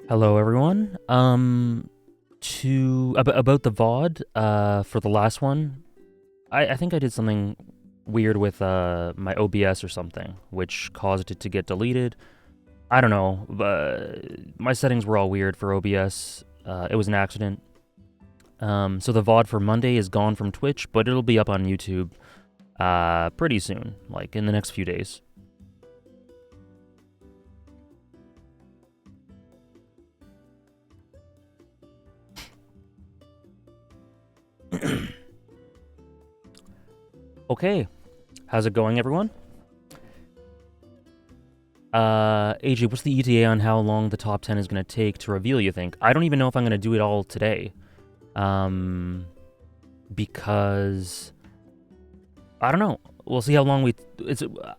Hello, everyone. About the VOD, for the last one, I think I did something weird with my OBS or something, which caused it to get deleted. I don't know, but my settings were all weird for OBS. It was an accident. So the VOD for Monday is gone from Twitch, but it'll be up on YouTube pretty soon, like in the next few days. Okay, how's it going, everyone? AJ, what's the ETA on how long the top 10 is going to take to reveal, you think? I don't even know if I'm going to do it all today. Because I don't know. We'll see how long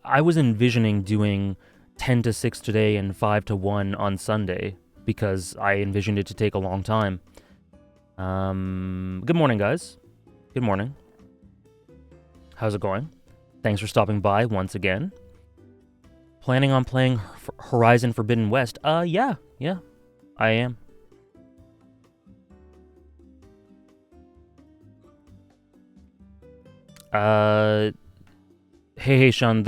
I was envisioning doing 10 to 6 today and 5 to 1 on Sunday because I envisioned it to take a long time. Good morning, guys. Good morning. How's it going? Thanks for stopping by once again. Planning on playing Horizon Forbidden West? Yeah, I am. Hey, Sean,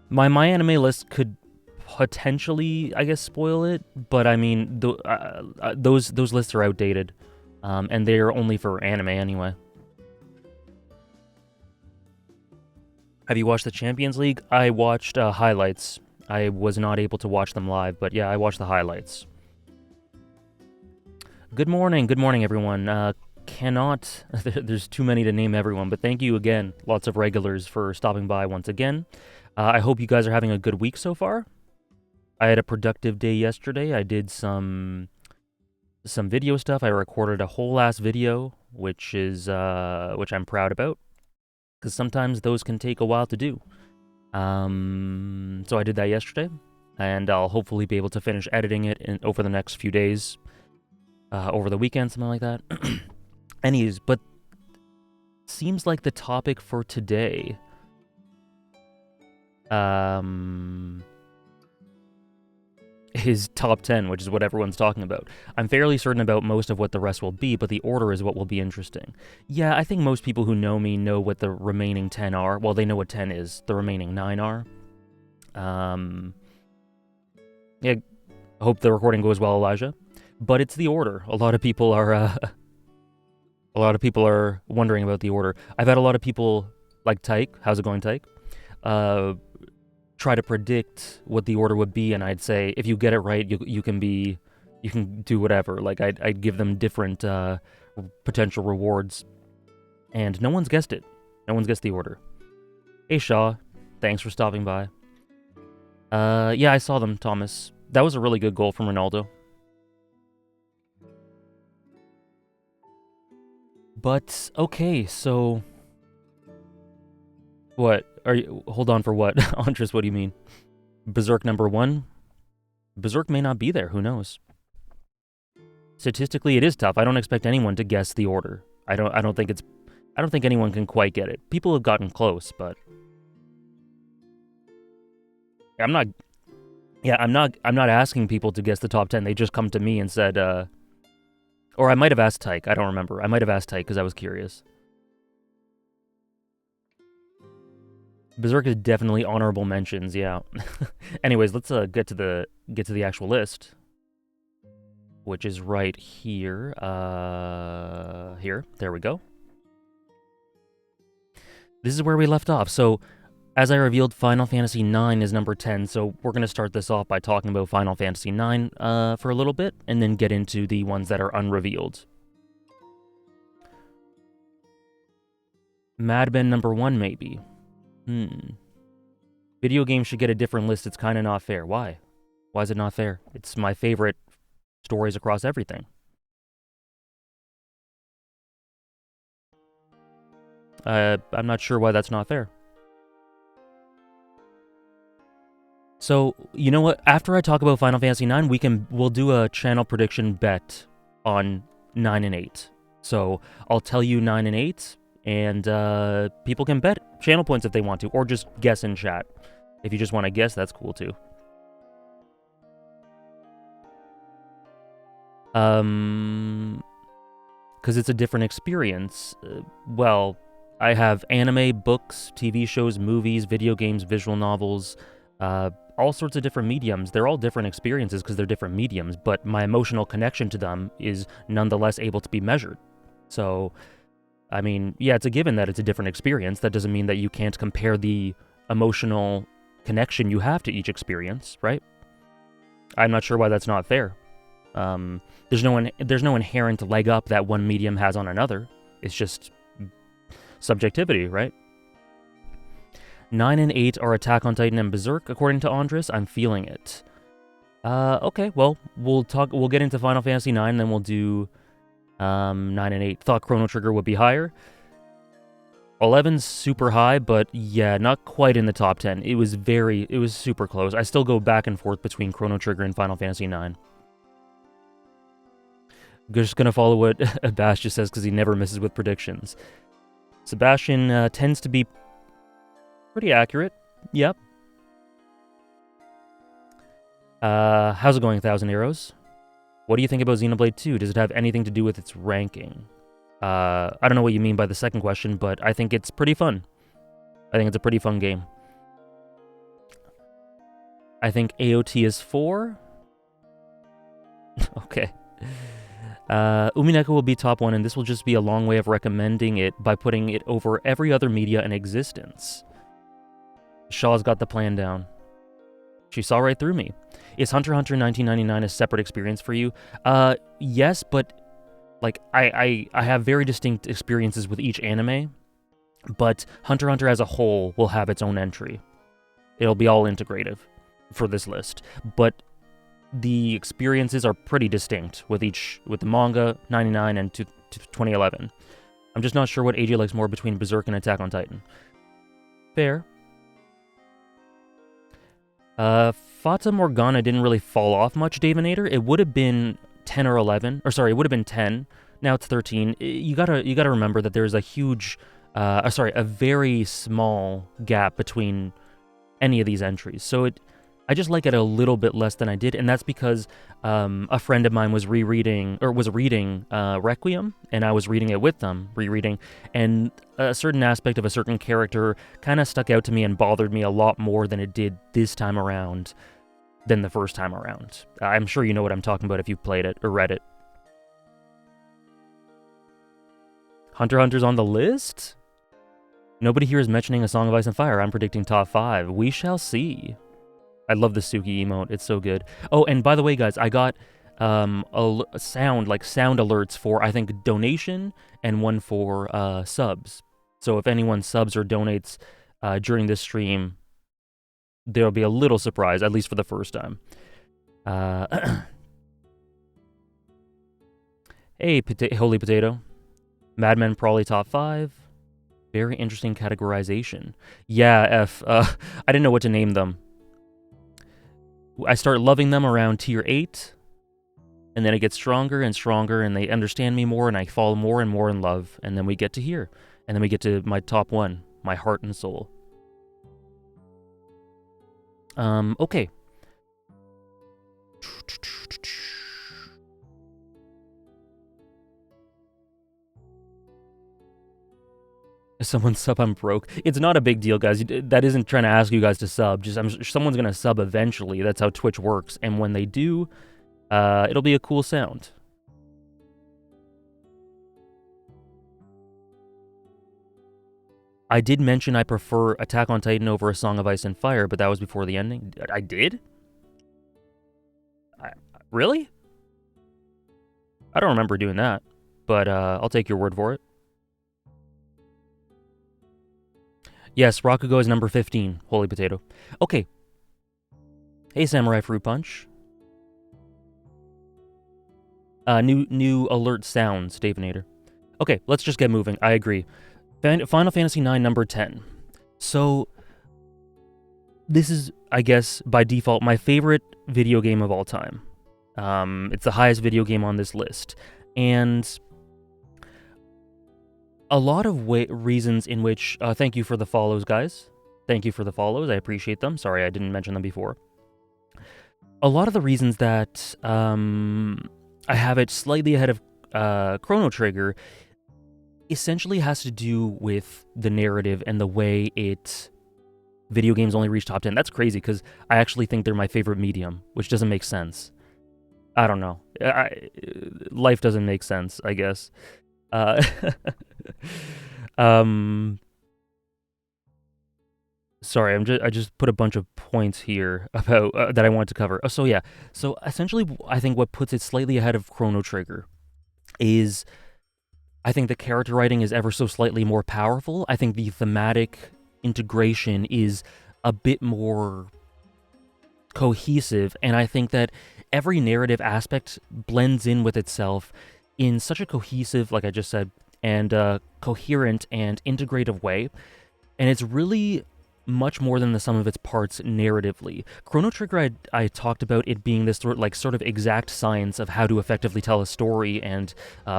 my anime list could potentially, I guess, spoil it, but I mean, those lists are outdated, and they are only for anime anyway. Have you watched the Champions League? I watched highlights. I was not able to watch them live, but yeah, I watched the highlights. Good morning, everyone. There's too many to name everyone, but thank you again, lots of regulars, for stopping by once again. I hope you guys are having a good week so far. I had a productive day yesterday. I did some video stuff. I recorded a whole ass video, which I'm proud about, because sometimes those can take a while to do. So I did that yesterday, and I'll hopefully be able to finish editing it over the next few days, over the weekend, something like that. Anyways, but seems like the topic for today is top 10, which is what everyone's talking about. I'm fairly certain about most of what the rest will be, but the order is what will be interesting. Yeah, I think most people who know me know what the remaining 10 are. Well, they know what 10 is. The remaining 9 are. Yeah, I hope the recording goes well, Elijah. But it's the order. A lot of people are wondering about the order. I've had a lot of people, like Tyke, how's it going, Tyke? Try to predict what the order would be, and I'd say, if you get it right, you can do whatever. Like, I'd give them different potential rewards. And no one's guessed it. No one's guessed the order. Hey, Shaw. Thanks for stopping by. Yeah, I saw them, Thomas. That was a really good goal from Ronaldo. But, okay, so... What? Hold on for what? Andres, what do you mean? Berserk number 1? Berserk may not be there, who knows? Statistically, it is tough. I don't expect anyone to guess the order. I don't think anyone can quite get it. People have gotten close, but... I'm not asking people to guess the top 10. They just come to me and said, or I might have asked Tyke. I don't remember. I might have asked Tyke because I was curious. Berserk is definitely honorable mentions, yeah. Anyways, let's get to the actual list, which is right here. Here, there we go. This is where we left off. So, as I revealed, Final Fantasy IX is number 10. So we're gonna start this off by talking about Final Fantasy IX for a little bit, and then get into the ones that are unrevealed. Mad Men number 1, maybe. Video games should get a different list. It's kind of not fair. Why? Why is it not fair? It's my favorite stories across everything. I'm not sure why that's not fair. So, you know what? After I talk about Final Fantasy IX, we'll do a channel prediction bet on 9 and 8. So, I'll tell you 9 and 8, and people can bet channel points if they want to, or just guess in chat. If you just want to guess, that's cool too. Because it's a different experience. Well, I have anime, books, TV shows, movies, video games, visual novels, all sorts of different mediums. They're all different experiences because they're different mediums, but my emotional connection to them is nonetheless able to be measured. So, I mean, yeah, it's a given that it's a different experience. That doesn't mean that you can't compare the emotional connection you have to each experience, right? I'm not sure why that's not fair. There's no inherent leg up that one medium has on another. It's just subjectivity, right? 9 and 8 are Attack on Titan and Berserk, according to Andres. I'm feeling it. Okay, well, we'll get into Final Fantasy 9, then we'll do 9 and 8. Thought Chrono Trigger would be higher. 11's super high, but yeah, not quite in the top 10. It was super close. I still go back and forth between Chrono Trigger and Final Fantasy 9. Just gonna follow what Abash just says because he never misses with predictions. Sebastian tends to be pretty accurate. Yep. How's it going, 1,000 Arrows? What do you think about Xenoblade 2? Does it have anything to do with its ranking? I don't know what you mean by the second question, but I think it's pretty fun. I think it's a pretty fun game. I think AOT is 4. Okay. Umineko will be top 1, and this will just be a long way of recommending it by putting it over every other media in existence. Shaw's got the plan down. She saw right through me. Is Hunter x Hunter 1999 a separate experience for you? Yes, but like I have very distinct experiences with each anime, but Hunter x Hunter as a whole will have its own entry. It'll be all integrative for this list, but the experiences are pretty distinct with the manga 99 and to 2011. I'm just not sure what AJ likes more between Berserk and Attack on Titan. Fair. Fata Morgana didn't really fall off much, Davinator. It would have been 10 or 11, or sorry, it would have been 10. Now it's 13. You gotta remember that there's a huge, a very small gap between any of these entries. So I just like it a little bit less than I did, and that's because a friend of mine was reading Requiem, and I was reading it with them, rereading, and a certain aspect of a certain character kind of stuck out to me and bothered me a lot more than it did this time around than the first time around. I'm sure you know what I'm talking about if you've played it or read it. Hunter x Hunter's on the list? Nobody here is mentioning A Song of Ice and Fire. I'm predicting top 5. We shall see. I love the Suki emote. It's so good. Oh, and by the way, guys, I got sound alerts for, I think, donation and one for subs. So if anyone subs or donates during this stream, there'll be a little surprise, at least for the first time. Hey, Holy Potato. Mad Men probably top 5. Very interesting categorization. Yeah, F. I didn't know what to name them. I start loving them around tier 8, and then it gets stronger and stronger, and they understand me more, and I fall more and more in love, and then we get to here, and then we get to my top 1, my heart and soul. Okay. Someone sub, I'm broke. It's not a big deal, guys. That isn't trying to ask you guys to sub. Just someone's gonna sub eventually. That's how Twitch works. And when they do, it'll be a cool sound. I did mention I prefer Attack on Titan over A Song of Ice and Fire, but that was before the ending. I did? Really? I don't remember doing that, but I'll take your word for it. Yes, Rakugo is number 15, Holy Potato. Okay. Hey, Samurai Fruit Punch. New alert sounds, Davinator. Okay, let's just get moving. I agree. Final Fantasy IX, number 10. So, this is, I guess, by default, my favorite video game of all time. It's the highest video game on this list. And a lot of reasons in which... thank you for the follows, guys. Thank you for the follows. I appreciate them. Sorry, I didn't mention them before. A lot of the reasons that I I have it slightly ahead of Chrono Trigger, essentially has to do with the narrative and the way video games only reach top 10. That's crazy because I actually think they're my favorite medium, which doesn't make sense. I don't know. Life doesn't make sense, I guess. Sorry, I just put a bunch of points here about that I wanted to cover. So yeah, so essentially, I think what puts it slightly ahead of Chrono Trigger is I think the character writing is ever so slightly more powerful. I think the thematic integration is a bit more cohesive, and I think that every narrative aspect blends in with itself in such a cohesive, like I just said, and coherent and integrative way. And it's really much more than the sum of its parts narratively. Chrono Trigger, I talked about it being this sort of exact science of how to effectively tell a story and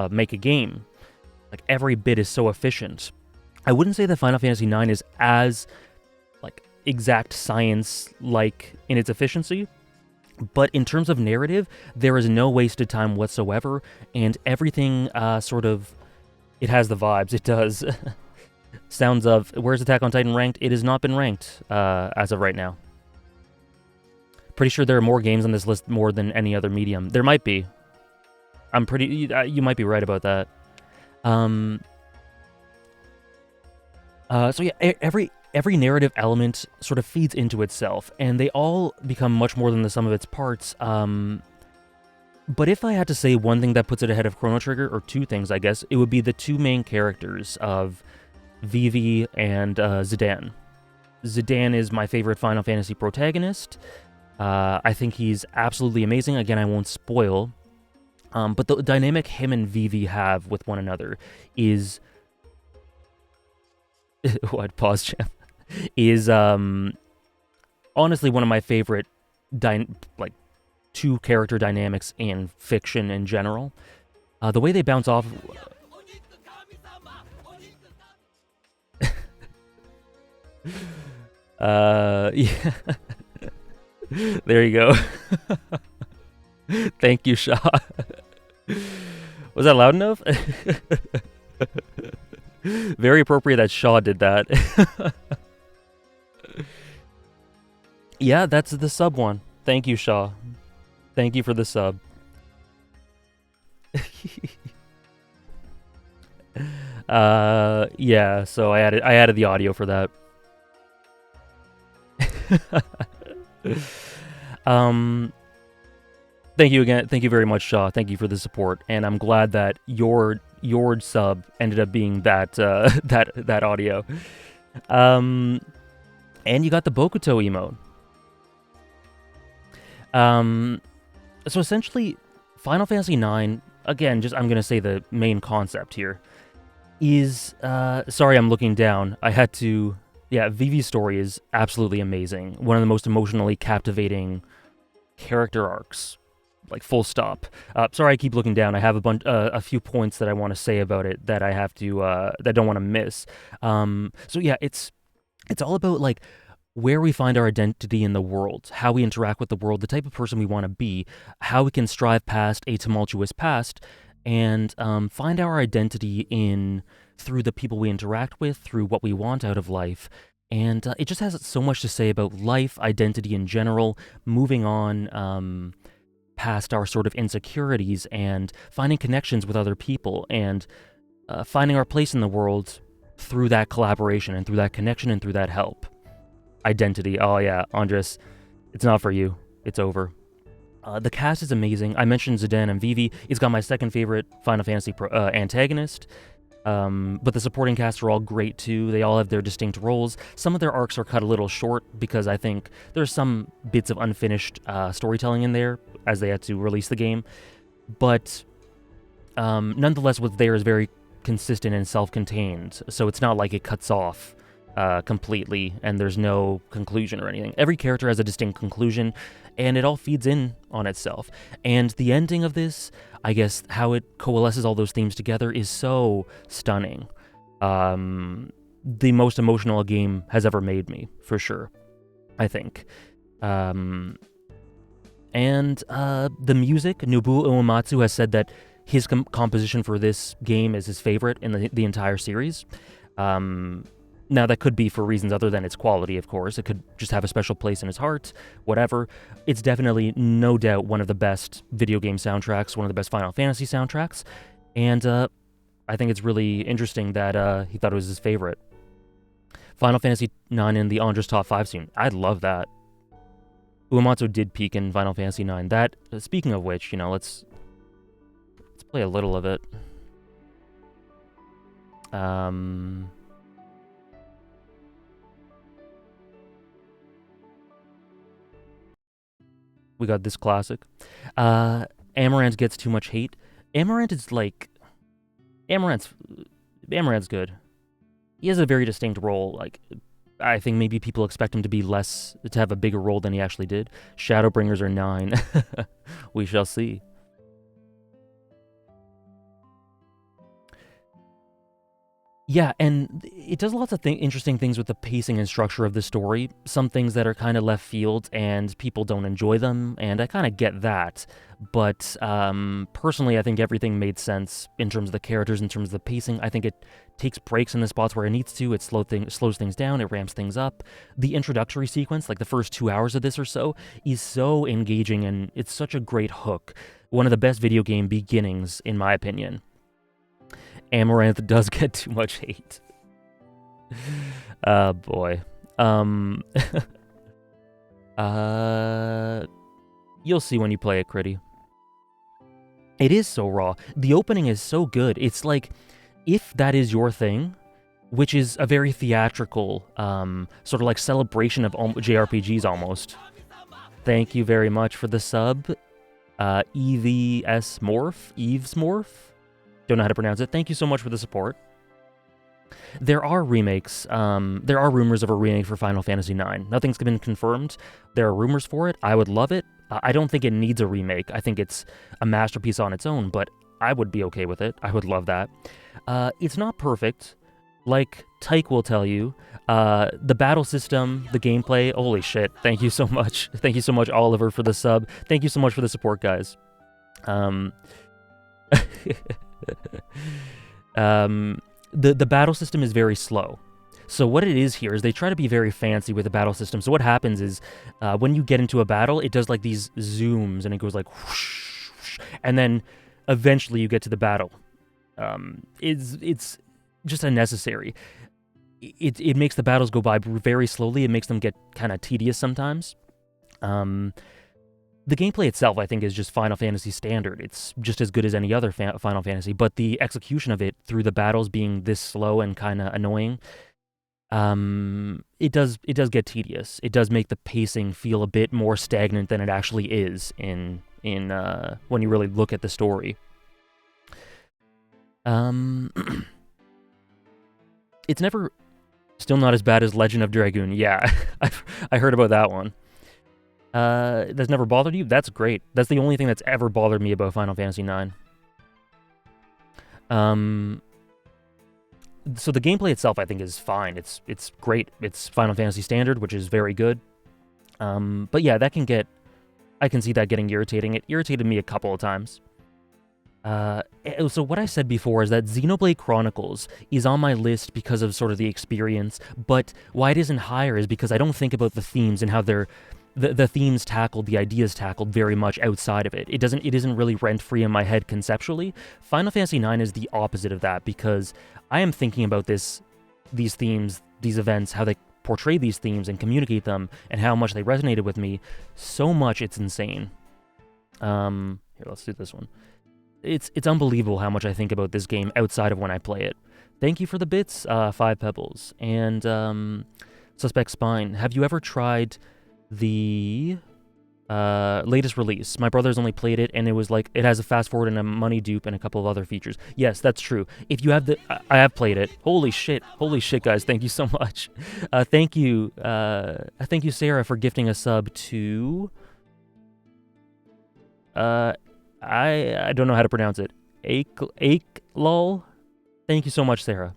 make a game. Like, every bit is so efficient. I wouldn't say that Final Fantasy IX is as, like, exact science-like in its efficiency, but in terms of narrative, there is no wasted time whatsoever, and everything it has the vibes, it does. Sounds of, where's Attack on Titan ranked? It has not been ranked as of right now. Pretty sure there are more games on this list more than any other medium. There might be. You might be right about that. So yeah, every narrative element sort of feeds into itself, and they all become much more than the sum of its parts. But if I had to say one thing that puts it ahead of Chrono Trigger, or two things, I guess, it would be the two main characters of Vivi and Zidane. Zidane is my favorite Final Fantasy protagonist. I think he's absolutely amazing. Again, I won't spoil. But the dynamic him and Vivi have with one another is... what? Pause, champ. Is honestly one of my favorite two character dynamics in fiction in general. The way they bounce off... yeah. There you go. Thank you, Shaw. Was that loud enough? Very appropriate that Shaw did that. Yeah, that's the sub one. Thank you, Shaw. Thank you for the sub. Yeah, so I added the audio for that. Thank you again. Thank you very much, Shaw. Thank you for the support, and I'm glad that your sub ended up being that that audio. And you got the Bokuto emote. So essentially, Final Fantasy IX, again, I'm gonna say the main concept here is sorry, I'm looking down. I had to. Yeah, Vivi's story is absolutely amazing. One of the most emotionally captivating character arcs, like full stop. Sorry, I keep looking down. I have a few points that I want to say about it that I have to that I don't want to miss. So yeah, it's all about like where we find our identity in the world, how we interact with the world, the type of person we want to be, how we can strive past a tumultuous past, and find our identity through the people we interact with, through what we want out of life. And it just has so much to say about life, identity in general, moving on past our sort of insecurities and finding connections with other people and finding our place in the world through that collaboration and through that connection and through that help. Identity. Oh yeah, Andres, it's not for you. It's over. The cast is amazing. I mentioned Zidane and Vivi. It's got my second favorite Final Fantasy antagonist. But the supporting cast are all great too. They all have their distinct roles. Some of their arcs are cut a little short because I think there's some bits of unfinished storytelling in there as they had to release the game. But nonetheless, what's there is very consistent and self-contained. So it's not like it cuts off completely and there's no conclusion or anything. Every character has a distinct conclusion and it all feeds in on itself. And the ending of this, I guess, how it coalesces all those themes together is so stunning. The most emotional a game has ever made me, for sure, I think. And And the music, Nobuo Uematsu has said that his composition for this game is his favorite in the entire series. Now, that could be for reasons other than its quality, of course. It could just have a special place in his heart, whatever. It's definitely, no doubt, one of the best video game soundtracks, one of the best Final Fantasy soundtracks. And I think it's really interesting that he thought it was his favorite. Final Fantasy IX in the Andres Top 5 soon. I'd love that. Uematsu did peak in Final Fantasy IX. That, speaking of which, let's play a little of it. We got this classic. Amaranth gets too much hate. Amaranth is like... Amaranth's good. He has a very distinct role. Like, I think maybe people expect him to have a bigger role than he actually did. Shadowbringers are 9. We shall see. Yeah, and it does lots of interesting things with the pacing and structure of the story. Some things that are kind of left field and people don't enjoy them, and I kind of get that. But personally, I think everything made sense in terms of the characters, in terms of the pacing. I think it takes breaks in the spots where it needs to. It slows things down. It ramps things up. The introductory sequence, like the first 2 hours of this or so, is so engaging, and it's such a great hook. One of the best video game beginnings, in my opinion. Amaranth does get too much hate. Boy. You'll see when you play it, Critty. It is so raw. The opening is so good. It's like, if that is your thing, which is a very theatrical, sort of like celebration of JRPGs almost. Thank you very much for the sub. Eves Morph? Don't know how to pronounce it. Thank you so much for the support. There are remakes. There are rumors of a remake for Final Fantasy IX. Nothing's been confirmed. There are rumors for it. I would love it. I don't think it needs a remake. I think it's a masterpiece on its own, but I would be okay with it. I would love that. It's not perfect. Like Tyke will tell you, the battle system, the gameplay, holy shit. Thank you so much. Thank you so much, Oliver, for the sub. Thank you so much for the support, guys. The battle system is very slow. So what it is here is they try to be very fancy with the battle system. So what happens is when you get into a battle, it does like these zooms and it goes like whoosh, whoosh, and then eventually you get to the battle. It's just unnecessary. It makes the battles go by very slowly. It makes them get kind of tedious sometimes. The gameplay itself, I think, is just Final Fantasy standard. It's just as good as any other Final Fantasy, but the execution of it through the battles being this slow and kind of annoying, it does get tedious. It does make the pacing feel a bit more stagnant than it actually is in when you really look at the story. It's still not as bad as Legend of Dragoon. Yeah, I heard about that one. That's never bothered you? That's great. That's the only thing that's ever bothered me about Final Fantasy IX. So the gameplay itself, I think, is fine. It's great. It's Final Fantasy standard, which is very good. But yeah, I can see that getting irritating. It irritated me a couple of times. So what I said before is that Xenoblade Chronicles is on my list because of sort of the experience, but why it isn't higher is because I don't think about the themes and how they're the themes tackled, the ideas tackled very much outside of it. It isn't really rent-free in my head conceptually. Final Fantasy IX is the opposite of that because I am thinking about these themes, these events, how they portray these themes and communicate them, and how much they resonated with me. So much, it's insane. Here, let's do this one. It's unbelievable how much I think about this game outside of when I play it. Thank you for the bits, 5 Pebbles. And Suspect Spine, have you ever tried the latest release? My brother's only played it, and it was like, it has a fast forward and a money dupe and a couple of other features. Yes, that's true. If you have I have played it. Holy shit, guys, thank you so much. Thank you, Sarah, for gifting a sub to, I don't know how to pronounce it. Lol. Thank you so much, Sarah.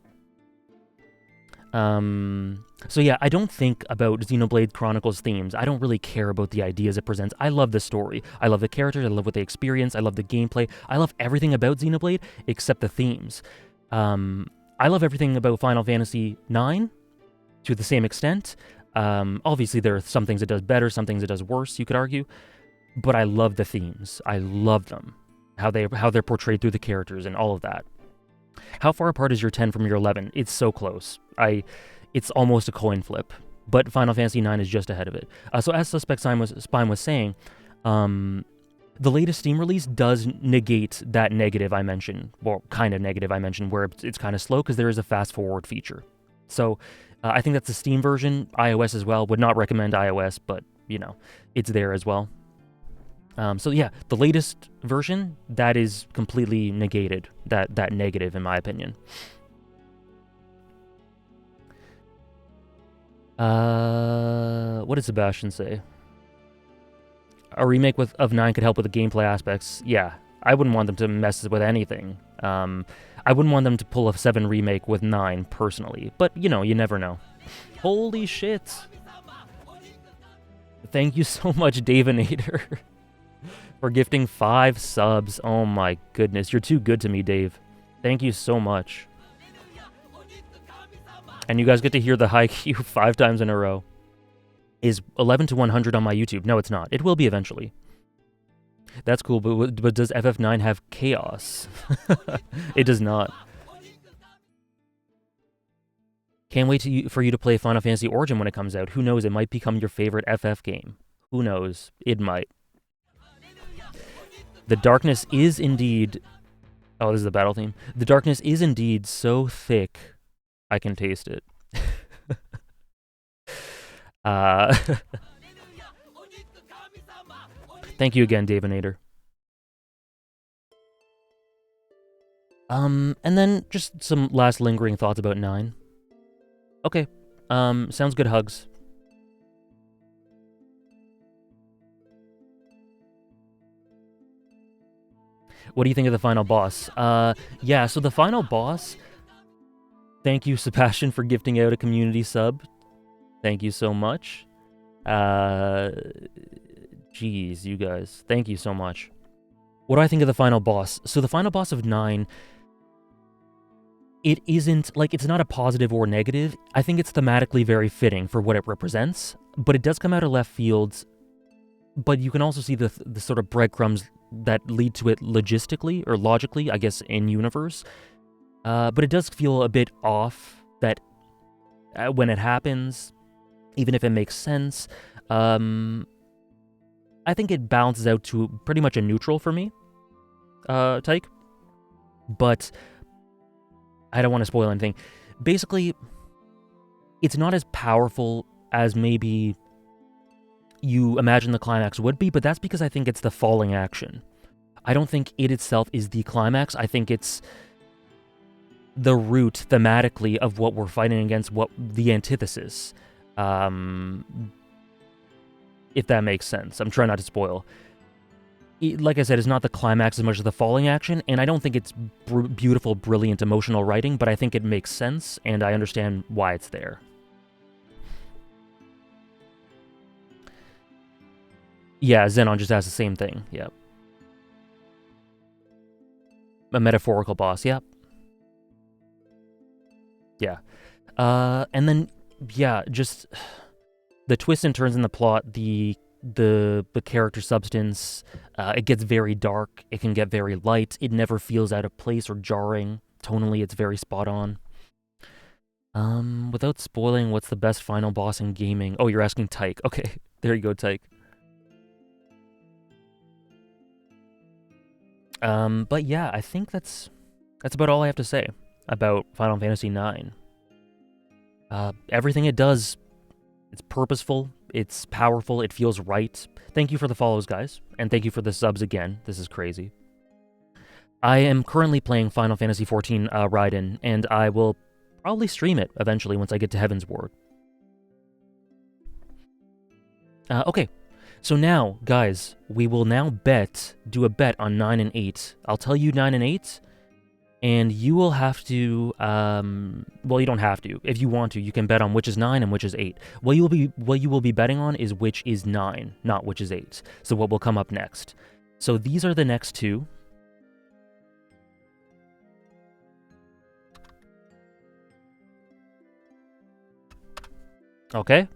So yeah, I don't think about Xenoblade Chronicles themes. I don't really care about the ideas it presents. I love the story. I love the characters. I love what they experience. I love the gameplay. I love everything about Xenoblade except the themes. I love everything about Final Fantasy IX to the same extent. Obviously, there are some things it does better, some things it does worse, you could argue. But I love the themes. I love them. How they're portrayed through the characters and all of that. How far apart is your 10 from your 11? It's so close. It's almost a coin flip, but Final Fantasy IX is just ahead of it. So as Suspect Spine was saying, the latest Steam release does negate that negative I mentioned, well, kind of negative I mentioned, where it's kind of slow because there is a fast forward feature. So I think that's the Steam version, iOS as well. Would not recommend iOS, but you know, it's there as well. So yeah, the latest version, that is completely negated, that negative in my opinion. What did Sebastian say? A remake of 9 could help with the gameplay aspects. Yeah, I wouldn't want them to mess with anything. I wouldn't want them to pull a 7 remake with 9, personally. But, you know, you never know. Holy shit! Thank you so much, Davinator, for gifting 5 subs. Oh my goodness, you're too good to me, Dave. Thank you so much. And you guys get to hear the Haikyuu 5 times in a row. Is 11 to 100 on my YouTube? No, it's not. It will be eventually. That's cool, but does FF9 have chaos? It does not. Can't wait for you to play Final Fantasy Origin when it comes out. Who knows? It might become your favorite FF game. Who knows? It might. The darkness is indeed... Oh, this is the battle theme. The darkness is indeed so thick, I can taste it. Thank you again, Davinator. And then just some last lingering thoughts about 9. Okay. Sounds good, Hugs. What do you think of the final boss? Yeah, so the final boss... Thank you, Sebastian, for gifting out a community sub. Thank you so much. Jeez, you guys. Thank you so much. What do I think of the final boss? So the final boss of 9... It isn't, like, it's not a positive or negative. I think it's thematically very fitting for what it represents, but it does come out of left field. But you can also see the sort of breadcrumbs that lead to it logistically, or logically, I guess, in universe. But it does feel a bit off that when it happens, even if it makes sense, I think it balances out to pretty much a neutral for me, Tyke. But I don't want to spoil anything. Basically, it's not as powerful as maybe you imagine the climax would be, but that's because I think it's the falling action. I don't think it itself is the climax. I think it's the root thematically of what we're fighting against, what the antithesis. If that makes sense. I'm trying not to spoil. Like I said, it's not the climax as much as the falling action, and I don't think it's beautiful, brilliant, emotional writing, but I think it makes sense, and I understand why it's there. Yeah, Zenon just asked the same thing, yep. A metaphorical boss, yep. Yeah. And then, yeah, just the twists and turns in the plot, the character substance, it gets very dark, it can get very light, it never feels out of place or jarring. Tonally, it's very spot on. Without spoiling, what's the best final boss in gaming? Oh, you're asking Tyke. Okay, there you go, Tyke. But yeah, I think that's about all I have to say about Final Fantasy IX. Everything it does, it's purposeful, it's powerful, it feels right. Thank you for the follows, guys, and thank you for the subs again. This is crazy. I am currently playing Final Fantasy XIV Raiden, and I will probably stream it eventually once I get to Heaven's Ward. Okay, so now, guys, we will now do a bet on 9 and 8. I'll tell you 9 and 8, And you will have to, well, you don't have to. If you want to, you can bet on which is 9 and which is 8. What you will be betting on is which is 9, not which is 8. So what will come up next. So these are the next two. Okay.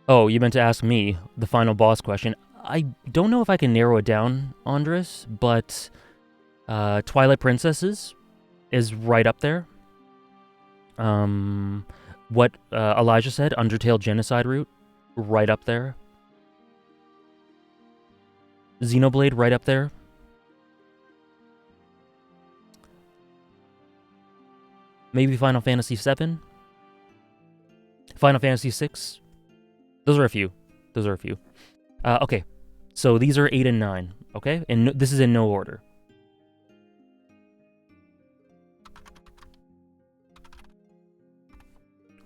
Oh, you meant to ask me the final boss question. I don't know if I can narrow it down, Andres, but Twilight Princesses is right up there. What Elijah said, Undertale Genocide Route, right up there. Xenoblade, right up there. Maybe Final Fantasy VII. Final Fantasy VI. Those are a few. Okay, so these are 8 and 9, okay? And this is in no order.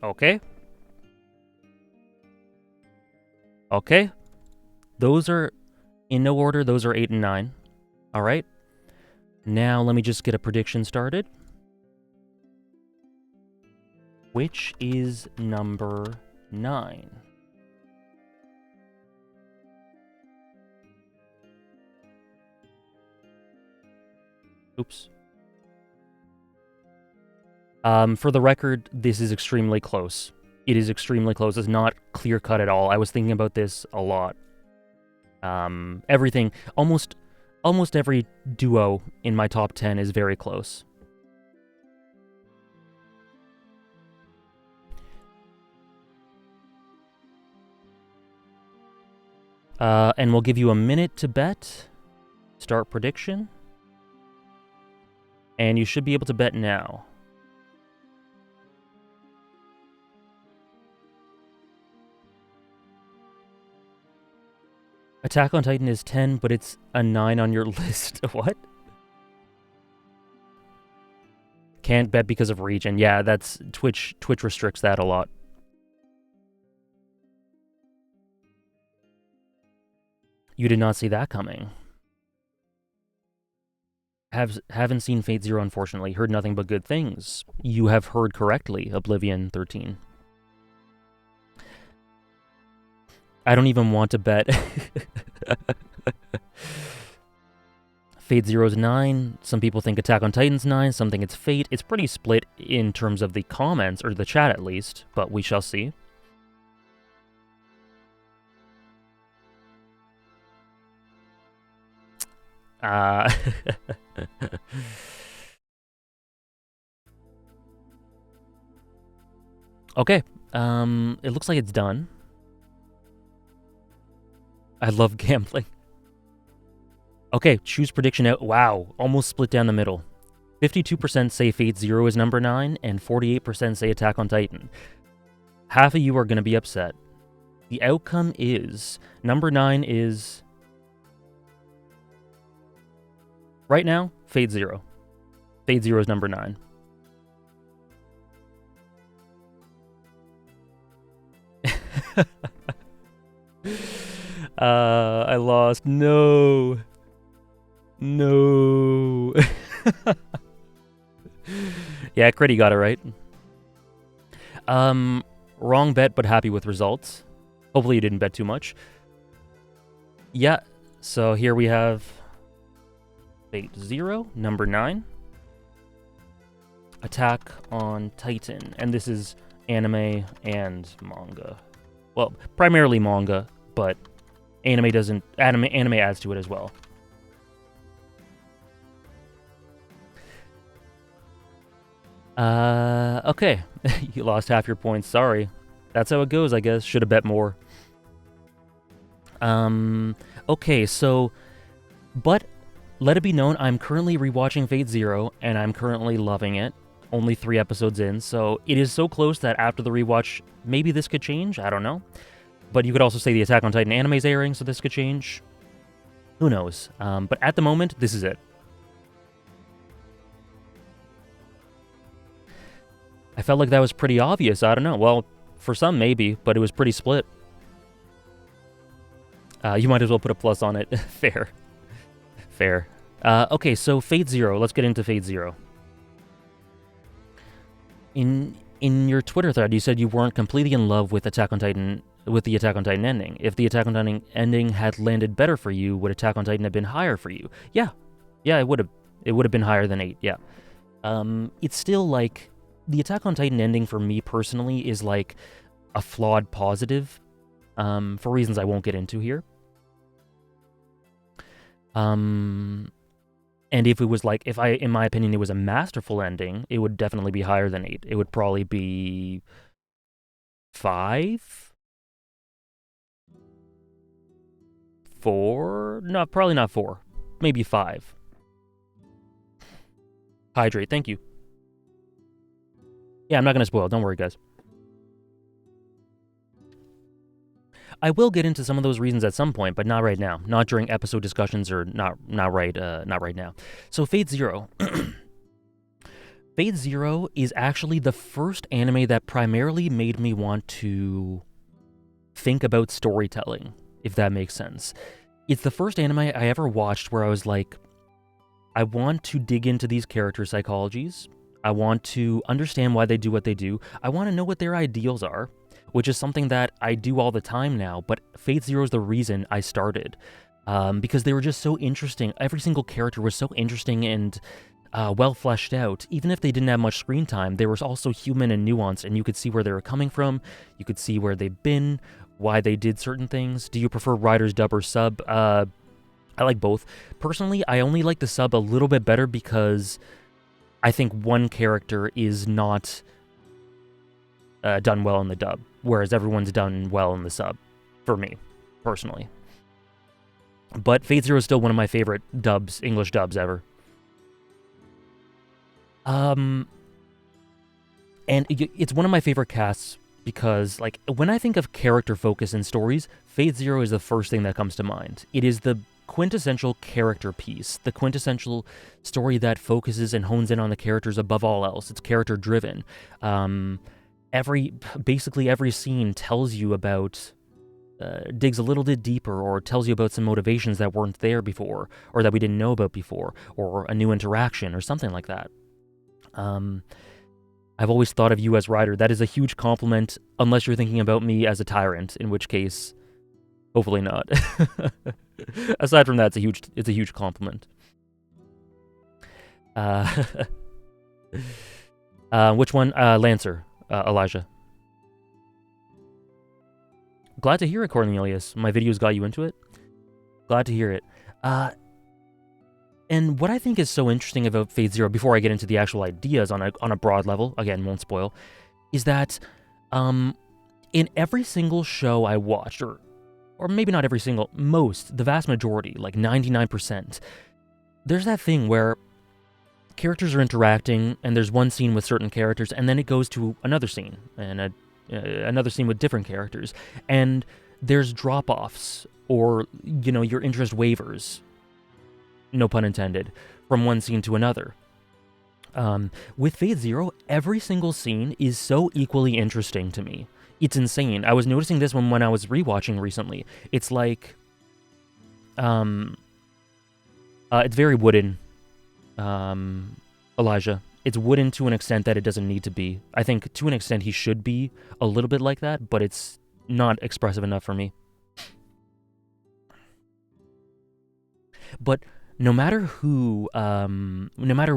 Okay. Okay. Those are in no order. Those are 8 and 9. All right. Now let me just get a prediction started. Which is number 9? Oops. For the record, this is extremely close. It is extremely close. It's not clear-cut at all. I was thinking about this a lot. Everything, almost every duo in my top 10 is very close. And we'll give you a minute to bet. Start prediction. And you should be able to bet now. Attack on Titan is 10, but it's a 9 on your list. What? Can't bet because of region. Yeah, that's Twitch restricts that a lot. You did not see that coming. Haven't seen Fate Zero, unfortunately. Heard nothing but good things. You have heard correctly, Oblivion 13. I don't even want to bet. Fate Zero's 9. Some people think Attack on Titan's 9. Some think it's Fate. It's pretty split in terms of the comments, or the chat at least, but we shall see. Okay, it looks like it's done. I love gambling. Okay, choose prediction out. Wow, almost split down the middle. 52% say Fate Zero is number 9, and 48% say Attack on Titan. Half of you are going to be upset. The outcome is, number 9 is, right now, Fate Zero. Fate Zero is number 9. I lost. No. Yeah, Critty got it right. Wrong bet, but happy with results. Hopefully you didn't bet too much. Yeah, so here we have Fate Zero, number 9. Attack on Titan, and this is anime and manga. Well, primarily manga, but anime adds to it as well. Okay. You lost half your points. Sorry. That's how it goes, I guess. Should have bet more. Okay, so, but let it be known, I'm currently rewatching Fate Zero, and I'm currently loving it. Only 3 episodes in, so it is so close that after the rewatch, maybe this could change. I don't know. But you could also say the Attack on Titan anime is airing, so this could change. Who knows? But at the moment, this is it. I felt like that was pretty obvious. I don't know. Well, for some, maybe, but it was pretty split. You might as well put a plus on it. Fair. Fair. Okay, so Fate Zero. Let's get into Fate Zero. In your Twitter thread, you said you weren't completely in love with Attack on Titan with the Attack on Titan ending. If the Attack on Titan ending had landed better for you, would Attack on Titan have been higher for you? Yeah, it would have. It would have been higher than 8. Yeah. It's still like the Attack on Titan ending for me personally is like a flawed positive, for reasons I won't get into here. And if it was like, in my opinion, it was a masterful ending, it would definitely be higher than 8. It would probably be 5? 4? No, probably not 4. Maybe 5. Hydrate, thank you. Yeah, I'm not going to spoil. Don't worry, guys. I will get into some of those reasons at some point, but not right now. Not during episode discussions, or not right now. So Fate Zero. Fate Zero is actually the first anime that primarily made me want to think about storytelling, if that makes sense. It's the first anime I ever watched where I was like, I want to dig into these character psychologies. I want to understand why they do what they do. I want to know what their ideals are, which is something that I do all the time now, but Fate Zero is the reason I started, because they were just so interesting. Every single character was so interesting and well fleshed out. Even if they didn't have much screen time, they were also human and nuanced, and you could see where they were coming from. You could see where they've been, why they did certain things. Do you prefer writer's dub or sub? I like both. Personally, I only like the sub a little bit better because I think one character is not done well in the dub, whereas everyone's done well in the sub, for me, personally. But Fate Zero is still one of my favorite dubs, English dubs ever. And it's one of my favorite casts because, like, when I think of character focus in stories, Fate Zero is the first thing that comes to mind. It is the quintessential character piece, the quintessential story that focuses and hones in on the characters above all else. It's character driven. Basically every scene tells you about, digs a little bit deeper, or tells you about some motivations that weren't there before, or that we didn't know about before, or a new interaction, or something like that. I've always thought of you as writer. That is a huge compliment, unless you're thinking about me as a tyrant, in which case, hopefully not. Aside from that, it's a huge compliment. Which one? Lancer, Elijah. Glad to hear it, Cornelius. My videos got you into it. Glad to hear it. And what I think is so interesting about Fate Zero, before I get into the actual ideas on a broad level, again, won't spoil, is that in every single show I watched, or maybe not every single, the vast majority, like 99%, there's that thing where characters are interacting, and there's one scene with certain characters, and then it goes to another scene, and another scene with different characters, and there's drop-offs, or, your interest wavers, no pun intended, from one scene to another. With Fate Zero, every single scene is so equally interesting to me. It's insane. I was noticing this when I was rewatching recently. It's like, it's very wooden, Elijah. It's wooden to an extent that it doesn't need to be. I think to an extent he should be a little bit like that, but it's not expressive enough for me. But no matter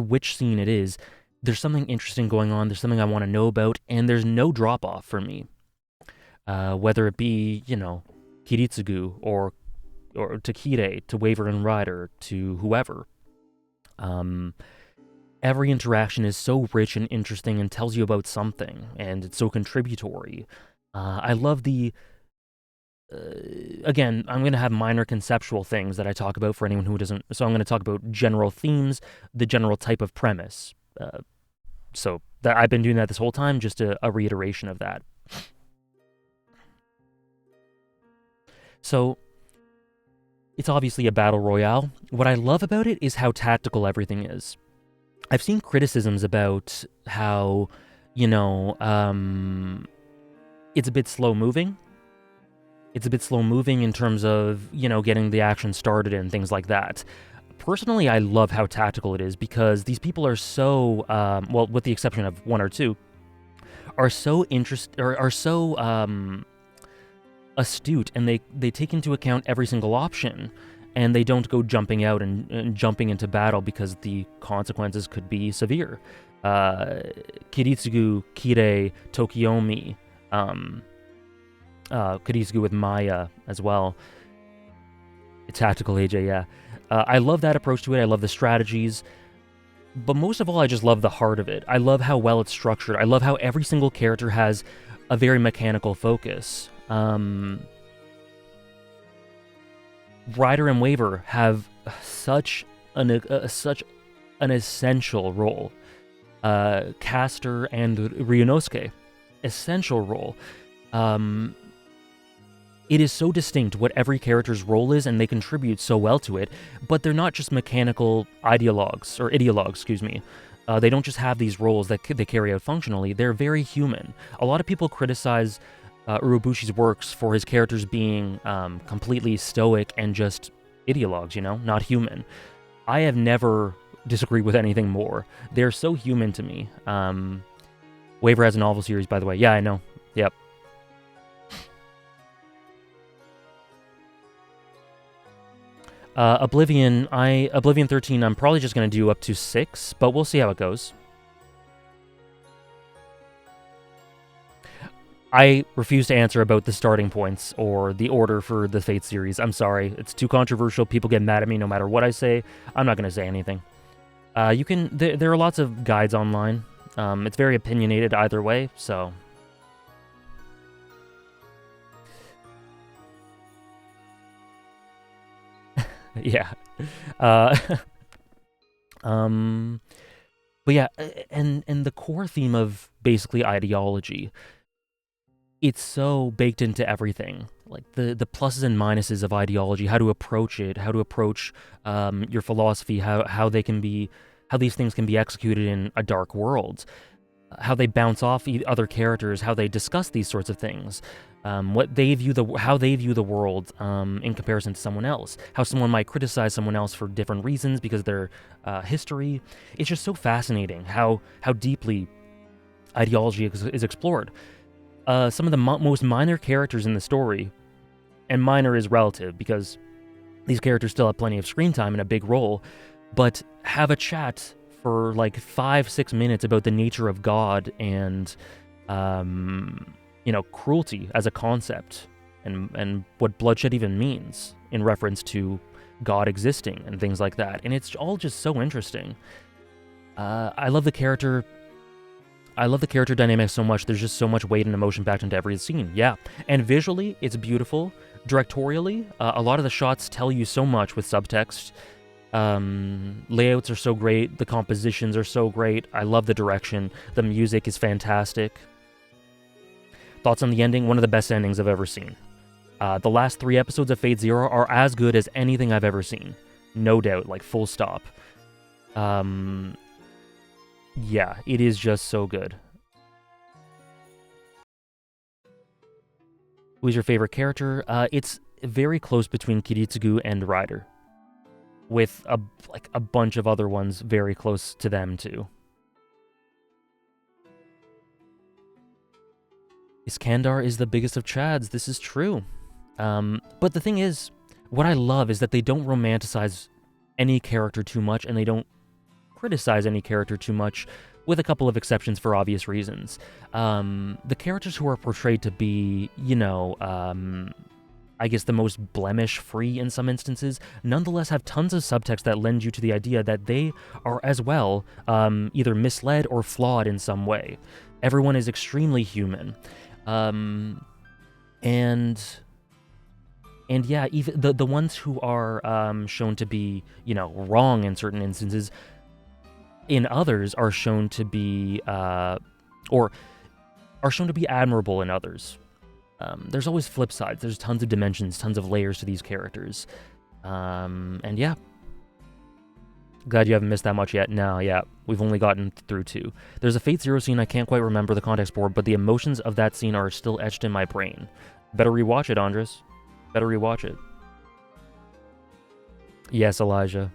which scene it is, there's something interesting going on, there's something I want to know about, and there's no drop-off for me. Whether it be, Kiritsugu, or Takire, to Waver Rider, to whoever. Every interaction is so rich and interesting and tells you about something, and it's so contributory. I love the... again, I'm going to have minor conceptual things that I talk about for anyone who doesn't... So I'm going to talk about general themes, the general type of premise. So that I've been doing that this whole time, just a reiteration of that. So, it's obviously a battle royale. What I love about it is how tactical everything is. I've seen criticisms about how, it's a bit slow-moving. It's a bit slow-moving in terms of, getting the action started and things like that. personally, I love how tactical it is because these people are so, well, with the exception of one or two, are so astute, and they take into account every single option, and they don't go jumping out and jumping into battle because the consequences could be severe. Kiritsugu, Kirei, Tokiomi, Kiritsugu with Maya as well. Tactical AJ, yeah. I love that approach to it. I love the strategies. But most of all, I just love the heart of it. I love how well it's structured. I love how every single character has a very mechanical focus. Ryder and Waver have such an essential role. Caster and Ryunosuke, essential role. It is so distinct what every character's role is, and they contribute so well to it, but they're not just mechanical ideologues, excuse me. They don't just have these roles that they carry out functionally. They're very human. A lot of people criticize Urobushi's works for his characters being completely stoic and just ideologues, not human. I have never disagreed with anything more. They're so human to me. Waver has a novel series, by the way. Yeah, I know. Yep. Oblivion 13, I'm probably just going to do up to 6, but we'll see how it goes. I refuse to answer about the starting points or the order for the Fate series. I'm sorry. It's too controversial. People get mad at me no matter what I say. I'm not going to say anything. There are lots of guides online. It's very opinionated either way, so... yeah. But yeah, and the core theme of basically ideology, it's so baked into everything. Like the pluses and minuses of ideology, how to approach it, how to approach your philosophy, how these things can be executed in a dark world, how they bounce off other characters, how they discuss these sorts of things. How they view the world in comparison to someone else, how someone might criticize someone else for different reasons because of their history. It's just so fascinating how deeply ideology is explored. Some of the most minor characters in the story, and minor is relative because these characters still have plenty of screen time and a big role, but have a chat for like 5-6 minutes about the nature of God and cruelty as a concept, and what bloodshed even means in reference to God existing and things like that. And it's all just so interesting. I love the character dynamic so much. There's just so much weight and emotion packed into every scene. Yeah. And visually, it's beautiful. Directorially, a lot of the shots tell you so much with subtext. Layouts are so great. The compositions are so great. I love the direction. The music is fantastic. Thoughts on the ending? One of the best endings I've ever seen. The last 3 episodes of Fate Zero are as good as anything I've ever seen. No doubt, like full stop. Yeah, it is just so good. Who's your favorite character? It's very close between Kiritsugu and Ryder, with a bunch of other ones very close to them too. Iskandar is the biggest of Chads. This is true. But the thing is, what I love is that they don't romanticize any character too much, and they don't criticize any character too much, with a couple of exceptions for obvious reasons. The characters who are portrayed to be, I guess the most blemish-free in some instances, nonetheless have tons of subtext that lend you to the idea that they are as well either misled or flawed in some way. Everyone is extremely human. And yeah, even the ones who are shown to be, wrong in certain instances, in others are shown to be, or are shown to be admirable in others. There's always flip sides. There's tons of dimensions, tons of layers to these characters. And yeah. Glad you haven't missed that much yet. No, yeah. We've only gotten through 2. There's a Fate Zero scene I can't quite remember the context for, but the emotions of that scene are still etched in my brain. Better rewatch it, Andres. Better rewatch it. Yes, Elijah.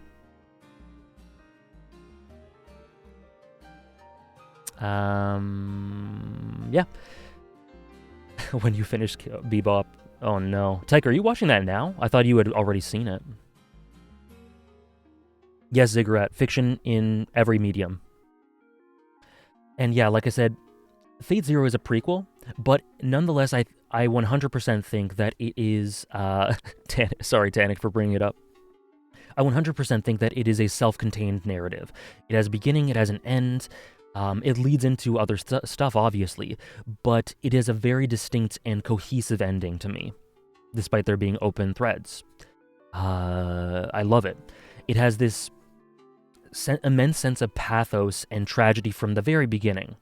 Yeah. When you finish Bebop. Oh no. Tyke, are you watching that now? I thought you had already seen it. Yes, Ziggurat. Fiction in every medium. And yeah, like I said, Fate Zero is a prequel, but nonetheless, I 100% think that it is... sorry, Tanik, for bringing it up. I 100% think that it is a self-contained narrative. It has a beginning, it has an end, it leads into other stuff, obviously, but it is a very distinct and cohesive ending to me, despite there being open threads. I love it. It has this immense sense of pathos and tragedy from the very beginning.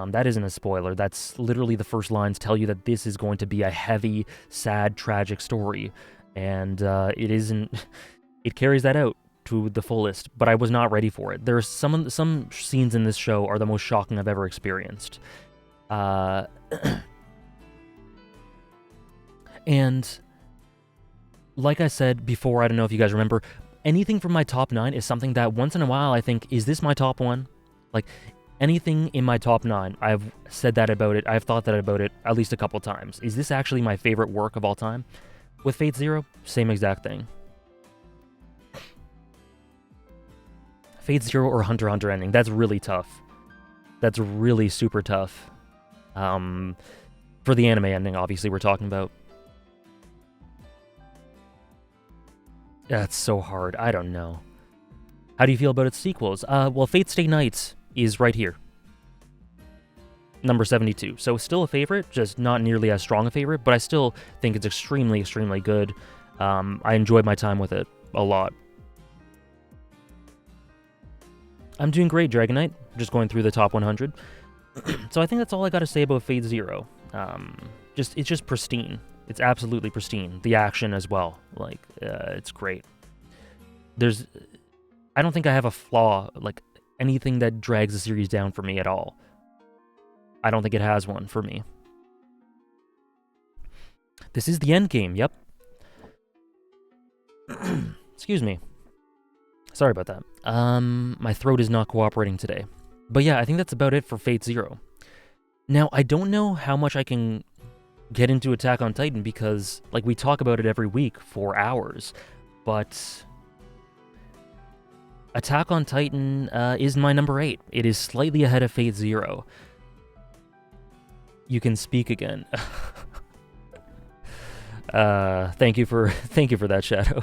That isn't a spoiler. That's literally the first lines tell you that this is going to be a heavy, sad, tragic story, and it isn't... It carries that out to the fullest, but I was not ready for it. There's some scenes in this show are the most shocking I've ever experienced. And like I said before, I don't know if you guys remember, anything from my top 9 is something that once in a while I think, is this my top 1? Like, anything in my top 9, I've said that about it, I've thought that about it at least a couple times. Is this actually my favorite work of all time? With Fate Zero, same exact thing. Fate Zero or Hunter x Hunter ending, that's really tough. That's really super tough. For the anime ending, obviously, we're talking about. That's so hard. I don't know. How do you feel about its sequels? Well, Fate Stay Night is right here. Number 72. So still a favorite, just not nearly as strong a favorite, but I still think it's extremely, extremely good. I enjoyed my time with it a lot. I'm doing great, Dragon Knight. Just going through the top 100. So I think that's all I got to say about Fate Zero. It's just pristine. It's absolutely pristine. The action as well. Like, it's great. I don't think I have a flaw, like anything that drags the series down for me at all. I don't think it has one for me. This is the end game, yep. Excuse me. Sorry about that. My throat is not cooperating today. But yeah, I think that's about it for Fate Zero. Now, I don't know how much I can get into Attack on Titan because, like, we talk about it every week for hours, but Attack on Titan is my number 8. It is slightly ahead of Fate Zero. You can speak again. Thank you for that, Shadow.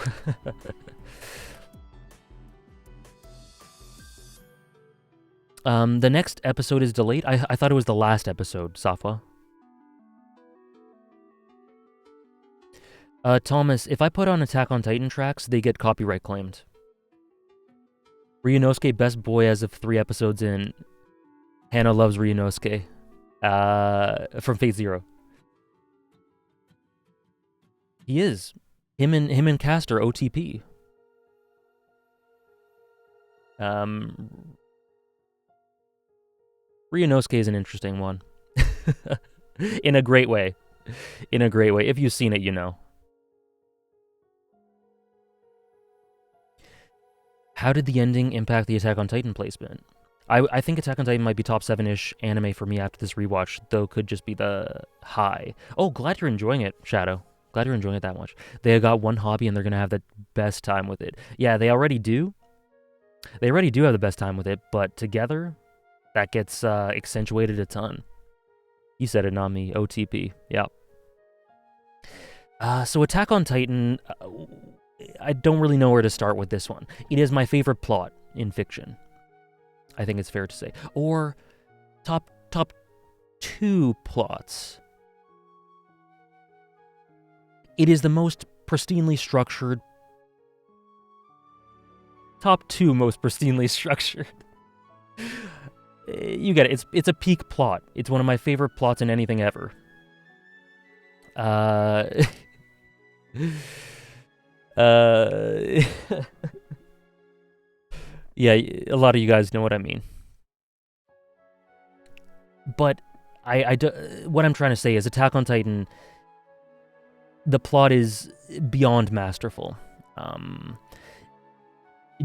The next episode is delayed. I thought it was the last episode, Safwa. Thomas, if I put on Attack on Titan tracks, they get copyright claimed. Ryunosuke, best boy as of 3 episodes in. Hannah loves Ryunosuke. From Fate Zero. He is. Him and Castor, OTP. Ryunosuke is an interesting one. In a great way. In a great way. If you've seen it, you know. How did the ending impact the Attack on Titan placement? I think Attack on Titan might be top 7-ish anime for me after this rewatch, though could just be the high. Oh, glad you're enjoying it, Shadow. Glad you're enjoying it that much. They got one hobby and they're going to have the best time with it. Yeah, they already do. They already do have the best time with it, but together, that gets accentuated a ton. You said it, not me. OTP. Yeah. So Attack on Titan, I don't really know where to start with this one. It is my favorite plot in fiction. I think it's fair to say. Or top 2 plots. It is the most pristinely structured. Top 2 most pristinely structured. You get it. It's a peak plot. It's one of my favorite plots in anything ever. Yeah, a lot of you guys know what I mean. But what I'm trying to say is Attack on Titan, the plot is beyond masterful.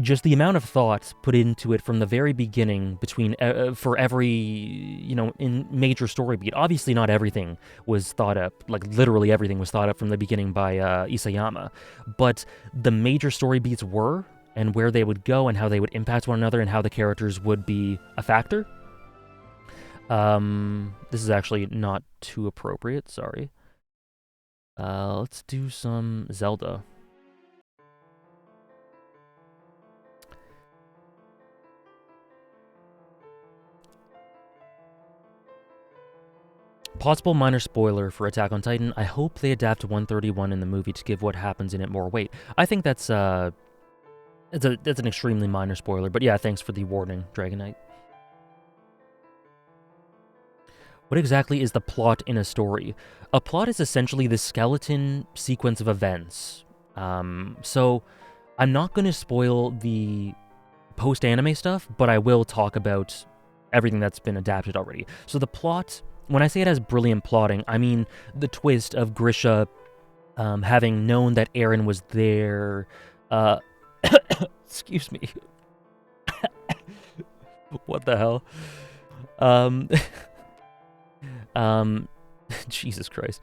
just the amount of thought put into it from the very beginning between for every in major story beat. Obviously not everything was thought up, like literally everything was thought up from the beginning by Isayama, but the major story beats were, and where they would go and how they would impact one another and how the characters would be a factor. This is actually not too appropriate, sorry. Let's do some Zelda. Possible minor spoiler for Attack on Titan. I hope they adapt 131 in the movie to give what happens in it more weight. I think that's an extremely minor spoiler, but yeah, thanks for the warning, Dragon Knight. What exactly is the plot in a story? A plot is essentially the skeleton sequence of events. So I'm not going to spoil the post-anime stuff, but I will talk about everything that's been adapted already. So the plot, when I say it has brilliant plotting, I mean the twist of Grisha having known that Eren was there. Excuse me. What the hell? Jesus Christ.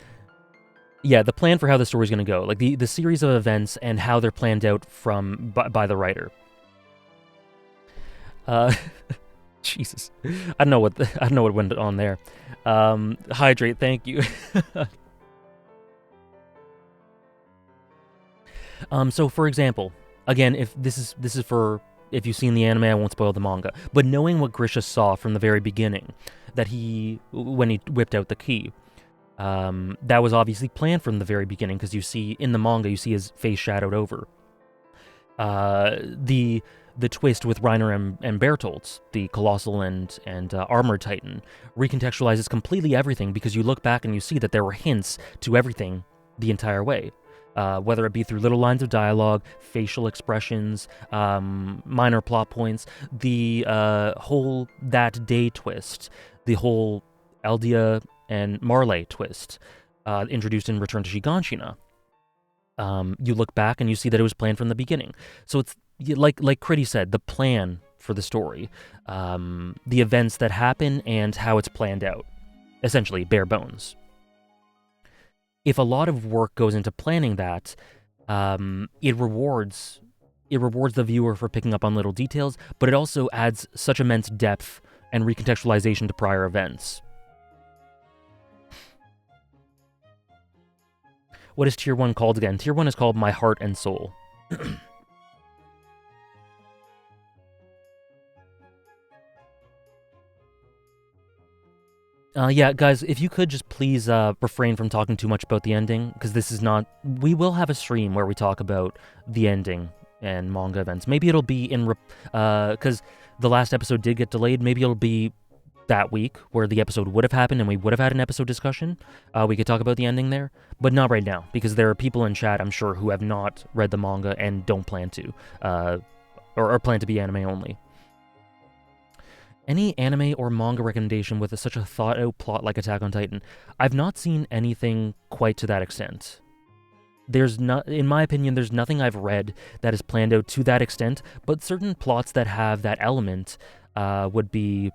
Yeah, the plan for how the story's going to go, like the series of events and how they're planned out by the writer. Jesus, I don't know what went on there. Hydrate, thank you. So for example, again, if this is for if you've seen the anime, I won't spoil the manga. But knowing what Grisha saw from the very beginning, that when he whipped out the key, that was obviously planned from the very beginning, because you see in the manga, you see his face shadowed over. The twist with Reiner and Bertoltz, the Colossal and Armored Titan, recontextualizes completely everything, because you look back and you see that there were hints to everything the entire way. Whether it be through little lines of dialogue, facial expressions, minor plot points, the whole that day twist, the whole Eldia and Marley twist, introduced in Return to Shiganshina. You look back and you see that it was planned from the beginning. So it's like Critty said, the plan for the story, the events that happen and how it's planned out, essentially bare bones. If a lot of work goes into planning that, it rewards the viewer for picking up on little details, but it also adds such immense depth and recontextualization to prior events. What is Tier 1 called again? Tier 1 is called My Heart and Soul. Yeah, guys, if you could just please refrain from talking too much about the ending, because this is not... We will have a stream where we talk about the ending and manga events. Maybe it'll be in... Because the last episode did get delayed, maybe it'll be that week where the episode would have happened and we would have had an episode discussion. We could talk about the ending there, but not right now, because there are people in chat, I'm sure, who have not read the manga and don't plan to, or plan to be anime only. Any anime or manga recommendation with such a thought-out plot like Attack on Titan? I've not seen anything quite to that extent. In my opinion, there's nothing I've read that is planned out to that extent, but certain plots that have that element would be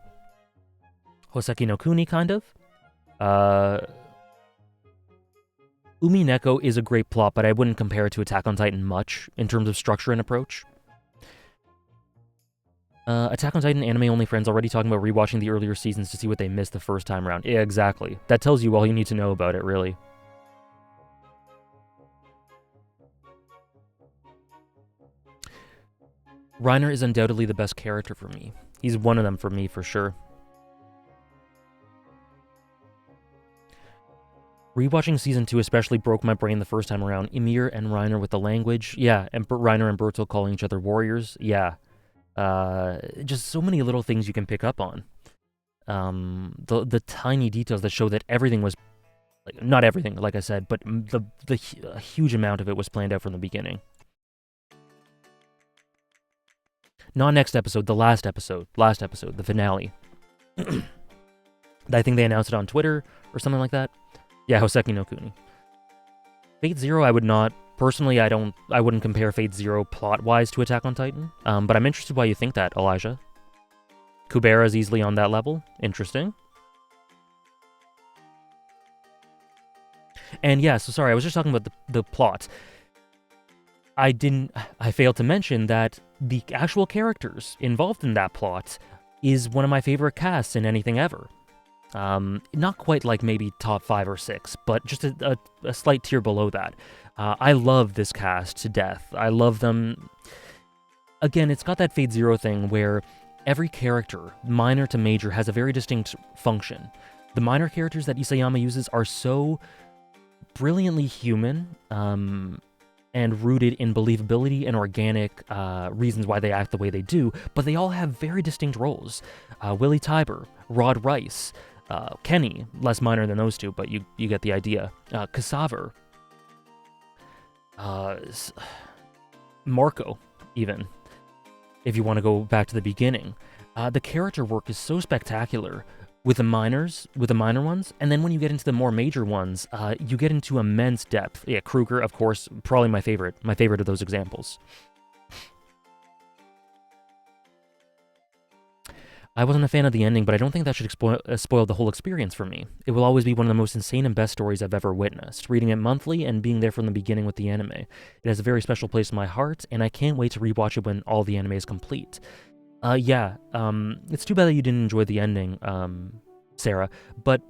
Hoseki no Kuni, kind of. Umineko is a great plot, but I wouldn't compare it to Attack on Titan much in terms of structure and approach. Attack on Titan anime-only friends already talking about rewatching the earlier seasons to see what they missed the first time around. Yeah, exactly. That tells you all you need to know about it, really. Reiner is undoubtedly the best character for me. He's one of them for me, for sure. Rewatching Season 2 especially broke my brain the first time around. Ymir and Reiner with the language. Yeah, and Reiner and Bertolt calling each other warriors. Yeah. Just so many little things you can pick up on. The tiny details that show that everything was... Like, not everything, like I said, but the huge amount of it was planned out from the beginning. Not next episode, the last episode, the finale. I think they announced it on Twitter or something like that. Yeah, Hoseki no Kuni. Fate Zero I would not Personally, I wouldn't compare Fate Zero plot-wise to Attack on Titan, but I'm interested why you think that, Elijah. Kubera is easily on that level. Interesting. And yeah, so sorry, I was just talking about the plot. I failed to mention that the actual characters involved in that plot is one of my favorite casts in anything ever. Not quite like maybe top 5 or 6, but just a slight tier below that. I love this cast to death. I love them. Again, it's got that Fate Zero thing where every character, minor to major, has a very distinct function. The minor characters that Isayama uses are so brilliantly human, and rooted in believability and organic reasons why they act the way they do, but they all have very distinct roles. Willie Tybur, Rod Rice, Kenny, less minor than those two, but you get the idea. Casaver, Marco, even, if you want to go back to the beginning. The character work is so spectacular with the minor ones, and then when you get into the more major ones, you get into immense depth. Yeah, Kruger, of course, probably my favorite of those examples. I wasn't a fan of the ending, but I don't think that should spoil the whole experience for me. It will always be one of the most insane and best stories I've ever witnessed, reading it monthly and being there from the beginning with the anime. It has a very special place in my heart, and I can't wait to rewatch it when all the anime is complete. It's too bad that you didn't enjoy the ending, Sarah, but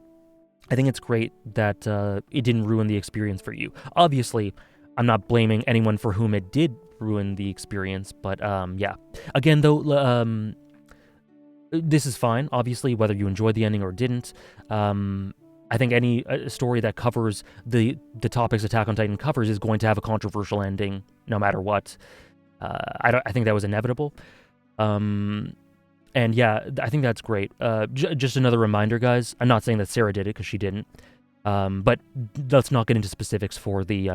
I think it's great that it didn't ruin the experience for you. Obviously, I'm not blaming anyone for whom it did ruin the experience, but yeah. Again, though, this is fine, obviously, whether you enjoyed the ending or didn't. I think any story that covers the topics Attack on Titan covers is going to have a controversial ending, no matter what. I think that was inevitable. And yeah, I think that's great. Just another reminder, guys. I'm not saying that Sarah did it, because she didn't. But let's not get into specifics for the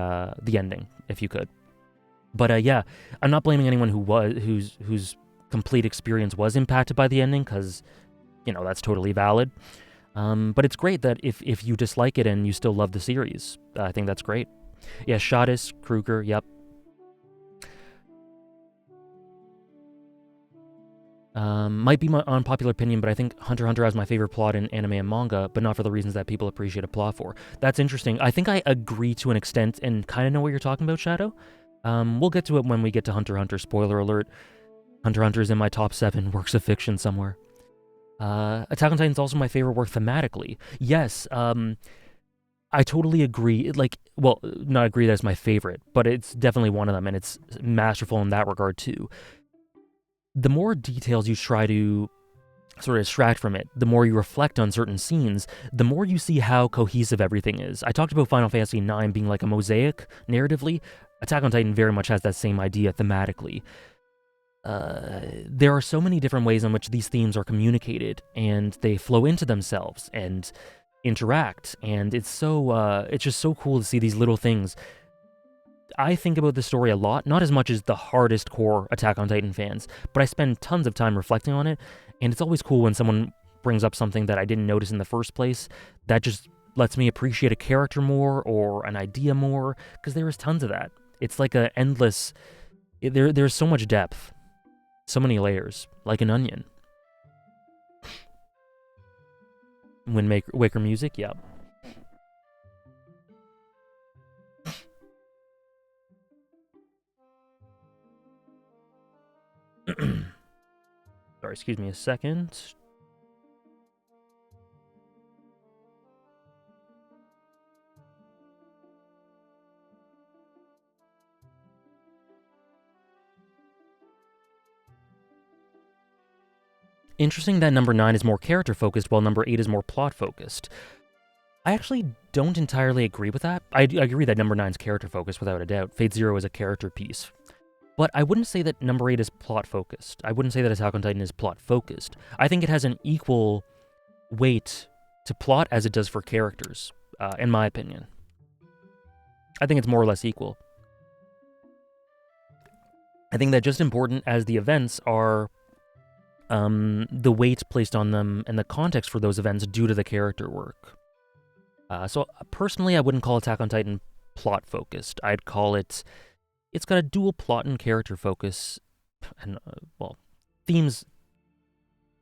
ending, if you could. But yeah, I'm not blaming anyone whose complete experience was impacted by the ending, because, that's totally valid. But it's great that if you dislike it and you still love the series, I think that's great. Yeah, Shadis, Kruger, yep. Might be my unpopular opinion, but I think Hunter x Hunter has my favorite plot in anime and manga, but not for the reasons that people appreciate a plot for. That's interesting. I think I agree to an extent and kind of know what you're talking about, Shadow. We'll get to it when we get to Hunter x Hunter. Spoiler alert. Hunter x Hunter is in my top 7 works of fiction somewhere. Attack on Titan is also my favorite work thematically. Yes, I totally agree. Not agree that it's my favorite, but it's definitely one of them, and it's masterful in that regard too. The more details you try to sort of extract from it, the more you reflect on certain scenes, the more you see how cohesive everything is. I talked about Final Fantasy IX being like a mosaic narratively. Attack on Titan very much has that same idea thematically. There are so many different ways in which these themes are communicated, and they flow into themselves and interact, and it's just so cool to see these little things. I think about this story a lot, not as much as the hardest core Attack on Titan fans, but I spend tons of time reflecting on it, and it's always cool when someone brings up something that I didn't notice in the first place that just lets me appreciate a character more or an idea more, because there is tons of that. It's like a endless... There's so much depth, so many layers, like an onion. Wind Waker music, yeah. Sorry, excuse me a second. Interesting that number 9 is more character-focused, while number 8 is more plot-focused. I actually don't entirely agree with that. I agree that number 9 is character-focused, without a doubt. Fate Zero is a character piece. But I wouldn't say that number 8 is plot-focused. I wouldn't say that Attack on Titan is plot-focused. I think it has an equal weight to plot as it does for characters, in my opinion. I think it's more or less equal. I think that just important as the events are the weight placed on them and the context for those events due to the character work. So personally, I wouldn't call Attack on Titan plot focused. I'd call it. It's got a dual plot and character focus, and well, themes.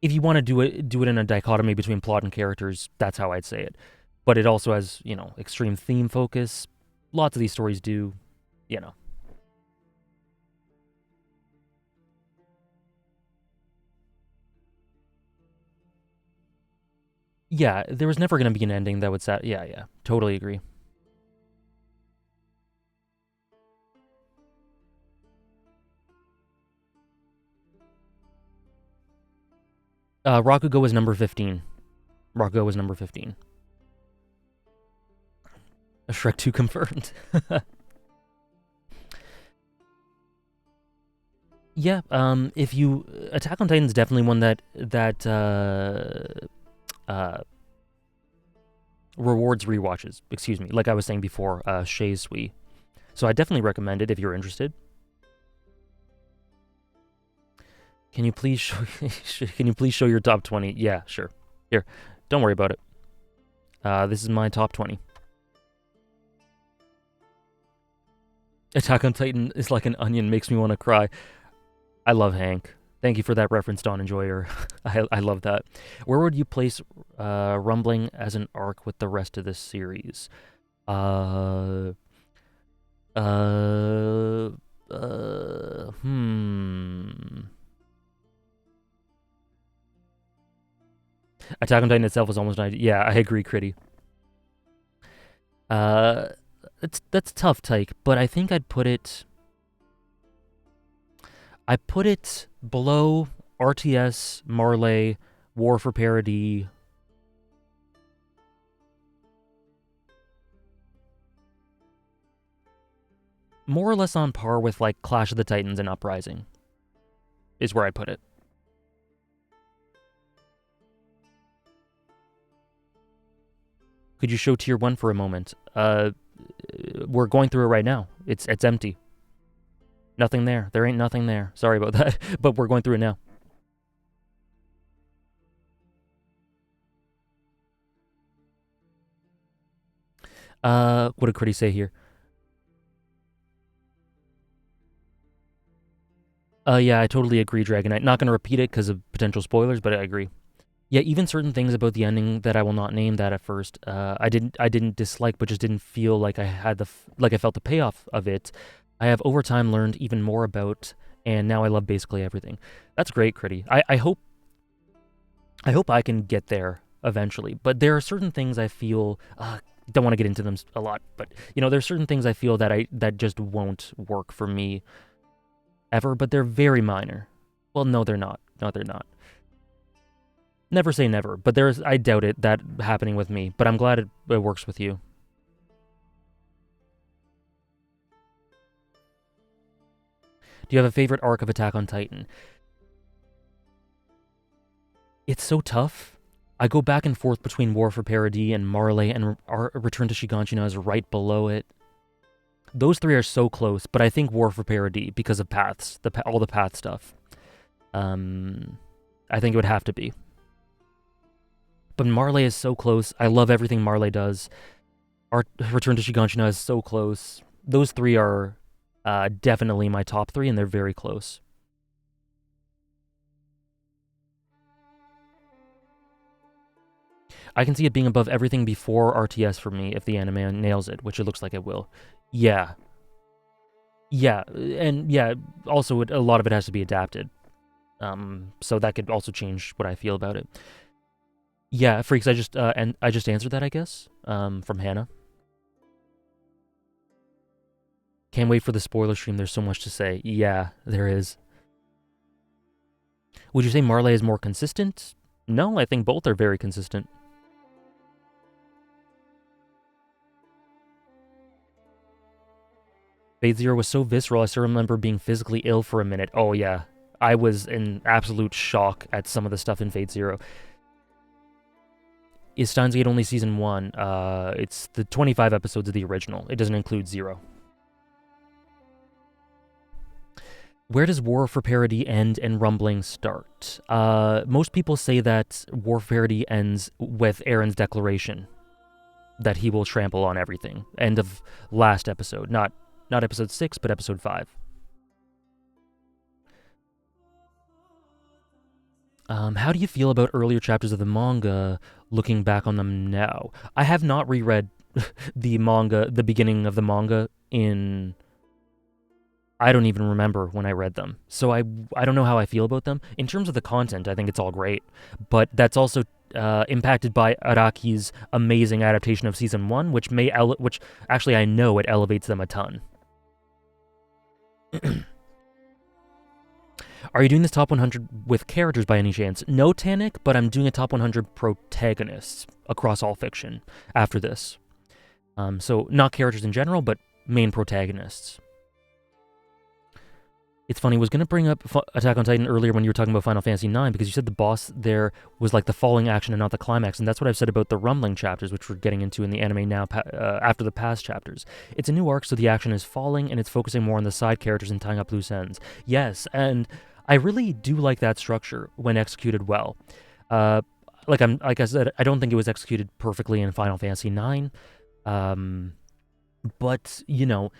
If you want to do it in a dichotomy between plot and characters, that's how I'd say it. But it also has, extreme theme focus. Lots of these stories do, you know. Yeah, there was never going to be an ending that would yeah, totally agree. Rakugo was number 15. Rakugo was number 15. Shrek 2 confirmed. Yeah, if you Attack on Titan is definitely one that rewards rewatches. Excuse me, like I was saying before, Shay's Sui. So I definitely recommend it if you're interested. Can you please show your top 20? Yeah, sure. Here, don't worry about it. This is my top 20. Attack on Titan is like an onion, makes me want to cry. I love Hank. Thank you for that reference, Dawn Enjoyer. I love that. Where would you place Rumbling as an arc with the rest of this series? Hmm. Attack on Titan itself was almost 90. Yeah, I agree, Critty. That's tough, Tyke, but I think I'd put it. I put it below RTS, Marley, War for Parody. More or less on par with like Clash of the Titans and Uprising is where I put it. Could you show tier 1 for a moment? We're going through it right now. It's empty. Nothing there. There ain't nothing there. Sorry about that, but we're going through it now. What did Critty say here? Yeah, I totally agree, Dragonite. Not going to repeat it because of potential spoilers, but I agree. Yeah, even certain things about the ending that I will not name that at first, I didn't dislike, but just didn't feel like I had I felt the payoff of it. I have over time learned even more about, and now I love basically everything. That's great, Critty. I hope I can get there eventually, but there are certain things I feel don't want to get into them a lot, but there's certain things I feel that just won't work for me ever, but they're very minor. Well, no, they're not. No, they're not. Never say never, but I doubt it that happening with me, but I'm glad it works with you. Do you have a favorite arc of Attack on Titan? It's so tough. I go back and forth between War for Parody and Marley, and Return to Shiganshina is right below it. Those three are so close, but I think War for Parody because of paths, all the path stuff. I think it would have to be. But Marley is so close. I love everything Marley does. Return to Shiganshina is so close. Those three are definitely my top 3, and they're very close. I can see it being above everything before RTS for me if the anime nails it, which it looks like it will. Yeah. Yeah, and yeah, also a lot of it has to be adapted. So that could also change what I feel about it. Yeah, Freaks, I just answered that, I guess, from Hannah. Can't wait for the spoiler stream. There's so much to say. Yeah, there is. Would you say Marley is more consistent? No, I think both are very consistent. Fate Zero was so visceral, I still remember being physically ill for a minute. Oh yeah, I was in absolute shock at some of the stuff in Fate Zero. Is Steins Gate only season 1? It's the 25 episodes of the original. It doesn't include Zero. Where does War for Parody end and Rumbling start? Most people say that War for Parody ends with Aaron's declaration. that he will trample on everything. End of last episode. Not episode 6, but episode 5. How do you feel about earlier chapters of the manga, looking back on them now? I have not reread the beginning of the manga in... I don't even remember when I read them. So I don't know how I feel about them. In terms of the content, I think it's all great. But that's also impacted by Araki's amazing adaptation of Season 1, which actually I know it elevates them a ton. Are you doing this top 100 with characters by any chance? No, Tannic, but I'm doing a top 100 protagonists across all fiction after this. So not characters in general, but main protagonists. It's funny, I was going to bring up Attack on Titan earlier when you were talking about Final Fantasy IX, because you said the boss there was like the falling action and not the climax, and that's what I've said about the rumbling chapters, which we're getting into in the anime now after the past chapters. It's a new arc, so the action is falling, and it's focusing more on the side characters and tying up loose ends. Yes, and I really do like that structure when executed well. Like I said, I don't think it was executed perfectly in Final Fantasy IX, but, you know,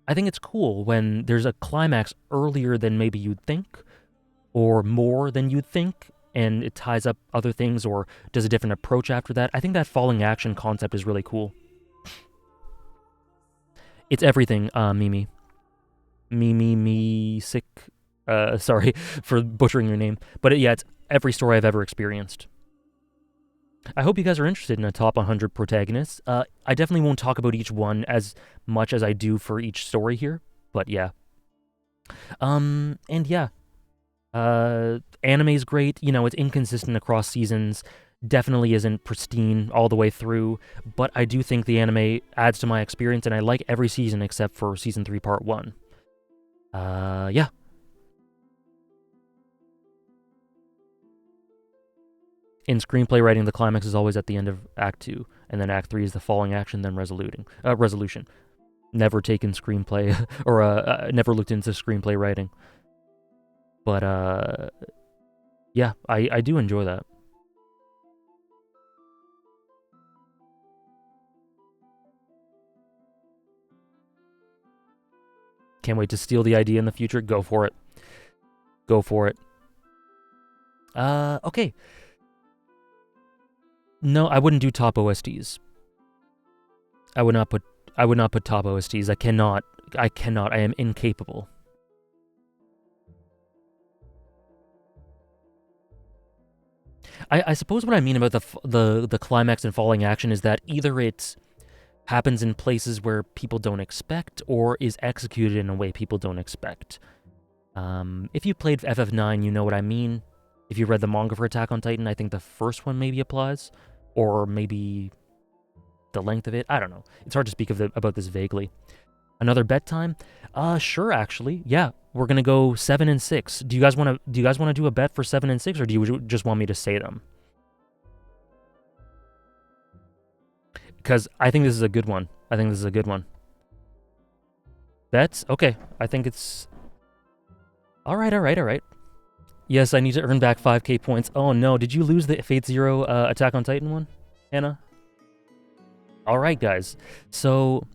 I think it's cool when there's a climax earlier than maybe you'd think, or more than you'd think, and it ties up other things or does a different approach after that. I think that falling action concept is really cool. It's everything, Mimi. Sick. Sorry for butchering your name. But yeah, it's every story I've ever experienced. I hope you guys are interested in a top 100 protagonists. I definitely won't talk about each one as much as I do for each story here, but yeah. And yeah. Anime's great. You know, it's inconsistent across seasons. Definitely isn't pristine all the way through, but I do think the anime adds to my experience, and I like every season except for Season 3, Part 1. Yeah. In screenplay writing, the climax is always at the end of Act 2, and then Act 3 is the falling action, then resolution. Never taken screenplay, or never looked into screenplay writing. But, yeah, I do enjoy that. Can't wait to steal the idea in the future. Go for it. Go for it. Okay. No, I wouldn't do top OSTs. I would not put top OSTs. I cannot. I am incapable. I suppose what I mean about the climax and falling action is that either it happens in places where people don't expect, or is executed in a way people don't expect. If you played FF9, you know what I mean. If you read the manga for Attack on Titan, I think the first one maybe applies. Or maybe the length of it. I don't know. It's hard to speak about this vaguely. Another bet time? Sure, actually. Yeah, we're gonna go 7 and 6. Do you guys want to do a bet for 7 and 6, or do you just want me to say them? Because I think this is a good one. Bets? Okay. I think it's... All right. Yes, I need to earn back 5k points. Oh no, did you lose the Fate Zero Attack on Titan one, Hannah? Alright, guys. So,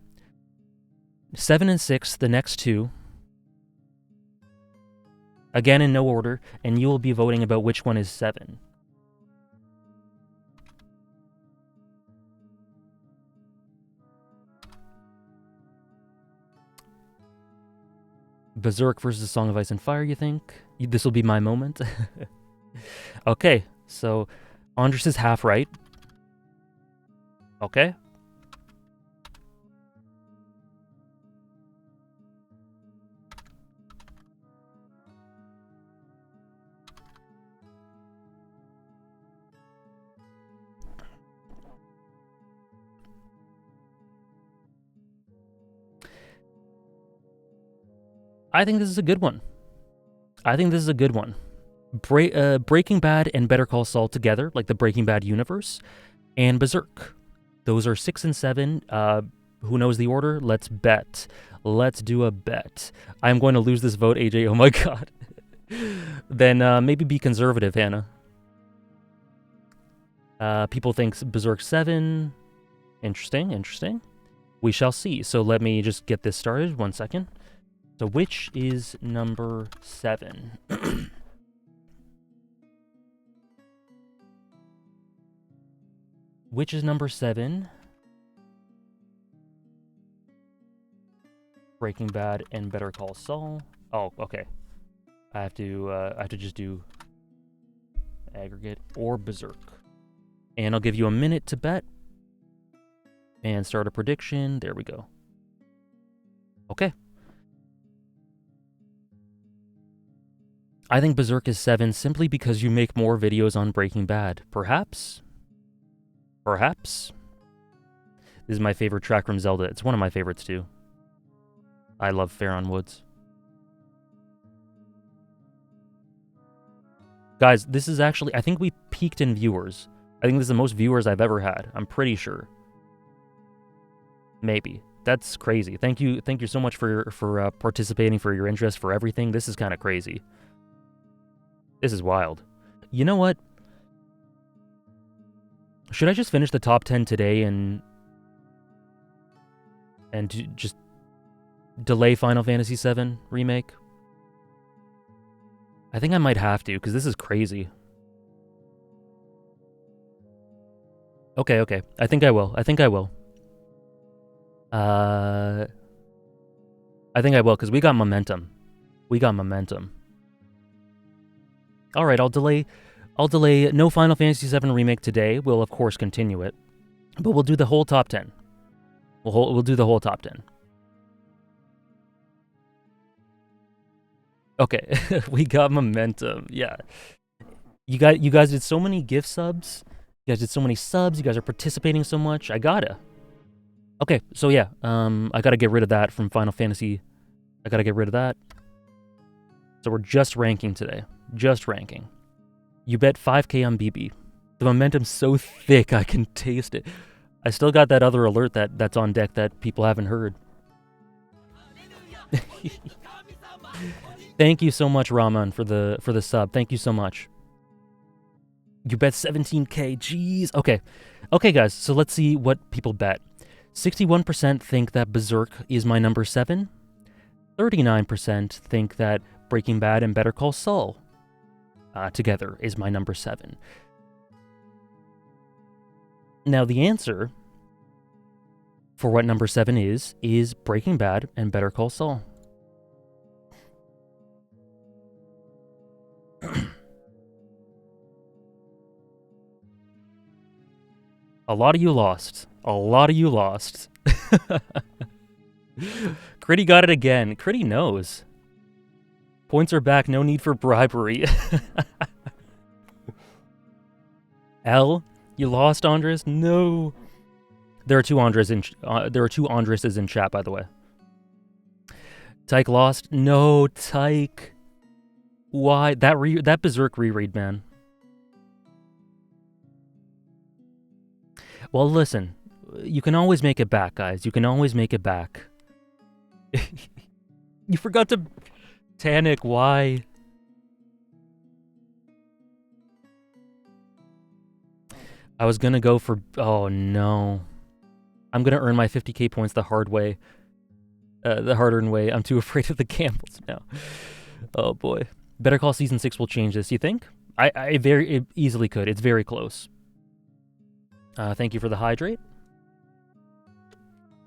7 and 6, the next two. Again, in no order, and you will be voting about which one is 7. Berserk versus Song of Ice and Fire, you think? This will be my moment? Okay, so Andres is half right. Okay. I think this is a good one. Breaking Bad and Better Call Saul together, like the Breaking Bad universe, and Berserk. Those are 6 and 7. Who knows the order? Let's bet. Let's do a bet. I'm going to lose this vote, AJ. Oh my god. Then maybe be conservative, Hannah. People think Berserk 7. Interesting, interesting. We shall see. So let me just get this started. 1 second. So which is number 7? Which is number 7? Breaking Bad and Better Call Saul. Oh, okay. I have to just do aggregate or Berserk. And I'll give you a minute to bet. And start a prediction. There we go. Okay. I think Berserk is 7 simply because you make more videos on Breaking Bad. Perhaps? Perhaps? This is my favorite track from Zelda. It's one of my favorites too. I love Faron Woods. Guys, this is actually, I think we peaked in viewers. I think this is the most viewers I've ever had. I'm pretty sure. Maybe. That's crazy. Thank you so much for participating, for your interest, for everything. This is kind of crazy. This is wild. You know what? Should I just finish the top 10 today and just delay Final Fantasy VII Remake? I think I might have to, because this is crazy. Okay. I think I will. I think I will, because we got momentum. Alright, I'll delay no Final Fantasy VII Remake today. We'll, of course, continue it. But we'll do the whole top 10. We'll do the whole top 10. Okay, we got momentum. Yeah. You guys did so many gift subs. You guys did so many subs. You guys are participating so much. I gotta. Okay, so yeah, I gotta get rid of that from Final Fantasy. I gotta get rid of that. So we're just ranking today. Just ranking. You bet 5K on BB. The momentum's so thick, I can taste it. I still got that other alert that's on deck that people haven't heard. Thank you so much, Raman, for the sub. Thank you so much. You bet 17K. Jeez. Okay, guys. So let's see what people bet. 61% think that Berserk is my number 7. 39% think that Breaking Bad and Better Call Saul together is my number 7. Now the answer for what number 7 is Breaking Bad and Better Call Saul. A lot of you lost. Critty got it again. Critty knows. Points are back. No need for bribery. L, you lost, Andres? No. There are two Andreses in chat, by the way. Tyke lost. No, Tyke. Why that Berserk reread, man? Well, listen, you can always make it back, guys. You can always make it back. You forgot to... Tanic, why? I was gonna go for... Oh, no. I'm gonna earn my 50k points the hard way. The hard-earned way. I'm too afraid of the gambles now. Oh, boy. Better Call Season 6 will change this, you think? It easily could. It's very close. Thank you for the hydrate.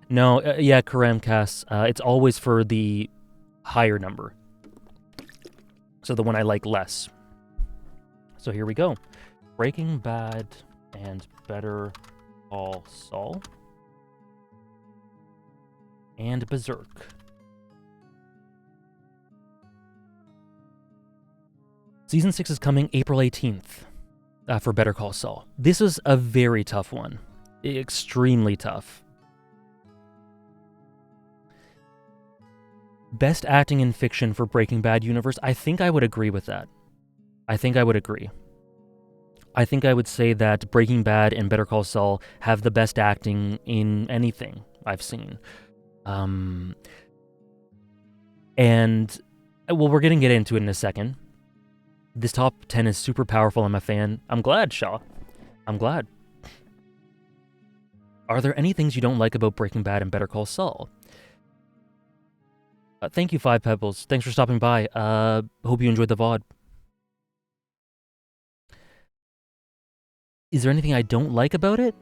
No, yeah, Karemcast. It's always for the higher number. So the one I like less. So here we go. Breaking Bad and Better Call Saul. And Berserk. Season 6 is coming April 18th. For Better Call Saul. This is a very tough one. Extremely tough. Best acting in fiction for Breaking Bad universe? I think I would agree with that. I think I would agree. I think I would say that Breaking Bad and Better Call Saul have the best acting in anything I've seen. And, well, we're going to get into it in a second. This top 10 is super powerful. I'm a fan. I'm glad, Shaw. I'm glad. Are there any things you don't like about Breaking Bad and Better Call Saul? Thank you, Five Pebbles. Thanks for stopping by. Hope you enjoyed the VOD. Is there anything I don't like about it?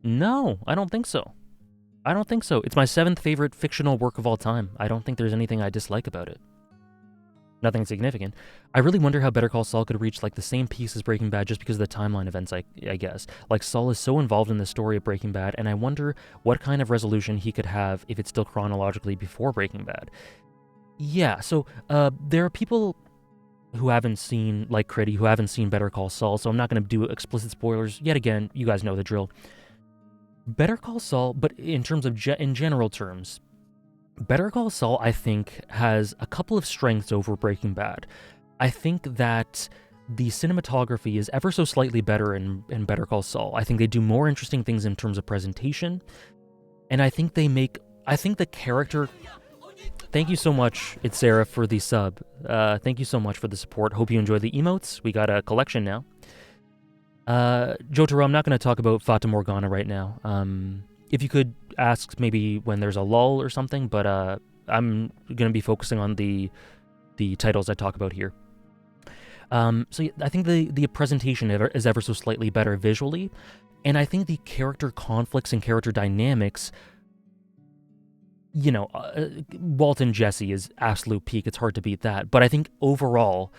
No, I don't think so. I don't think so. It's my 7th favorite fictional work of all time. I don't think there's anything I dislike about it. Nothing significant. I really wonder how Better Call Saul could reach like the same peaks as Breaking Bad just because of the timeline events, I guess. Like Saul is so involved in the story of Breaking Bad, and I wonder what kind of resolution he could have if it's still chronologically before Breaking Bad. Yeah, so there are people who haven't seen, like Critty, who haven't seen Better Call Saul, so I'm not going to do explicit spoilers. Yet again, you guys know the drill. Better Call Saul, but in terms of in general terms, Better Call Saul, I think, has a couple of strengths over Breaking Bad. I think that the cinematography is ever so slightly better in Better Call Saul. I think they do more interesting things in terms of presentation, and I think the character... Thank you so much, It's Sarah, for the sub. Thank you so much for the support. Hope you enjoy the emotes. We got a collection now. Jotaro, I'm not going to talk about Fata Morgana right now. If you could ask maybe when there's a lull or something, but I'm going to be focusing on the titles I talk about here. So yeah, I think the presentation is ever so slightly better visually, and I think the character conflicts and character dynamics, you know, Walt and Jesse is absolute peak. It's hard to beat that. But I think overall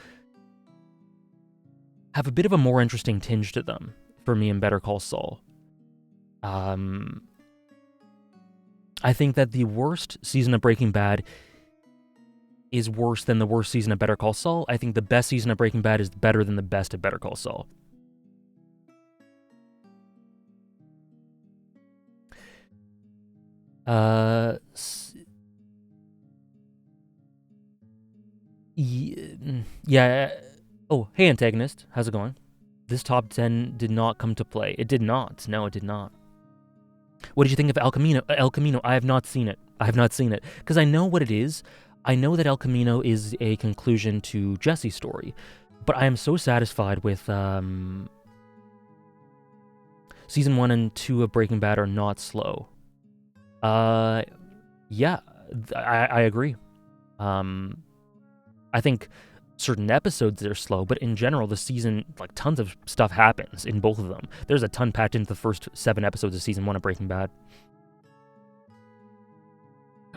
have a bit of a more interesting tinge to them for me in Better Call Saul. I think that the worst season of Breaking Bad is worse than the worst season of Better Call Saul. I think the best season of Breaking Bad is better than the best of Better Call Saul. Yeah. Oh, hey, antagonist. How's it going? This top 10 did not come to play. It did not. No, it did not. What did you think of El Camino? El Camino, I have not seen it. Because I know what it is. I know that El Camino is a conclusion to Jesse's story. But I am so satisfied with... Season 1 and 2 of Breaking Bad are not slow. Yeah, I agree. I think certain episodes are slow, but in general, the season, like, tons of stuff happens in both of them. There's a ton packed into the first 7 episodes of Season 1 of Breaking Bad.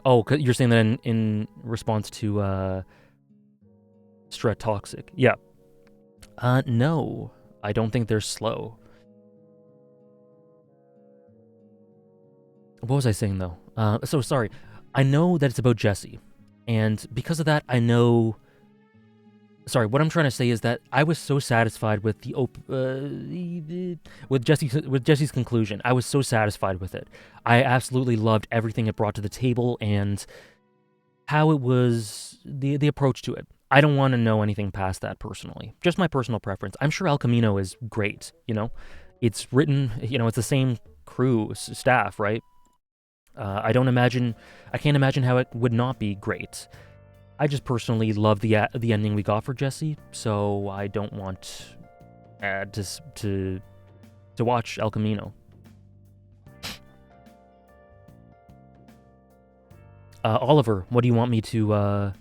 Oh, you're saying that in response to, Strat Toxic. Yeah. No, I don't think they're slow. What was I saying, though? So, sorry. I know that it's about Jesse, and because of that, I know... Sorry, what I'm trying to say is that I was so satisfied with with Jesse's conclusion. I was so satisfied with it. I absolutely loved everything it brought to the table and how it was, the approach to it. I don't want to know anything past that personally. Just my personal preference. I'm sure El Camino is great, you know? It's written, you know, it's the same crew, staff, right? I can't imagine how it would not be great. I just personally love the ending we got for Jesse, so I don't want to watch El Camino. Oliver, what do you want me to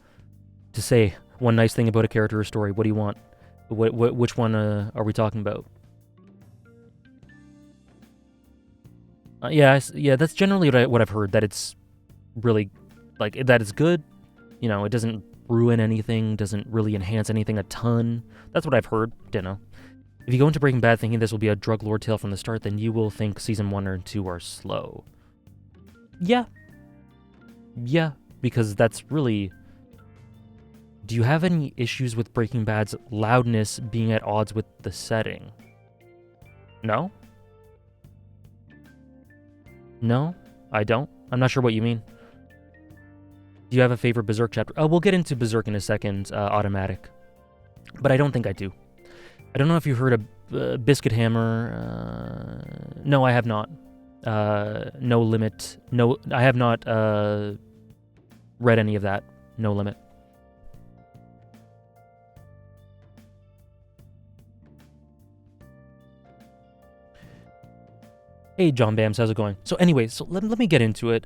say? One nice thing about a character or story. What do you want? Which one are we talking about? Yeah, that's generally what I've heard. That it's really that it's good. You know, it doesn't ruin anything, doesn't really enhance anything a ton. That's what I've heard, don't know. If you go into Breaking Bad thinking this will be a drug lord tale from the start, then you will think Season 1 or 2 are slow. Yeah. Yeah, because that's really... Do you have any issues with Breaking Bad's loudness being at odds with the setting? No? No? I don't? I'm not sure what you mean. Do you have a favorite Berserk chapter? Oh, we'll get into Berserk in a second, Automatic. But I don't think I do. I don't know if you heard of Biscuit Hammer. No, I have not. No Limit. No, I have not read any of that. No Limit. Hey, John Bams, how's it going? So anyway, let me get into it.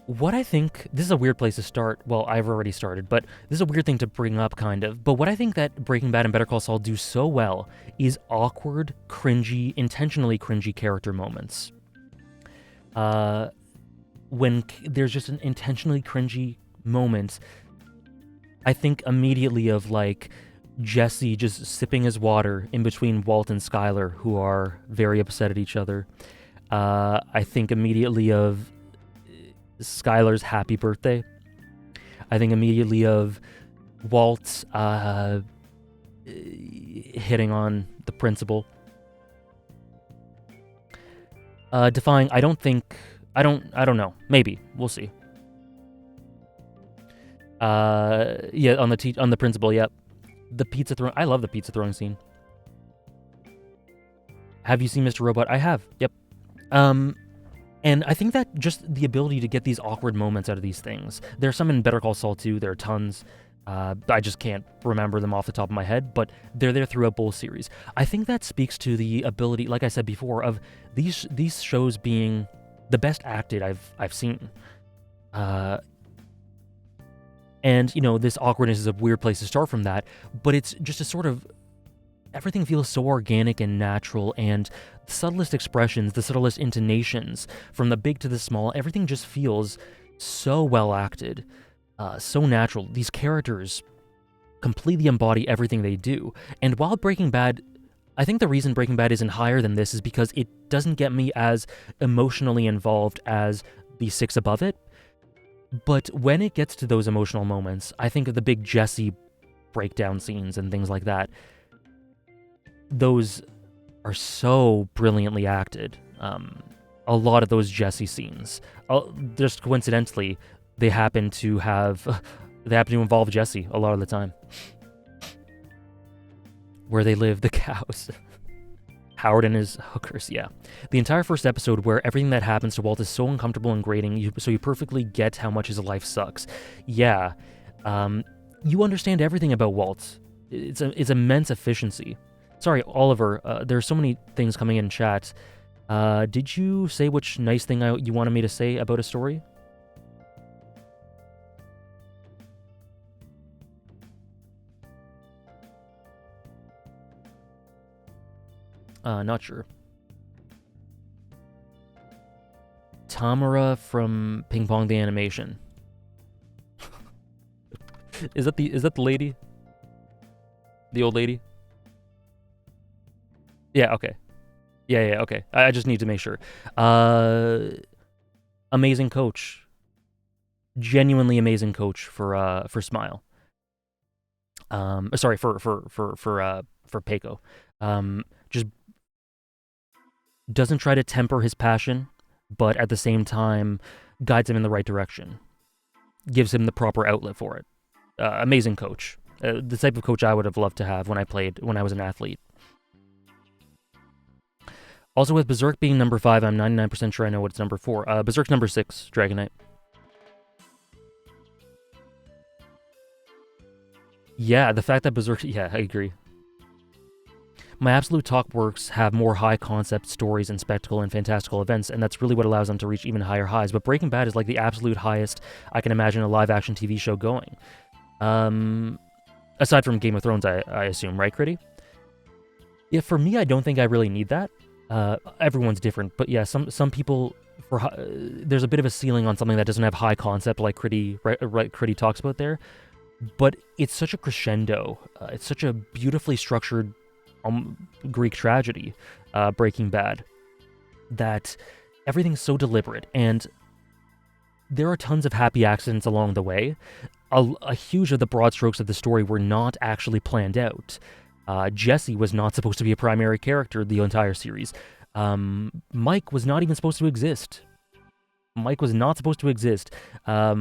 What I think, this is a weird place to start. Well, I've already started, but this is a weird thing to bring up, kind of. But what I think that Breaking Bad and Better Call Saul do so well is awkward, cringy, intentionally cringy character moments. When there's just an intentionally cringy moment, I think immediately of like Jesse just sipping his water in between Walt and Skyler, who are very upset at each other. I think immediately of Skyler's happy birthday. I think immediately of Walt hitting on the principal. Defying, I don't know. Maybe. We'll see. Yeah, on the principal, yep. The pizza throwing, I love the pizza throwing scene. Have you seen Mr. Robot? I have, yep. And I think that just the ability to get these awkward moments out of these things. There's some in Better Call Saul too, there are tons. I just can't remember them off the top of my head, but they're there throughout both series. I think that speaks to the ability, like I said before, of these shows being the best acted I've seen. And, you know, this awkwardness is a weird place to start from that, but it's just a sort of, everything feels so organic and natural, and the subtlest expressions, the subtlest intonations, from the big to the small, everything just feels so well acted, so natural. These characters completely embody everything they do. And while Breaking Bad, I think the reason Breaking Bad isn't higher than this is because it doesn't get me as emotionally involved as the six above it. But when it gets to those emotional moments, I think of the big Jesse breakdown scenes and things like that. Those are so brilliantly acted. A lot of those Jesse scenes, just coincidentally, they happen to involve Jesse a lot of the time. Where they live, the cows. Howard and his hookers, yeah. The entire first episode where everything that happens to Walt is so uncomfortable and grating, so you perfectly get how much his life sucks. Yeah, you understand everything about Walt. It's immense efficiency. Sorry, Oliver, there's so many things coming in chat. Did you say which nice thing you wanted me to say about a story? Not sure. Tamara from Ping Pong the Animation. Is that the lady? The old lady? Yeah, okay. Yeah, okay. I just need to make sure. Amazing coach. Genuinely amazing coach for Smile. Sorry, for Peiko. Just doesn't try to temper his passion, but at the same time guides him in the right direction. Gives him the proper outlet for it. Amazing coach. The type of coach I would have loved to have when I was an athlete. Also, with Berserk being number 5, I'm 99% sure I know what's number 4. Berserk's number 6, Dragon Knight. Yeah, the fact that Berserk... Yeah, I agree. My absolute top works have more high-concept stories and spectacle and fantastical events, and that's really what allows them to reach even higher highs. But Breaking Bad is like the absolute highest I can imagine a live-action TV show going. Aside from Game of Thrones, I assume, right, Critty? Yeah, for me, I don't think I really need that. Everyone's different, but yeah, some people... there's a bit of a ceiling on something that doesn't have high concept, like Critty talks about there. But it's such a crescendo. It's such a beautifully structured Greek tragedy, Breaking Bad, that everything's so deliberate, and there are tons of happy accidents along the way. A huge of the broad strokes of the story were not actually planned out. Jesse was not supposed to be a primary character the entire series. Mike was not even supposed to exist. Mike was not supposed to exist. A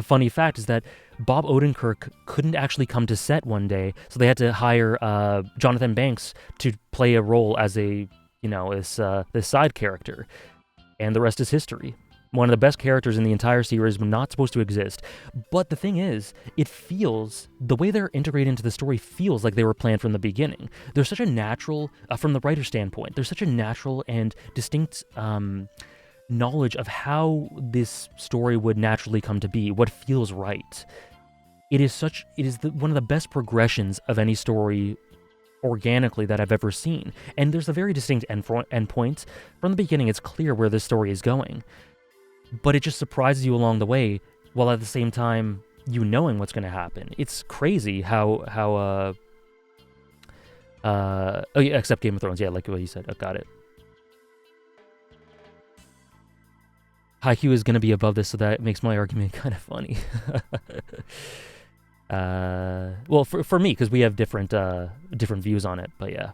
funny fact is that Bob Odenkirk couldn't actually come to set one day, so they had to hire Jonathan Banks to play a role as this side character, and the rest is history. One of the best characters in the entire series, not supposed to exist. But the thing is, it feels, the way they're integrated into the story feels like they were planned from the beginning. There's such a natural, from the writer's standpoint, there's such a natural and distinct knowledge of how this story would naturally come to be, what feels right. It is one of the best progressions of any story organically that I've ever seen. And there's a very distinct endpoint. From the beginning, it's clear where this story is going. But it just surprises you along the way, while at the same time, you knowing what's going to happen. It's crazy how oh yeah, except Game of Thrones, yeah, like what you said. I got it. Haikyuu is going to be above this, so that makes my argument kind of funny. Well, for me, because we have different views on it, but yeah.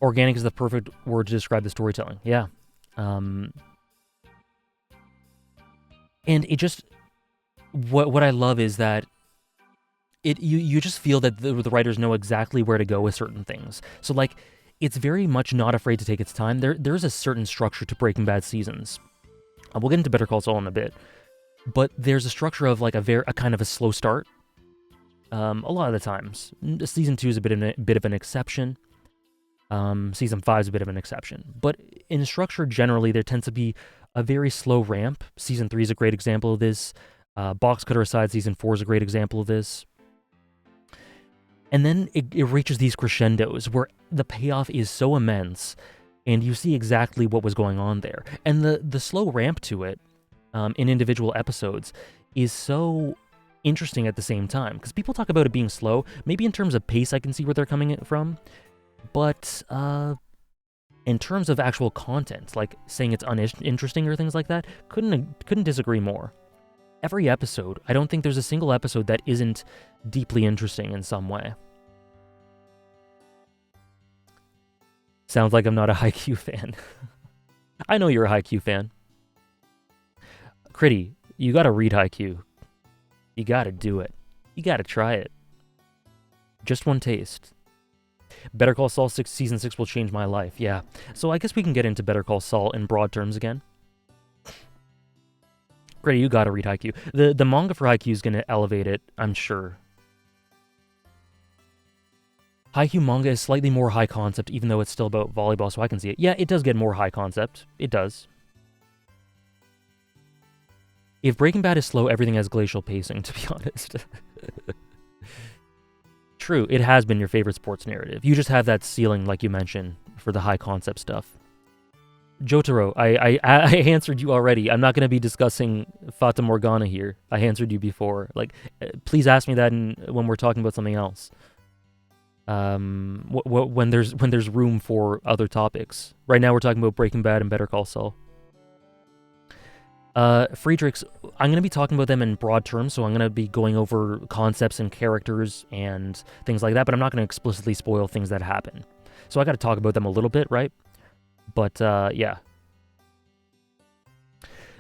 Organic is the perfect word to describe the storytelling, yeah. And it just, what I love is that you just feel that the writers know exactly where to go with certain things. So like, it's very much not afraid to take its time. There's a certain structure to Breaking Bad seasons. We'll get into Better Call Saul in a bit, but there's a structure of like a kind of a slow start. A lot of the times, season 2 is a bit of an exception. Season 5 is a bit of an exception, but in structure generally there tends to be a very slow ramp. Season 3 is a great example of this. Box Cutter aside, season 4 is a great example of this. And then it reaches these crescendos where the payoff is so immense, and you see exactly what was going on there. And the slow ramp to it in individual episodes is so interesting at the same time, because people talk about it being slow. Maybe in terms of pace, I can see where they're coming from. But in terms of actual content, like saying it's uninteresting or things like that, couldn't disagree more. Every episode, I don't think there's a single episode that isn't deeply interesting in some way. Sounds like I'm not a Haikyuu fan. I know you're a Haikyuu fan. Critty, you gotta read Haikyuu. You gotta do it. You gotta try it. Just one taste. Better Call Saul Season 6 will change my life, yeah. So I guess we can get into Better Call Saul in broad terms again. Great, you gotta read Haikyuu. The manga for Haikyuu is gonna elevate it, I'm sure. Haikyuu manga is slightly more high concept, even though it's still about volleyball, so I can see it. Yeah, it does get more high concept. It does. If Breaking Bad is slow, everything has glacial pacing, to be honest. True, it has been your favorite sports narrative. You just have that ceiling, like you mentioned, for the high concept stuff. Jotaro, I answered you already. I'm not going to be discussing Fata Morgana here. I answered you before. Like, please ask me that when we're talking about something else. When there's room for other topics. Right now we're talking about Breaking Bad and Better Call Saul. Friedrichs, I'm going to be talking about them in broad terms, so I'm going to be going over concepts and characters and things like that, but I'm not going to explicitly spoil things that happen. So I got to talk about them a little bit, right? But, yeah.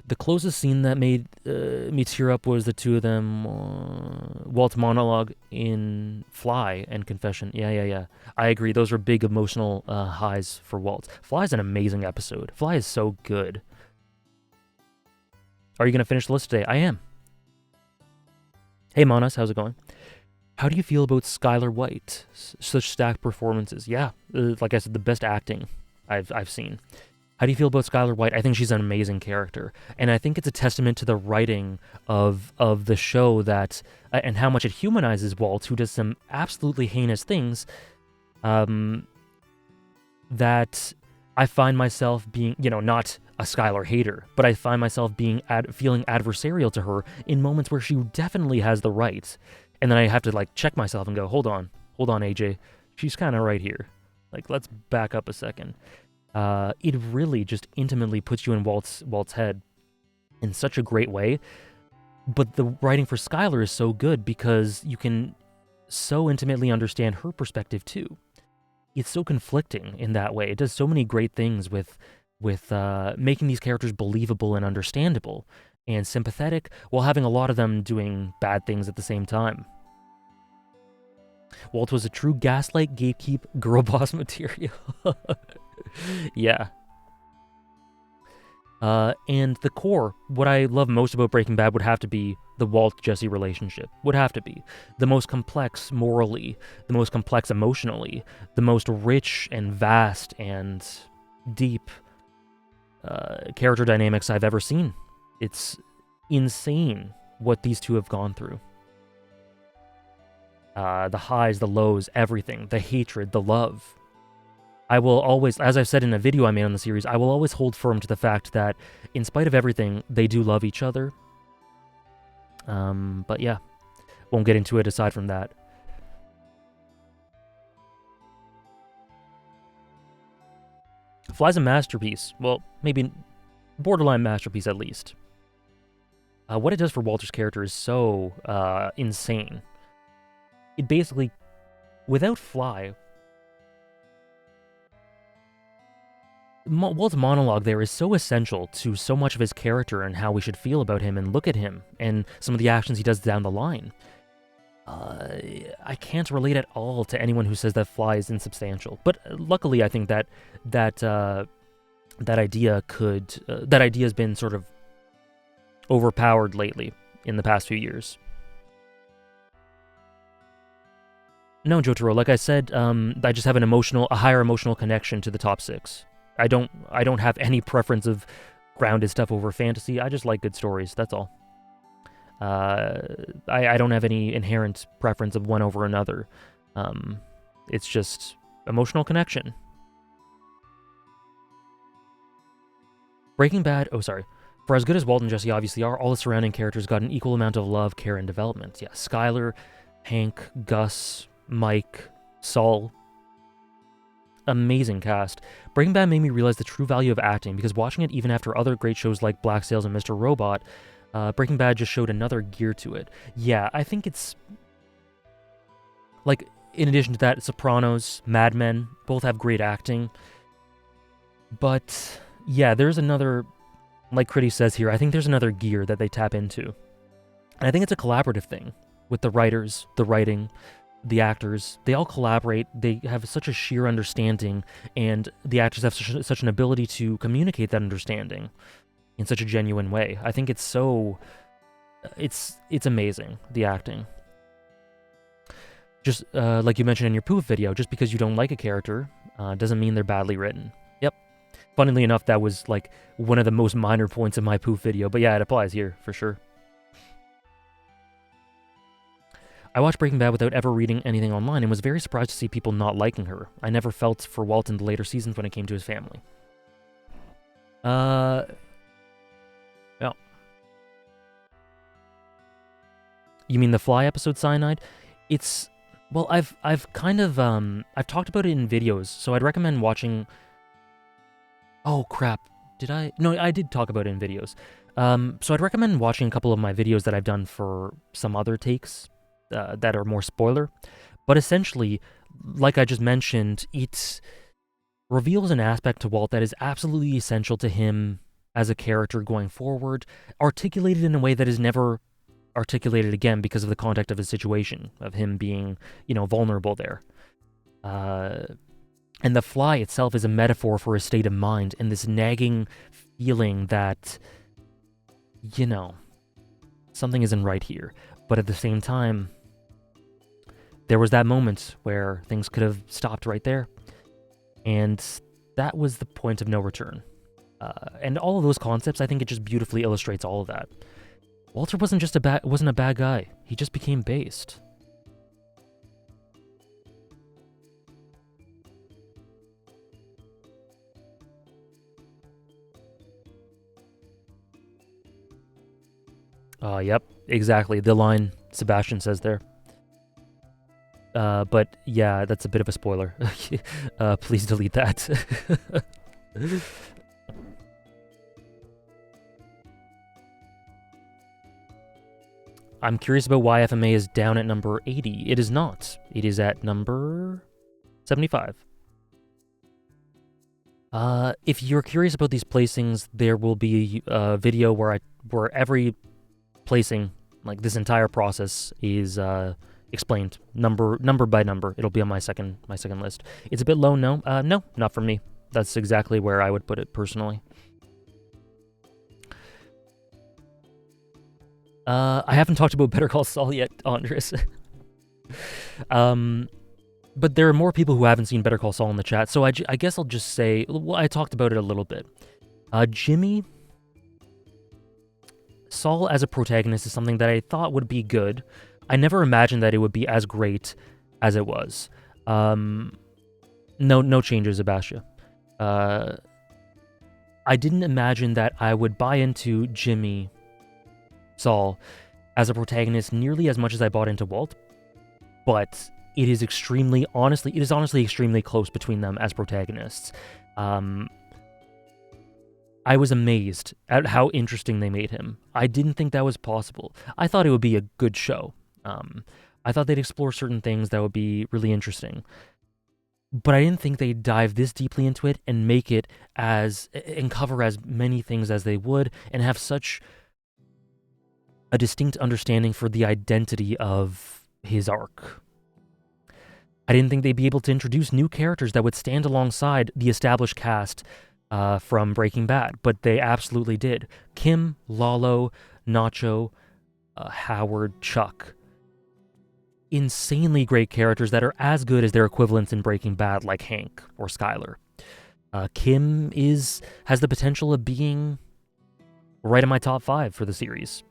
The closest scene that made me tear up was the two of them, Walt's monologue in Fly and Confession. Yeah. I agree. Those were big emotional highs for Walt. Fly is an amazing episode. Fly is so good. Are you going to finish the list today? I am. Hey, Manas, how's it going? How do you feel about Skylar White? Such stacked performances. Yeah, like I said, the best acting I've seen. How do you feel about Skylar White? I think she's an amazing character. And I think it's a testament to the writing of the show that, and how much it humanizes Walt, who does some absolutely heinous things, that I find myself being, not a Skylar hater, but I find myself feeling adversarial to her in moments where she definitely has the right. And then I have to check myself and go, hold on, AJ, she's kind of right here. Let's back up a second. It really just intimately puts you in Walt's head in such a great way. But the writing for Skylar is so good because you can so intimately understand her perspective too. It's so conflicting in that way. It does so many great things with making these characters believable and understandable and sympathetic, while having a lot of them doing bad things at the same time. Walt was a true gaslight, gatekeep, girl boss material. Yeah. And the core, what I love most about Breaking Bad would have to be the Walt-Jesse relationship. Would have to be. The most complex morally, the most complex emotionally, the most rich and vast and deep character dynamics I've ever seen. It's insane what these two have gone through. The highs, the lows, everything, the hatred, the love. I will always, as I've said in a video I made on the series, I will always hold firm to the fact that, in spite of everything, they do love each other. But yeah, won't get into it aside from that. Fly's a masterpiece. Well, maybe borderline masterpiece at least. What it does for Walter's character is so insane. It basically, without Fly, Walt's monologue there is so essential to so much of his character and how we should feel about him and look at him and some of the actions he does down the line. I can't relate at all to anyone who says that Fly is insubstantial, but luckily I think that idea has been sort of overpowered lately in the past few years. No, Jotaro, like I said, I just have a higher emotional connection to the top 6. I don't have any preference of grounded stuff over fantasy. I just like good stories, that's all. I don't have any inherent preference of one over another. It's just emotional connection. Breaking Bad, for as good as Walt and Jesse obviously are, all the surrounding characters got an equal amount of love, care, and development. Yeah, Skyler, Hank, Gus, Mike, Saul. Amazing cast. Breaking Bad made me realize the true value of acting, because watching it even after other great shows like Black Sails and Mr. Robot, Breaking Bad just showed another gear to it. Yeah, I think it's... like, in addition to that, Sopranos, Mad Men, both have great acting. But, yeah, there's another... like Critty says here, I think there's another gear that they tap into. And I think it's a collaborative thing with the writers, the writing, the actors. They all collaborate. They have such a sheer understanding, and the actors have such an ability to communicate that understanding in such a genuine way. I think it's so... it's amazing, the acting. Just like you mentioned in your poof video, just because you don't like a character doesn't mean they're badly written. Yep. Funnily enough, that was like one of the most minor points of my poof video, but yeah, it applies here for sure. I watched Breaking Bad without ever reading anything online and was very surprised to see people not liking her. I never felt for Walt in the later seasons when it came to his family. Yeah. You mean the Fly episode, Cyanide? It's... well, I've kind of, I've talked about it in videos, so I'd recommend watching... oh, crap. Did I? No, I did talk about it in videos. So I'd recommend watching a couple of my videos that I've done for some other takes that are more spoiler. But essentially, like I just mentioned, it reveals an aspect to Walt that is absolutely essential to him as a character going forward, articulated in a way that is never articulated again because of the context of his situation, of him being, vulnerable there. And the Fly itself is a metaphor for his state of mind and this nagging feeling that, something isn't right here. But at the same time, there was that moment where things could have stopped right there. And that was the point of no return. And all of those concepts, I think it just beautifully illustrates all of that. Walter wasn't a bad guy. He just became based. Yep, exactly. The line Sebastian says there. But yeah, that's a bit of a spoiler. Please delete that. I'm curious about why FMA is down at number 80. It is not. It is at number 75. If you're curious about these placings, there will be a video where every placing, like this entire process, is explained number by number. It'll be on my second list. It's a bit low, no? No, not for me. That's exactly where I would put it personally. I haven't talked about Better Call Saul yet, Andres. But there are more people who haven't seen Better Call Saul in the chat, so I guess I'll just say, well, I talked about it a little bit. Jimmy, Saul as a protagonist is something that I thought would be good. I never imagined that it would be as great as it was. No changes, Abastia. I didn't imagine that I would buy into Jimmy, Saul, as a protagonist nearly as much as I bought into Walt, but it is honestly extremely close between them as protagonists. I was amazed at how interesting they made him. I didn't think that was possible. I thought it would be a good show. I thought they'd explore certain things that would be really interesting. But I didn't think they'd dive this deeply into it and make it and cover as many things as they would and have such a distinct understanding for the identity of his arc. I didn't think they'd be able to introduce new characters that would stand alongside the established cast from Breaking Bad, but they absolutely did. Kim, Lalo, Nacho, Howard, Chuck. Insanely great characters that are as good as their equivalents in Breaking Bad, like Hank or Skyler. Kim has the potential of being right in my top 5 for the series.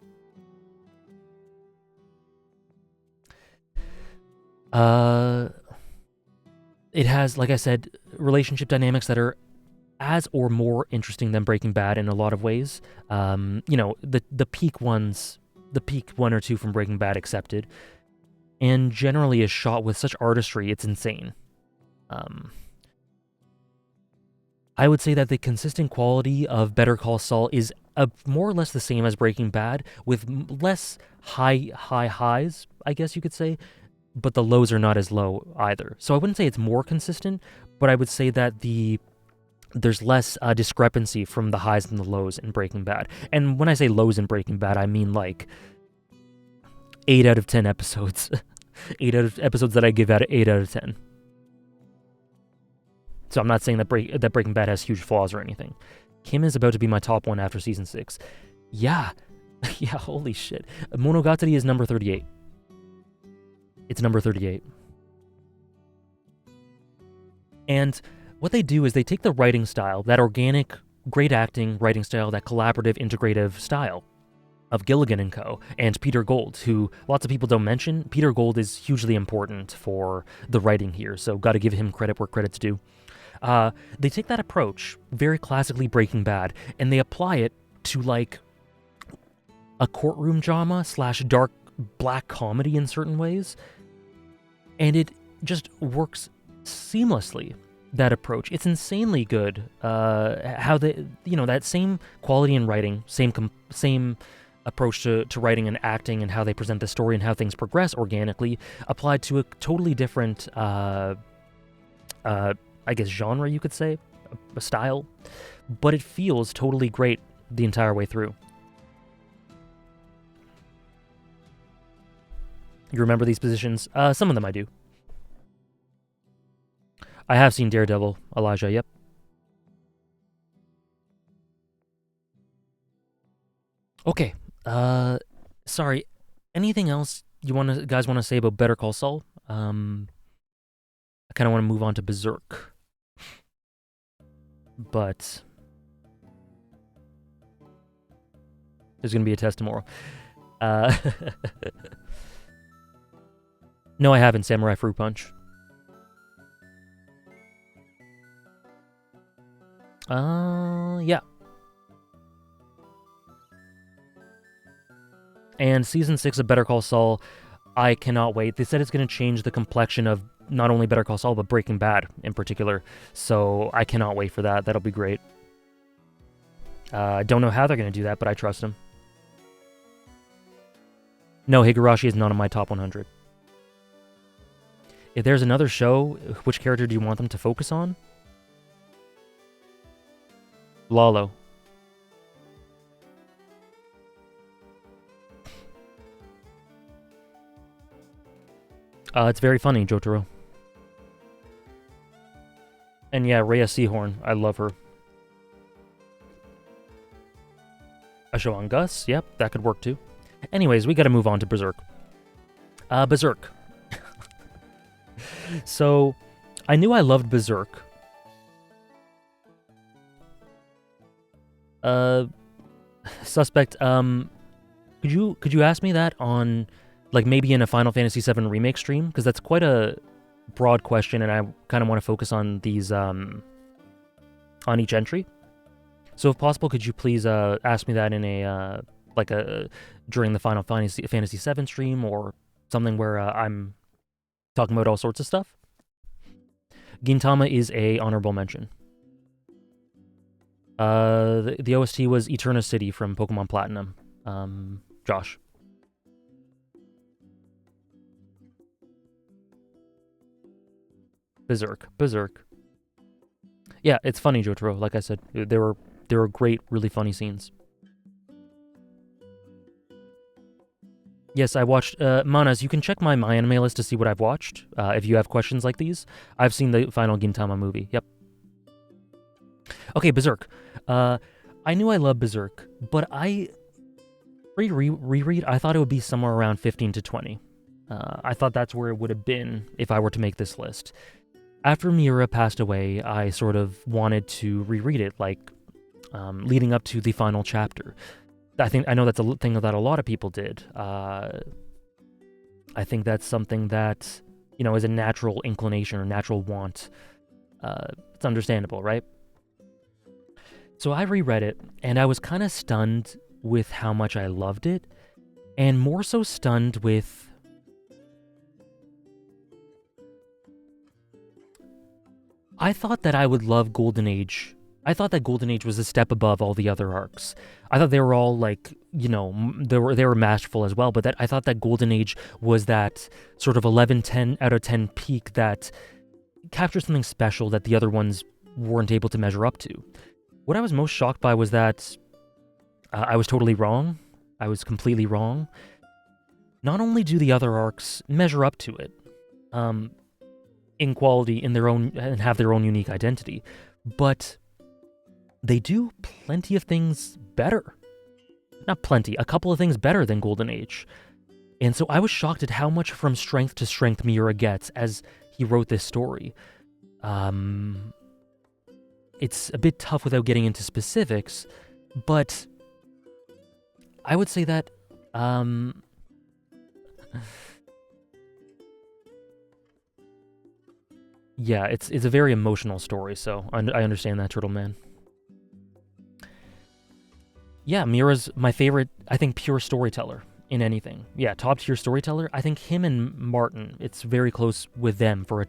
It has, like I said, relationship dynamics that are as or more interesting than Breaking Bad in a lot of ways. The peak ones, the peak 1 or 2 from Breaking Bad accepted, and generally is shot with such artistry, it's insane. I would say that the consistent quality of Better Call Saul is more or less the same as Breaking Bad, with less high highs, I guess you could say, but the lows are not as low either. So I wouldn't say it's more consistent, but I would say that there's less discrepancy from the highs and the lows in Breaking Bad. And when I say lows in Breaking Bad, I mean like 8 out of 10 episodes. 8 out of episodes that I give out 8 out of 10. So I'm not saying that Breaking Bad has huge flaws or anything. Kim is about to be my top 1 after season 6. Yeah, holy shit. Monogatari is number 38. It's number 38. And what they do is they take the writing style, that organic, great acting writing style, that collaborative, integrative style of Gilligan and Co. and Peter Gould, who lots of people don't mention. Peter Gould is hugely important for the writing here, so got to give him credit where credit's due. They take that approach, very classically Breaking Bad, and they apply it to like a courtroom drama / dark black comedy in certain ways, and it just works seamlessly. That approach, it's insanely good. How that same quality in writing, same approach to writing and acting, and how they present the story and how things progress organically, applied to a totally different, I guess, genre, you could say, a style, but it feels totally great the entire way through. You remember these positions? Some of them I do. I have seen Daredevil, Elijah, yep. Okay, sorry, anything else you guys want to say about Better Call Saul? I kind of want to move on to Berserk. But there's going to be a test tomorrow. No, I haven't, Samurai Fruit Punch. Yeah. And season 6 of Better Call Saul, I cannot wait. They said it's going to change the complexion of not only Better Call Saul, but Breaking Bad in particular. So I cannot wait for that. That'll be great. I don't know how they're going to do that, but I trust them. No, Higurashi is not on my top 100. If there's another show, which character do you want them to focus on? Lalo. It's very funny, Jotaro. And yeah, Rhea Seahorn. I love her. A show on Gus? Yep, that could work too. Anyways, we gotta move on to Berserk. Berserk. So, I knew I loved Berserk. Suspect, could you ask me that on, like, maybe in a Final Fantasy VII Remake stream? Because that's quite a broad question, and I kind of want to focus on these, on each entry. So if possible, could you please ask me that in a, during the Final Fantasy VII stream, or something where I'm talking about all sorts of stuff? Gintama is a honorable mention. The OST was Eterna City from Pokemon Platinum. Josh. Berserk. Yeah, it's funny, Jotaro. Like I said, there were great, really funny scenes. Yes, I watched, Manas, you can check my anime list to see what I've watched, if you have questions like these. I've seen the final Gintama movie, yep. Okay, Berserk. I knew I loved Berserk, but reread, I thought it would be somewhere around 15 to 20. I thought that's where it would have been if I were to make this list. After Miura passed away, I sort of wanted to reread it, like, leading up to the final chapter. I know that's a thing that a lot of people did. I think that's something that, you know, is a natural inclination or natural want. It's understandable, right? So I reread it, and I was kind of stunned with how much I loved it, and more so stunned with... I thought that I would love Golden Age. I thought that Golden Age was a step above all the other arcs. I thought they were all, like, you know, they were masterful as well, but I thought that Golden Age was that sort of 10 out of 10 peak that captured something special that the other ones weren't able to measure up to. What I was most shocked by was that I was totally wrong. I was completely wrong. Not only do the other arcs measure up to it, in quality, in their own, and have their own unique identity, but they do plenty of things better. Not plenty, a couple of things better than Golden Age. And so I was shocked at how much from strength to strength Miura gets as he wrote this story. It's a bit tough without getting into specifics, but I would say that, yeah, it's a very emotional story, so I understand that, Turtle Man. Yeah, Miura's my favorite, I think, pure storyteller in anything. Yeah, top tier storyteller. I think him and Martin, it's very close with them for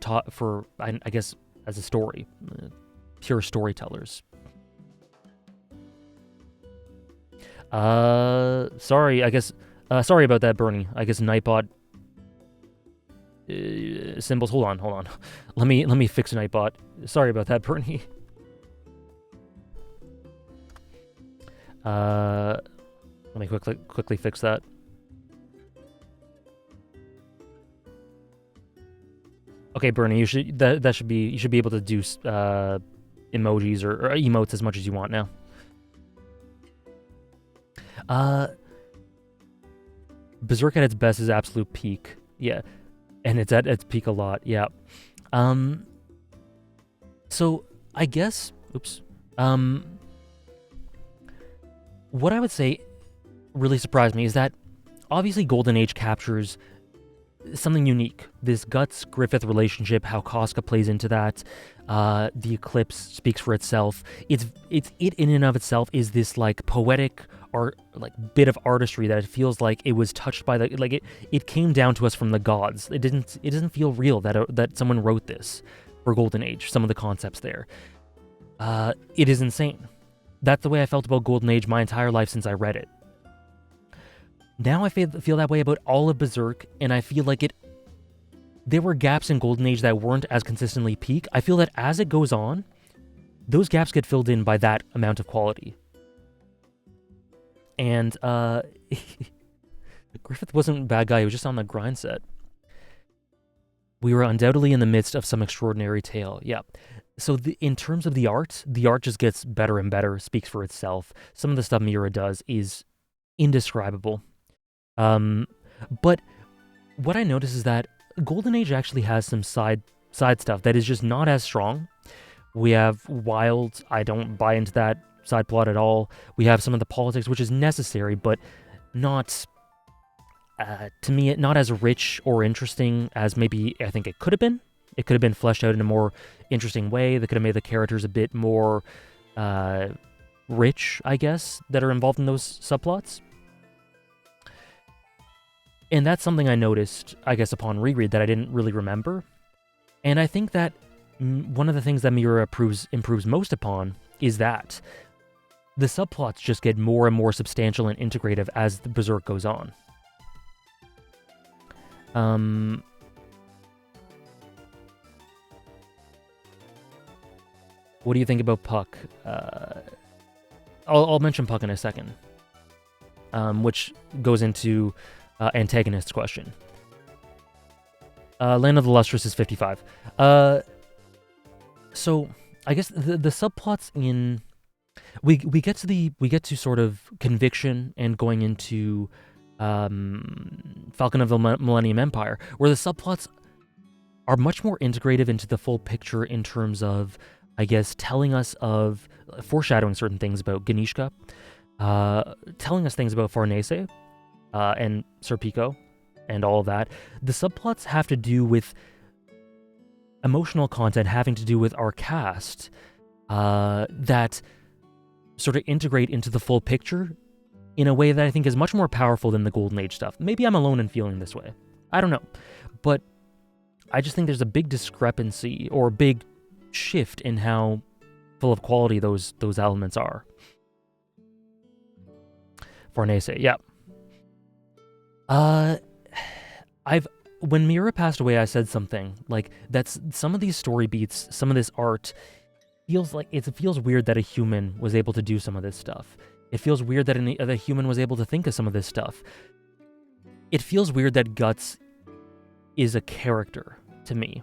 I guess, as a story. Pure storytellers. Sorry, I guess, sorry about that, Bernie. I guess Nightbot symbols. Hold on. Let me fix Nightbot. Sorry about that, Bernie. Let me quickly fix that. Okay, Bernie, you should be able to do emojis or emotes as much as you want now. Berserk at its best is absolute peak. Yeah. And it's at its peak a lot, yeah. So I guess, what I would say really surprised me is that obviously Golden Age captures something unique. This Guts-Griffith relationship, how Casca plays into that, the Eclipse speaks for itself. It in and of itself is this, like, poetic art, like, bit of artistry that it feels like it was touched by the, like, it came down to us from the gods. It doesn't feel real that someone wrote this for Golden Age, some of the concepts there. It is insane. That's the way I felt about Golden Age my entire life since I read it. Now I feel that way about all of Berserk, and I feel like there were gaps in Golden Age that weren't as consistently peak. I feel that as it goes on, those gaps get filled in by that amount of quality. And, Griffith wasn't a bad guy, he was just on the grind set. We were undoubtedly in the midst of some extraordinary tale, yeah. So in terms of the art just gets better and better, speaks for itself. Some of the stuff Miura does is indescribable. But what I notice is that Golden Age actually has some side stuff that is just not as strong. We have Wild. I don't buy into that side plot at all. We have some of the politics, which is necessary, but not, to me, not as rich or interesting as maybe I think it could have been. It could have been fleshed out in a more interesting way that could have made the characters a bit more rich, I guess, that are involved in those subplots. And that's something I noticed, I guess, upon reread that I didn't really remember. And I think that one of the things that Miura improves most upon is that the subplots just get more and more substantial and integrative as the Berserk goes on. What do you think about Puck? I'll mention Puck in a second, which goes into antagonist's question. Land of the Lustrous is 55. So I guess the subplots in we get to sort of conviction and going into Falcon of the Millennium Empire, where the subplots are much more integrative into the full picture in terms of, I guess, telling us of foreshadowing certain things about Ganishka, telling us things about Farnese and Serpico and all of that. The subplots have to do with emotional content having to do with our cast that sort of integrate into the full picture in a way that I think is much more powerful than the Golden Age stuff. Maybe I'm alone in feeling this way. I don't know. But I just think there's a big discrepancy or a big shift in how full of quality those elements are. Farnese, yeah. When Miura passed away, I said something like that's some of these story beats, some of this art feels weird that a human was able to do some of this stuff. It feels weird that a human was able to think of some of this stuff. It feels weird that Guts is a character to me.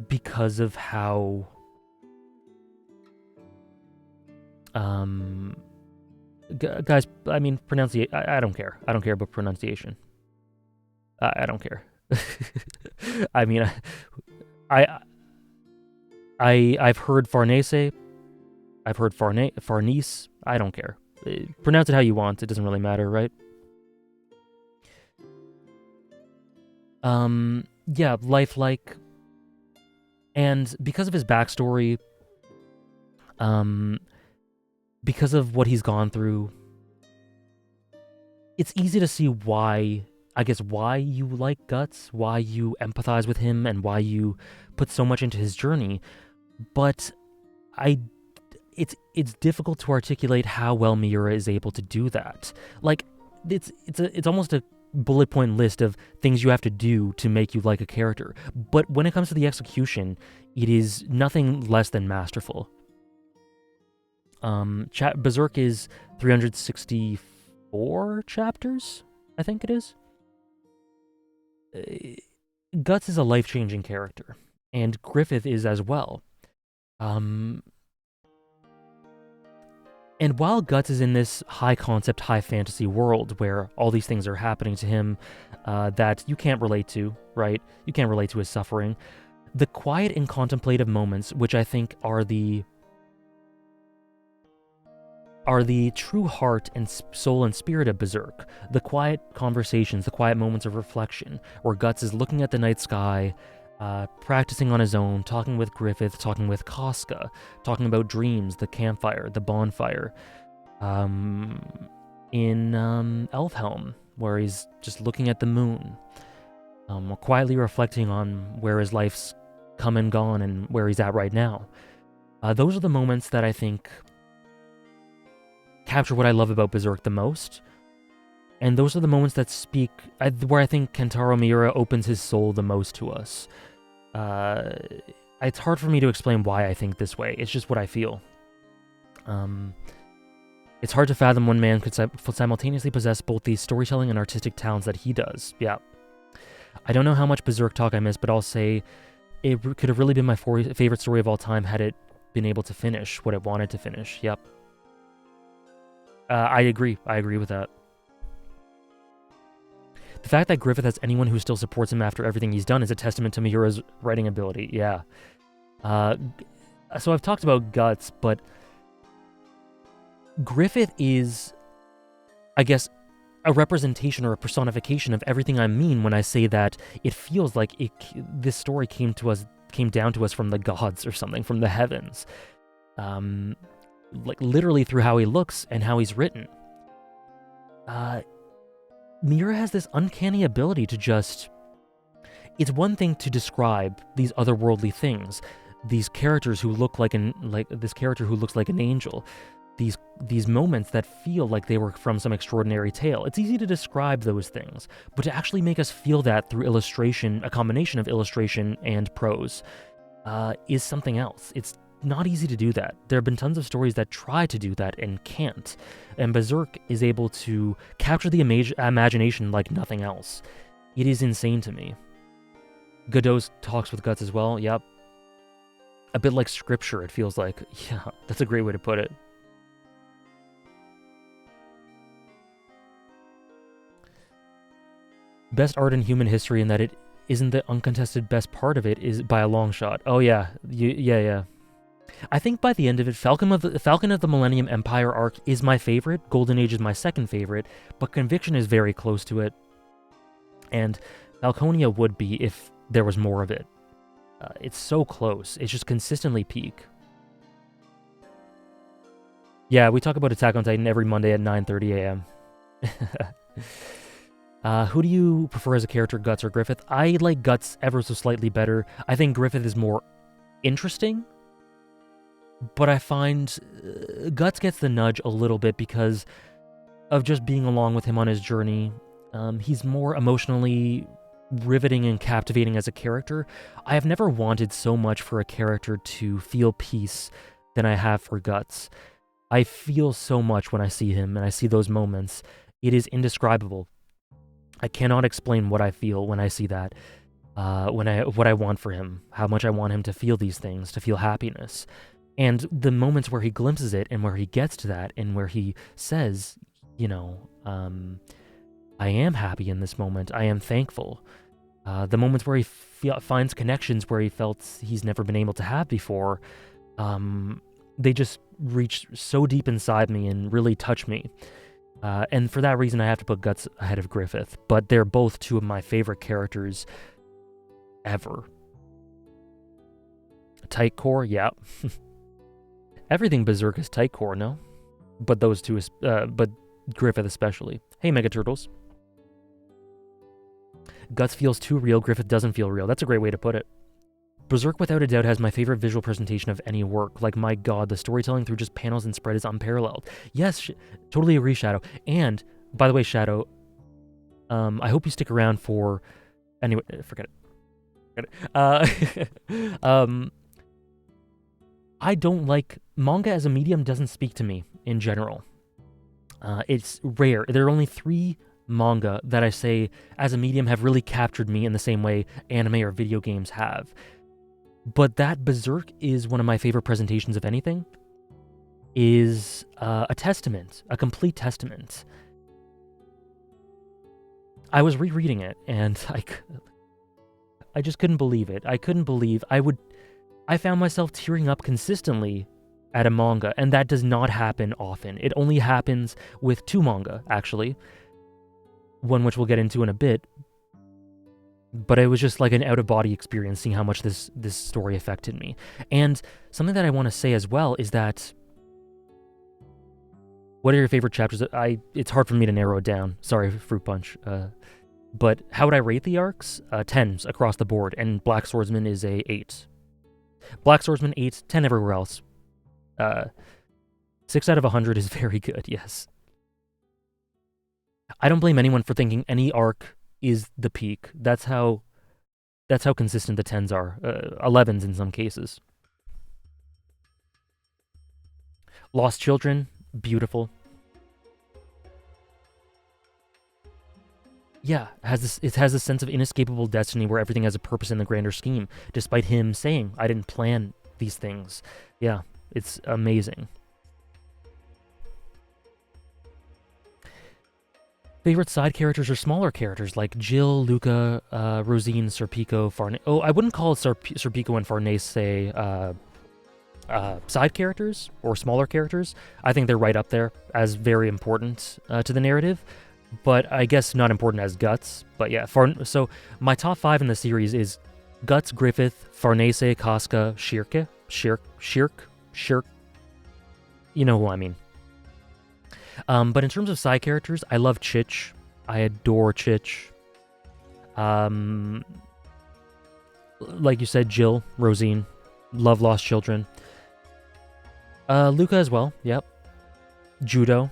Because of how guys, I mean, pronunciation. I don't care. I don't care about pronunciation. I don't care. I mean, I've heard Farnese. I've heard Farnese. I don't care. Pronounce it how you want. It doesn't really matter, right? Yeah, lifelike. And because of his backstory, because of what he's gone through, it's easy to see why you like Guts, why you empathize with him, and why you put so much into his journey. But it's difficult to articulate how well Miura is able to do that. Like, it's almost a bullet point list of things you have to do to make you like a character. But when it comes to the execution, it is nothing less than masterful. Berserk is 364 chapters, I think it is. Guts is a life-changing character, and Griffith is as well. And while Guts is in this high-concept, high-fantasy world where all these things are happening to him that you can't relate to, right? You can't relate to his suffering. The quiet and contemplative moments, which I think are the true heart and soul and spirit of Berserk, the quiet conversations, the quiet moments of reflection, where Guts is looking at the night sky, practicing on his own, talking with Griffith, talking with Casca, talking about dreams, the campfire, the bonfire, in Elfhelm, where he's just looking at the moon, quietly reflecting on where his life's come and gone and where he's at right now. Those are the moments that I think capture what I love about Berserk the most. And those are the moments that speak, where I think Kentaro Miura opens his soul the most to us. It's hard for me to explain why I think this way. It's just what I feel. It's hard to fathom one man could simultaneously possess both the storytelling and artistic talents that he does. Yeah. I don't know how much Berserk talk I missed, but I'll say it could have really been my favorite story of all time had it been able to finish what it wanted to finish. Yep. I agree. I agree with that. The fact that Griffith has anyone who still supports him after everything he's done is a testament to Miura's writing ability. Yeah. Uh, so I've talked about Guts, but Griffith is, I guess, a representation or a personification of everything I mean when I say that it feels like this story came down to us from the gods or something, from the heavens. Like literally through how he looks and how he's written. Miura has this uncanny ability to just... It's one thing to describe these otherworldly things, these characters who look like this character who looks like an angel, these moments that feel like they were from some extraordinary tale. It's easy to describe those things, but to actually make us feel that through illustration, a combination of illustration and prose, is something else. It's not easy to do that. There have been tons of stories that try to do that and can't, and Berserk is able to capture the imagination like nothing else. It is insane to me. Godot talks with Guts as well, yep. A bit like scripture, it feels like. Yeah, that's a great way to put it. Best art in human history, and that it isn't the uncontested best part of it is by a long shot. Oh yeah, yeah. I think by the end of it, Falcon of the Millennium Empire arc is my favorite. Golden Age is my second favorite, but Conviction is very close to it. And Falconia would be if there was more of it. It's so close. It's just consistently peak. Yeah, we talk about Attack on Titan every Monday at 9:30 a.m. Who do you prefer as a character, Guts or Griffith? I like Guts ever so slightly better. I think Griffith is more interesting, but I find Guts gets the nudge a little bit because of just being along with him on his journey. He's more emotionally riveting and captivating as a character. I have never wanted so much for a character to feel peace than I have for Guts. I feel so much when I see him and I see those moments. It is indescribable. I cannot explain what I feel when I see that. What I want for him, how much I want him to feel these things, to feel happiness. And the moments where he glimpses it and where he gets to that and where he says, I am happy in this moment. I am thankful. The moments where he finds connections where he felt he's never been able to have before, they just reach so deep inside me and really touch me. And for that reason, I have to put Guts ahead of Griffith. But they're both two of my favorite characters ever. Tight core, yeah. Everything Berserk is tight core, no? But those two, but Griffith especially. Hey, Mega Turtles. Guts feels too real, Griffith doesn't feel real. That's a great way to put it. Berserk, without a doubt, has my favorite visual presentation of any work. Like, my god, the storytelling through just panels and spread is unparalleled. Yes, totally agree, Shadow. And, by the way, Shadow, I hope you stick around for... Anyway, forget it. I don't like... Manga as a medium doesn't speak to me, in general. It's rare. There are only 3 manga that I say, as a medium, have really captured me in the same way anime or video games have. But that Berserk is one of my favorite presentations of anything, is a testament, a complete testament. I was rereading it, and I just couldn't believe it. I couldn't believe I found myself tearing up consistently at a manga, and that does not happen often. It only happens with 2 manga, actually. One which we'll get into in a bit. But it was just like an out-of-body experience seeing how much this story affected me. And something that I want to say as well is that... What are your favorite chapters? It's hard for me to narrow it down. Sorry, Fruit Punch. But how would I rate the arcs? 10s across the board, and Black Swordsman is a 8. Black Swordsman 8, 10 everywhere else. 6 out of 100 is very good, yes. I don't blame anyone for thinking any arc is the peak. That's how consistent the 10s are. 11s in some cases. Lost Children, beautiful. Yeah, it has a sense of inescapable destiny where everything has a purpose in the grander scheme, despite him saying, I didn't plan these things. Yeah, it's amazing. Favorite side characters or smaller characters like Jill, Luca, Rosine, Serpico, Farnese. Oh, I wouldn't call Serpico and Farnese side characters or smaller characters. I think they're right up there as very important to the narrative, but I guess not important as Guts. But yeah, so my top 5 in the series is Guts, Griffith, Farnese, Casca, Shirk. You know who I mean. But in terms of side characters, I love Chich. I adore Chich. Like you said, Jill, Rosine, love Lost Children. Luca as well, yep. Judo.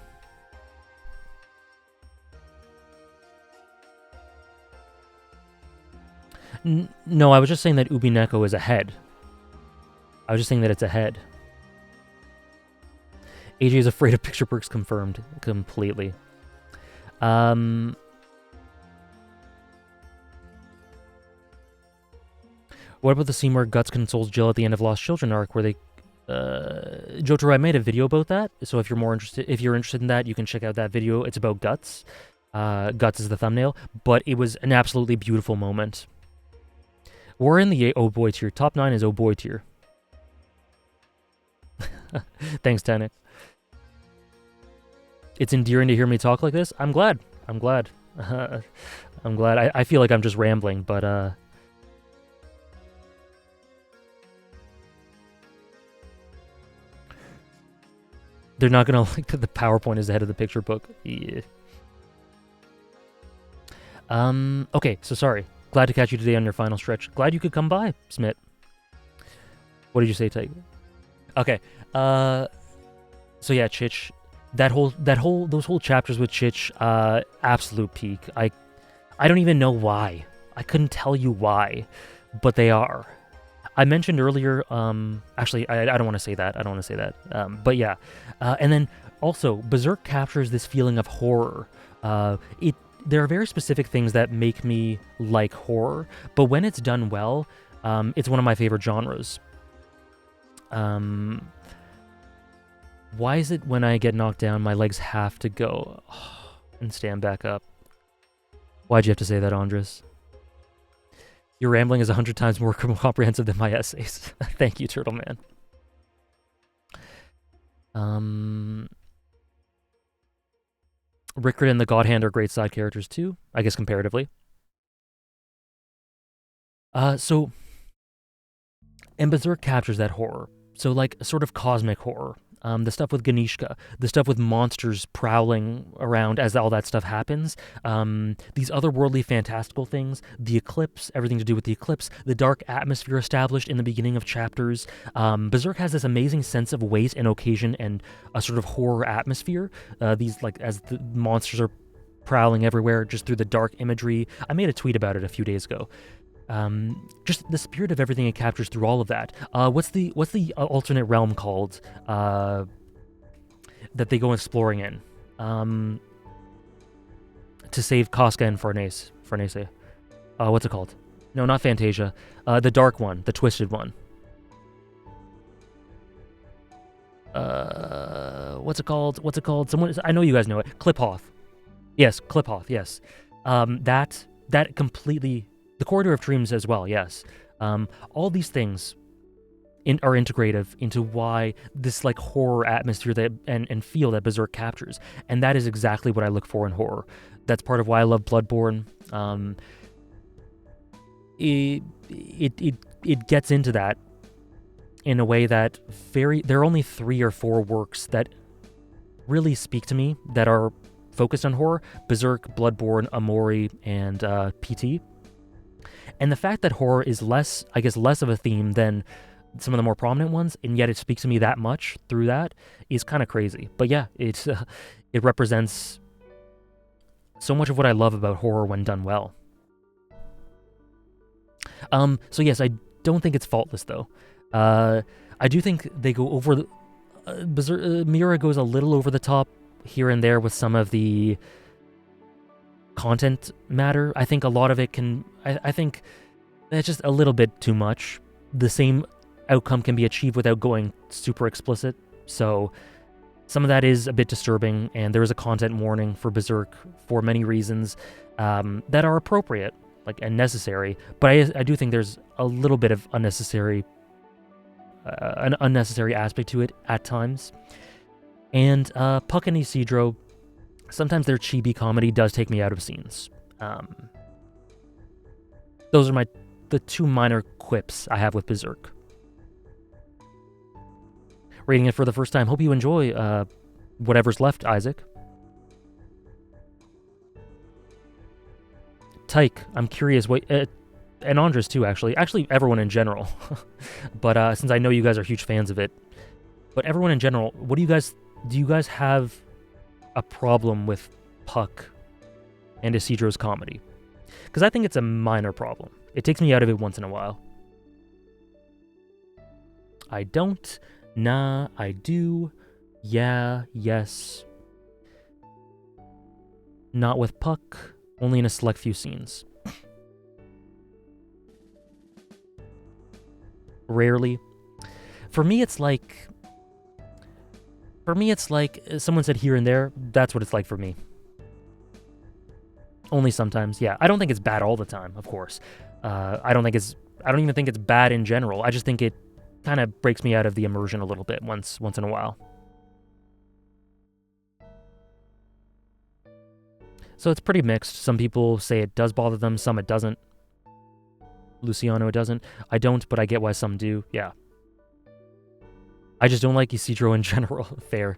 No, I was just saying that Umineko is ahead. I was just saying that it's ahead. AJ is afraid of picture perks confirmed completely. What about the scene where Guts consoles Jill at the end of Lost Children arc, where they Jotaro, I made a video about that, so if you're interested in that, you can check out that video. It's about Guts. Guts is the thumbnail, but it was an absolutely beautiful moment. We're in the oh boy tier. Top 9 is oh boy tier. Thanks, Tanik. It's endearing to hear me talk like this. I'm glad. I'm glad. I feel like I'm just rambling, but they're not gonna like that the PowerPoint is ahead of the picture book. Yeah. Okay, so sorry. Glad to catch you today on your final stretch. Glad you could come by, Smith. What did you say, Tyke? Okay. So yeah, Chich. Those whole chapters with Chich, absolute peak. I don't even know why. I couldn't tell you why, but they are. I mentioned earlier, actually, I don't want to say that. But yeah. And then also, Berserk captures this feeling of horror. There are very specific things that make me like horror, but when it's done well, it's one of my favorite genres. Why is it when I get knocked down, my legs have to go and stand back up? Why'd you have to say that, Andres? Your rambling is 100 times more comprehensive than my essays. Thank you, Turtle Man. Rickard and the God Hand are great side characters too, I guess comparatively. And Berserk captures that horror. So like sort of cosmic horror. The stuff with Ganishka, the stuff with monsters prowling around as all that stuff happens, these otherworldly fantastical things, the eclipse, everything to do with the eclipse, the dark atmosphere established in the beginning of chapters. Berserk has this amazing sense of weight and occasion and a sort of horror atmosphere. These, like, as the monsters are prowling everywhere just through the dark imagery. I made a tweet about it a few days ago. Just the spirit of everything it captures through all of that. What's the alternate realm called that they go exploring in to save Casca and Farnese? What's it called? No, not Fantasia. The dark one, the twisted one. What's it called? Someone, I know you guys know it. Kliphoth. Yes, Kliphoth. Yes. That completely. The Corridor of Dreams as well, yes. All these things are integrative into why this like horror atmosphere that and feel that Berserk captures, and that is exactly what I look for in horror. That's part of why I love Bloodborne. It gets into that in a way that there are only 3 or 4 works that really speak to me that are focused on horror: Berserk, Bloodborne, Amori, and PT. And the fact that horror is less of a theme than some of the more prominent ones, and yet it speaks to me that much through that, is kind of crazy. But yeah, it represents so much of what I love about horror when done well. So yes, I don't think it's faultless though. I do think they go over Miura goes a little over the top here and there with some of the content matter. I think a lot of it can. I think that's just a little bit too much. The same outcome can be achieved without going super explicit. So Some of that is a bit disturbing, and there is a content warning for Berserk for many reasons that are appropriate, and necessary. But I do think there's a little bit of an unnecessary aspect to it at times. And Puck and Isidro, sometimes their chibi comedy does take me out of scenes. Those are the two minor quips I have with Berserk. Reading it for the first time. Hope you enjoy whatever's left, Isaac. Tyke, I'm curious what... and Andres too, actually. Actually, everyone in general. But since I know you guys are huge fans of it. But everyone in general, what do you guys have a problem with Puck and Isidro's comedy? Because I think it's a minor problem. It takes me out of it once in a while. I don't. Nah, I do. Yeah, yes. Not with Puck. Only in a select few scenes. Rarely. For me, it's like someone said here and there. That's what it's like for me. Only sometimes, yeah. I don't think it's bad all the time, of course. I don't even think it's bad in general. I just think it kind of breaks me out of the immersion a little bit once in a while. So it's pretty mixed. Some people say it does bother them, some it doesn't. Luciano, it doesn't. I don't, but I get why some do. Yeah. I just don't like Isidro in general. Fair.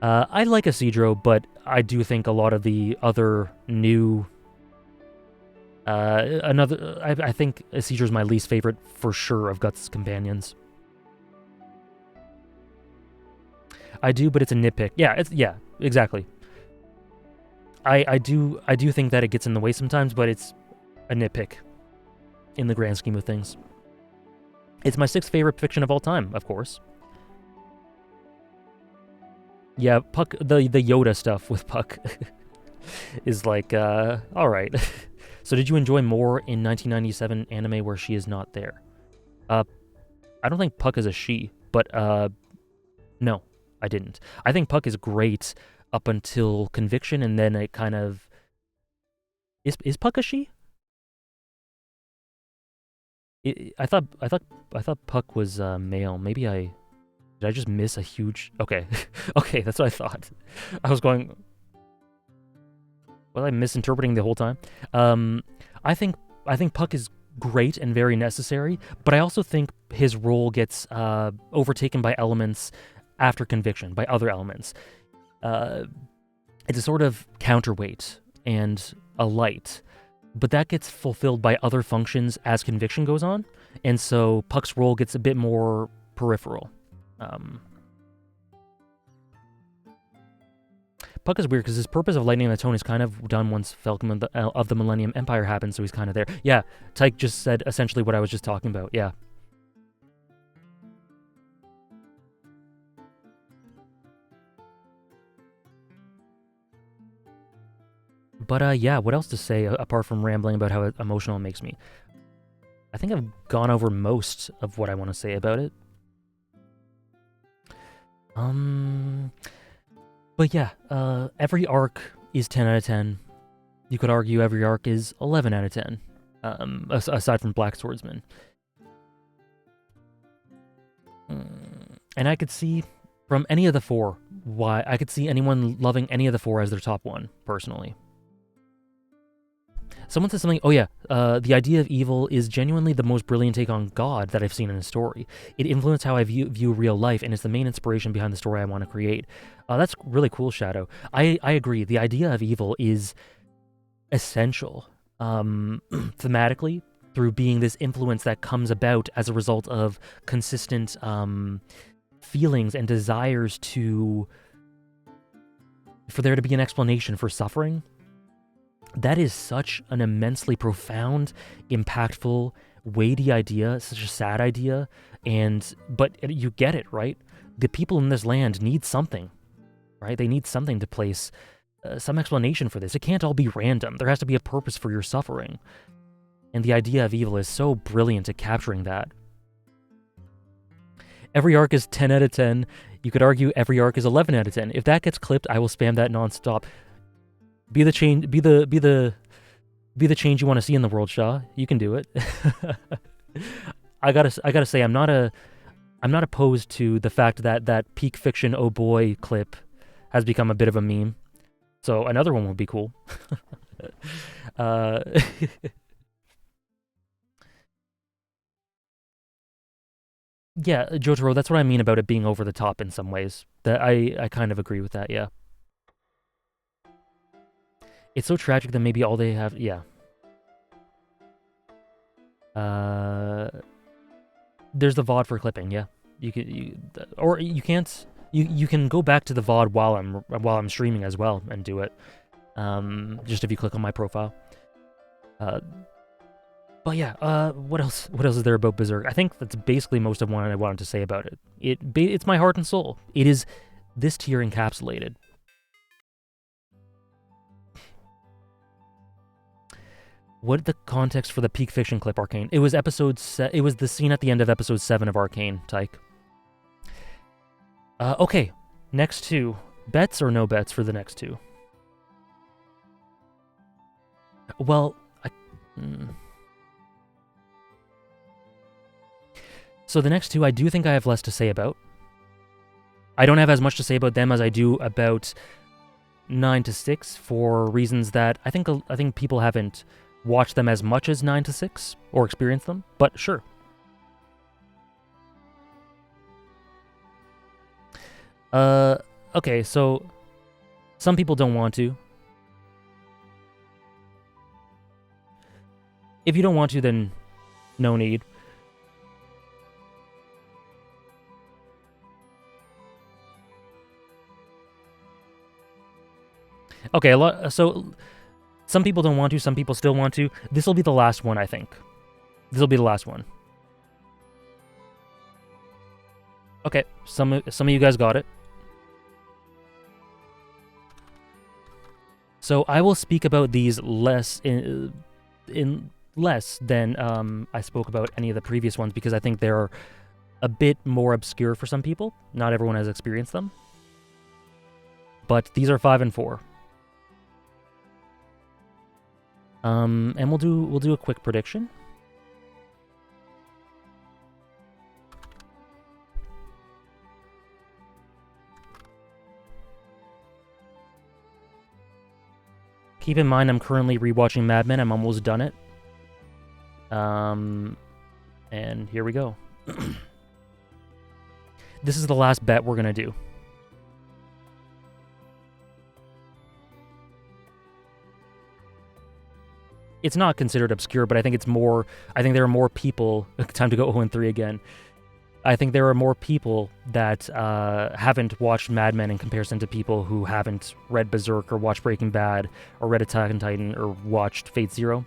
I like Isidro, but I do think a lot of the other new... I think Isidro's my least favorite, for sure, of Guts' companions. I do, but it's a nitpick. Yeah, exactly. I do think that it gets in the way sometimes, but it's a nitpick in the grand scheme of things. It's my 6th favorite fiction of all time, of course. Yeah, Puck, the Yoda stuff with Puck is like, alright. So did you enjoy more in 1997 anime where she is not there? I don't think Puck is a she, but no, I didn't. I think Puck is great up until Conviction, and then it kind of... Is Puck a she? I thought Puck was male. Maybe did I just miss a huge... Okay. Okay, that's what I thought. I was going... Was I misinterpreting the whole time? I think Puck is great and very necessary, but I also think his role gets overtaken by elements after Conviction, by other elements. It's a sort of counterweight and a light, but that gets fulfilled by other functions as Conviction goes on, and so Puck's role gets a bit more peripheral. Puck is weird because his purpose of lightening the tone is kind of done once Falcon of the Millennium Empire happens, so he's kind of there. Yeah, Tyke just said essentially what I was just talking about, yeah. But yeah, what else to say apart from rambling about how emotional it makes me? I think I've gone over most of what I want to say about it. But yeah, every arc is 10 out of 10. You could argue every arc is 11 out of 10, aside from Black Swordsman. And I could see from any of the 4 why I could see anyone loving any of the 4 as their top one, personally. Someone said something, oh yeah, the idea of evil is genuinely the most brilliant take on God that I've seen in a story. It influenced how I view real life, and it's the main inspiration behind the story I want to create. That's really cool, Shadow. I agree. The idea of evil is essential, thematically, through being this influence that comes about as a result of consistent feelings and desires for there to be an explanation for suffering. That is such an immensely profound, impactful, weighty idea, such a sad idea, but you get it, right? The people in this land need something, right? They need something to place some explanation for this. It can't all be random. There has to be a purpose for your suffering. And the idea of evil is so brilliant at capturing that. Every arc is 10 out of 10. You could argue every arc is 11 out of 10. If that gets clipped, I will spam that nonstop. Be the change. Be the change you want to see in the world, Shaw. You can do it. I gotta say, I'm not opposed to the fact that that peak fiction oh boy clip has become a bit of a meme. So another one would be cool. Yeah, Jotaro, that's what I mean about it being over the top in some ways. That I kind of agree with that, yeah. It's so tragic that maybe all they have, yeah. There's the VOD for clipping, yeah. You can't. You can go back to the VOD while I'm streaming as well and do it. Just if you click on my profile. But yeah, what else is there about Berserk? I think that's basically most of what I wanted to say about it. It's my heart and soul. It is this tier encapsulated. What the context for the peak fiction clip, Arcane? It was it was the scene at the end of episode 7 of Arcane, Tyke. Okay, next two. Bets or no bets for the next two? Well, So the next two, I do think I have less to say about. I don't have as much to say about them as I do about 9 to 6 for reasons that I think people haven't watched them as much as 9 to 6 or experienced them, but sure. Okay, so some people don't want to. If you don't want to, then no need. Okay, so some people don't want to, some people still want to. This will be the last one, I think. This will be the last one. Okay, some of you guys got it. So I will speak about these less in less than I spoke about any of the previous ones because I think they're a bit more obscure for some people. Not everyone has experienced them. But these are 5 and 4. And we'll do a quick prediction. Keep in mind, I'm currently rewatching Mad Men. I'm almost done it. And here we go. This is the last bet we're gonna do. It's not considered obscure, but I think it's more. I think there are more people. Time to go 0-3 again. I think there are more people that haven't watched Mad Men in comparison to people who haven't read Berserk or watched Breaking Bad or read Attack on Titan or watched Fate Zero.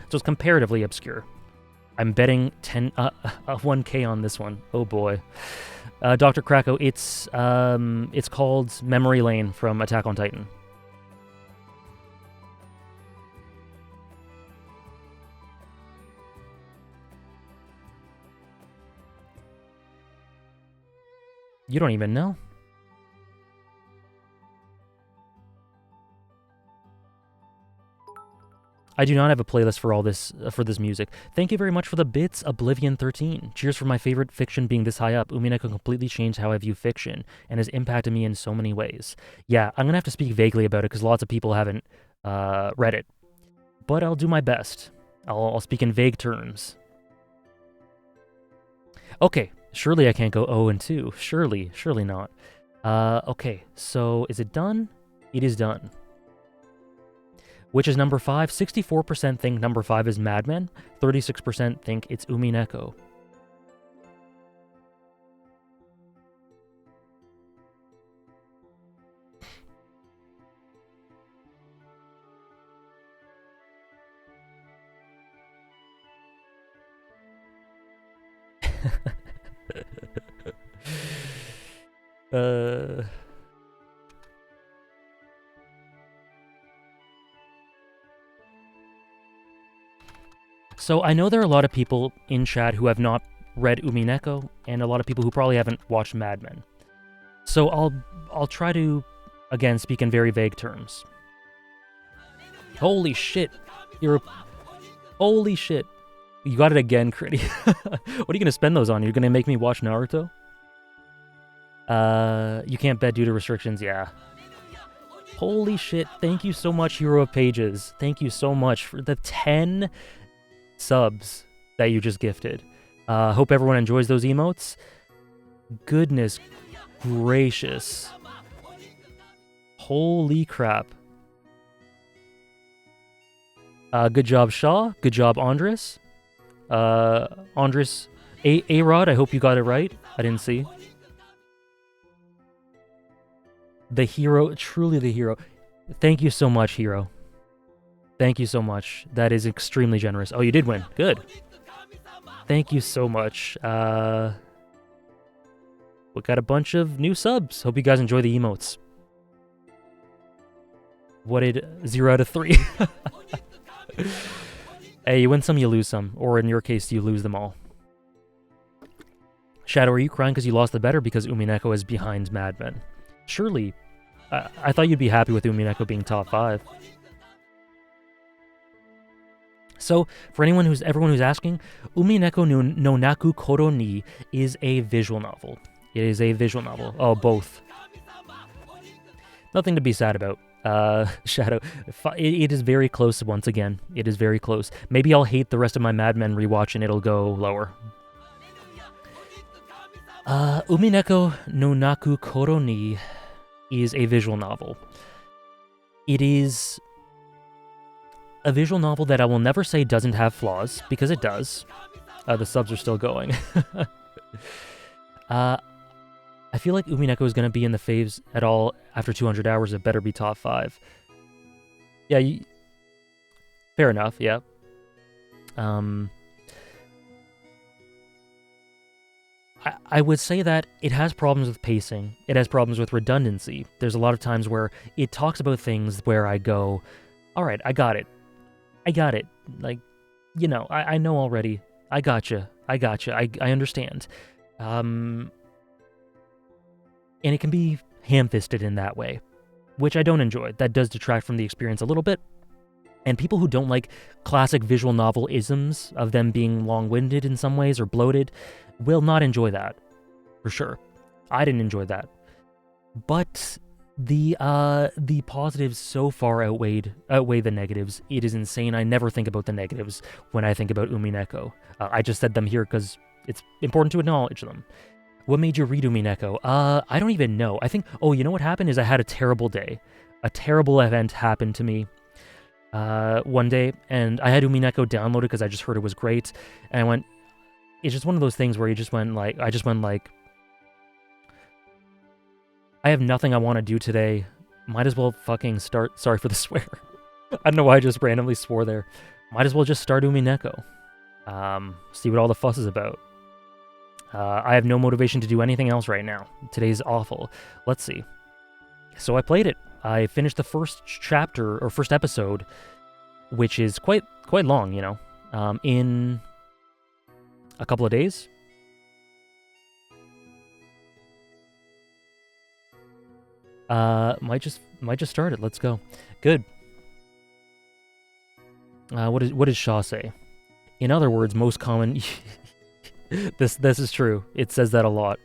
So it's comparatively obscure. I'm betting 1K on this one. Oh boy. Dr. Krakow, it's called Memory Lane from Attack on Titan. You don't even know? I do not have a playlist for all this for this music. Thank you very much for the bits, Oblivion13. Cheers for my favorite fiction being this high up. Umineko completely changed how I view fiction and has impacted me in so many ways. Yeah, I'm gonna have to speak vaguely about it because lots of people haven't read it. But I'll do my best. I'll speak in vague terms. Okay, surely I can't go 0-2. Surely not. Okay, so is it done? It is done. Which is number 5? 64% think number 5 is Mad Men. 36% think it's Umineko. So I know there are a lot of people in chat who have not read Umineko, and a lot of people who probably haven't watched Mad Men. So I'll try to, again, speak in very vague terms. Holy shit. Holy shit. You got it again, Critty. What are you going to spend those on? You're going to make me watch Naruto? You can't bet due to restrictions, yeah. Holy shit, thank you so much, Hero of Pages. Thank you so much for the 10 subs that you just gifted. Hope everyone enjoys those emotes. Goodness gracious. Holy crap. Good job, Shaw. Good job, Andres. Andres, A-Rod, I hope you got it right. I didn't see. The hero, truly the hero. Thank you so much, hero. Thank you so much. That is extremely generous. Oh, you did win. Good. Thank you so much. We got a bunch of new subs. Hope you guys enjoy the emotes. What did 0 out of 3? Hey, you win some, you lose some. Or in your case, you lose them all. Shadow, are you crying because you lost the bet or because Umineko is behind Mad Men? Surely, I thought you'd be happy with Umineko being top 5. So, for everyone who's asking, Umineko no Naku Koro ni is a visual novel. It is a visual novel. Oh, both. Nothing to be sad about. Shadow, it is very close once again. It is very close. Maybe I'll hate the rest of my Mad Men rewatch and it'll go lower. Umineko no Naku Koro ni is a visual novel. It is a visual novel that I will never say doesn't have flaws, because it does. The subs are still going. I feel like Umineko is going to be in the faves at all after 200 hours. It better be top 5. Yeah, fair enough, yeah. I would say that it has problems with pacing. It has problems with redundancy. There's a lot of times where it talks about things where I go, all right, I got it. I got it. Like, you know, I know already. I gotcha. I understand. And it can be ham-fisted in that way, which I don't enjoy. That does detract from the experience a little bit. And people who don't like classic visual novel isms of them being long-winded in some ways or bloated will not enjoy that, for sure. I didn't enjoy that. But the positives so far outweigh the negatives. It is insane. I never think about the negatives when I think about Umineko. I just said them here because it's important to acknowledge them. What made you read Umineko? I don't even know. I think, oh, you know what happened is I had a terrible day. A terrible event happened to me one day, and I had Umineko downloaded because I just heard it was great, and I went, it's just one of those things where I just went like, I have nothing I want to do today. Might as well fucking start, sorry for the swear. I don't know why I just randomly swore there. Might as well just start Umineko. See what all the fuss is about. I have no motivation to do anything else right now. Today's awful. Let's see. So I played it. I finished the first chapter, or first episode, which is quite long, you know, in a couple of days. Might just start it. Let's go. Good. What did Shaw say? In other words, most common. This is true. It says that a lot.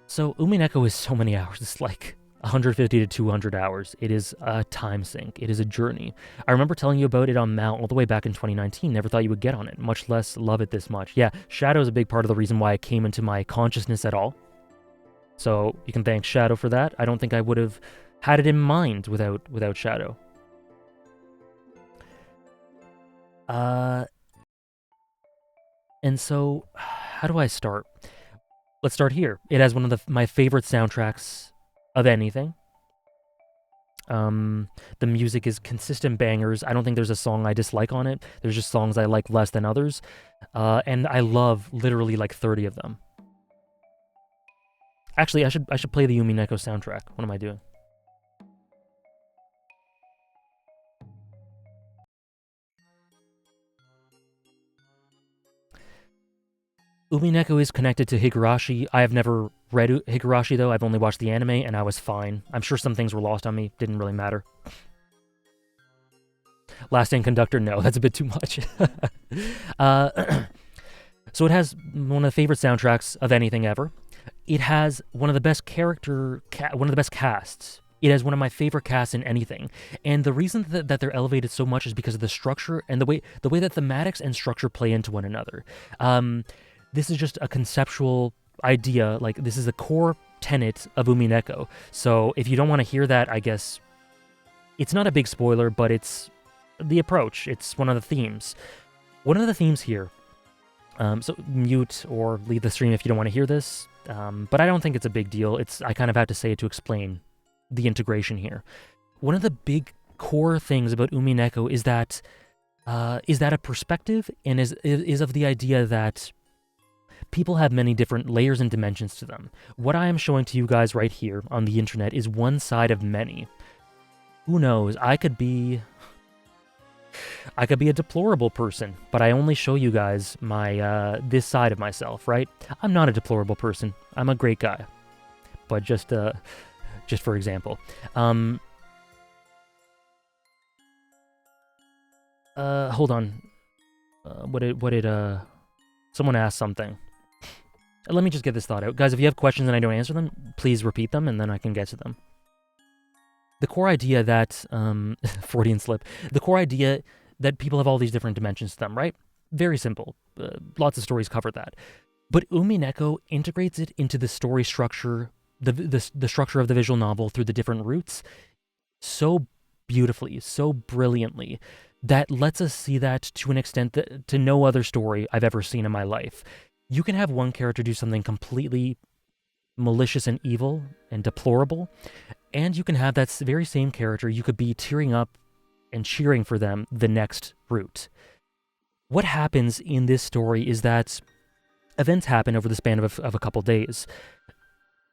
So Umineko is so many hours. It's like 150 to 200 hours. It is a time sink. It is a journey. I remember telling you about it on Mount all the way back in 2019. Never thought you would get on it, much less love it this much. Yeah, Shadow is a big part of the reason why it came into my consciousness at all. So you can thank Shadow for that. I don't think I would have had it in mind without Shadow. And so, how do I start? Let's start here. It has one of my favorite soundtracks of anything. The music is consistent bangers. I don't think there's a song I dislike on it. There's just songs I like less than others. And I love literally like 30 of them. Actually, I should play the Umineko soundtrack. What am I doing? Umineko is connected to Higurashi. I have never read Higurashi, though. I've only watched the anime, and I was fine. I'm sure some things were lost on me. Didn't really matter. Last Stand Conductor, no, that's a bit too much. So it has one of the favorite soundtracks of anything ever. It has one of the best one of the best casts. It has one of my favorite casts in anything. And the reason that they're elevated so much is because of the structure and the way that thematics and structure play into one another. This is just a conceptual idea. Like, this is a core tenet of Umineko. So if you don't want to hear that, I guess it's not a big spoiler, but it's the approach. It's one of the themes. One of the themes here, so mute or leave the stream if you don't want to hear this, but I don't think it's a big deal. I kind of have to say it to explain the integration here. One of the big core things about Umineko is that a perspective, and is of the idea that people have many different layers and dimensions to them. What I am showing to you guys right here on the internet is one side of many. Who knows? I could be a deplorable person, but I only show you guys my this side of myself, right? I'm not a deplorable person. I'm a great guy. But just for example. Hold on. What did someone asked something. Let me just get this thought out. Guys, if you have questions and I don't answer them, please repeat them and then I can get to them. The core idea that, Freudian slip, the core idea that people have all these different dimensions to them, right? Very simple. Lots of stories cover that. But Umineko integrates it into the story structure, the structure of the visual novel through the different routes so beautifully, so brilliantly, that lets us see that to an extent that to no other story I've ever seen in my life. You can have one character do something completely malicious and evil and deplorable, and you can have that very same character, you could be tearing up and cheering for them the next route. What happens in this story is that events happen over the span of a couple days,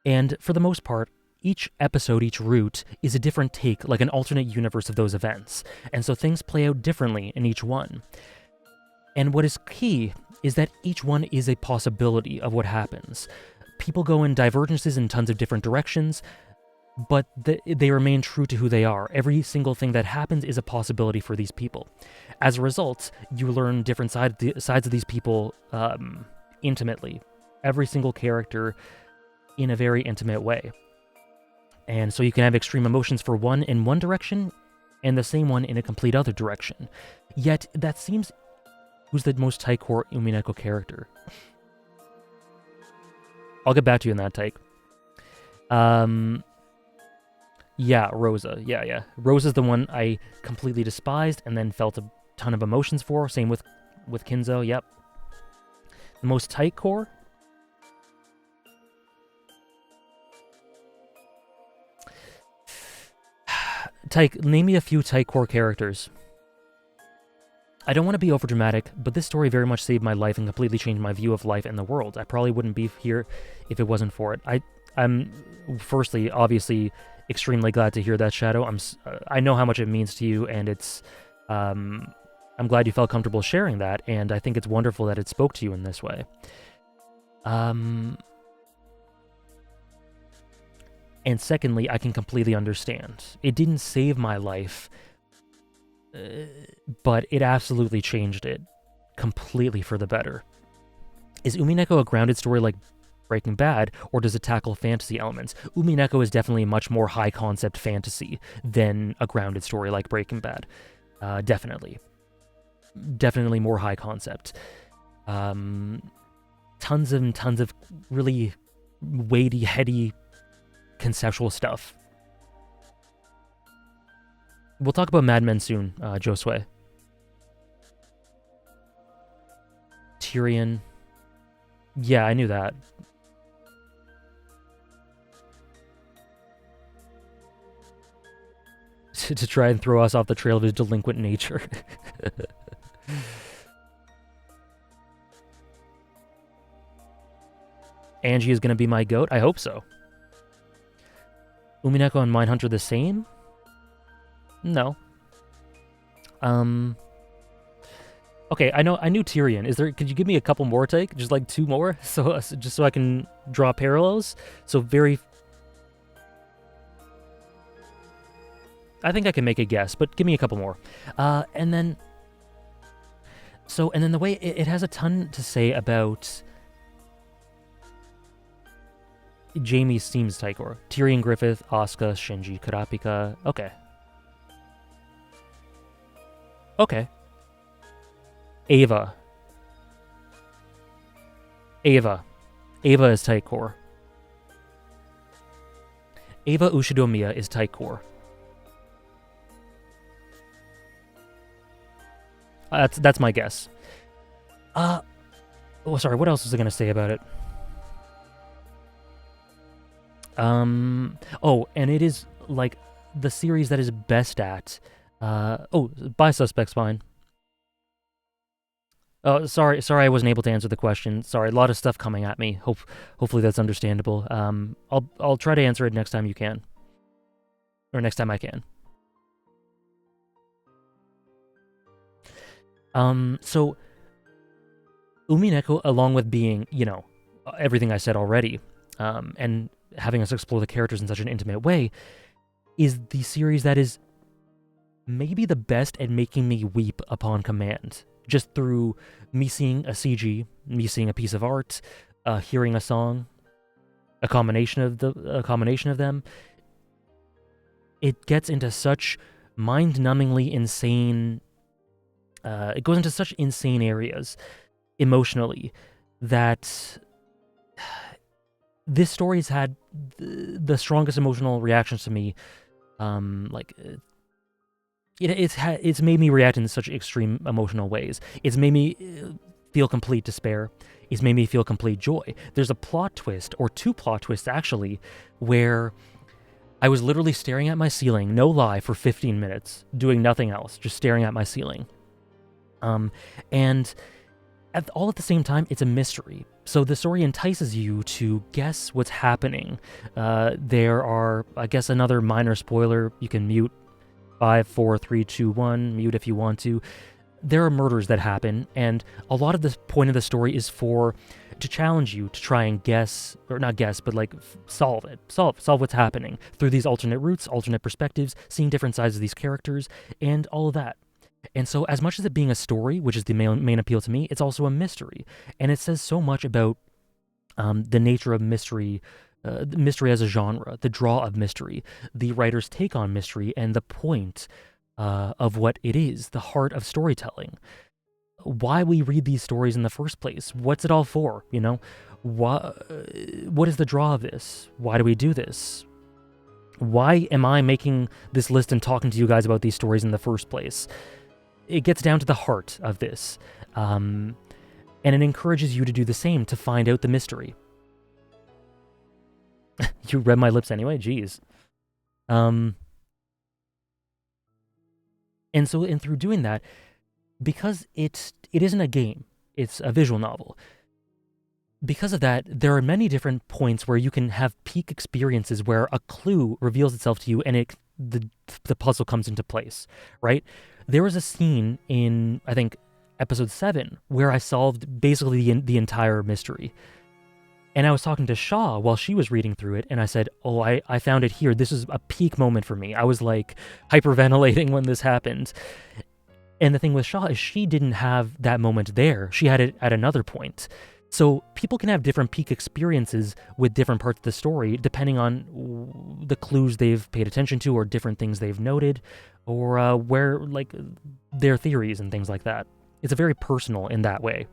and for the most part, each episode, each route, is a different take, like an alternate universe of those events, and so things play out differently in each one. And what is key is that each one is a possibility of what happens. People go in divergences in tons of different directions, but they remain true to who they are. Every single thing that happens is a possibility for these people. As a result, you learn different sides of these people intimately. Every single character in a very intimate way. And so you can have extreme emotions for one in one direction, and the same one in a complete other direction. Yet, that seems... Who's the most Taiko Umineko character? I'll get back to you on that, Taik. Yeah, Rosa. Yeah. Rosa's the one I completely despised and then felt a ton of emotions for. Same with Kinzo, yep. The most Taiko? Taik, name me a few Taiko characters. I don't want to be overdramatic, but this story very much saved my life and completely changed my view of life and the world. I probably wouldn't be here if it wasn't for it. I'm firstly, obviously, extremely glad to hear that, Shadow. I know how much it means to you, and it's... I'm glad you felt comfortable sharing that, and I think it's wonderful that it spoke to you in this way. And secondly, I can completely understand. It didn't save my life, but it absolutely changed it completely for the better. Is Umineko a grounded story like Breaking Bad, or does it tackle fantasy elements? Umineko is definitely much more high-concept fantasy than a grounded story like Breaking Bad. Definitely more high-concept. Tons and tons of really weighty, heady, conceptual stuff. We'll talk about Mad Men soon, Josue. Tyrion. Yeah, I knew that. To try and throw us off the trail of his delinquent nature. Angie is going to be my goat? I hope so. Umineko and Mindhunter the same? No. Okay, I knew Tyrion. Could you give me a couple more, Take? Just like 2 more? So just so I can draw parallels? So I think I can make a guess, but give me a couple more. And then the way it has a ton to say about Jaime seems Taikor. Tyrion Griffith, Asuka, Shinji, Kurapika. Okay. Ava. Ava is Taikor. Ava Ushidomiya is Taikor. That's my guess. Sorry, what else was I gonna say about it? Oh, and it is like the series that is best at. By Suspect's fine. Oh, sorry, I wasn't able to answer the question. Sorry, a lot of stuff coming at me. Hopefully that's understandable. I'll try to answer it next time you can, or next time I can. So Umineko, along with being, everything I said already, and having us explore the characters in such an intimate way, is the series that is maybe the best at making me weep upon command. Just through me seeing a CG, me seeing a piece of art, hearing a song, a combination of them, it gets into such mind-numbingly insane. It goes into such insane areas emotionally that this story has had the strongest emotional reactions to me. It's made me react in such extreme emotional ways. It's made me feel complete despair. It's made me feel complete joy. There's a plot twist, or 2 plot twists actually, where I was literally staring at my ceiling, no lie, for 15 minutes, doing nothing else, just staring at my ceiling. And all at the same time, it's a mystery. So the story entices you to guess what's happening. There are, I guess, another minor spoiler. You can mute 5, 4, 3, 2, 1, mute if you want to. There are murders that happen, and a lot of the point of the story is to challenge you to try and guess, or not guess, but like solve it. Solve what's happening through these alternate routes, alternate perspectives, seeing different sides of these characters, and all of that. And so as much as it being a story, which is the main appeal to me, it's also a mystery. And it says so much about the nature of mystery, mystery as a genre, the draw of mystery, the writer's take on mystery, and the point of what it is, the heart of storytelling. Why we read these stories in the first place. What's it all for, What is the draw of this? Why do we do this? Why am I making this list and talking to you guys about these stories in the first place? It gets down to the heart of this, and it encourages you to do the same, to find out the mystery. You read my lips anyway? Jeez. And through doing that, because it isn't a game, it's a visual novel. Because of that, there are many different points where you can have peak experiences where a clue reveals itself to you and the puzzle comes into place, right? There was a scene in, I think, episode 7 where I solved basically the entire mystery. And I was talking to Shaw while she was reading through it, and I said, I found it here. This is a peak moment for me. I was like hyperventilating when this happened. And the thing with Shaw is she didn't have that moment there. She had it at another point. So people can have different peak experiences with different parts of the story, depending on the clues they've paid attention to, or different things they've noted, or where, like, their theories and things like that. It's very personal in that way.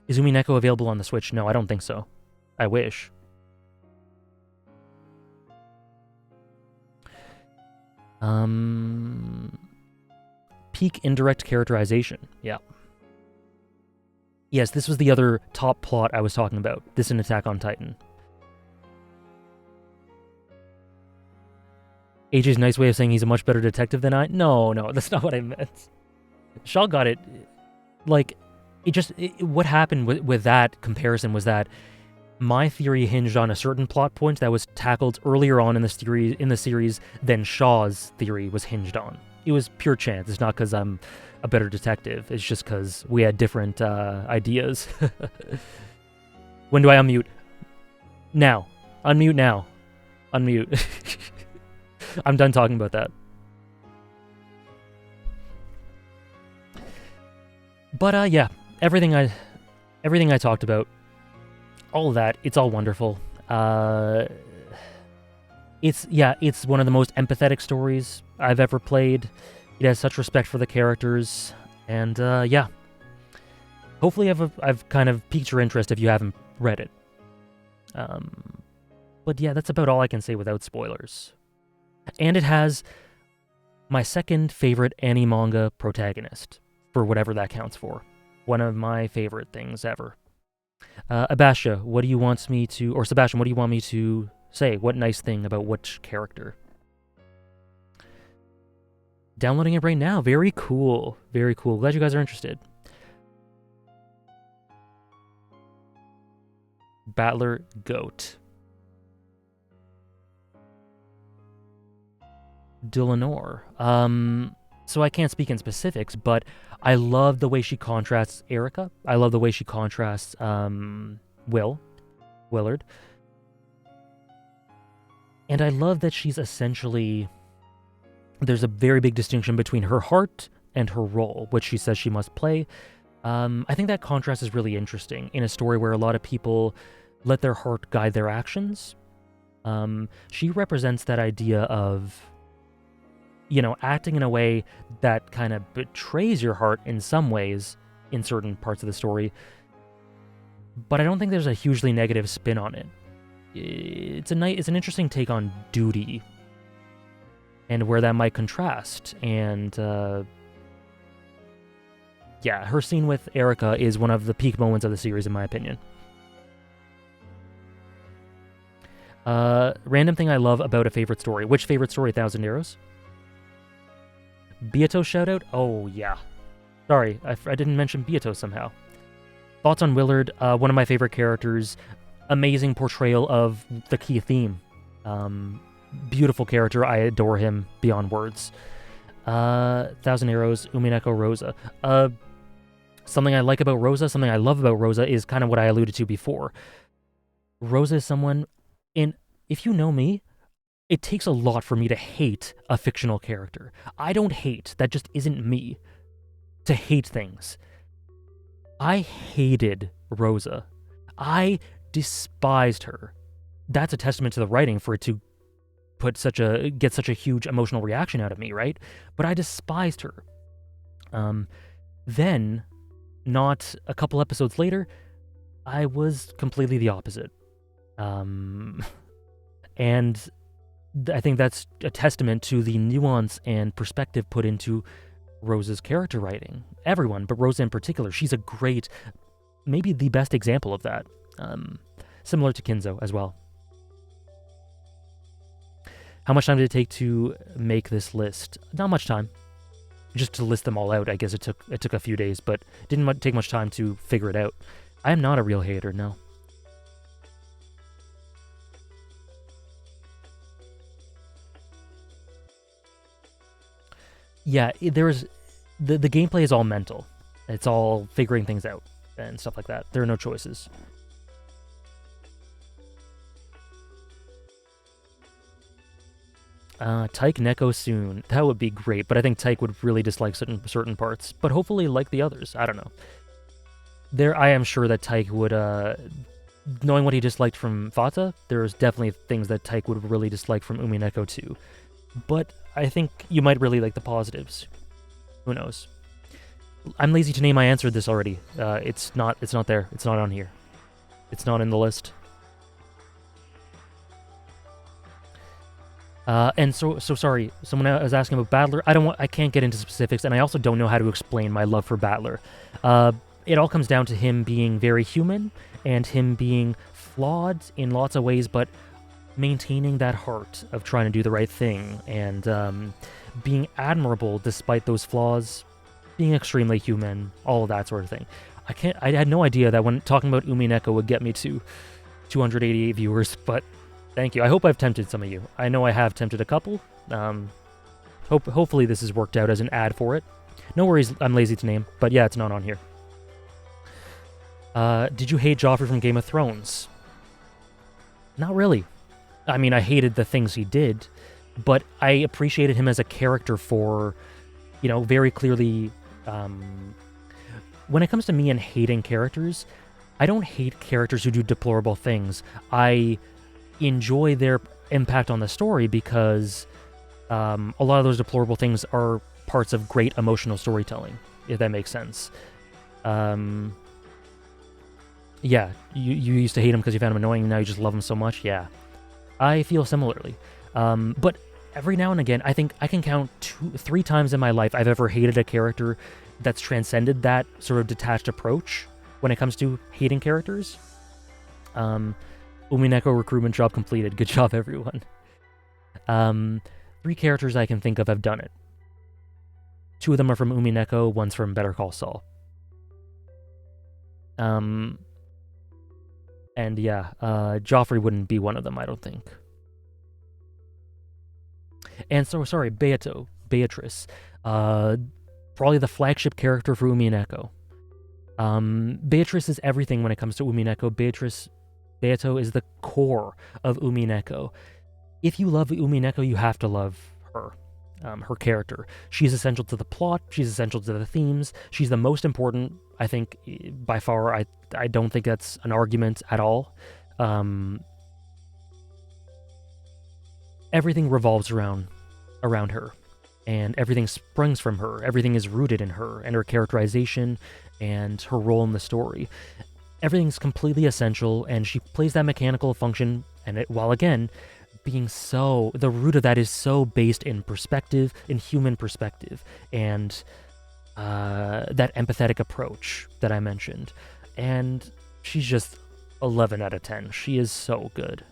Is Umineko available on the Switch? No, I don't think so. I wish. Peak indirect characterization. Yeah. Yes, this was the other top plot I was talking about. This in Attack on Titan. AJ's nice way of saying he's a much better detective than I? No, that's not what I meant. Shaw got it. Like, what happened with that comparison was that my theory hinged on a certain plot point that was tackled earlier on in the series than Shaw's theory was hinged on. it was pure chance. It's not because I'm a better detective. It's just because we had different ideas. When do I unmute? Now. Unmute now. Unmute. I'm done talking about that. But yeah, everything I talked about, all of that, it's all wonderful. It's one of the most empathetic stories I've ever played. It has such respect for the characters, and yeah. Hopefully I've kind of piqued your interest if you haven't read it. But yeah, that's about all I can say without spoilers. And it has my second favorite anime-manga protagonist, for whatever that counts for. One of my favorite things ever. Sebastian, what do you want me to say? What nice thing about which character? Downloading it right now. Very cool. Very cool. Glad you guys are interested. Battler Goat. Dullinor. So I can't speak in specifics, but I love the way she contrasts Erica. I love the way she contrasts Willard. And I love that she's essentially... There's a very big distinction between her heart and her role, which she says she must play. I think that contrast is really interesting in a story where a lot of people let their heart guide their actions. She represents that idea of, acting in a way that kind of betrays your heart in some ways in certain parts of the story. But I don't think there's a hugely negative spin on it. It's an interesting take on duty and where that might contrast. And yeah, her scene with Erica is one of the peak moments of the series, in my opinion. Random thing I love about a favorite story. Which favorite story? 1,000 Arrows? Beato shoutout? Oh, yeah. Sorry, I didn't mention Beato somehow. Thoughts on Willard? One of my favorite characters. Amazing portrayal of the key theme. Beautiful character. I adore him beyond words. 1,000 Arrows, Umineko Rosa. Something I like about Rosa, something I love about Rosa is kind of what I alluded to before. Rosa is someone, and if you know me, it takes a lot for me to hate a fictional character. I don't hate. That just isn't me. To hate things. I hated Rosa. I despised her. That's a testament to the writing for it to get such a huge emotional reaction out of me, right? But I despised her. Then, not a couple episodes later, I was completely the opposite. And I think that's a testament to the nuance and perspective put into Rosa's character writing. Everyone, but Rosa in particular, she's a great, maybe the best example of that. Similar to Kinzo as well. How much time did it take to make this list? Not much time. Just to list them all out, I guess it took a few days, but it didn't take much time to figure it out. I am not a real hater, no. Yeah, the gameplay is all mental. It's all figuring things out and stuff like that. There are no choices. Tyke Neko soon. That would be great, but I think Tyke would really dislike certain parts, but hopefully like the others. I don't know. I am sure that Tyke would, knowing what he disliked from Fata, there's definitely things that Tyke would really dislike from Umineko too. But I think you might really like the positives. Who knows? I'm lazy to name. I answered this already. It's not there. It's not on here. It's not in the list. And so sorry. Someone was asking about Battler. I can't get into specifics, and I also don't know how to explain my love for Battler. It all comes down to him being very human and him being flawed in lots of ways, but maintaining that heart of trying to do the right thing and being admirable despite those flaws, being extremely human, all of that sort of thing. I had no idea that when talking about Umineko would get me to 288 viewers, but thank you. I hope I've tempted some of you. I know I have tempted a couple. Hopefully this is worked out as an ad for it. No worries, I'm lazy to name, but yeah, it's not on here. Did you hate Joffrey from Game of Thrones? Not really. I mean, I hated the things he did, but I appreciated him as a character for, very clearly, when it comes to me and hating characters, I don't hate characters who do deplorable things. I enjoy their impact on the story because a lot of those deplorable things are parts of great emotional storytelling, if that makes sense. Yeah, you used to hate him because you found him annoying, and now you just love him so much. Yeah, I feel similarly. But every now and again, I think I can count 3 times in my life I've ever hated a character that's transcended that sort of detached approach when it comes to hating characters. Umineko recruitment job completed. Good job, everyone. 3 characters I can think of have done it. 2 of them are from Umineko, one's from Better Call Saul. And yeah, Joffrey wouldn't be one of them, I don't think. And so, sorry, Beatrice. Probably the flagship character for Umineko. Beatrice is everything when it comes to Umineko. Beato is the core of Umineko. If you love Umineko, you have to love her. Her character. She's essential to the plot. She's essential to the themes. She's the most important, I think, by far. I don't think that's an argument at all. Everything revolves around her, and everything springs from her. Everything is rooted in her and her characterization and her role in the story. Everything's completely essential, and she plays that mechanical function, and while again being the root of that is so based in perspective, in human perspective, and that empathetic approach that I mentioned. And she's just 11 out of 10. She is so good.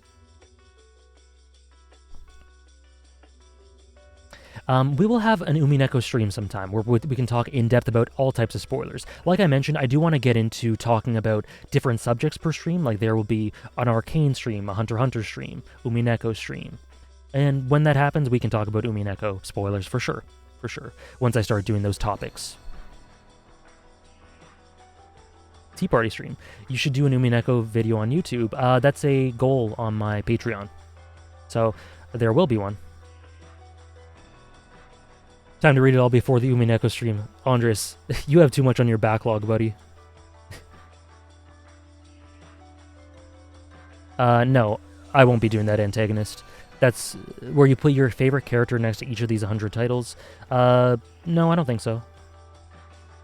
We will have an Umineko stream sometime where we can talk in depth about all types of spoilers. Like I mentioned, I do want to get into talking about different subjects per stream. Like there will be an Arcane stream, a Hunter x Hunter stream, Umineko stream. And when that happens, we can talk about Umineko spoilers for sure. For sure. Once I start doing those topics. Tea Party stream. You should do an Umineko video on YouTube. That's a goal on my Patreon. So there will be one. Time to read it all before the Umineko stream. Andres, you have too much on your backlog, buddy. No, I won't be doing that antagonist. That's where you put your favorite character next to each of these 100 titles. No, I don't think so.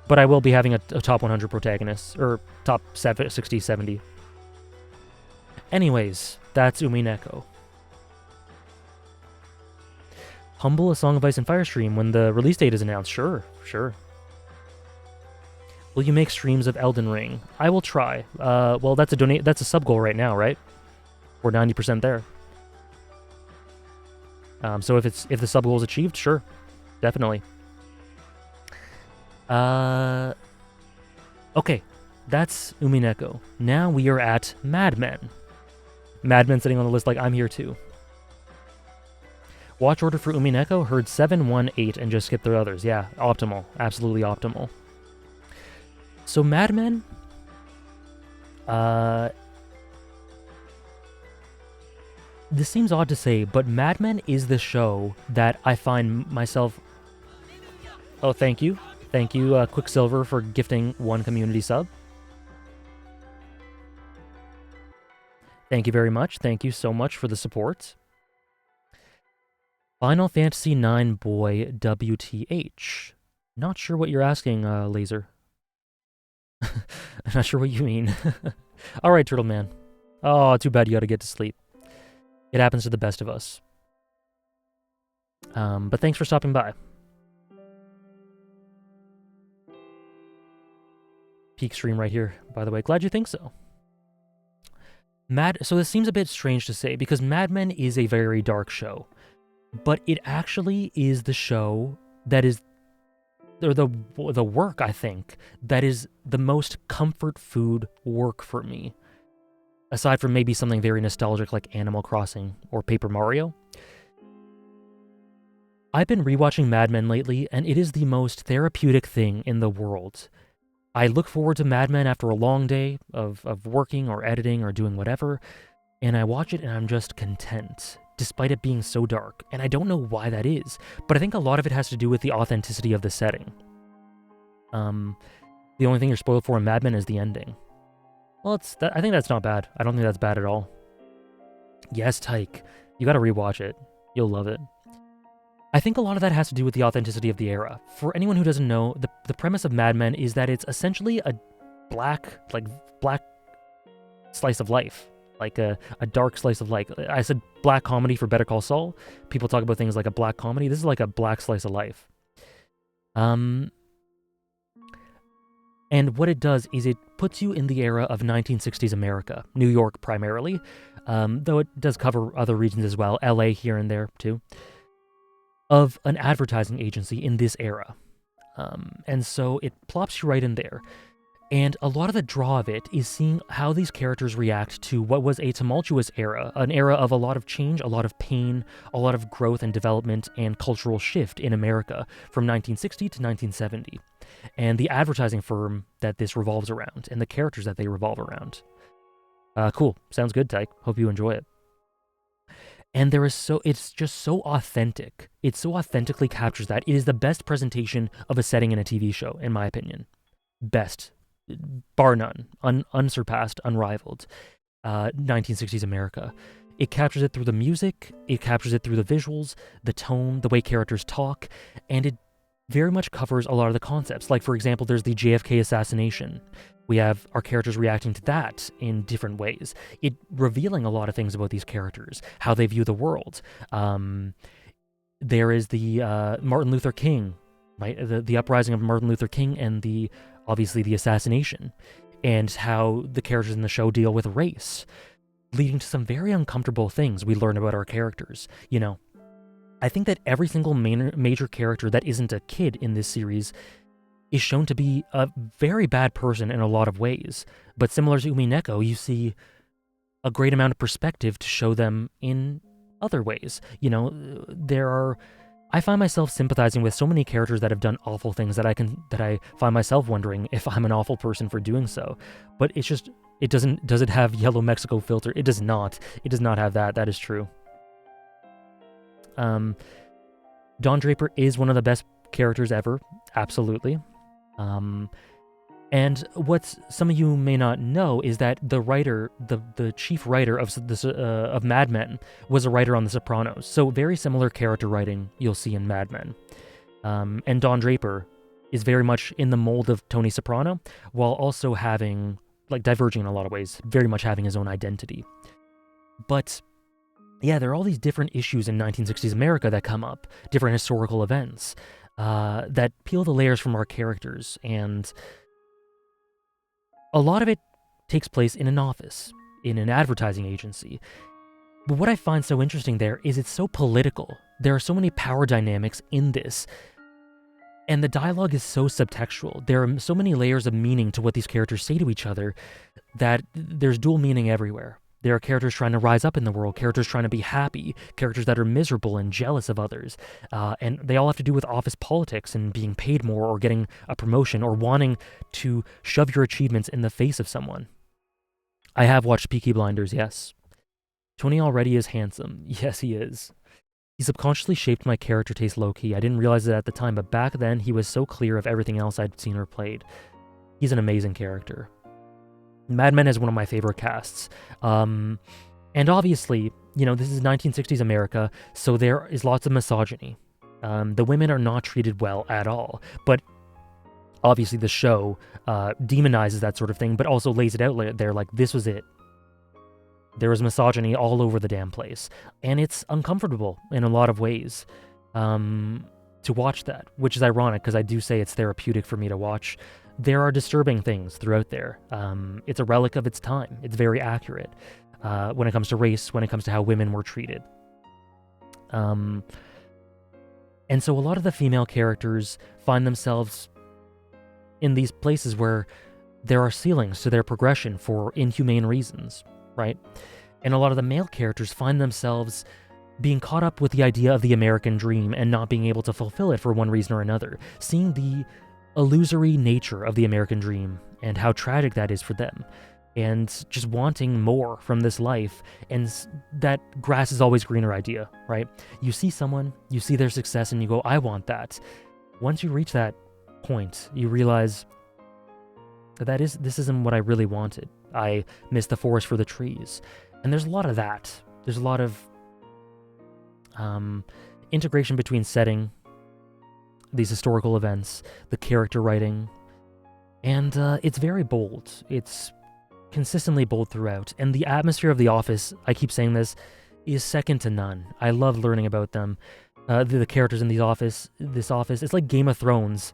But I will be having a top 100 protagonist, or top 60, 70. Anyways, that's Umineko. Humble a Song of Ice and Fire stream when the release date is announced. Sure. Will you make streams of Elden Ring? I will try. Well, that's a sub goal right now, right? We're 90% there. So if the sub goal is achieved, sure, definitely. Okay, that's Umineko. Now we are at Mad Men. Mad Men sitting on the list like I'm here too. Watch order for Umineko, heard 7, 1, 8, and just skipped the others. Yeah, optimal. Absolutely optimal. So Mad Men... this seems odd to say, but Mad Men is the show that I find myself... Oh, thank you. Thank you, Quicksilver, for gifting 1 community sub. Thank you very much. Thank you so much for the support. Final Fantasy IX boy WTH. Not sure what you're asking, Laser. I'm not sure what you mean. Alright, Turtle Man. Oh, too bad you gotta get to sleep. It happens to the best of us. But thanks for stopping by. Peak stream right here, by the way. Glad you think so. So this seems a bit strange to say, because Mad Men is a very dark show. But it actually is the show that is, or the work, I think, that is the most comfort food work for me. Aside from maybe something very nostalgic like Animal Crossing or Paper Mario. I've been rewatching Mad Men lately, and it is the most therapeutic thing in the world. I look forward to Mad Men after a long day of working or editing or doing whatever, and I watch it and I'm just content, despite it being so dark. And I don't know why that is, but I think a lot of it has to do with the authenticity of the setting. The only thing you're spoiled for in Mad Men is the ending. Well, I think that's not bad. I don't think that's bad at all. Yes, Tyke, you gotta rewatch it. You'll love it. I think a lot of that has to do with the authenticity of the era. For anyone who doesn't know, the premise of Mad Men is that it's essentially a black slice of life. Like a dark slice of life. I said black comedy for Better Call Saul. People talk about things like a black comedy. This is like a black slice of life. And what it does is it puts you in the era of 1960s America, New York primarily, though it does cover other regions as well, LA here and there too, of an advertising agency in this era. And so it plops you right in there. And a lot of the draw of it is seeing how these characters react to what was a tumultuous era, an era of a lot of change, a lot of pain, a lot of growth and development and cultural shift in America from 1960 to 1970. And the advertising firm that this revolves around and the characters that they revolve around. Cool. Sounds good, Tyke. Hope you enjoy it. And it's just so authentic. It so authentically captures that. It is the best presentation of a setting in a TV show, in my opinion. Best. Bar none. Unsurpassed, unrivaled. 1960s America. It captures it through the music, it captures it through the visuals, the tone, the way characters talk, and it very much covers a lot of the concepts. Like, for example, there's the JFK assassination. We have our characters reacting to that in different ways. It revealing a lot of things about these characters, how they view the world. There is the Martin Luther King, right? The uprising of Martin Luther King and obviously the assassination, and how the characters in the show deal with race, leading to some very uncomfortable things we learn about our characters. You know, I think that every single major character that isn't a kid in this series is shown to be a very bad person in a lot of ways. But similar to Umineko, you see a great amount of perspective to show them in other ways. You know, I find myself sympathizing with so many characters that have done awful things that I find myself wondering if I'm an awful person for doing so. But it's just, does it have Yellow Mexico filter? It does not. It does not have that. That is true. Don Draper is one of the best characters ever. Absolutely. And what some of you may not know is that the writer, the chief writer of Mad Men, was a writer on The Sopranos. So very similar character writing you'll see in Mad Men. And Don Draper is very much in the mold of Tony Soprano, while also having, diverging in a lot of ways, very much having his own identity. But yeah, there are all these different issues in 1960s America that come up, different historical events that peel the layers from our characters, and a lot of it takes place in an office, in an advertising agency. But what I find so interesting there is it's so political. There are so many power dynamics in this, and the dialogue is so subtextual. There are so many layers of meaning to what these characters say to each other that there's dual meaning everywhere. There are characters trying to rise up in the world, characters trying to be happy, characters that are miserable and jealous of others, and they all have to do with office politics and being paid more or getting a promotion or wanting to shove your achievements in the face of someone. I have watched Peaky Blinders, yes. Tony already is handsome. Yes, he is. He subconsciously shaped my character taste low-key. I didn't realize it at the time, but back then he was so clear of everything else I'd seen or played. He's an amazing character. Mad Men is one of my favorite casts. And obviously, you know, this is 1960s America, so there is lots of misogyny. The women are not treated well at all. But obviously the show demonizes that sort of thing, but also lays it out there like this was it. There was misogyny all over the damn place. And it's uncomfortable in a lot of ways to watch that, which is ironic because I do say it's therapeutic for me to watch. There are disturbing things throughout there. It's a relic of its time. It's very accurate when it comes to race, when it comes to how women were treated. And so a lot of the female characters find themselves in these places where there are ceilings to their progression for inhumane reasons, right? And a lot of the male characters find themselves being caught up with the idea of the American dream and not being able to fulfill it for one reason or another, seeing the illusory nature of the American dream and how tragic that is for them, and just wanting more from this life, and that grass is always greener idea, right? You see someone, you see their success, and you go, I want that. Once you reach that point, you realize this isn't what I really wanted. I miss the forest for the trees. And there's a lot of that. There's a lot of integration between setting, these historical events, the character writing, and it's very bold. It's consistently bold throughout. And the atmosphere of The Office, I keep saying this, is second to none. I love learning about them. The characters in this office, it's like Game of Thrones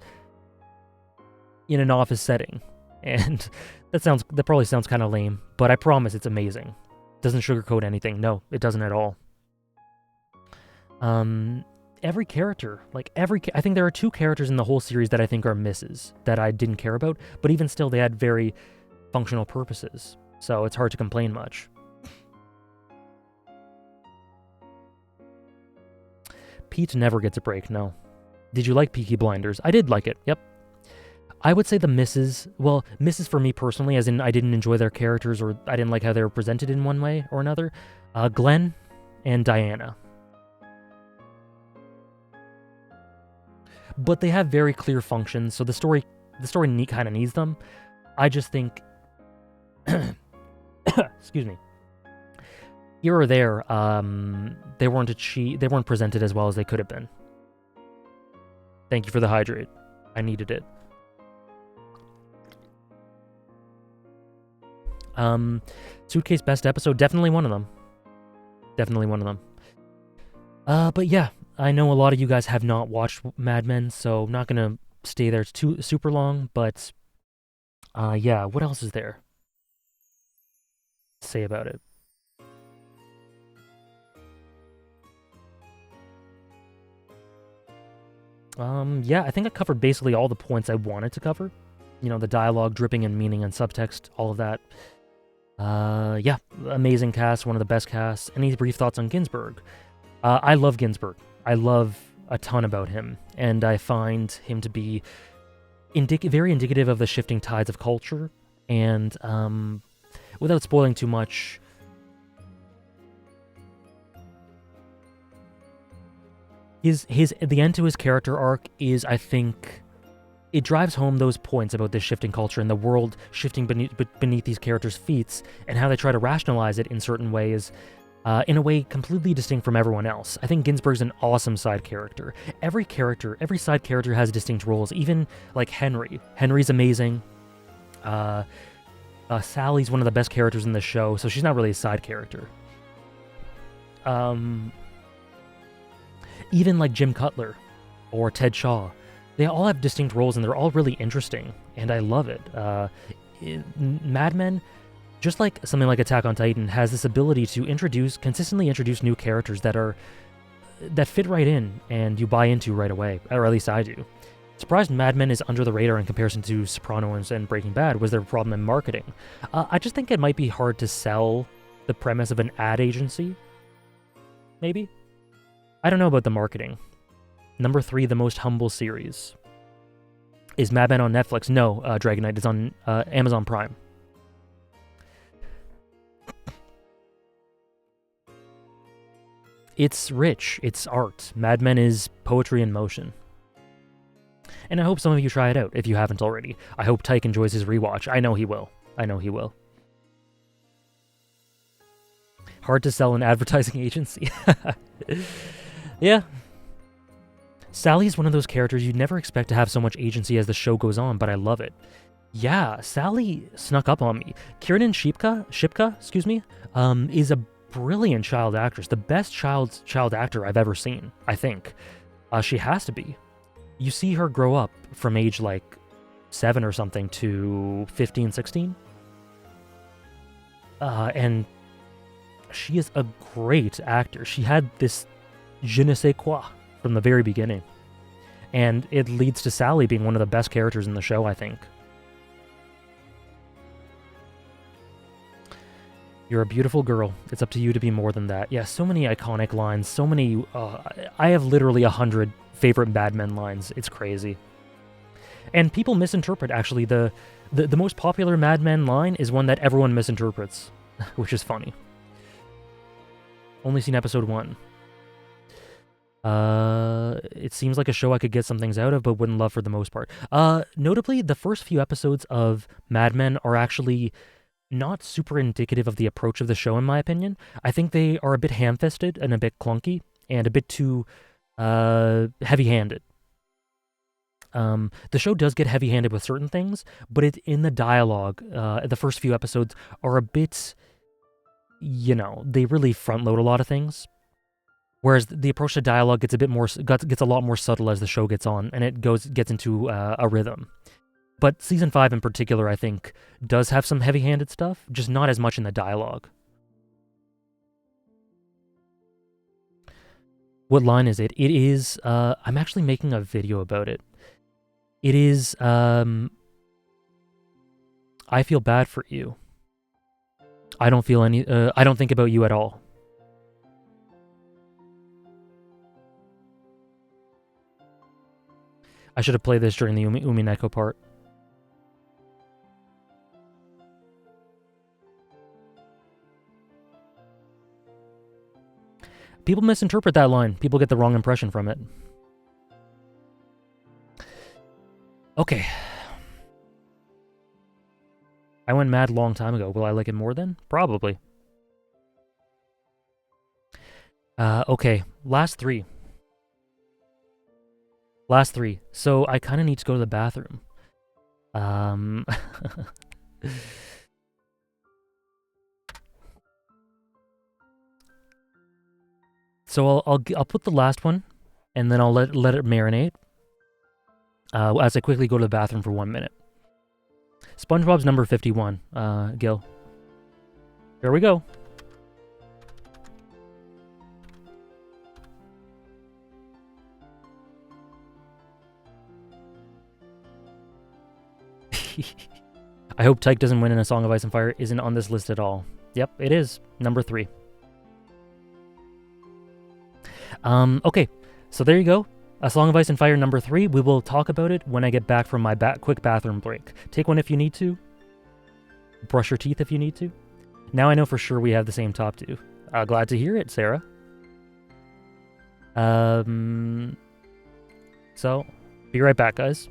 in an office setting. And that probably sounds kind of lame, but I promise it's amazing. Doesn't sugarcoat anything. No, it doesn't at all. Every character, I think there are 2 characters in the whole series that I think are misses, that I didn't care about, but even still, they had very functional purposes, so it's hard to complain much. Pete never gets a break, no. Did you like Peaky Blinders? I did like it, yep. I would say the misses for me personally, as in I didn't enjoy their characters or I didn't like how they were presented in one way or another, Glenn and Diana. But they have very clear functions, so the story kind of needs them. I just think, excuse me, here or there, they weren't presented as well as they could have been. Thank you for the hydrate. I needed it. Suitcase best episode, definitely one of them. But yeah, I know a lot of you guys have not watched Mad Men, so I'm not gonna stay there too super long, but yeah, what else is there to say about it? Yeah, I think I covered basically all the points I wanted to cover. You know, the dialogue dripping in meaning and subtext, all of that. Yeah, amazing cast, one of the best casts. Any brief thoughts on Ginsberg? I love Ginsberg. I love a ton about him, and I find him to be very indicative of the shifting tides of culture, and without spoiling too much, the end to his character arc is, I think, it drives home those points about this shifting culture and the world shifting beneath these characters' feet, and how they try to rationalize it in certain ways, in a way completely distinct from everyone else. I think Ginsberg's an awesome side character. Every side character has distinct roles, even like Henry. Henry's amazing. Sally's one of the best characters in the show, so she's not really a side character. Even like Jim Cutler or Ted Shaw, they all have distinct roles and they're all really interesting, and I love it. Mad Men, just like something like Attack on Titan, has this ability to consistently introduce new characters that fit right in and you buy into right away, or at least I do. Surprised Mad Men is under the radar in comparison to Sopranos and Breaking Bad. Was there a problem in marketing? I just think it might be hard to sell the premise of an ad agency, maybe? I don't know about the marketing. Number 3, the most humble series. Is Mad Men on Netflix? No, Dragon Knight is on Amazon Prime. It's rich. It's art. Mad Men is poetry in motion. And I hope some of you try it out if you haven't already. I hope Tyke enjoys his rewatch. I know he will. Hard to sell an advertising agency. Yeah. Sally's one of those characters you'd never expect to have so much agency as the show goes on, but I love it. Yeah, Sally snuck up on me. Kiernan Shipka, is a brilliant child actress. The best child actor I've ever seen, I think. She has to be. You see her grow up from age like 7 or something to 15, 16. And she is a great actor. She had this je ne sais quoi from the very beginning. And it leads to Sally being one of the best characters in the show, I think. You're a beautiful girl. It's up to you to be more than that. Yeah, so many iconic lines. So many. I have literally 100 favorite Mad Men lines. It's crazy. And people misinterpret, actually. The most popular Mad Men line is one that everyone misinterprets, which is funny. Only seen episode 1. It seems like a show I could get some things out of, but wouldn't love for the most part. Notably, the first few episodes of Mad Men are actually not super indicative of the approach of the show, in my opinion. I think they are a bit ham-fisted and a bit clunky and a bit too heavy-handed. The show does get heavy-handed with certain things, but in the dialogue, the first few episodes are a bit, they really front-load a lot of things. Whereas the approach to dialogue gets a lot more subtle as the show gets on, and it gets into a rhythm. But season 5 in particular, I think, does have some heavy-handed stuff, just not as much in the dialogue. What line is it? It is, I'm actually making a video about it. It is, I feel bad for you. I don't think about you at all. I should have played this during the Umineko part. People misinterpret that line. People get the wrong impression from it. Okay. I went mad a long time ago. Will I like it more then? Probably. Okay. Last three. So I kind of need to go to the bathroom. So I'll put the last one, and then I'll let it marinate. As I quickly go to the bathroom for 1 minute. SpongeBob's number 51, Gil. Here we go. I hope Tyke doesn't win in A Song of Ice and Fire isn't on this list at all. Yep, it is. Number 3. Okay, so there you go. A Song of Ice and Fire number 3. We will talk about it when I get back from my quick bathroom break. Take one if you need to. Brush your teeth if you need to. Now I know for sure we have the same top 2. Glad to hear it, Sarah. So, be right back, guys.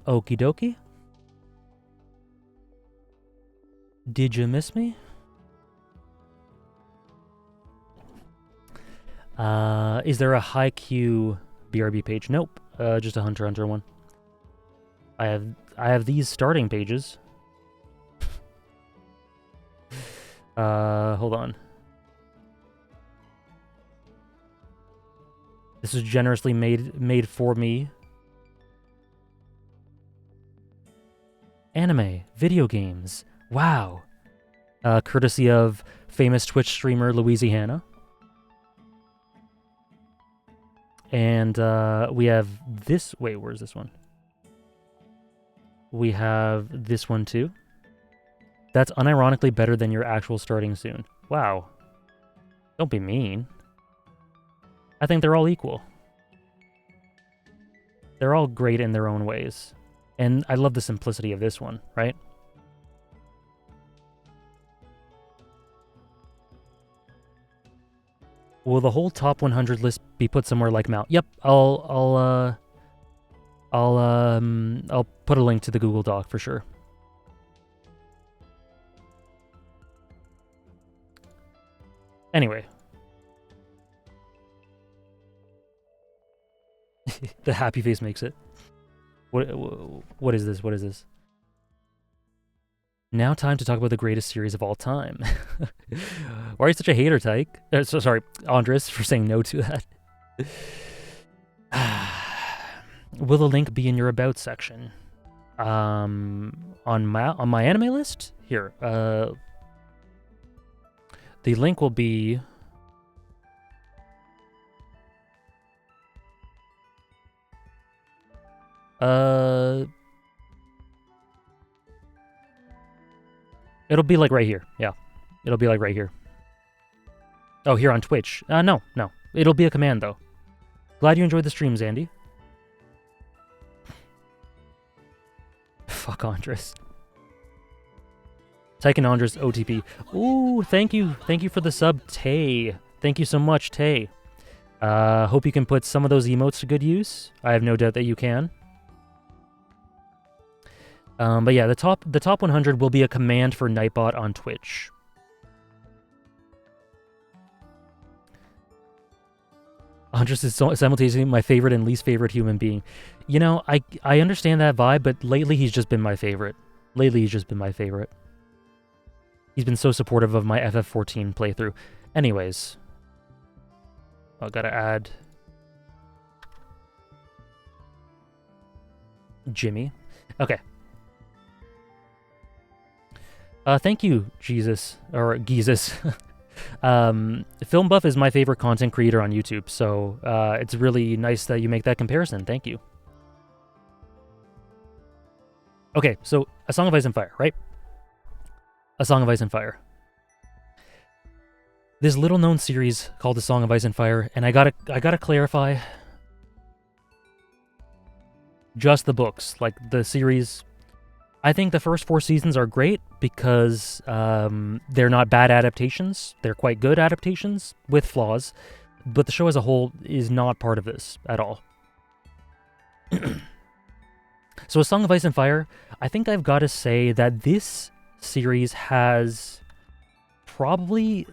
Okie dokie. Did you miss me? Is there a high Q BRB page? Nope. Just a Hunter x Hunter one. I have these starting pages. Hold on. This is generously made for me. Anime, video games. Wow. Courtesy of famous Twitch streamer Louisiana. And we have this. Wait, where's this one? We have this one too. That's unironically better than your actual starting soon. Wow. Don't be mean. I think they're all equal. They're all great in their own ways. And I love the simplicity of this one, right? Will the whole top 100 list be put somewhere like Mount? Yep, I'll put a link to the Google Doc for sure. Anyway. The happy face makes it. What is this? What is this? Now time to talk about the greatest series of all time. Why are you such a hater, Tyke? Sorry, Andres, for saying no to that. Will the link be in your about section? On my anime list? Here. The link will be... It'll be like right here. Yeah. It'll be like right here. Oh, here on Twitch. No. It'll be a command, though. Glad you enjoyed the stream, Zandy. Fuck Andres. Tyke and Andres OTP. Ooh, thank you. Thank you for the sub, Tay. Thank you so much, Tay. Hope you can put some of those emotes to good use. I have no doubt that you can. But yeah, the top 100 will be a command for Nightbot on Twitch. Andres is simultaneously my favorite and least favorite human being. You know, I understand that vibe, but lately he's just been my favorite. He's been so supportive of my FF14 playthrough. Anyways. I gotta add... Jimmy. Okay. Thank you, Jesus. Or Jesus. Film Buff is my favorite content creator on YouTube, so it's really nice that you make that comparison. Thank you. Okay, so A Song of Ice and Fire, right? A Song of Ice and Fire. This little-known series called A Song of Ice and Fire, and I gotta clarify. Just the books, like the series. I think the first 4 seasons are great because they're not bad adaptations. They're quite good adaptations with flaws, but the show as a whole is not part of this at all. So A Song of Ice and Fire, I think I've got to say that this series has probably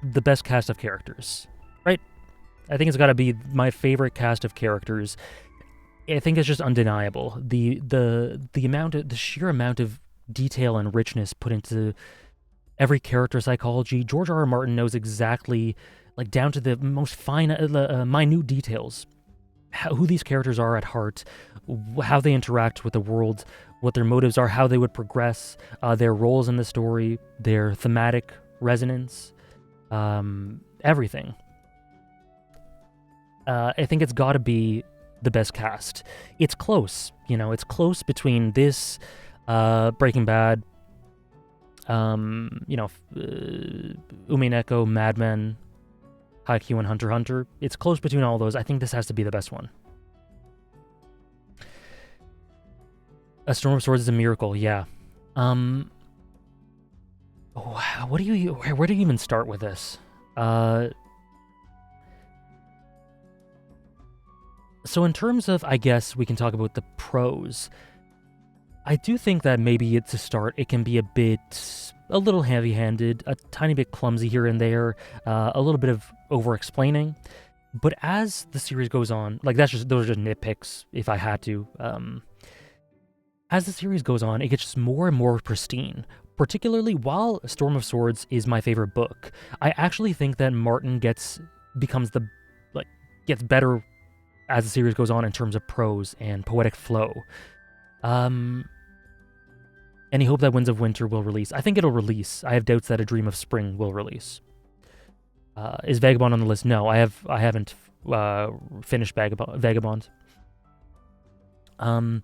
the best cast of characters, right? I think it's got to be my favorite cast of characters. I think it's just undeniable. The sheer amount of detail and richness put into every character psychology. George R.R. Martin knows exactly, like down to the most fine, minute details, who these characters are at heart, how they interact with the world, what their motives are, how they would progress, their roles in the story, their thematic resonance, everything. I think it's got to be the best cast. It's close, it's close between this, Breaking Bad, Umineko, Mad Men, Haikyuu, and Hunter x Hunter. It's close between all those. I think this has to be the best one. A Storm of Swords is a miracle, yeah. Where do you even start with this? So in terms of, I guess we can talk about the pros. I do think that maybe to start, it can be a little heavy-handed, a tiny bit clumsy here and there, a little bit of over-explaining. But as the series goes on, like those are just nitpicks if I had to. As the series goes on, it gets just more and more pristine. Particularly while Storm of Swords is my favorite book, I actually think that Martin gets better as the series goes on in terms of prose and poetic flow. Any hope that Winds of Winter will release? I think it'll release. I have doubts that A Dream of Spring will release. Is Vagabond on the list? No, I haven't finished Vagabond. And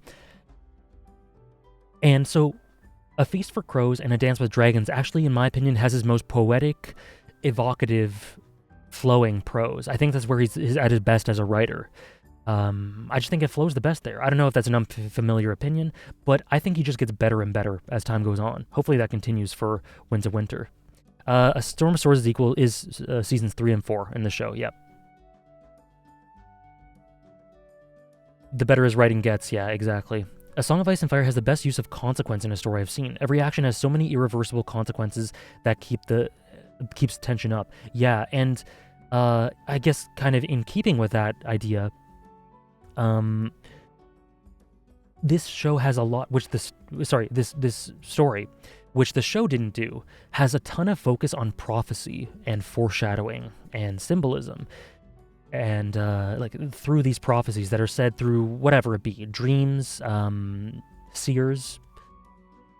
so, A Feast for Crows and A Dance with Dragons actually, in my opinion, has his most poetic, evocative, flowing prose. I think that's where he's at his best as a writer. I just think it flows the best there. I don't know if that's an unfamiliar opinion, but I think he just gets better and better as time goes on. Hopefully that continues for Winds of Winter. A Storm of Swords is seasons 3 and 4 in the show, yep. The better his writing gets, yeah, exactly. A Song of Ice and Fire has the best use of consequence in a story I've seen. Every action has so many irreversible consequences that keeps tension up. Yeah, and I guess kind of in keeping with that idea, this show has a lot, this story, which the show didn't do, has a ton of focus on prophecy and foreshadowing and symbolism. And through these prophecies that are said through whatever it be, dreams, seers,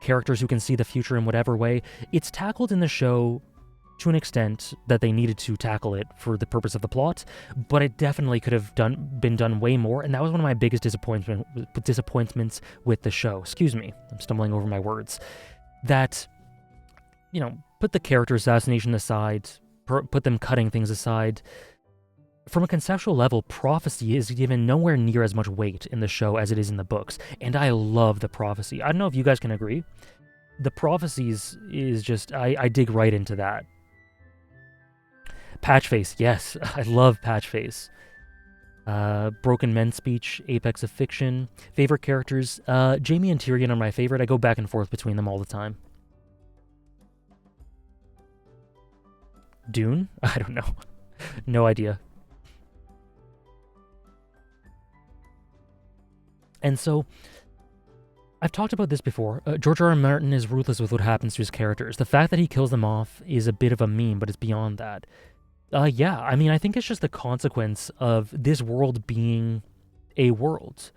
characters who can see the future in whatever way, it's tackled in the show to an extent that they needed to tackle it for the purpose of the plot, but it definitely could have been done way more, and that was one of my biggest disappointments with the show. Excuse me, I'm stumbling over my words. That, put the character assassination aside, put them cutting things aside. From a conceptual level, prophecy is given nowhere near as much weight in the show as it is in the books, and I love the prophecy. I don't know if you guys can agree. The prophecies is just, I dig right into that. Patchface, yes, I love Patchface. Broken Men speech, apex of fiction. Favorite characters, Jaime and Tyrion are my favorite. I go back and forth between them all the time. Dune? I don't know. No idea. And so, I've talked about this before. George R. R. Martin is ruthless with what happens to his characters. The fact that he kills them off is a bit of a meme, but it's beyond that. Yeah, I mean, I think it's just the consequence of this world being a world.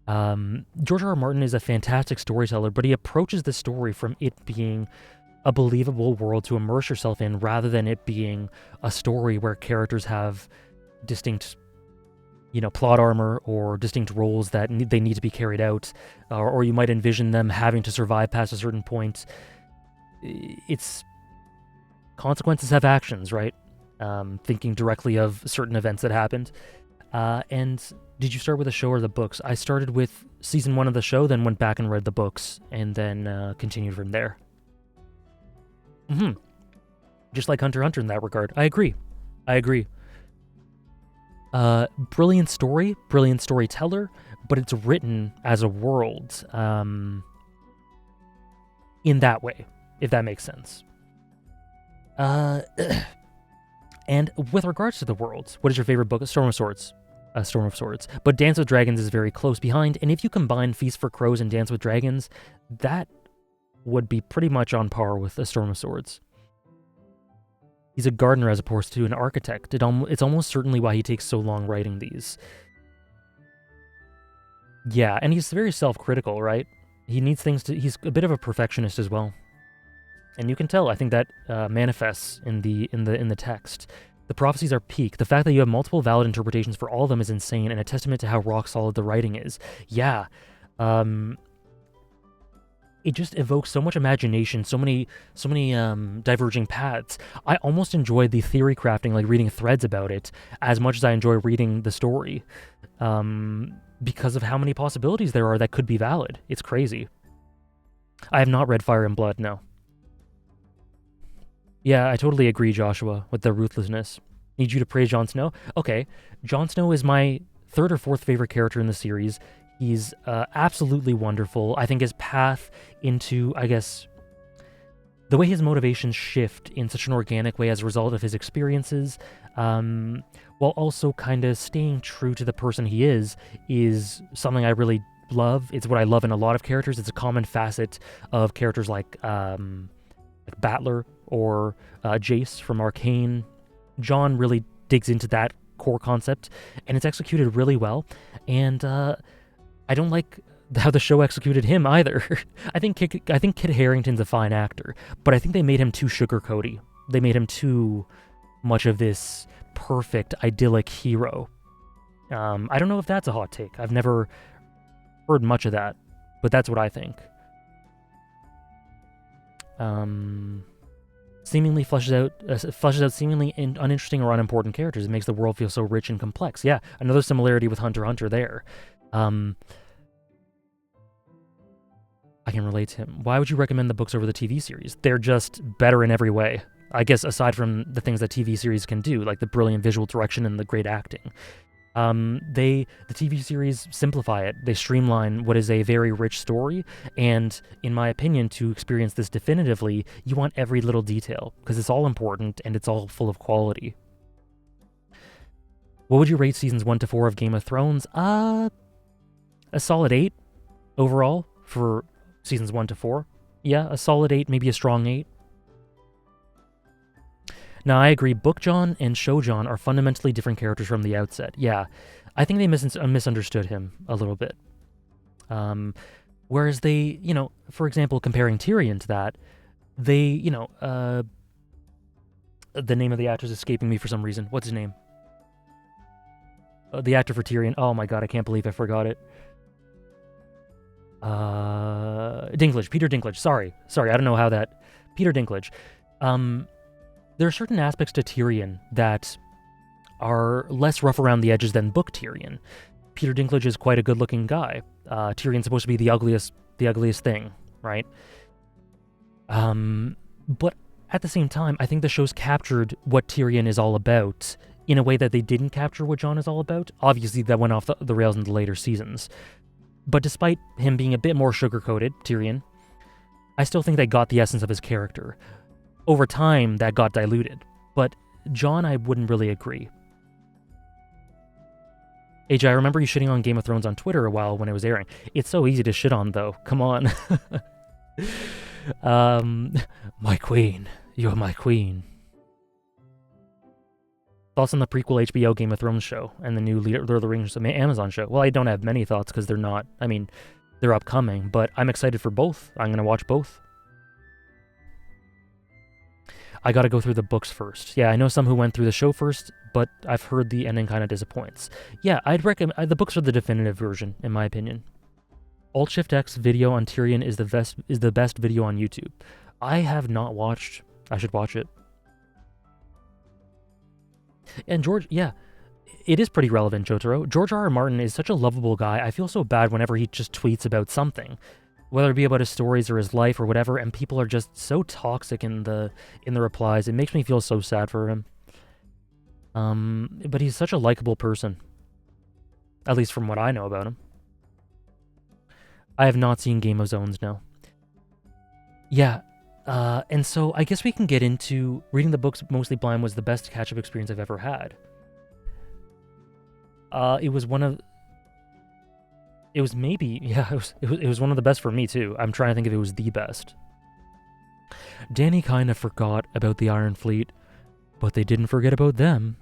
George R. R. Martin is a fantastic storyteller, but he approaches the story from it being a believable world to immerse yourself in, rather than it being a story where characters have distinct plot armor or distinct roles that they need to be carried out, or you might envision them having to survive past a certain point. It's consequences have actions, right? Thinking directly of certain events that happened. And did you start with the show or the books? I started with season 1 of the show, then went back and read the books, and then continued from there. Just like Hunter x Hunter in that regard. I agree. Brilliant story, brilliant storyteller, but it's written as a world in that way, if that makes sense. And with regards to the world, what is your favorite book? Storm of Swords. Storm of Swords. But Dance with Dragons is very close behind, and if you combine Feast for Crows and Dance with Dragons, that would be pretty much on par with A Storm of Swords. He's a gardener as opposed to an architect. It's almost certainly why he takes so long writing these. Yeah, and he's very self-critical, right? He needs things to... He's a bit of a perfectionist as well. And you can tell, I think that manifests in the text. The prophecies are peak. The fact that you have multiple valid interpretations for all of them is insane, and a testament to how rock-solid the writing is. Yeah. It just evokes so much imagination, so many diverging paths. I almost enjoy the theory crafting, like reading threads about it, as much as I enjoy reading the story, because of how many possibilities there are that could be valid. It's crazy. I have not read Fire and Blood, no. Yeah, I totally agree, Joshua, with the ruthlessness. Need you to praise Jon Snow? Okay, Jon Snow is my 3rd or 4th favorite character in the series. He's absolutely wonderful. I think his path into, I guess, the way his motivations shift in such an organic way as a result of his experiences, while also kind of staying true to the person he is something I really love. It's what I love in a lot of characters. It's a common facet of characters like Battler or Jace from Arcane. John really digs into that core concept, and it's executed really well. And I don't like how the show executed him either. I think Kit Harington's a fine actor, but I think they made him too sugarcoaty. They made him too much of this perfect, idyllic hero. I don't know if that's a hot take. I've never heard much of that, but that's what I think. Seemingly flushes out seemingly uninteresting or unimportant characters. It makes the world feel so rich and complex. Yeah, another similarity with Hunter x Hunter there. I can relate to him. Why would you recommend the books over the TV series? They're just better in every way. I guess aside from the things that TV series can do, like the brilliant visual direction and the great acting. The TV series simplify it. They streamline what is a very rich story, and in my opinion, to experience this definitively, you want every little detail, because it's all important and it's all full of quality. What would you rate seasons 1 to 4 of Game of Thrones? A solid 8 overall for seasons 1 to 4. Yeah, a solid 8, maybe a strong 8. Now, I agree, Book John and Show John are fundamentally different characters from the outset. Yeah, I think they misunderstood him a little bit. Whereas they, for example, comparing Tyrion to that, they, the name of the actor is escaping me for some reason. What's his name? The actor for Tyrion. Oh my god, I can't believe I forgot it. Peter Dinklage. Sorry, I don't know how that... Peter Dinklage. There are certain aspects to Tyrion that are less rough around the edges than Book Tyrion. Peter Dinklage is quite a good-looking guy. Tyrion's supposed to be the ugliest thing, right? But at the same time, I think the show's captured what Tyrion is all about in a way that they didn't capture what Jon is all about. Obviously, that went off the rails in the later seasons. But despite him being a bit more sugar-coated, Tyrion, I still think they got the essence of his character. Over time, that got diluted. But Jon, I wouldn't really agree. AJ, I remember you shitting on Game of Thrones on Twitter a while when it was airing. It's so easy to shit on, though. Come on. My queen. You're my queen. Thoughts on the prequel HBO Game of Thrones show and the new Lord of the Rings Amazon show? Well, I don't have many thoughts because they're not... I mean, they're upcoming, but I'm excited for both. I'm going to watch both. I gotta go through the books first. Yeah, I know some who went through the show first, but I've heard the ending kind of disappoints. Yeah, I'd recommend... the books are the definitive version, in my opinion. Alt-Shift-X video on Tyrion is the best video on YouTube. I have not watched. I should watch it. And George, yeah, it is pretty relevant, Jotaro. George R.R. Martin is such a lovable guy. I feel so bad whenever he just tweets about something, whether it be about his stories or his life or whatever, and people are just so toxic in the replies. It makes me feel so sad for him. But he's such a likable person, at least from what I know about him. I have not seen Game of Zones, no. Yeah, and so I guess we can get into reading the books mostly blind was the best catch-up experience I've ever had. It was one of one of the best for me too. I'm trying to think if it was the best. Danny kind of forgot about the Iron Fleet, but they didn't forget about them.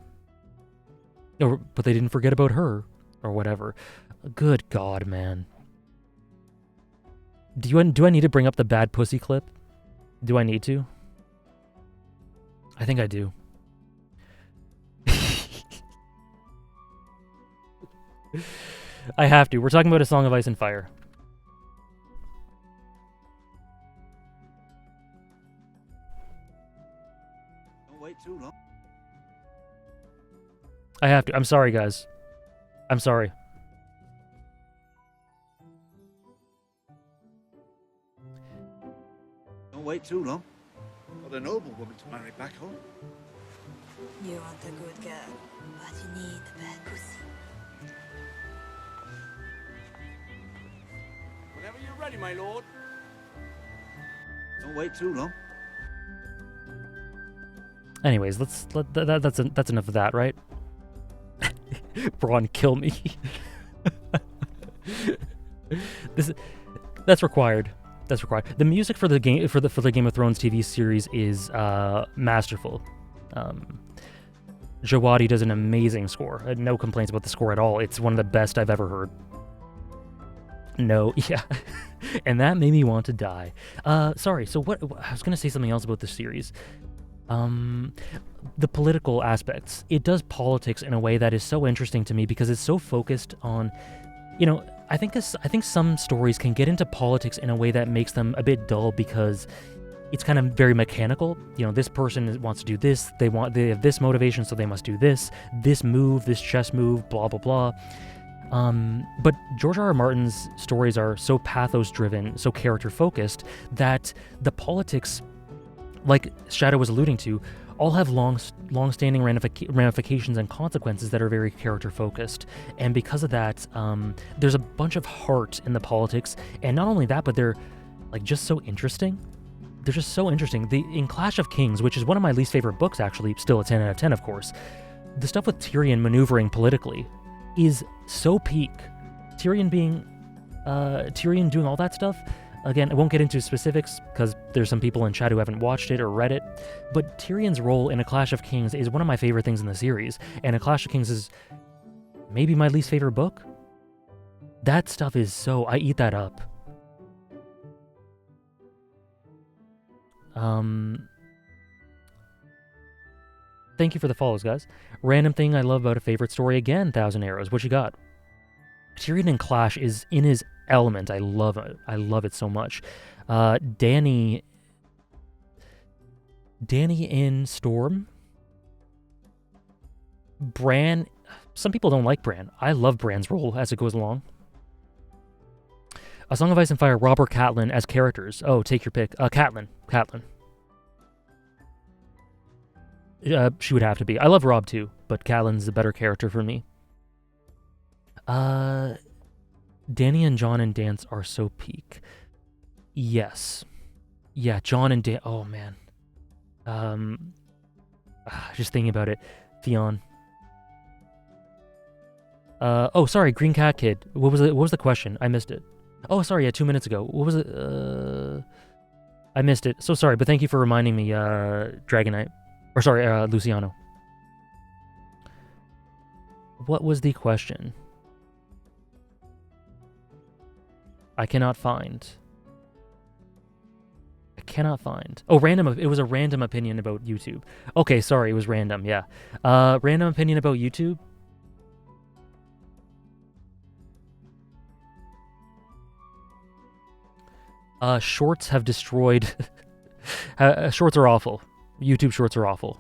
But they didn't forget about her, or whatever. Good God, man. Do I need to bring up the bad pussy clip? Do I need to? I think I do. I have to. We're talking about A Song of Ice and Fire. Don't wait too long. I have to. I'm sorry, guys. I'm sorry. Don't wait too long. For the noble woman to marry back home. You want a good girl, but you need a bad pussy. Whenever you're ready, my lord. Don't wait too long. Anyways, that's enough of that, right? Braun, kill me. That's required. That's required. The music for the game for the Game of Thrones TV series is masterful. Jawadi does an amazing score. No complaints about the score at all. It's one of the best I've ever heard. No, yeah. And that made me want to die. Sorry, so what I was going to say something else about this series. The political aspects. It does politics in a way that is so interesting to me because it's so focused on, you know, I think some stories can get into politics in a way that makes them a bit dull because it's kind of very mechanical. You know, this person wants to do this, they have this motivation, so they must do this move, this chess move, blah, blah, blah. But George R.R. Martin's stories are so pathos-driven, so character-focused, that the politics, like Shadow was alluding to, all have long-standing ramifications and consequences that are very character-focused. And because of that, there's a bunch of heart in the politics, and not only that, but they're like just so interesting. They're just so interesting. In Clash of Kings, which is one of my least favorite books, actually, still a 10 out of 10, of course, the stuff with Tyrion maneuvering politically is so peak. Tyrion doing all that stuff. Again, I won't get into specifics because there's some people in chat who haven't watched it or read it, but Tyrion's role in A Clash of Kings is one of my favorite things in the series, and A Clash of Kings is maybe my least favorite book. That stuff is so... I eat that up. Thank you for the follows, guys. Random thing I love about a favorite story again, Thousand Arrows. What you got? Tyrion in Clash is in his element. I love it. I love it so much. Dany in Storm. Bran. Some people don't like Bran. I love Bran's role as it goes along. A Song of Ice and Fire, Robb or Catelyn as characters. Oh, take your pick. Catelyn. She would have to be. I love Robb too, but Catelyn's the better character for me. Dany and Jon and Dance are so peak. Yes. Yeah, Jon and Dance. Oh, man. Just thinking about it. Theon. Oh, sorry, Green Cat Kid. What was the question? I missed it. Oh, sorry, yeah, 2 minutes ago. What was it? I missed it. So sorry, but thank you for reminding me, Dragonite. Or sorry, Luciano. What was the question? I cannot find. Oh, random. It was a random opinion about YouTube. Okay, sorry, it was random, yeah. Random opinion about YouTube. Shorts have destroyed... shorts are awful. YouTube shorts are awful.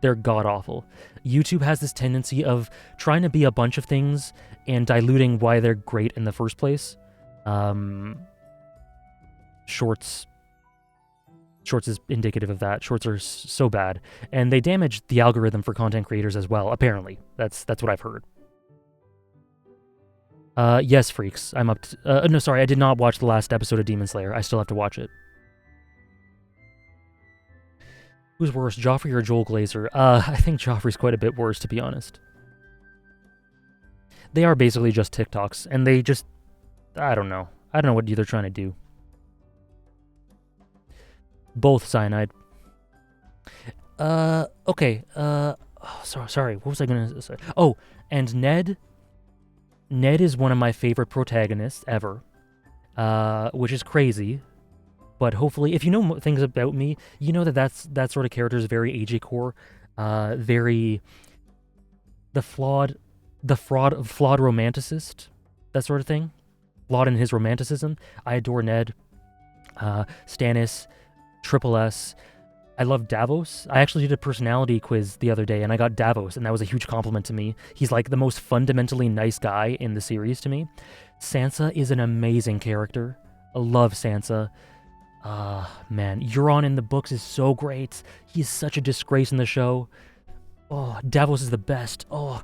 They're god-awful. YouTube has this tendency of trying to be a bunch of things and diluting why they're great in the first place. Shorts is indicative of that. Shorts are so bad. And they damage the algorithm for content creators as well, apparently. That's what I've heard. Yes, freaks. I'm up to... no, sorry, I did not watch the last episode of Demon Slayer. I still have to watch it. Who's worse, Joffrey or Joel Glazer? I think Joffrey's quite a bit worse, to be honest. They are basically just TikToks, and they just... I don't know. I don't know what they're trying to do. Both cyanide. Okay. Sorry. What was I gonna say? Oh, and Ned. Ned is one of my favorite protagonists ever, which is crazy. But hopefully, if you know things about me, you know that sort of character is very age-core, very flawed romanticist, that sort of thing. Flawed in his romanticism. I adore Ned, Stannis, Triple S. I love Davos. I actually did a personality quiz the other day, and I got Davos, and that was a huge compliment to me. He's like the most fundamentally nice guy in the series to me. Sansa is an amazing character. I love Sansa. Man, Euron in the books is so great. He's such a disgrace in the show. Oh, Davos is the best. Oh.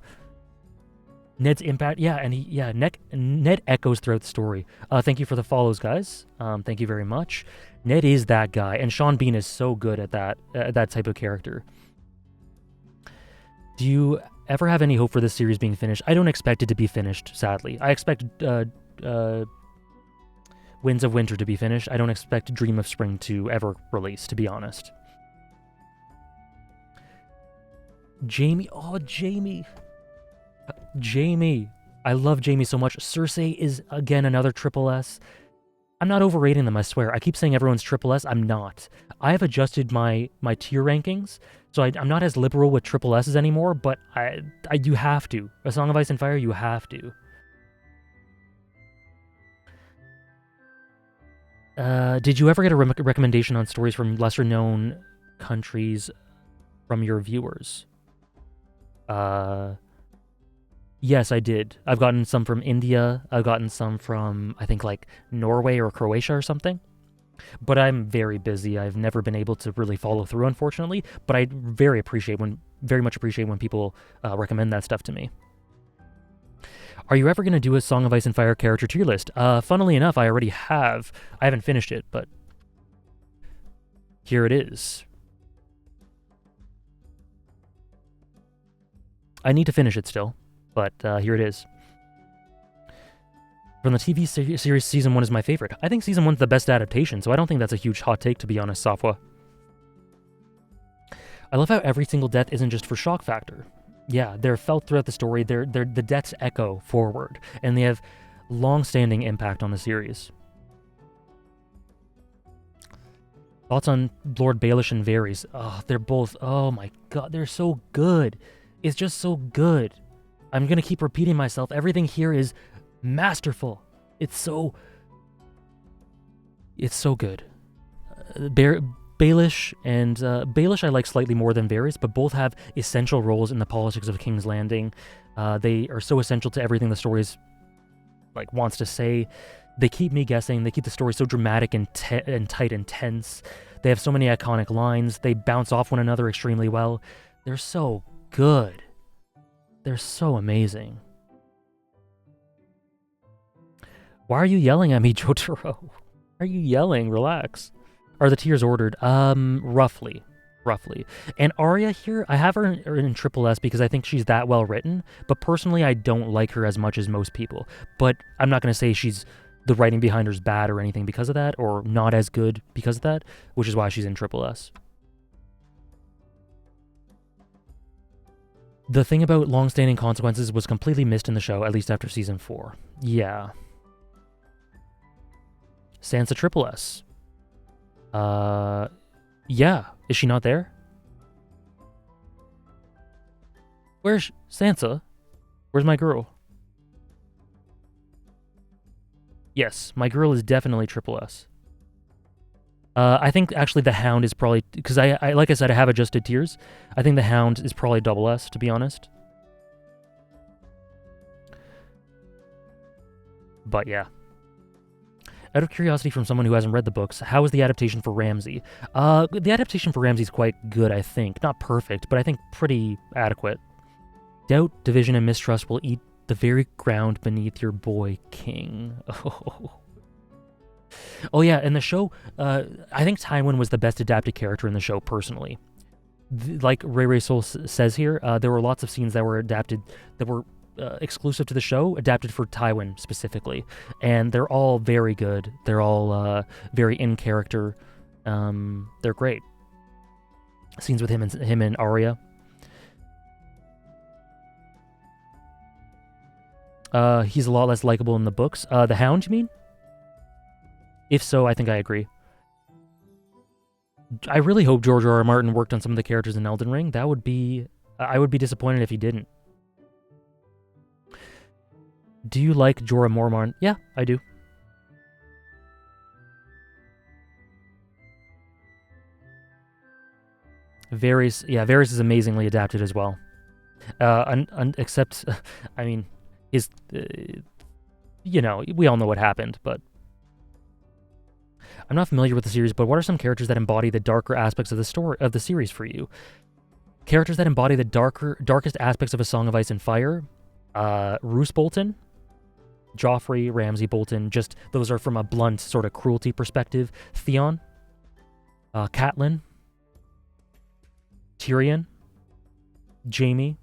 Ned's impact, yeah, and Ned echoes throughout the story. Thank you for the follows, guys. Thank you very much. Ned is that guy, and Sean Bean is so good at that type of character. Do you ever have any hope for this series being finished? I don't expect it to be finished, sadly. I expect Winds of Winter to be finished. I don't expect Dream of Spring to ever release, to be honest. Jamie, oh, Jamie. Jamie. I love Jamie so much. Cersei is, again, another triple S. I'm not overrating them, I swear. I keep saying everyone's triple S. I'm not. I have adjusted my tier rankings, so I'm not as liberal with triple S's anymore, but you have to. A Song of Ice and Fire, you have to. Did you ever get a recommendation on stories from lesser-known countries from your viewers? Yes, I did. I've gotten some from India. I've gotten some from, I think, like, Norway or Croatia or something. But I'm very busy. I've never been able to really follow through, unfortunately. But I very much appreciate when people recommend that stuff to me. Are you ever going to do a Song of Ice and Fire character tier list? Funnily enough, I already have. I haven't finished it, but here it is. I need to finish it still, but here it is. From the TV series, Season 1 is my favorite. I think Season 1's the best adaptation, so I don't think that's a huge hot take, to be honest, Safwa. I love how every single death isn't just for shock factor. Yeah, they're felt throughout the story, the deaths echo forward, and they have long-standing impact on the series. Thoughts on Lord Baelish and Varys? Oh, they're both, oh my god, they're so good. It's just so good. I'm gonna keep repeating myself. Everything here is masterful. It's so good. Baelish and Baelish I like slightly more than Varys, but both have essential roles in the politics of King's Landing. They are so essential to everything the story wants to say. They keep me guessing. They keep the story so dramatic and tight and tense. They have so many iconic lines. They bounce off one another extremely well. They're so good. They're so amazing. Why are you yelling at me, Jotaro? Why are you yelling? Relax. Are the tiers ordered? Roughly. And Arya here, I have her in triple S because I think she's that well written, but personally I don't like her as much as most people. But I'm not going to say the writing behind her is bad or anything because of that, or not as good because of that, which is why she's in triple S. The thing about long-standing consequences was completely missed in the show, at least after Season 4. Yeah. Sansa triple S. Yeah. Is she not there? Where's Sansa? Where's my girl? Yes, my girl is definitely triple S. I think actually the Hound is probably, because I like I said, I have adjusted tiers. I think the Hound is probably double S, to be honest. But yeah. Out of curiosity from someone who hasn't read the books, how is the adaptation for Ramsay? The adaptation for Ramsay is quite good, I think. Not perfect, but I think pretty adequate. Doubt, division, and mistrust will eat the very ground beneath your boy King. Oh yeah, in the show, I think Tywin was the best adapted character in the show, personally. Like Ray Soul says here, there were lots of scenes that were adapted, that were exclusive to the show, adapted for Tywin specifically, and they're all very good. They're all very in character. They're great. Scenes with him and Arya. He's a lot less likable in the books. The Hound, you mean? If so, I think I agree. I really hope George R.R. Martin worked on some of the characters in Elden Ring. That would be... I would be disappointed if he didn't. Do you like Jorah Mormont? Yeah, I do. Varys is amazingly adapted as well. Except, I mean, we all know what happened, but... I'm not familiar with the series, but what are some characters that embody the darker aspects of the series for you? Characters that embody the darkest aspects of A Song of Ice and Fire? Roose Bolton, Joffrey, Ramsay Bolton, just those are from a blunt sort of cruelty perspective. Theon, Catelyn, Tyrion, Jaime,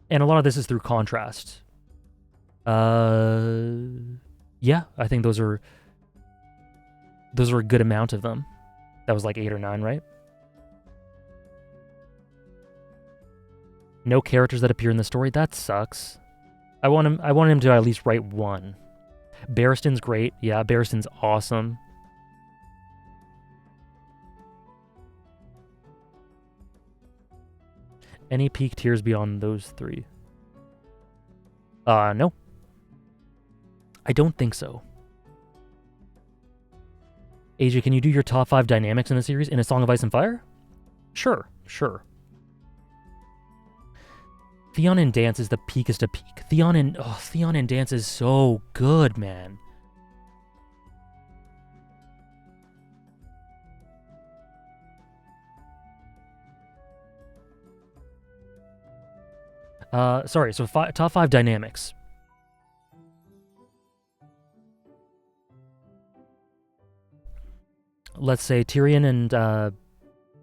and a lot of this is through contrast. Yeah, I think those are a good amount of them. That was like 8 or 9, right? No characters that appear in the story. That sucks. I want him to at least write one. Barristan's great. Yeah, Barristan's awesome. Any peak tiers beyond those 3? No. I don't think so. AJ, can you do your top 5 dynamics in the series in A Song of Ice and Fire? Sure. Theon and Dance is the peakest of peak. Theon and Dance is so good, man. Sorry, so top 5 dynamics. Let's say Tyrion and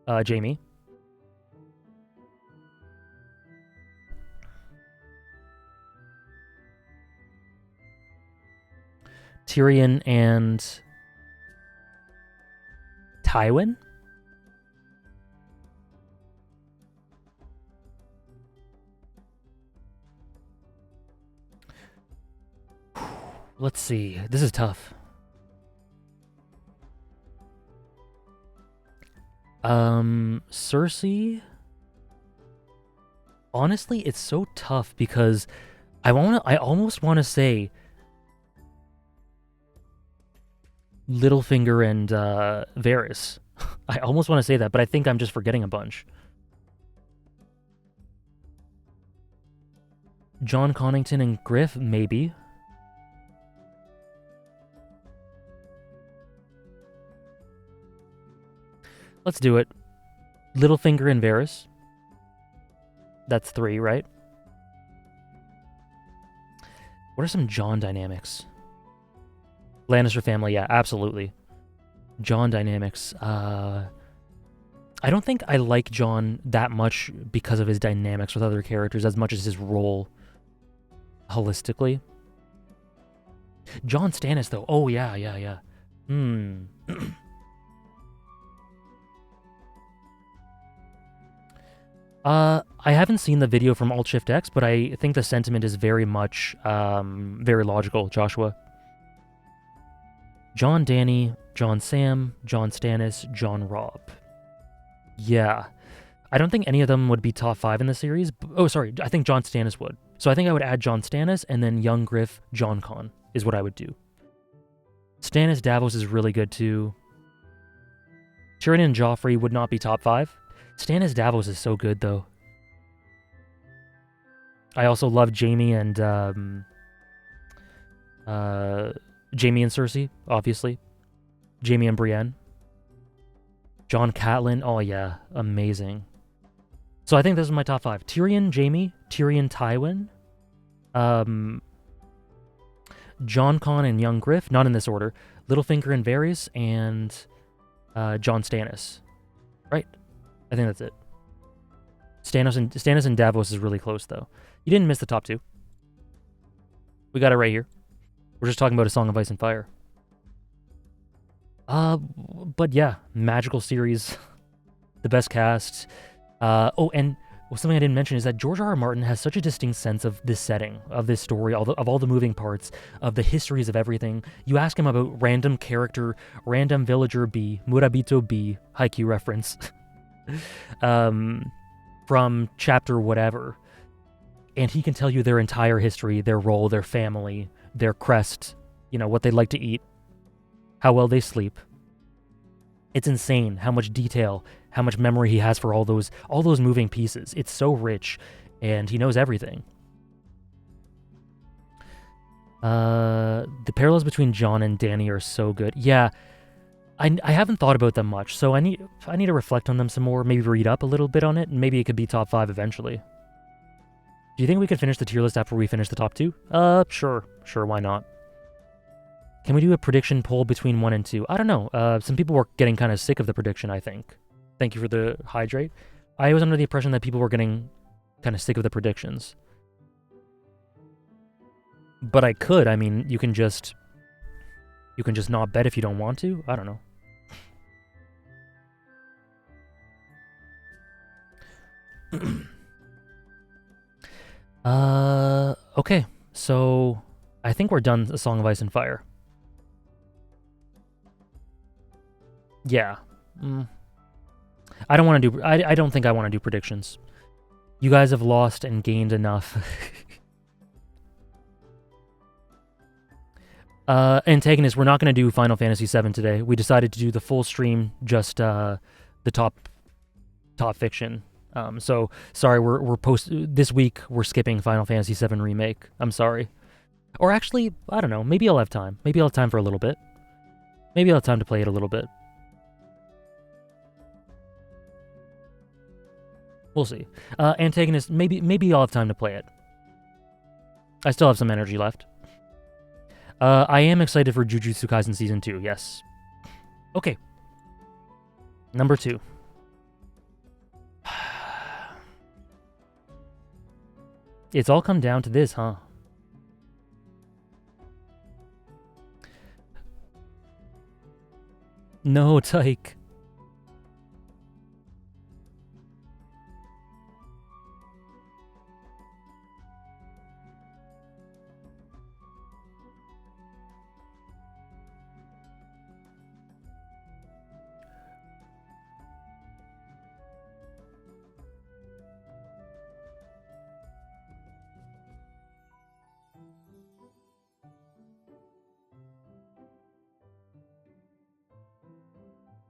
Jaime. Tyrion and Tywin. Let's see. This is tough. Cersei. Honestly, it's so tough because I almost want to say Littlefinger and Varys. I almost want to say that, but I think I'm just forgetting a bunch. John Connington and Griff, maybe. Let's do it. Littlefinger and Varys. That's 3, right? What are some Jon dynamics? Lannister family, yeah, absolutely. Jon dynamics. I don't think I like Jon that much because of his dynamics with other characters as much as his role holistically. Jon Stannis, though. Oh, yeah. I haven't seen the video from Alt Shift X, but I think the sentiment is very much very logical, Joshua. Jon Dany, Jon Sam, Jon Stannis, Jon Robb. Yeah. I don't think any of them would be top 5 in the series. Oh, sorry. I think Jon Stannis would. So I think I would add Jon Stannis and then young Griff, Jon Con is what I would do. Stannis Davos is really good too. Tyrion and Joffrey would not be top 5. Stannis Davos is so good though. I also love Jaime and Cersei, obviously. Jaime and Brienne. Jon Catelyn, oh yeah, amazing. So I think this is my top 5. Tyrion, Jaime, Tyrion, Tywin, Jon Con and young Griff, not in this order. Littlefinger and Varys, and Jon Stannis. Right? I think that's it. Stannis and Davos is really close, though. You didn't miss the top 2. We got it right here. We're just talking about A Song of Ice and Fire. But yeah, magical series, the best cast. Oh, and something I didn't mention is that George R.R. Martin has such a distinct sense of this setting, of this story, of all the moving parts, of the histories of everything. You ask him about random character, random villager B, Murabito B, Haikyuu reference, from chapter whatever, and he can tell you their entire history, their role, their family, their crest, what they like to eat, how well they sleep. It's insane how much detail, how much memory he has for all those moving pieces. It's so rich, and he knows everything. The parallels between Jon and Dany are so good. Yeah, I haven't thought about them much, so I need to reflect on them some more, maybe read up a little bit on it, and maybe it could be top 5 eventually. Do you think we could finish the tier list after we finish the top 2? Sure, why not? Can we do a prediction poll between 1 and 2? I don't know. Some people were getting kind of sick of the prediction, I think. Thank you for the hydrate. I was under the impression that people were getting kind of sick of the predictions. But I could. I mean, you can just not bet if you don't want to. I don't know. Okay. So I think we're done A Song of Ice and Fire. Yeah. I don't want to do... I don't think I want to do predictions. You guys have lost and gained enough. Antagonist, we're not going to do Final Fantasy VII today. We decided to do the full stream, just the top fiction. So sorry, we're this week we're skipping Final Fantasy VII Remake. I'm sorry. Or actually, I don't know. Maybe I'll have time. Maybe I'll have time for a little bit. Maybe I'll have time to play it a little bit. We'll see. Antagonist, maybe I'll have time to play it. I still have some energy left. I am excited for Jujutsu Kaisen Season 2, yes. Okay. Number 2. It's all come down to this, huh? No, Tyke.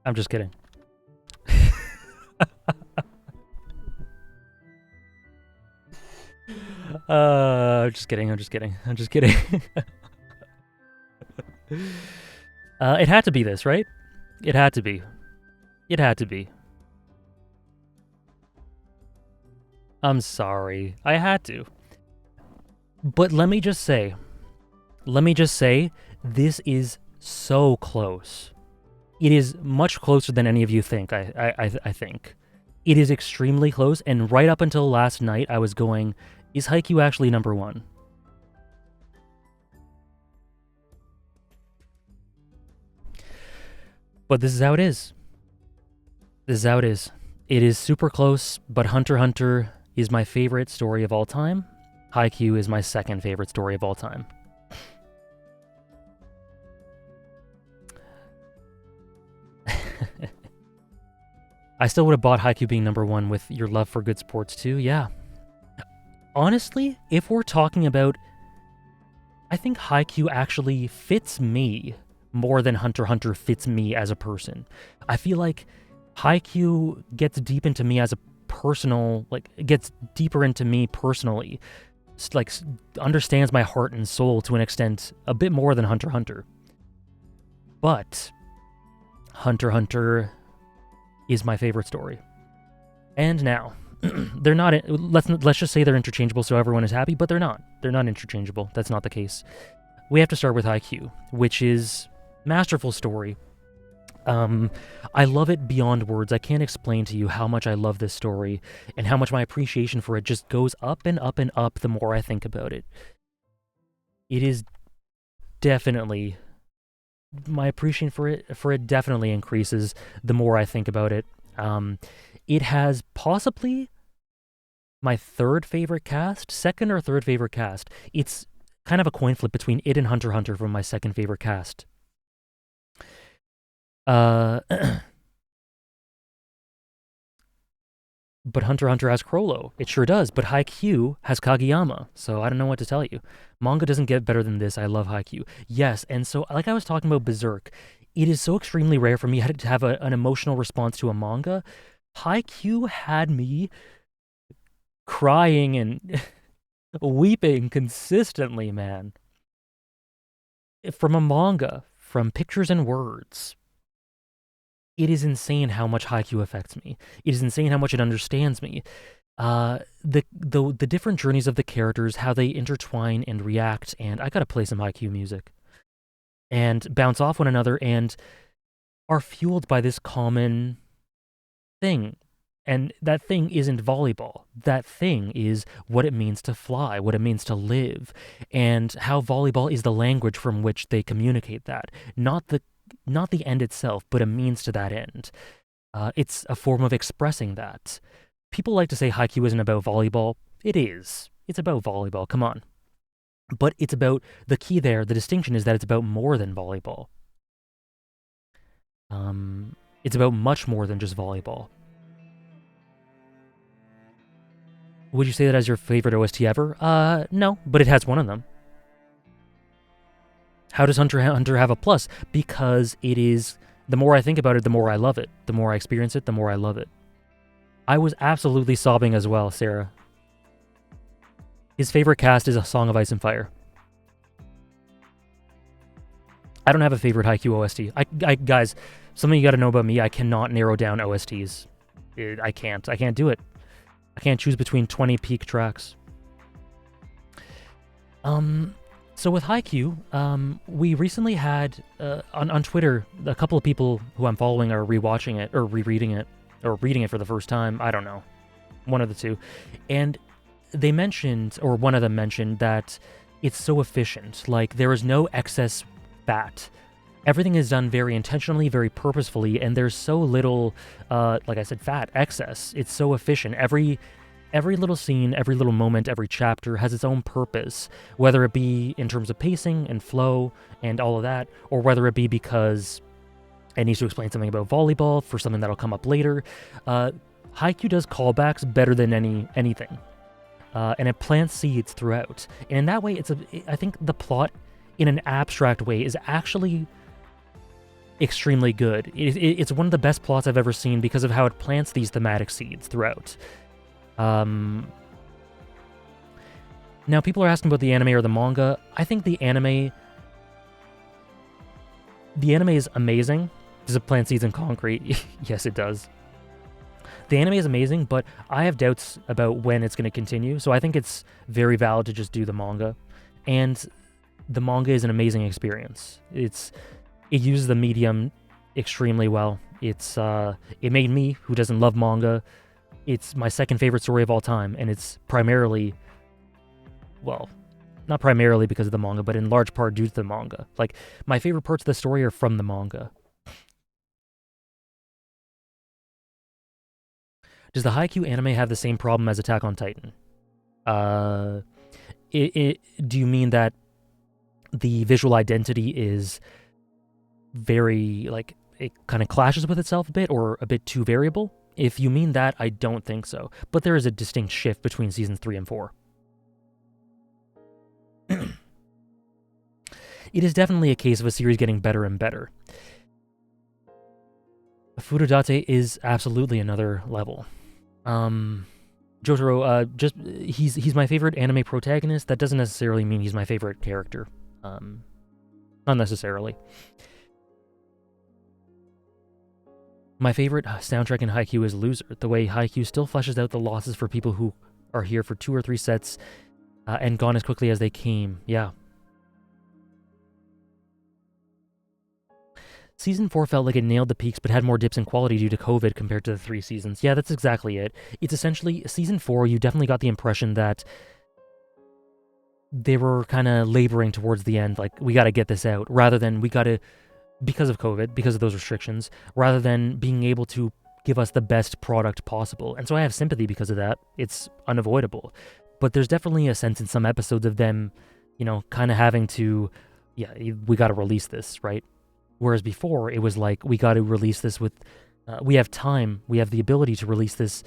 I'm just kidding. I'm just kidding. It had to be this, right? It had to be. I'm sorry. I had to. But let me just say, this is so close. It is much closer than any of you think, I think. It is extremely close, and right up until last night, I was going, is Haikyuu actually number 1? But this is how it is. It is super close, but Hunter x Hunter is my favorite story of all time. Haikyuu is my second favorite story of all time. I still would have bought Haikyuu being number 1 with your love for good sports too, yeah. Honestly, if we're talking about... I think Haikyuu actually fits me more than Hunter x Hunter fits me as a person. I feel like Haikyuu gets deep into me as a personal... gets deeper into me personally. Understands my heart and soul to an extent a bit more than Hunter x Hunter. But Hunter x Hunter is my favorite story. And now, they're not, let's just say they're interchangeable so everyone is happy, but they're not. They're not interchangeable. That's not the case. We have to start with Haikyuu, which is masterful story. I love it beyond words. I can't explain to you how much I love this story and how much my appreciation for it just goes up and up and up the more I think about it. It is definitely... my appreciation for it definitely increases the more I think about it. It has possibly my second or third favorite cast. It's kind of a coin flip between it and Hunter x Hunter for my second favorite cast. But Hunter x Hunter has Chrollo. It sure does, but Haikyuu has Kageyama, so I don't know what to tell you. Manga doesn't get better than this. I love Haikyuu. Yes, and so, like I was talking about Berserk, it is so extremely rare for me to have an emotional response to a manga. Haikyuu had me crying and weeping consistently, man. From a manga, from pictures and words. It is insane how much Haikyuu affects me. It is insane how much it understands me. The different journeys of the characters, how they intertwine and react, and I gotta play some haiku music, and bounce off one another, and are fueled by this common thing. And that thing isn't volleyball. That thing is what it means to fly, what it means to live, and how volleyball is the language from which they communicate that. Not the end itself, but a means to that end. It's a form of expressing that. People like to say haiku isn't about volleyball. It is. It's about volleyball, come on. But it's about, the key there, the distinction is that it's about more than volleyball. It's about much more than just volleyball. Would you say that as your favorite OST ever? No, but it has one of them. How does Hunter x Hunter have a plus? Because it is, the more I think about it, the more I love it. The more I experience it, the more I love it. I was absolutely sobbing as well, Sarah. His favorite cast is A Song of Ice and Fire. I don't have a favorite haiku OST. Guys, something you gotta know about me, I cannot narrow down OSTs. I can't do it. I can't choose between 20 peak tracks. So with haiku, we recently had, on Twitter, a couple of people who I'm following are rewatching it, or rereading it, or reading it for the first time. I don't know. One of the two. And they mentioned, or one of them mentioned, that it's so efficient. Like, there is no excess fat. Everything is done very intentionally, very purposefully, and there's so little, like I said, fat, excess. It's so efficient. Every little scene, every little moment, every chapter has its own purpose, whether it be in terms of pacing and flow and all of that, or whether it be because it needs to explain something about volleyball for something that'll come up later. Haiku does callbacks better than anything, and it plants seeds throughout. And in that way, I think the plot, in an abstract way, is actually extremely good. It's one of the best plots I've ever seen because of how it plants these thematic seeds throughout. Now, people are asking about the anime or the manga. I think the anime is amazing. Does it plant seeds in concrete? Yes, it does. The anime is amazing, but I have doubts about when it's going to continue, so I think it's very valid to just do the manga. And the manga is an amazing experience. It uses the medium extremely well. It made me, who doesn't love manga, it's my second favorite story of all time, and it's primarily, well, not primarily because of the manga, but in large part due to the manga. Like, my favorite parts of the story are from the manga. Does the haiku anime have the same problem as Attack on Titan? Do you mean that the visual identity is very, like, it kind of clashes with itself a bit, or a bit too variable? If you mean that, I don't think so. But there is a distinct shift between seasons 3 and 4. It is definitely a case of a series getting better and better. Furudate is absolutely another level. Jotaro, he's my favorite anime protagonist. That doesn't necessarily mean he's my favorite character. Not necessarily. My favorite soundtrack in Haikyuu is Loser. The way Haikyuu still fleshes out the losses for people who are here for 2 or 3 sets and gone as quickly as they came. Yeah. Season 4 felt like it nailed the peaks but had more dips in quality due to COVID compared to the 3 seasons. Yeah, that's exactly it. It's essentially, Season 4, you definitely got the impression that they were kind of laboring towards the end, like, we gotta get this out, rather than we gotta, because of COVID, because of those restrictions, rather than being able to give us the best product possible. And so I have sympathy because of that. It's unavoidable. But there's definitely a sense in some episodes of them, you know, kind of having to, yeah, we gotta release this, right? Whereas before, it was like, we got to release this with, we have time, we have the ability to release this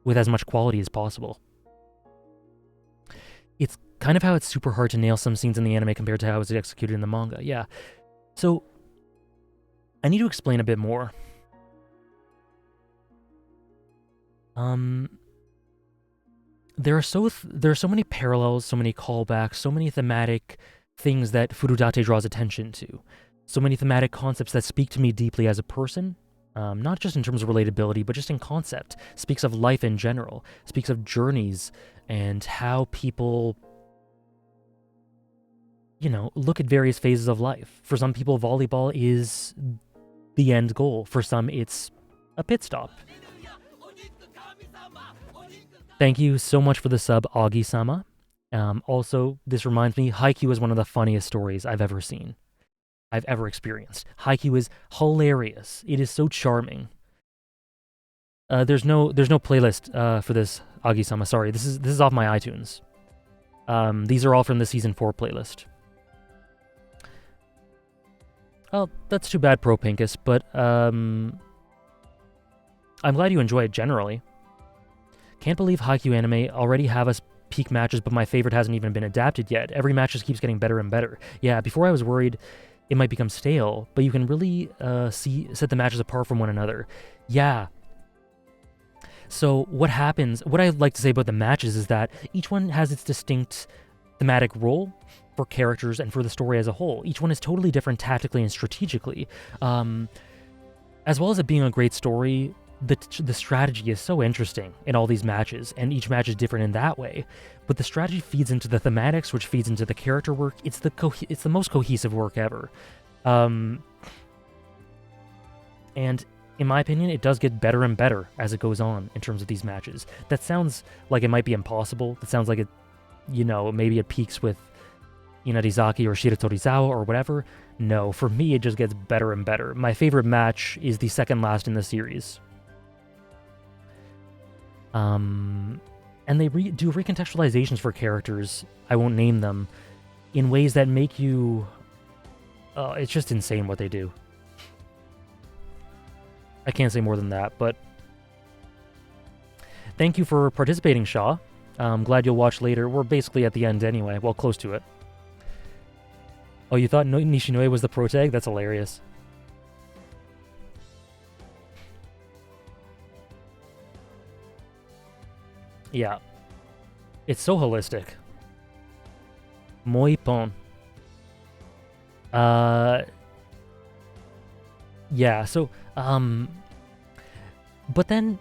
with as much quality as possible. It's kind of how it's super hard to nail some scenes in the anime compared to how it's executed in the manga, yeah. So, I need to explain a bit more. There are so many parallels, so many callbacks, so many thematic things that Furudate draws attention to. So many thematic concepts that speak to me deeply as a person, not just in terms of relatability, but just in concept. Speaks of life in general, speaks of journeys and how people, look at various phases of life. For some people, volleyball is the end goal. For some, it's a pit stop. Thank you so much for the sub, Augie-sama. Also, this reminds me, Haikyuu is one of the funniest stories I've ever seen. I've ever experienced. Haikyuu is hilarious. It is so charming. There's no playlist for this, Agi-sama. Sorry, this is off my iTunes. These are all from the season 4 playlist. Oh, that's too bad, Pro Pinkus, but I'm glad you enjoy it generally. Can't believe Haikyuu anime already have us peak matches, but my favorite hasn't even been adapted yet. Every match just keeps getting better and better. Yeah, before I was worried it might become stale, but you can really set the matches apart from one another. Yeah. So what I like to say about the matches is that each one has its distinct thematic role for characters and for the story as a whole. Each one is totally different tactically and strategically. As well as it being a great story, the strategy is so interesting in all these matches, and each match is different in that way. But the strategy feeds into the thematics, which feeds into the character work. It's the most cohesive work ever. And in my opinion, it does get better and better as it goes on in terms of these matches. That sounds like it might be impossible. That sounds like it, maybe it peaks with Inarizaki or Shiratorizawa or whatever. No, for me, it just gets better and better. My favorite match is the second last in the series. And they do recontextualizations for characters, I won't name them, in ways that make you... it's just insane what they do. I can't say more than that, but... Thank you for participating, Shaw. I'm glad you'll watch later. We're basically at the end anyway, well, close to it. Oh, you thought Nishinoe was the pro tag? That's hilarious. Yeah. It's so holistic. Muy bon. Yeah, so, but then,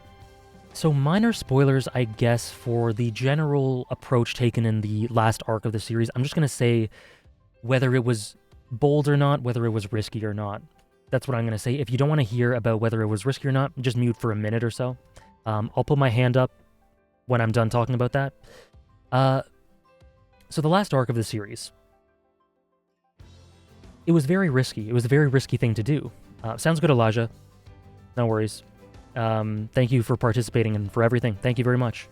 so minor spoilers, I guess, for the general approach taken in the last arc of the series. I'm just gonna say whether it was bold or not, whether it was risky or not. That's what I'm gonna say. If you don't want to hear about whether it was risky or not, just mute for a minute or so. I'll put my hand up when I'm done talking about that. So the last arc of the series, it was very risky. It was a very risky thing to do. Sounds good, Elijah. No worries. Thank you for participating and for everything. Thank you very much.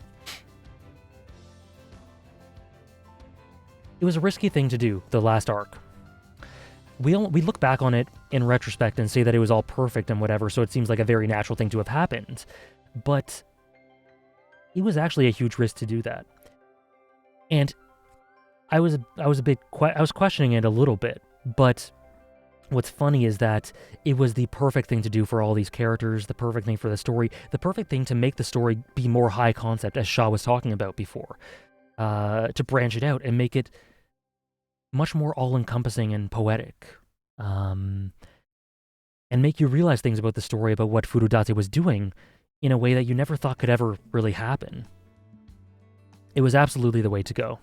It was a risky thing to do, the last arc. We look back on it in retrospect and say that it was all perfect and whatever, so it seems like a very natural thing to have happened. But it was actually a huge risk to do that. And I was questioning it a little bit, but what's funny is that it was the perfect thing to do for all these characters, the perfect thing for the story, the perfect thing to make the story be more high concept, as Shaw was talking about before, to branch it out and make it much more all-encompassing and poetic, and make you realize things about the story, about what Furudate was doing in a way that you never thought could ever really happen. It was absolutely the way to go.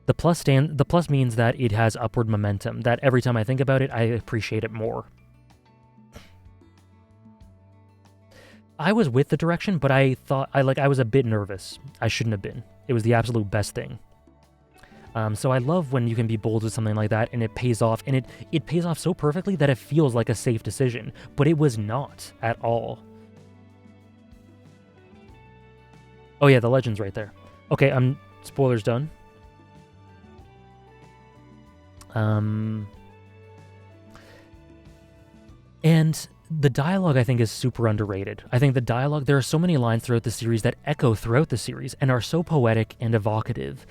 The plus means that it has upward momentum, that every time I think about it, I appreciate it more. I was with the direction, but I thought, I was a bit nervous. I shouldn't have been. It was the absolute best thing. So I love when you can be bold with something like that and it pays off, and it pays off so perfectly that it feels like a safe decision, but it was not at all. Oh yeah, the legend's right there. Okay, spoilers done. And the dialogue, I think, is super underrated. I think the dialogue, there are so many lines throughout the series that echo throughout the series and are so poetic and evocative.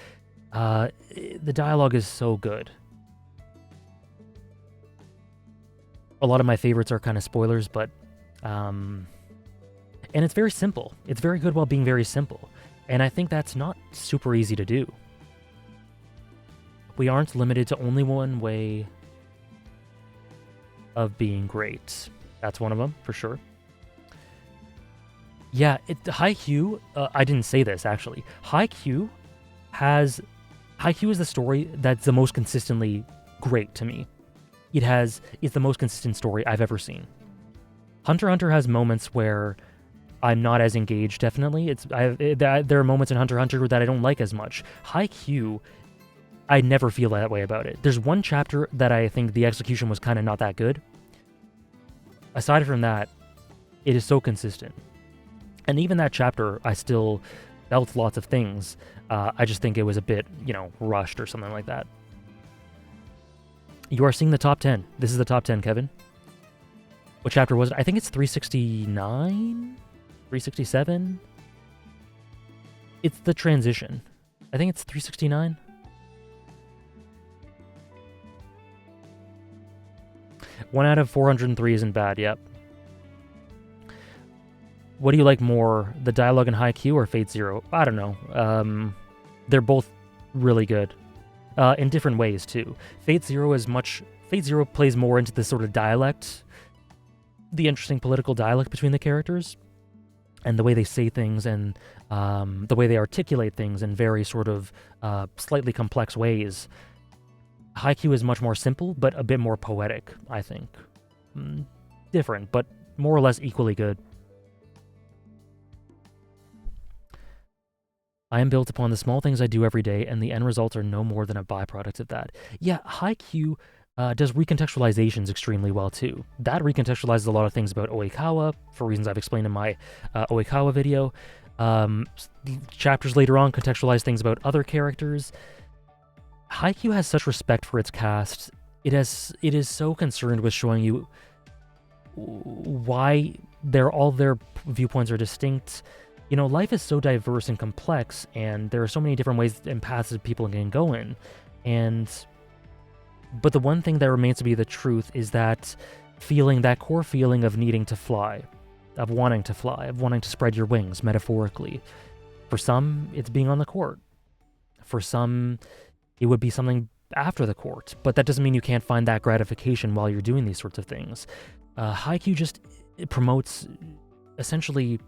The dialogue is so good. A lot of my favorites are kind of spoilers, but, and it's very simple. It's very good while being very simple. And I think that's not super easy to do. We aren't limited to only one way of being great. That's one of them, for sure. Yeah, Haikyuu, I didn't say this actually. Haikyuu is the story that's the most consistently great to me. It's the most consistent story I've ever seen. Hunter x Hunter has moments where I'm not as engaged, definitely. There are moments in Hunter x Hunter that I don't like as much. Haikyuu, I never feel that way about it. There's one chapter that I think the execution was kind of not that good. Aside from that, it is so consistent. And even that chapter, I still felt lots of things. I just think it was a bit, rushed or something like that. You are seeing the top 10. This is the top 10, Kevin. What chapter was it? I think it's 369? 367? It's the transition. I think it's 369. One out of 403 isn't bad, yep. What do you like more, the dialogue in Haikyuu or Fate Zero? I don't know. They're both really good. In different ways, too. Fate Zero plays more into this sort of dialect, the interesting political dialect between the characters, and the way they say things, and the way they articulate things in very sort of slightly complex ways. Haikyuu is much more simple, but a bit more poetic, I think. Different, but more or less equally good. I am built upon the small things I do every day, and the end results are no more than a byproduct of that. Yeah, Haikyuu does recontextualizations extremely well, too. That recontextualizes a lot of things about Oikawa, for reasons I've explained in my Oikawa video. Chapters later on contextualize things about other characters. Haikyuu has such respect for its cast. It is so concerned with showing you why all their viewpoints are distinct. Life is so diverse and complex, and there are so many different ways and paths that people can go in. But the one thing that remains to be the truth is that core feeling of needing to fly, of wanting to spread your wings, metaphorically. For some, it's being on the court. For some, it would be something after the court, but that doesn't mean you can't find that gratification while you're doing these sorts of things. Haikyuu it promotes, essentially,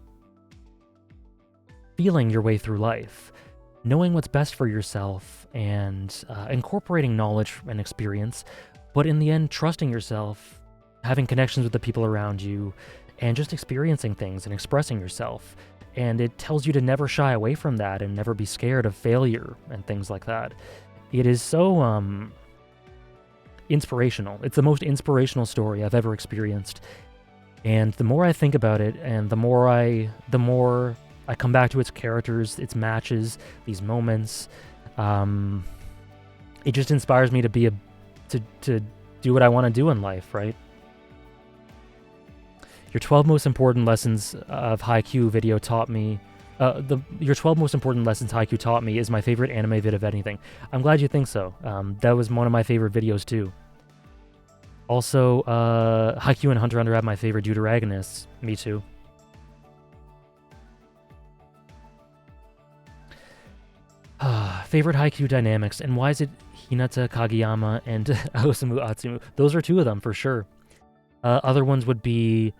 feeling your way through life, knowing what's best for yourself, and incorporating knowledge and experience, but in the end, trusting yourself, having connections with the people around you, and just experiencing things and expressing yourself. And it tells you to never shy away from that and never be scared of failure and things like that. It is so inspirational. It's the most inspirational story I've ever experienced. And the more I think about it, and the more I come back to its characters, its matches, these moments. It just inspires me to do what I want to do in life, right? Your 12 most important lessons of Haikyuu video taught me. Your 12 most important lessons Haikyuu taught me is my favorite anime vid of anything. I'm glad you think so. That was one of my favorite videos too. Also, Haikyuu and Hunter x Hunter have my favorite deuteragonists. Me too. Favorite Haikyuu dynamics, and why is it Hinata, Kageyama, and Osamu Atsumu? Those are two of them, for sure. Other ones would be...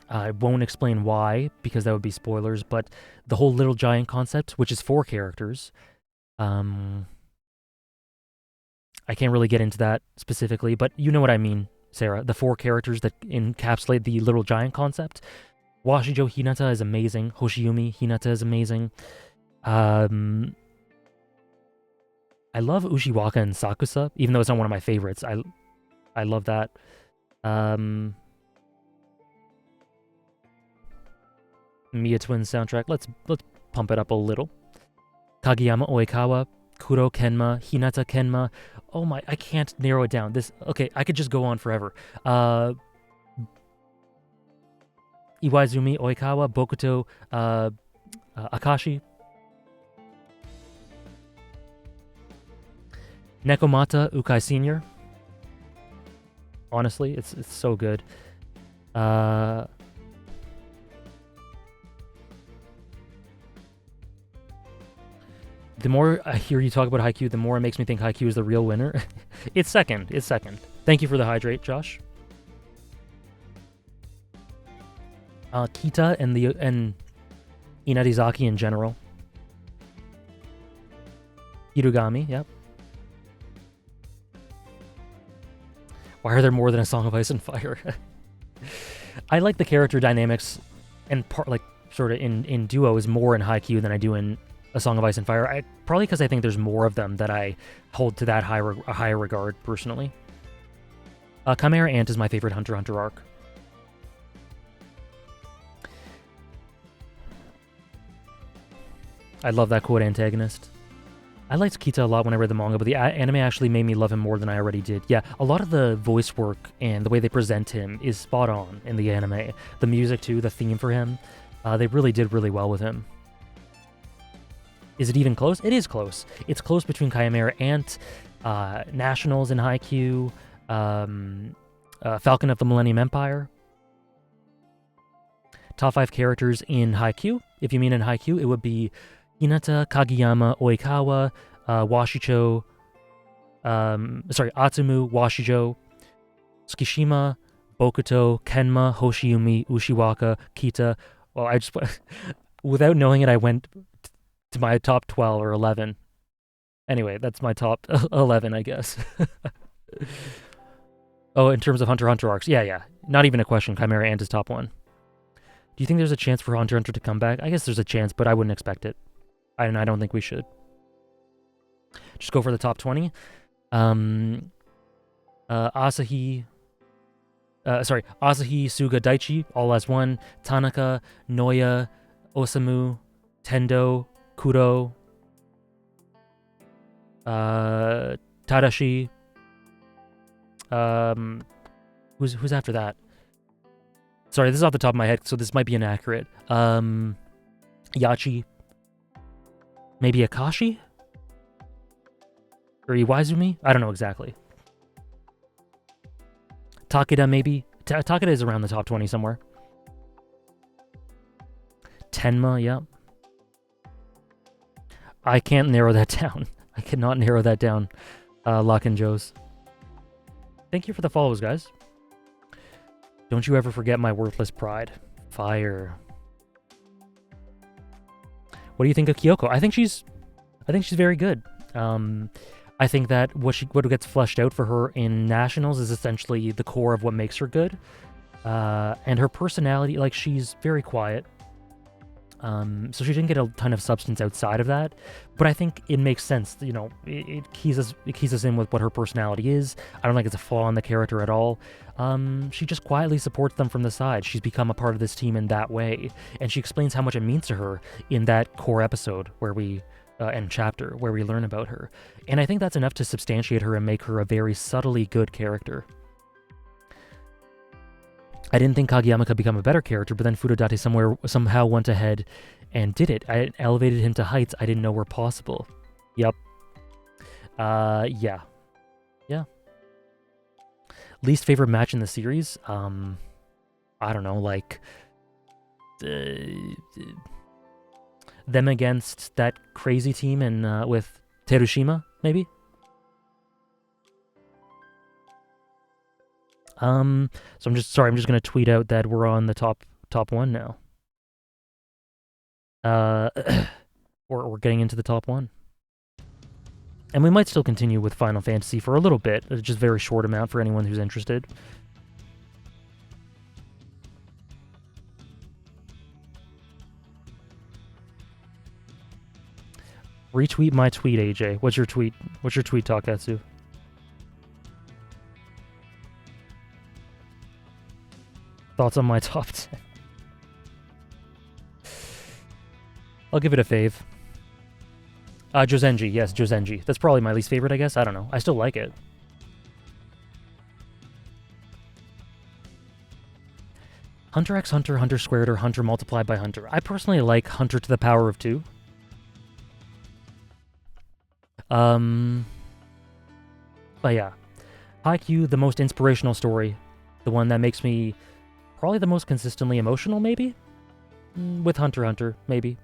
I won't explain why, because that would be spoilers, but the whole Little Giant concept, which is 4 characters. I can't really get into that specifically, but you know what I mean, Sarah. The 4 characters that encapsulate the Little Giant concept. Washijo Hinata is amazing. Hoshiumi Hinata is amazing. I love Ushiwaka and Sakusa, even though it's not one of my favorites. I love that. Mia Twins soundtrack. Let's pump it up a little. Kageyama Oikawa, Kuro Kenma, Hinata Kenma. Oh my, I can't narrow it down. Okay, I could just go on forever. Iwaizumi Oikawa, Bokuto, Akashi. Nekomata Ukai Sr. Honestly, it's so good. The more I hear you talk about Haikyuu, the more it makes me think Haikyuu is the real winner. It's second. Thank you for the hydrate, Josh. Kita and Inarizaki in general. Hirugami, yep. Why are there more than a Song of Ice and Fire? I like the character dynamics and sort of in duos more in Haikyuu than I do in A Song of Ice and Fire. Probably because I think there's more of them that I hold to that higher regard personally. Chimera Ant is my favorite Hunter x Hunter arc. I love that quote antagonist. I liked Kita a lot when I read the manga, but the anime actually made me love him more than I already did. Yeah, a lot of the voice work and the way they present him is spot on in the anime. The music too, the theme for him, they really did really well with him. Is it even close? It is close. It's close between Chimera Ant, Nationals in Haikyuu, Falcon of the Millennium Empire. Top 5 characters in Haikyuu. If you mean in Haikyuu, it would be Hinata, Kageyama, Oikawa, Washicho, Atsumu, Washijo, Tsukishima, Bokuto, Kenma, Hoshiumi, Ushiwaka, Kita. Well, I just, without knowing it, I went to my top 12 or 11. Anyway, that's my top 11, I guess. Oh, in terms of Hunter x Hunter arcs, yeah. Not even a question. Chimera Ant is top 1. Do you think there's a chance for Hunter x Hunter to come back? I guess there's a chance, but I wouldn't expect it. And I don't think we should. Just go for the top 20. Asahi, Suga Daichi, all as one. Tanaka, Noya, Osamu, Tendo, Kuro, Tadashi. Who's after that? Sorry, this is off the top of my head, so this might be inaccurate. Yachi. Maybe Akashi? Or Iwaizumi? I don't know exactly. Takeda, maybe? Takeda is around the top 20 somewhere. Tenma, yeah. I can't narrow that down. I cannot narrow that down. Lock and Joe's. Thank you for the follows, guys. Don't you ever forget my worthless pride. Fire. What do you think of Kyoko? I think she's very good. I think that what gets fleshed out for her in Nationals is essentially the core of what makes her good. And her personality, like, she's very quiet. So she didn't get a ton of substance outside of that, but I think it makes sense. You know, it keys us in with what her personality is. I don't think it's a flaw in the character at all. She just quietly supports them from the side. She's become a part of this team in that way, and she explains how much it means to her in that core episode where we and chapter where we learn about her. And I think that's enough to substantiate her and make her a very subtly good character. I didn't think Kageyama could become a better character, but then Furudate somehow went ahead and did it. I elevated him to heights I didn't know were possible. Yep. Yeah. Least favorite match in the series? I don't know, like... them against that crazy team and with Terushima, maybe? So I'm just gonna tweet out that we're on the top 1 now. We're getting into the top 1. And we might still continue with Final Fantasy for a little bit, just a very short amount for anyone who's interested. Retweet my tweet, AJ. What's your tweet? Takatsu? Thoughts on my top 10? I'll give it a fave. Jozenji, yes, Jozenji. That's probably my least favorite, I guess. I don't know. I still like it. Hunter x Hunter, Hunter squared, or Hunter multiplied by Hunter. I personally like Hunter to the power of 2. But yeah. Haikyuu, the most inspirational story. The one that makes me probably the most consistently emotional, maybe? With Hunter x Hunter, maybe.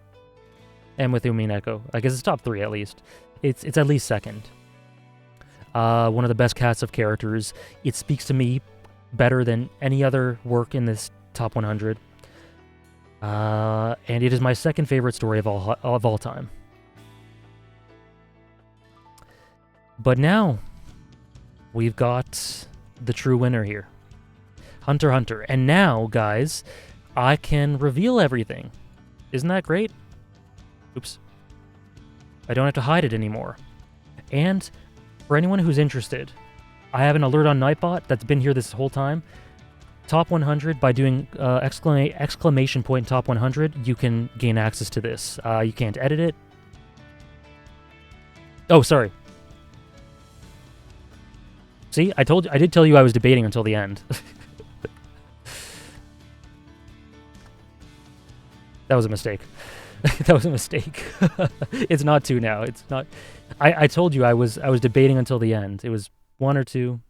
And with Umineko. I guess it's top 3 at least. It's at least second. One of the best casts of characters. It speaks to me better than any other work in this top 100. And it is my second favorite story of all time. But now, we've got the true winner here. Hunter x Hunter. And now, guys, I can reveal everything. Isn't that great? Oops. I don't have to hide it anymore. And for anyone who's interested, I have an alert on Nightbot that's been here this whole time. Top 100, by doing exclamation point top 100, you can gain access to this. You can't edit it. Oh, sorry. See, I did tell you I was debating until the end. That was a mistake. That was a mistake. It's not 2 now. It's not. I told you I was debating until the end. It was 1 or 2.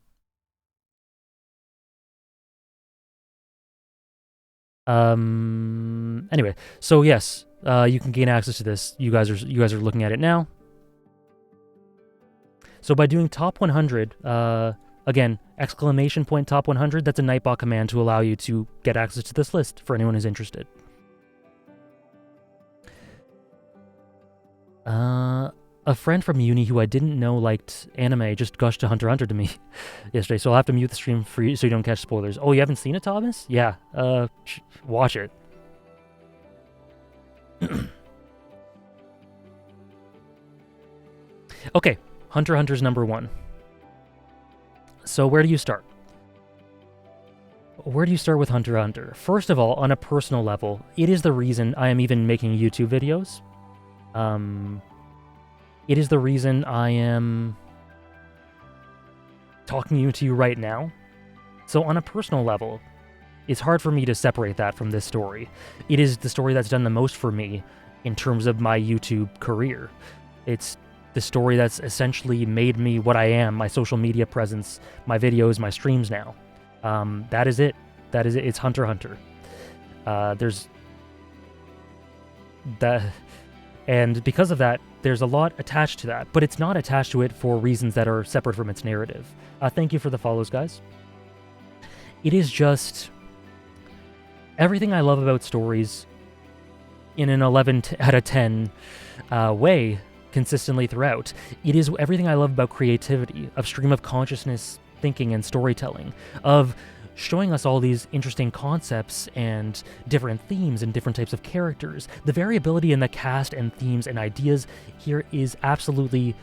Anyway, so yes, you can gain access to this. You guys are looking at it now. So by doing top 100, again, exclamation point top 100, that's a Nightbot command to allow you to get access to this list for anyone who's interested. A friend from uni who I didn't know liked anime just gushed to Hunter x Hunter to me yesterday, so I'll have to mute the stream for you so you don't catch spoilers. Oh, you haven't seen it, Thomas? Yeah, watch it. Okay, Hunter x Hunter's number 1. So where do you start? Where do you start with Hunter x Hunter? First of all, on a personal level, it is the reason I am even making YouTube videos. It is the reason I am talking to you right now. So on a personal level, it's hard for me to separate that from this story. It is the story that's done the most for me in terms of my YouTube career. It's the story that's essentially made me what I am, my social media presence, my videos, my streams now. That is it. That is it. It's Hunter x Hunter. There's that, and because of that, there's a lot attached to that, but it's not attached to it for reasons that are separate from its narrative. Thank you for the follows, guys. It is just everything I love about stories in an 11 out of 10 way consistently throughout. It is everything I love about creativity, of stream of consciousness thinking and storytelling, of showing us all these interesting concepts and different themes and different types of characters. The variability in the cast and themes and ideas here is absolutely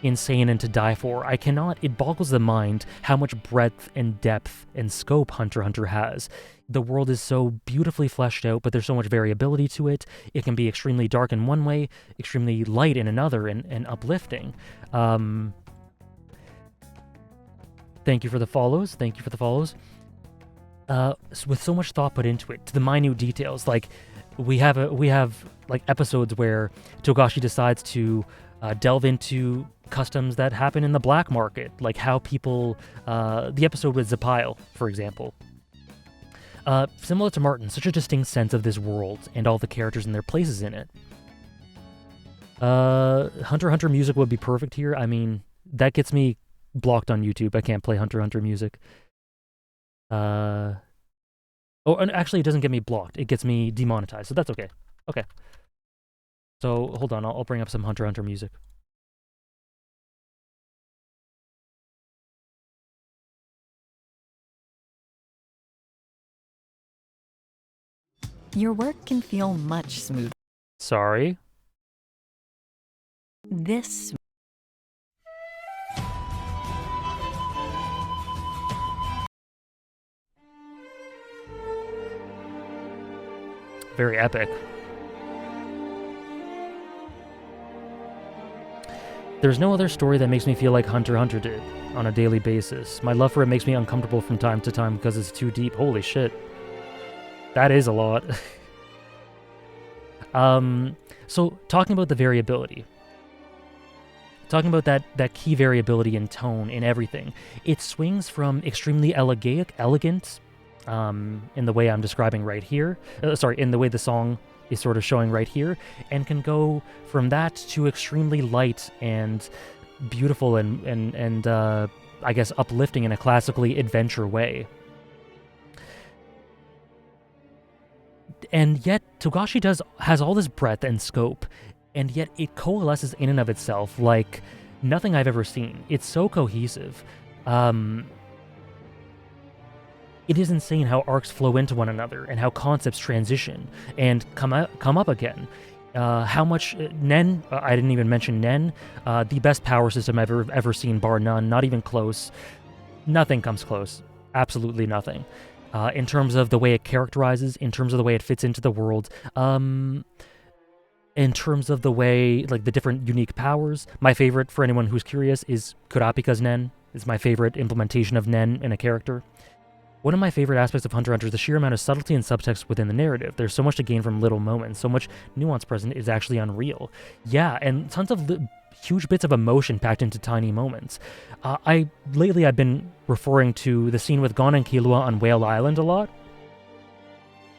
insane and to die for. It boggles the mind how much breadth and depth and scope Hunter x Hunter has. The world is so beautifully fleshed out, but there's so much variability to it. It can be extremely dark in one way, extremely light in another, and uplifting. Thank you for the follows. Thank you for the follows. With so much thought put into it, to the minute details. Like we have like episodes where Togashi decides to delve into customs that happen in the black market, like how people. The episode with Zapile, for example. Similar to Martin, such a distinct sense of this world and all the characters and their places in it. Hunter x Hunter music would be perfect here. I mean, that gets me blocked on YouTube. I can't play Hunter x Hunter music. Oh, and actually, it doesn't get me blocked. It gets me demonetized, so that's okay. Okay. So, hold on. I'll bring up some Hunter x Hunter music. Your work can feel much smoother. Sorry. This Very epic. There's no other story that makes me feel like Hunter x Hunter did on a daily basis. My love for it makes me uncomfortable from time to time because it's too deep. Holy shit. That is a lot. So talking about the variability. Talking about that key variability in tone in everything. It swings from extremely elegant, in the way I'm describing right here. In the way the song is sort of showing right here, and can go from that to extremely light and beautiful and I guess uplifting in a classically adventure way. And yet Togashi has all this breadth and scope, and yet it coalesces in and of itself like nothing I've ever seen. It's so cohesive. It is insane how arcs flow into one another and how concepts transition and come up again. How much Nen, I didn't even mention Nen, the best power system I've ever seen, bar none, not even close. Nothing comes close. Absolutely nothing. In terms of the way it characterizes, in terms of the way it fits into the world, in terms of the way, like, the different unique powers. My favorite, for anyone who's curious, is Kurapika's Nen. It's my favorite implementation of Nen in a character. One of my favorite aspects of Hunter x Hunter is the sheer amount of subtlety and subtext within the narrative. There's so much to gain from little moments. So much nuance present is actually unreal. Yeah, and tons of huge bits of emotion packed into tiny moments. Lately I've been referring to the scene with Gon and Killua on Whale Island a lot.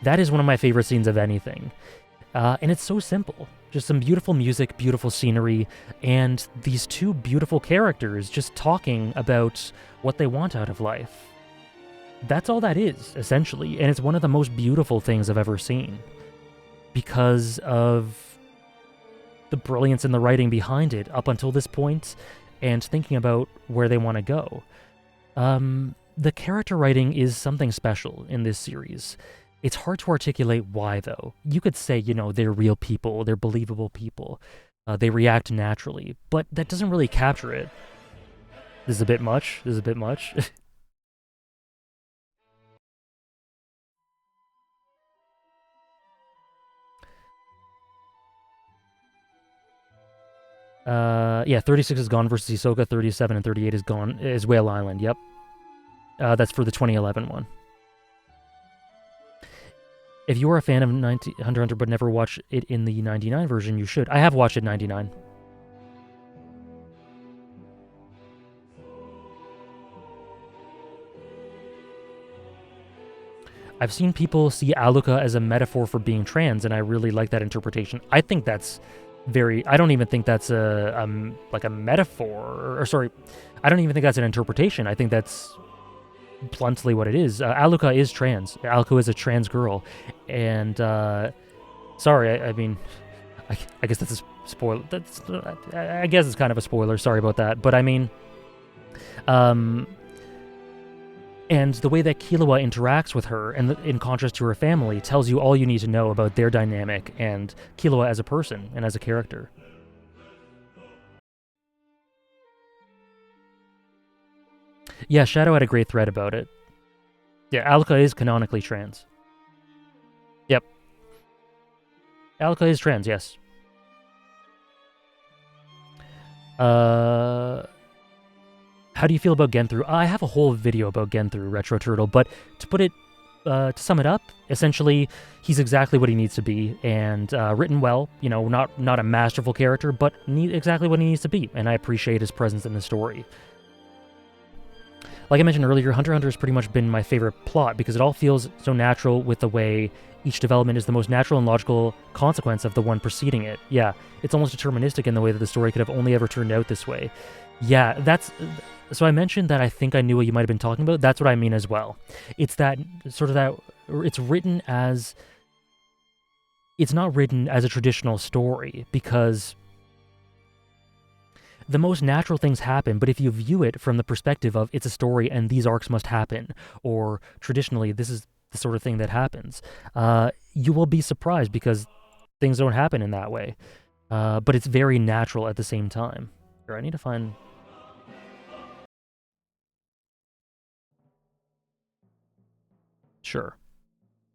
That is one of my favorite scenes of anything. And it's so simple. Just some beautiful music, beautiful scenery, and these two beautiful characters just talking about what they want out of life. That's all that is, essentially, and it's one of the most beautiful things I've ever seen because of the brilliance in the writing behind it up until this point and thinking about where they want to go. The character writing is something special in this series. It's hard to articulate why, though. You could say, they're real people, they're believable people, they react naturally, but that doesn't really capture it. This is a bit much. Yeah, 36 is Gone versus Hisoka, 37 and 38 is Whale Island, yep. That's for the 2011 one. If you are a fan of Hunter x Hunter but never watched it in the 99 version, you should. I have watched it in 99. I've seen people see Aluka as a metaphor for being trans, and I really like that interpretation. I think that's I don't even think that's a metaphor, or sorry, I don't even think that's an interpretation. I think that's bluntly what it is. Aluka is trans. Aluka is a trans girl, and sorry, I mean, I guess that's a spoiler. I guess it's kind of a spoiler. Sorry about that, but I mean, and the way that Killua interacts with her, and in contrast to her family, tells you all you need to know about their dynamic and Killua as a person and as a character. Yeah, Shadow had a great thread about it. Yeah, Aluka is canonically trans. Yep. Aluka is trans, yes. How do you feel about Genthru? I have a whole video about Genthru, Retro Turtle, but to sum it up, essentially, he's exactly what he needs to be, and written well, not a masterful character, but exactly what he needs to be, and I appreciate his presence in the story. Like I mentioned earlier, Hunter x Hunter has pretty much been my favorite plot, because it all feels so natural with the way each development is the most natural and logical consequence of the one preceding it. Yeah, it's almost deterministic in the way that the story could have only ever turned out this way. Yeah, so I mentioned that I think I knew what you might have been talking about. That's what I mean as well. It's that sort of that, it's written as, it's not written as a traditional story, because the most natural things happen, but if you view it from the perspective of it's a story and these arcs must happen, or traditionally this is the sort of thing that happens, you will be surprised because things don't happen in that way. But it's very natural at the same time. Here, I need to find... Sure.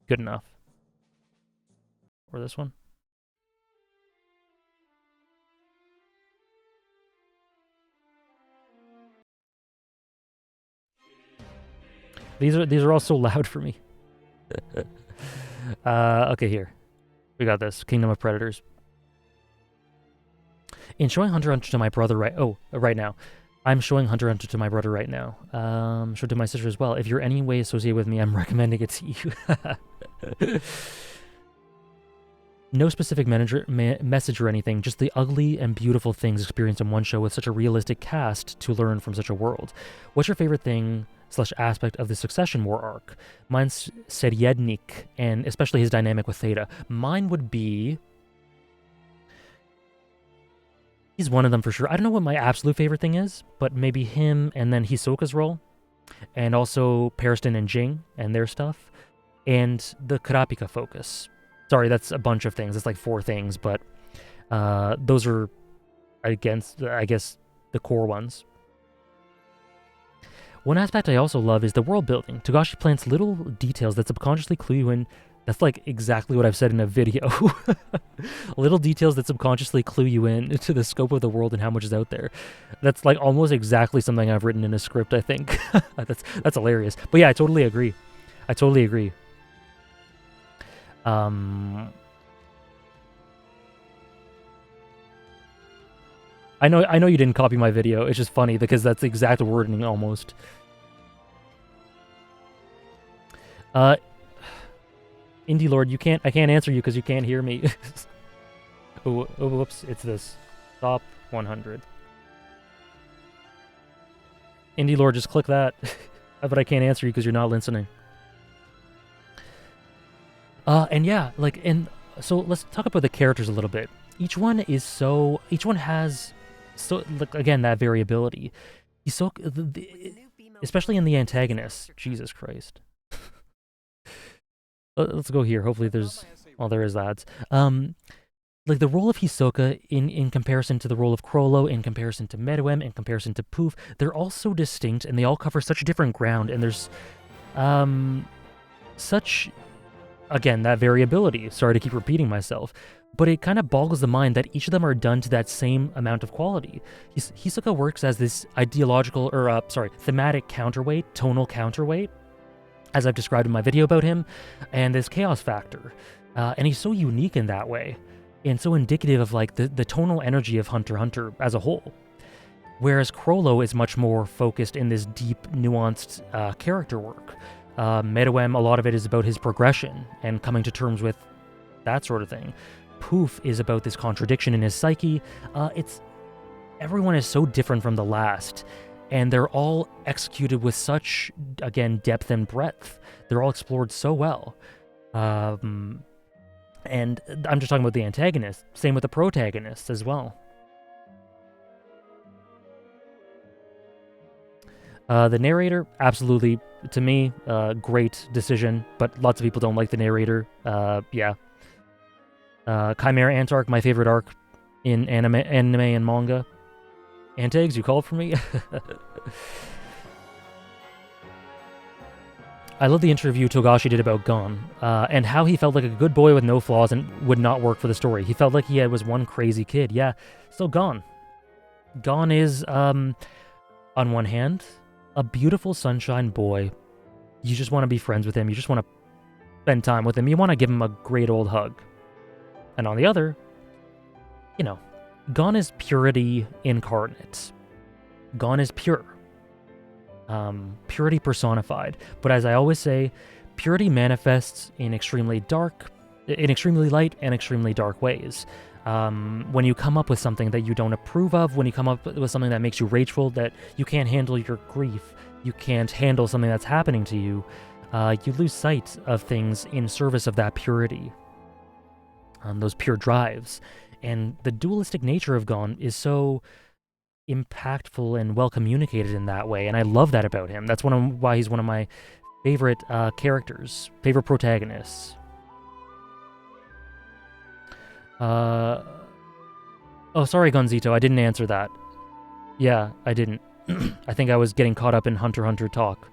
Good enough. Or this one? These are all so loud for me. Okay, here. We got this. Kingdom of Predators. In showing Hunter x Hunter to my brother right now. I'm showing Hunter x Hunter to my brother right now. Show it to my sister as well. If you're any way associated with me, I'm recommending it to you. No specific message or anything, just the ugly and beautiful things experienced in one show with such a realistic cast to learn from such a world. What's your favorite thing / aspect of the Succession War arc? Mine's Seryednik, and especially his dynamic with Theta. Mine would be... He's one of them for sure. I don't know what my absolute favorite thing is, but maybe him and then Hisoka's role, and also Periston and Jing and their stuff, and the Kurapika focus. Sorry, that's a bunch of things. It's like 4 things, but those are, I guess, the core ones. One aspect I also love is the world building. Togashi plants little details that subconsciously clue you in. That's like exactly what I've said in a video. Little details that subconsciously clue you in to the scope of the world and how much is out there. That's like almost exactly something I've written in a script, I think. That's hilarious. But yeah, I totally agree. I know you didn't copy my video. It's just funny because that's the exact wording almost. Indie Lord, I can't answer you because you can't hear me. oh, whoops, it's this. Stop 100. Indie Lord, just click that. But I can't answer you because you're not listening. And yeah, so let's talk about the characters a little bit. Each one has again, that variability. He's so, especially in the antagonists. Jesus Christ. Let's go here. Hopefully there's, there is ads. Like the role of Hisoka in comparison to the role of Crollo, in comparison to Meruem, in comparison to Poof, they're all so distinct and they all cover such different ground, and there's such, again, that variability. Sorry to keep repeating myself, but it kind of boggles the mind that each of them are done to that same amount of quality. Hisoka works as this thematic counterweight, tonal counterweight, as I've described in my video about him, and this chaos factor. And he's so unique in that way, and so indicative of like the tonal energy of Hunter x Hunter as a whole. Whereas Crollo is much more focused in this deep, nuanced character work. Meruem, a lot of it is about his progression and coming to terms with that sort of thing. Poof is about this contradiction in his psyche. Everyone is so different from the last, and they're all executed with such, again, depth and breadth. They're all explored so well. And I'm just talking about the antagonist. Same with the protagonist as well. The narrator, absolutely, to me, great decision, but lots of people don't like the narrator. Yeah. Chimera Ant arc, my favorite arc in anime and manga. Antags, you called for me? I love the interview Togashi did about Gon, and how he felt like a good boy with no flaws and would not work for the story. He felt like he was one crazy kid. Yeah, so Gon. Gon is, on one hand, a beautiful sunshine boy. You just want to be friends with him. You just want to spend time with him. You want to give him a great old hug. And on the other, Gon is purity incarnate. Gon is pure. Purity personified. But as I always say, purity manifests in extremely light and extremely dark ways. When you come up with something that you don't approve of, when you come up with something that makes you rageful, that you can't handle your grief, you can't handle something that's happening to you, you lose sight of things in service of that purity. Those pure drives. And the dualistic nature of Gon is so impactful and well communicated in that way, and I love that about him. That's why he's one of my favorite characters, favorite protagonists. Oh, sorry, Gonzito, I didn't answer that. Yeah, I didn't. I think I was getting caught up in Hunter x Hunter talk.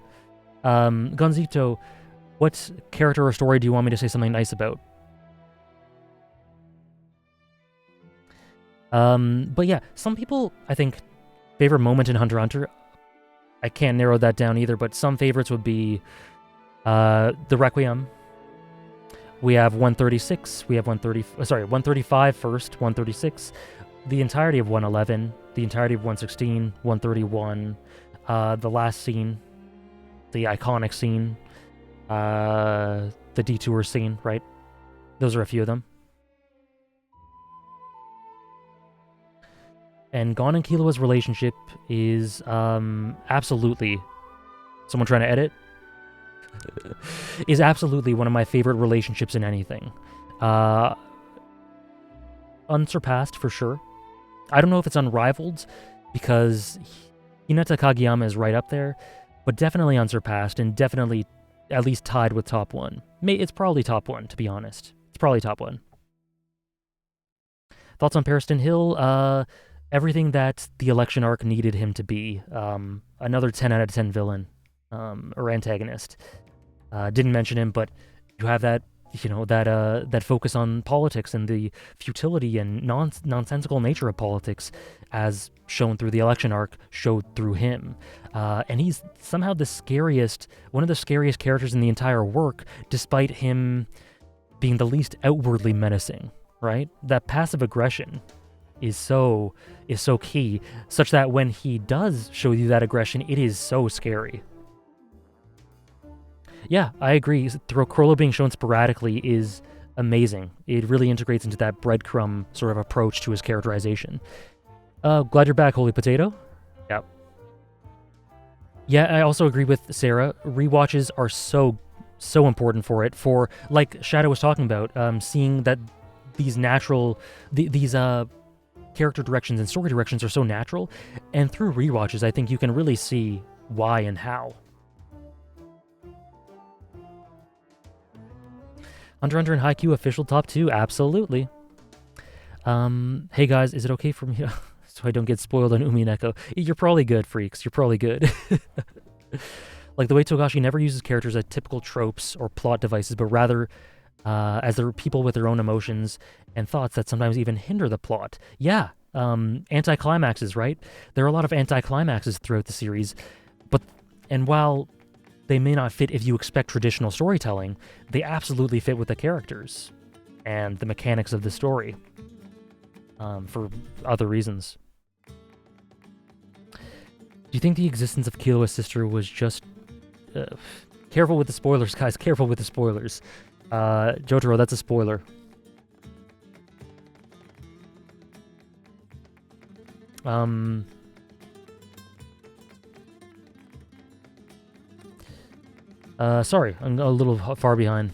Gonzito, what character or story do you want me to say something nice about? But yeah, some people, I think, favorite moment in Hunter x Hunter, I can't narrow that down either, but some favorites would be the Requiem. We have 136, we have 135 first, 136, the entirety of 111, the entirety of 116, 131, the last scene, the iconic scene, the detour scene, right? Those are a few of them. And Gon and Killua's relationship is absolutely... Someone trying to edit? Is absolutely one of my favorite relationships in anything. Unsurpassed, for sure. I don't know if it's unrivaled, because Hinata Kageyama is right up there, but definitely unsurpassed, and definitely at least tied with top 1. It's probably top 1, to be honest. It's probably top 1. Thoughts on Pariston Hill? Everything that the election arc needed him to be. Another 10 out of 10 villain, or antagonist. Didn't mention him, but you have that, that focus on politics and the futility and nonsensical nature of politics, as shown through the election arc, showed through him. And he's somehow one of the scariest characters in the entire work, despite him being the least outwardly menacing, right? That passive aggression is so key, such that when he does show you that aggression, it is so scary. Yeah, I agree. Chrollo being shown sporadically is amazing. It really integrates into that breadcrumb sort of approach to his characterization. Glad you're back, Holy Potato. Yeah. Yeah, I also agree with Sarah. Rewatches are so important for it. For, like Shadow was talking about, seeing that these character directions and story directions are so natural, and through rewatches, I think you can really see why and how. Hunter x Hunter and Haikyuu official top 2, absolutely. Hey guys, is it okay for me so I don't get spoiled on Umineko? You're probably good, freaks. You're probably good. Like the way Togashi never uses characters as typical tropes or plot devices, but rather as they're people with their own emotions and thoughts that sometimes even hinder the plot. Yeah, anticlimaxes, right? There are a lot of anticlimaxes throughout the series, and while they may not fit if you expect traditional storytelling, they absolutely fit with the characters and the mechanics of the story, for other reasons. Do you think the existence of Killua's sister was just... careful with the spoilers, guys, careful with the spoilers. Jotaro, that's a spoiler. Sorry, I'm a little far behind.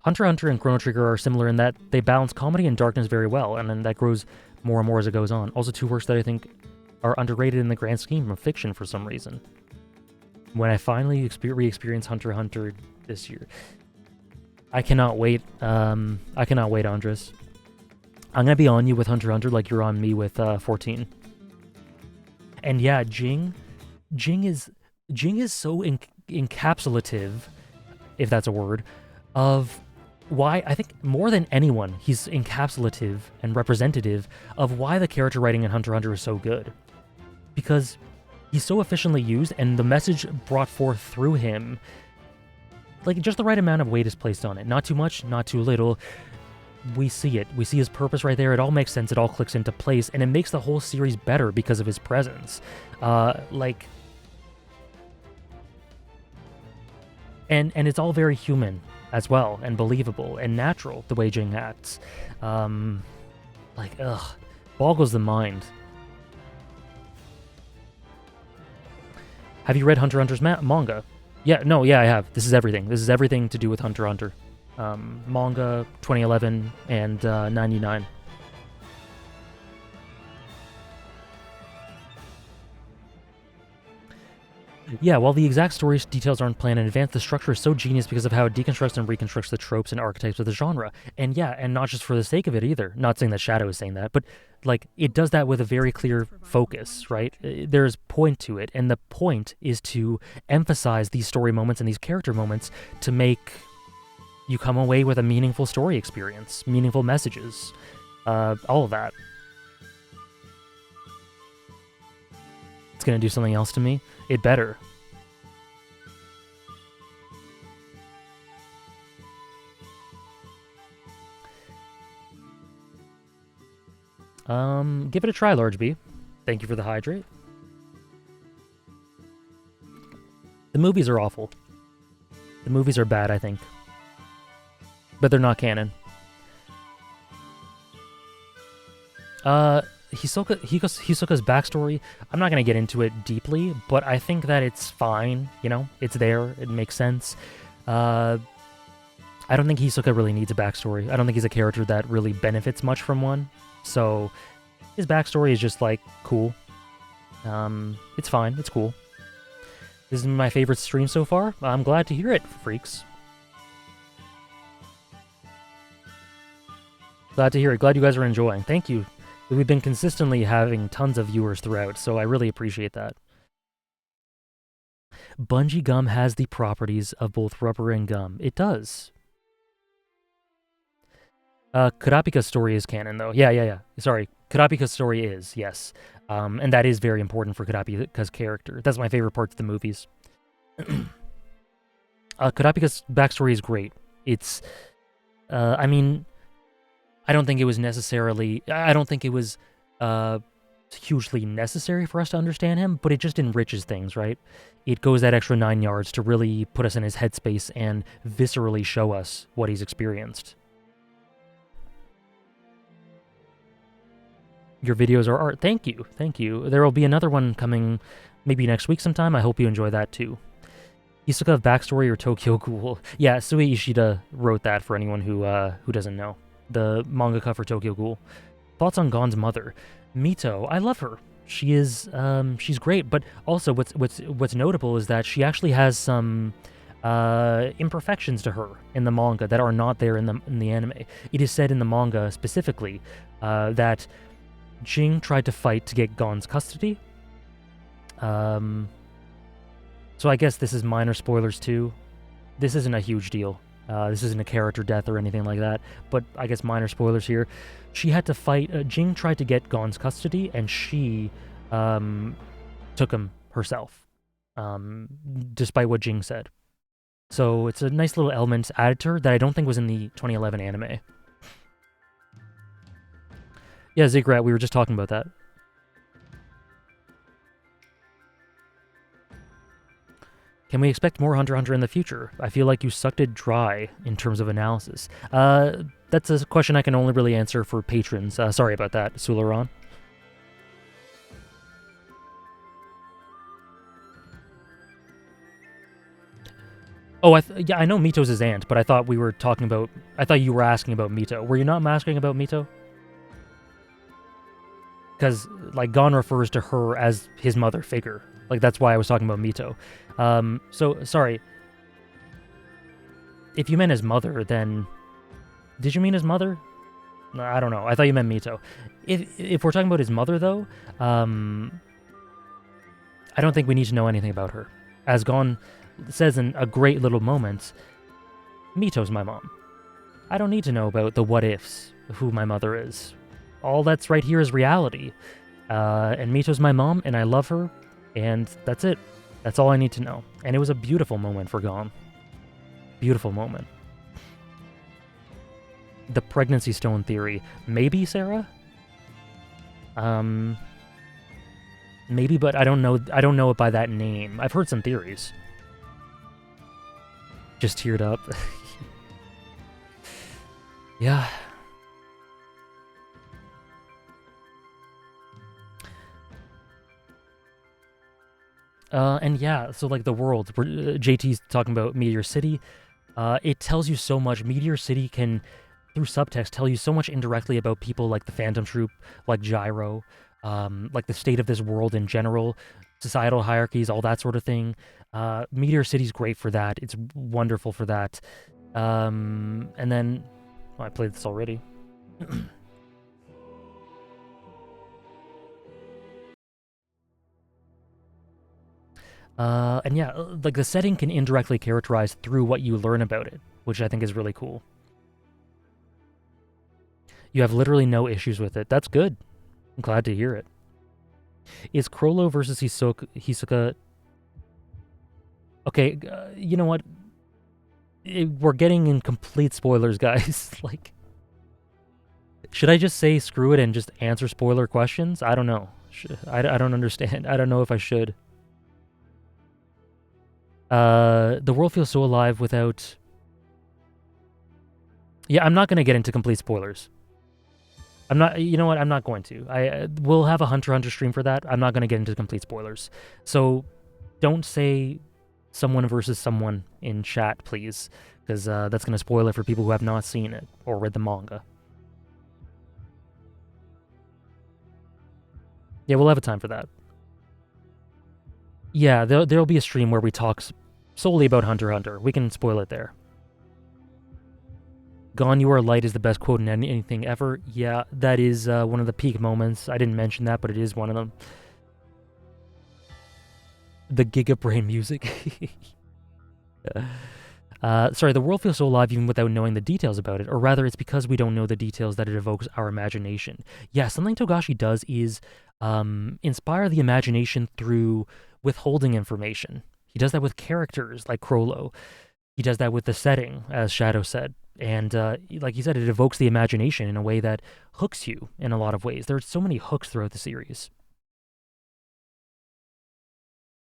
Hunter x Hunter and Chrono Trigger are similar in that they balance comedy and darkness very well, and then that grows more and more as it goes on. Also, two works that I think are underrated in the grand scheme of fiction for some reason. When I finally re-experience Hunter x Hunter this year, I cannot wait. I cannot wait, Andres. I'm gonna be on you with Hunter x Hunter like you're on me with 14. And yeah, Jing is so encapsulative, if that's a word, of why I think more than anyone he's encapsulative and representative of why the character writing in Hunter x Hunter is so good, because he's so efficiently used and the message brought forth through him, like just the right amount of weight is placed on it, not too much, not too little. We see it. We see his purpose right there. It all makes sense. It all clicks into place, and it makes the whole series better because of his presence. And it's all very human as well, and believable, and natural, the way Jing acts. Boggles the mind. Have you read Hunter x Hunter's manga? Yeah, I have. This is everything. This is everything to do with Hunter x Hunter. Manga, 2011, and 99. Yeah, while the exact story details aren't planned in advance, the structure is so genius because of how it deconstructs and reconstructs the tropes and archetypes of the genre. And yeah, and not just for the sake of it either. Not saying that Shadow is saying that, but like it does that with a very clear focus, right? There's point to it, and the point is to emphasize these story moments and these character moments to make you come away with a meaningful story experience, meaningful messages, all of that. It's gonna do something else to me. It better. Give it a try, Large B. Thank you for the hydrate. The movies are awful. The movies are bad, I think. But they're not canon. Hisoka's backstory, I'm not going to get into it deeply, but I think that it's fine, you know? It's there, it makes sense. I don't think Hisoka really needs a backstory. I don't think he's a character that really benefits much from one. So his backstory is just like cool. It's fine, it's cool. This is my favorite stream so far. I'm glad to hear it, freaks. Glad to hear it. Glad you guys are enjoying. Thank you. We've been consistently having tons of viewers throughout, so I really appreciate that. Bungee gum has the properties of both rubber and gum. It does. Kurapika's story is canon, though. Yeah. Sorry. Kurapika's story is, yes. And that is very important for Kurapika's character. That's my favorite part of the movies. Kurapika's backstory is great. It's, I mean, I don't think it was hugely necessary for us to understand him, but it just enriches things, right? It goes that extra 9 yards to really put us in his headspace and viscerally show us what he's experienced. Your videos are art. Thank you. There will be another one coming maybe next week sometime. I hope you enjoy that too. Hisoka of backstory or Tokyo Ghoul? Yeah, Sui Ishida wrote that for anyone who doesn't know. The mangaka for Tokyo Ghoul. Thoughts on Gon's mother? Mito, I love her. She is, she's great, but also what's notable is that she actually has some imperfections to her in the manga that are not there in the anime. It is said in the manga specifically that Jing tried to fight to get Gon's custody. So I guess this is minor spoilers too. This isn't a huge deal. This isn't a character death or anything like that, but I guess minor spoilers here. She had to fight, Jing tried to get Gon's custody, and she took him herself, despite what Jing said. So it's a nice little element added to her that I don't think was in the 2011 anime. Yeah, Ziggurat, we were just talking about that. Can we expect more Hunter x Hunter in the future? I feel like you sucked it dry in terms of analysis. That's a question I can only really answer for patrons. Sorry about that, Sularon. Oh, yeah, I know Mito's his aunt, but I thought you were asking about Mito. Were you not asking about Mito? Because, like, Gon refers to her as his mother figure. Like, that's why I was talking about Mito. So, sorry. If you meant his mother, then... Did you mean his mother? No, I don't know. I thought you meant Mito. If we're talking about his mother, though, I don't think we need to know anything about her. As Gon says in a great little moment, Mito's my mom. I don't need to know about the what-ifs of who my mother is. All that's right here is reality. And Mito's my mom, and I love her, and that's it. That's all I need to know. And it was a beautiful moment for Gon. Beautiful moment. The pregnancy stone theory. Maybe, Sarah? Maybe, but I don't know it by that name. I've heard some theories. Just teared up. Yeah. And yeah, so like the world, JT's talking about Meteor City, it tells you so much. Meteor City can, through subtext, tell you so much indirectly about people like the Phantom Troop, like Gyro, like the state of this world in general, societal hierarchies, all that sort of thing. Meteor City's great for that. It's wonderful for that. And then, I played this already. And yeah, like the setting can indirectly characterize through what you learn about it, which I think is really cool. You have literally no issues with it. That's good. I'm glad to hear it. Is Crollo versus Hisoka... Okay, you know what? We're getting in complete spoilers, guys. Like, should I just say screw it and just answer spoiler questions? I don't know. I don't understand. I don't know if I should. The world feels so alive without... Yeah, I'm not going to get into complete spoilers. I'm not. You know what? I'm not going to. We'll have a Hunter x Hunter stream for that. I'm not going to get into complete spoilers. So don't say someone versus someone in chat, please, because that's going to spoil it for people who have not seen it or read the manga. Yeah, we'll have a time for that. Yeah, there'll be a stream where we talk solely about Hunter x Hunter. We can spoil it there. Gone You Are Light is the best quote in anything ever. Yeah, that is one of the peak moments. I didn't mention that, but it is one of them. The Giga Brain music. Sorry, the world feels so alive even without knowing the details about it, or rather it's because we don't know the details that it evokes our imagination. Yeah, something Togashi does is inspire the imagination through withholding information. He does that with characters like Crollo. He does that with the setting, as Shadow said. And like he said, it evokes the imagination in a way that hooks you in a lot of ways. There's so many hooks throughout the series.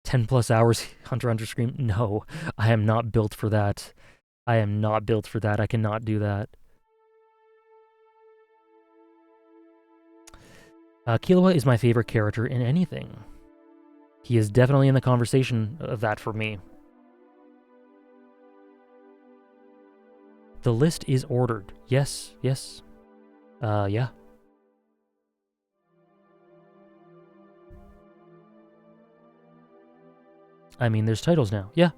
10 plus hours Hunter x Hunter stream? No, I am not built for that. I am not built for that. I cannot do that. Killua is my favorite character in anything. He is definitely in the conversation of that for me. The list is ordered. Yes, yes. Yeah. I mean, there's titles now. Yeah.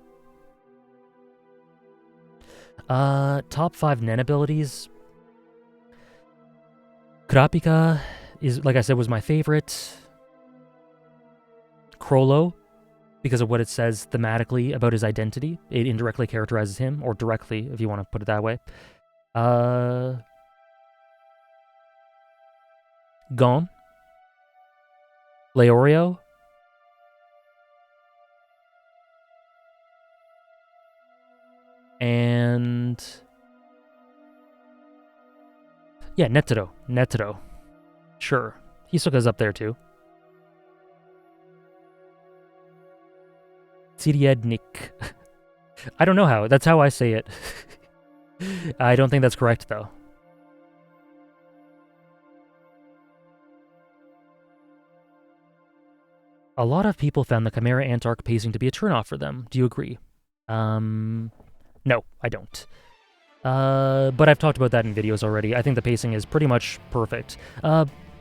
Top 5 Nen abilities. Kurapika is, like I said, was my favorite. Crollo, because of what it says thematically about his identity. It indirectly characterizes him, or directly, if you want to put it that way. Gon. Leorio. And yeah, Netero. Netero. Sure. Hisoka's up there too. Siriadnik. I don't know how. That's how I say it. I don't think that's correct though. A lot of people found the Chimera Ant arc pacing to be a turnoff for them. Do you agree? No, I don't. But I've talked about that in videos already. I think the pacing is pretty much perfect.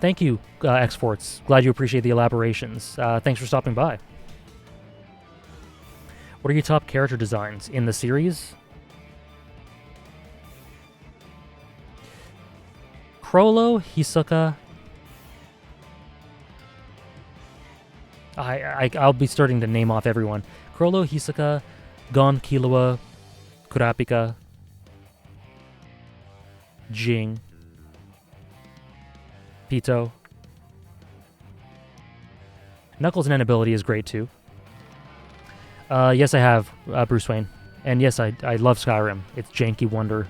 Thank you, Xforts. Glad you appreciate the elaborations. Thanks for stopping by. What are your top character designs in the series? Crollo, Hisoka. I'll be starting to name off everyone. Crollo, Hisoka, Gon, Killua, Kurapika, Jing, Pito. Knuckles' Nen ability is great too. Yes, I have Bruce Wayne. And yes, I love Skyrim. It's janky wonder.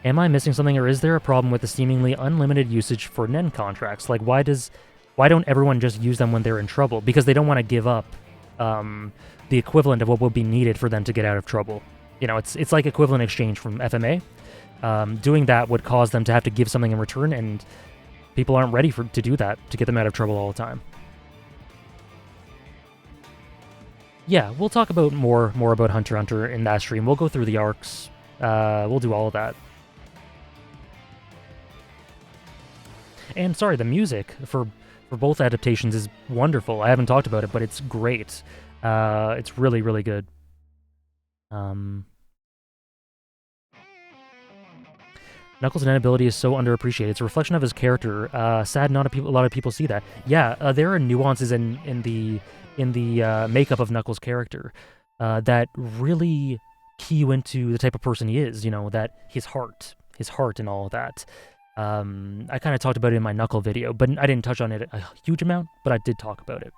Am I missing something, or is there a problem with the seemingly unlimited usage for Nen contracts? Like, why don't everyone just use them when they're in trouble? Because they don't want to give up the equivalent of what will be needed for them to get out of trouble. You know, it's like equivalent exchange from FMA. Doing that would cause them to have to give something in return, and people aren't ready to do that, to get them out of trouble all the time. Yeah, we'll talk about more about Hunter x Hunter in that stream. We'll go through the arcs. We'll do all of that. And sorry, the music for both adaptations is wonderful. I haven't talked about it, but it's great. It's really, really good. Knuckles' Nen ability is so underappreciated. It's a reflection of his character. Sad not a lot of people see that. Yeah, there are nuances in the makeup of Knuckles' character that really key you into the type of person he is. You know, that his heart and all of that. I kind of talked about it in my Knuckle video, but I didn't touch on it a huge amount, but I did talk about it.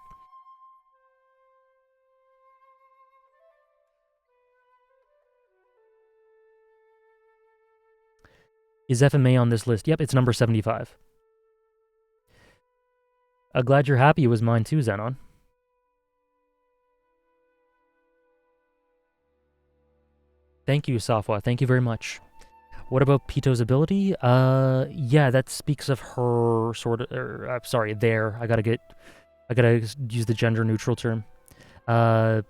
Is FMA on this list? Yep, it's number 75. Glad you're happy. It was mine too, Xenon. Thank you, Safwa. Thank you very much. What about Pito's ability? Yeah, that speaks of her sort of. Sorry, there. I gotta use the gender neutral term. I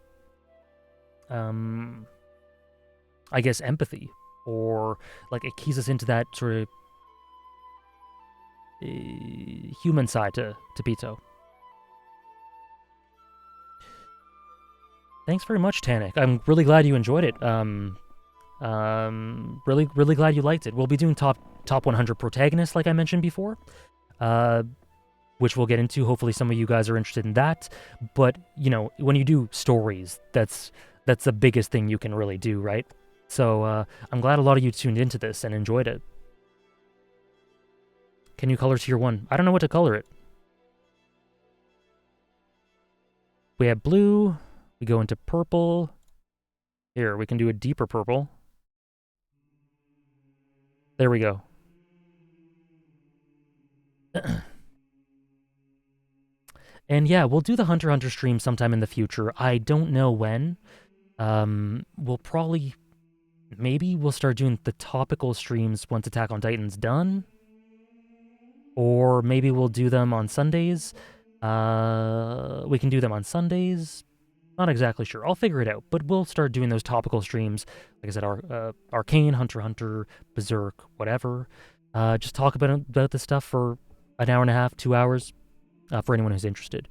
guess empathy, or like it keys us into that sort of human side to Pito. Thanks very much, Tanik. I'm really glad you enjoyed it. Really glad you liked it. We'll be doing top 100 protagonists, like I mentioned before, which we'll get into. Hopefully, some of you guys are interested in that. But you know, when you do stories, that's the biggest thing you can really do, right? So I'm glad a lot of you tuned into this and enjoyed it. Can you color tier 1? I don't know what to color it. We have blue. We go into purple. Here, we can do a deeper purple. There we go. And yeah, we'll do the Hunter x Hunter stream sometime in the future. I don't know when. We'll probably... Maybe we'll start doing the topical streams once Attack on Titan's done. Or maybe we'll do them on Sundays. We can do them on Sundays. Not exactly sure. I'll figure it out. But we'll start doing those topical streams. Like I said, Arcane, Hunter x Hunter, Berserk, whatever. Just talk about this stuff for an hour and a half, 2 hours, for anyone who's interested.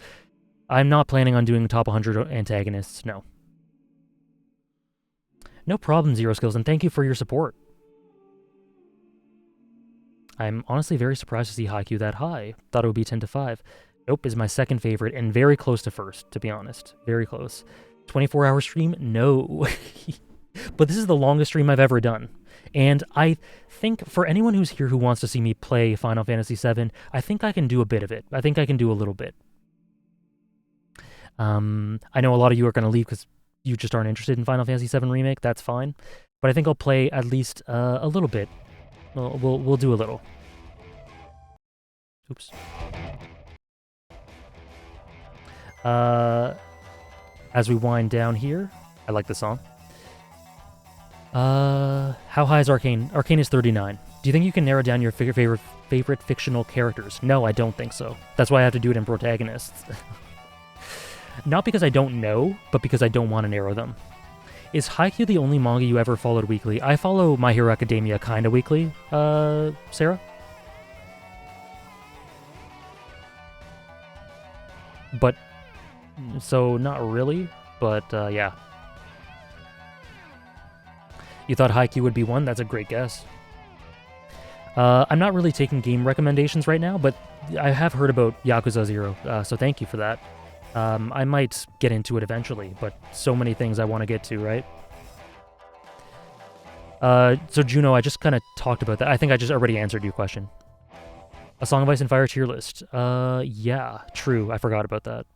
I'm not planning on doing top 100 antagonists, no. No problem, Zero Skills, and thank you for your support. I'm honestly very surprised to see Haikyuu that high. Thought it would be 10 to 5. Nope, is my second favorite, and very close to first, to be honest. Very close. 24-hour stream? No. But this is the longest stream I've ever done. And I think for anyone who's here who wants to see me play Final Fantasy VII, I think I can do a bit of it. I think I can do a little bit. I know a lot of you are going to leave because you just aren't interested in Final Fantasy VII Remake. That's fine. But I think I'll play at least a little bit. We'll do a little. Oops. As we wind down here, I like the song. How high is Arcane? Arcane is 39. Do you think you can narrow down your favorite fictional characters? No, I don't think so. That's why I have to do it in protagonists. Not because I don't know, but because I don't want to narrow them. Is Haikyuu the only manga you ever followed weekly? I follow My Hero Academia kinda weekly, Sarah? But, so not really, but yeah. You thought Haikyuu would be one? That's a great guess. I'm not really taking game recommendations right now, but I have heard about Yakuza 0, so thank you for that. I might get into it eventually, but so many things I want to get to, right? So Juno, I just kind of talked about that. I think I just already answered your question. A Song of Ice and Fire tier list. Yeah, true. I forgot about that.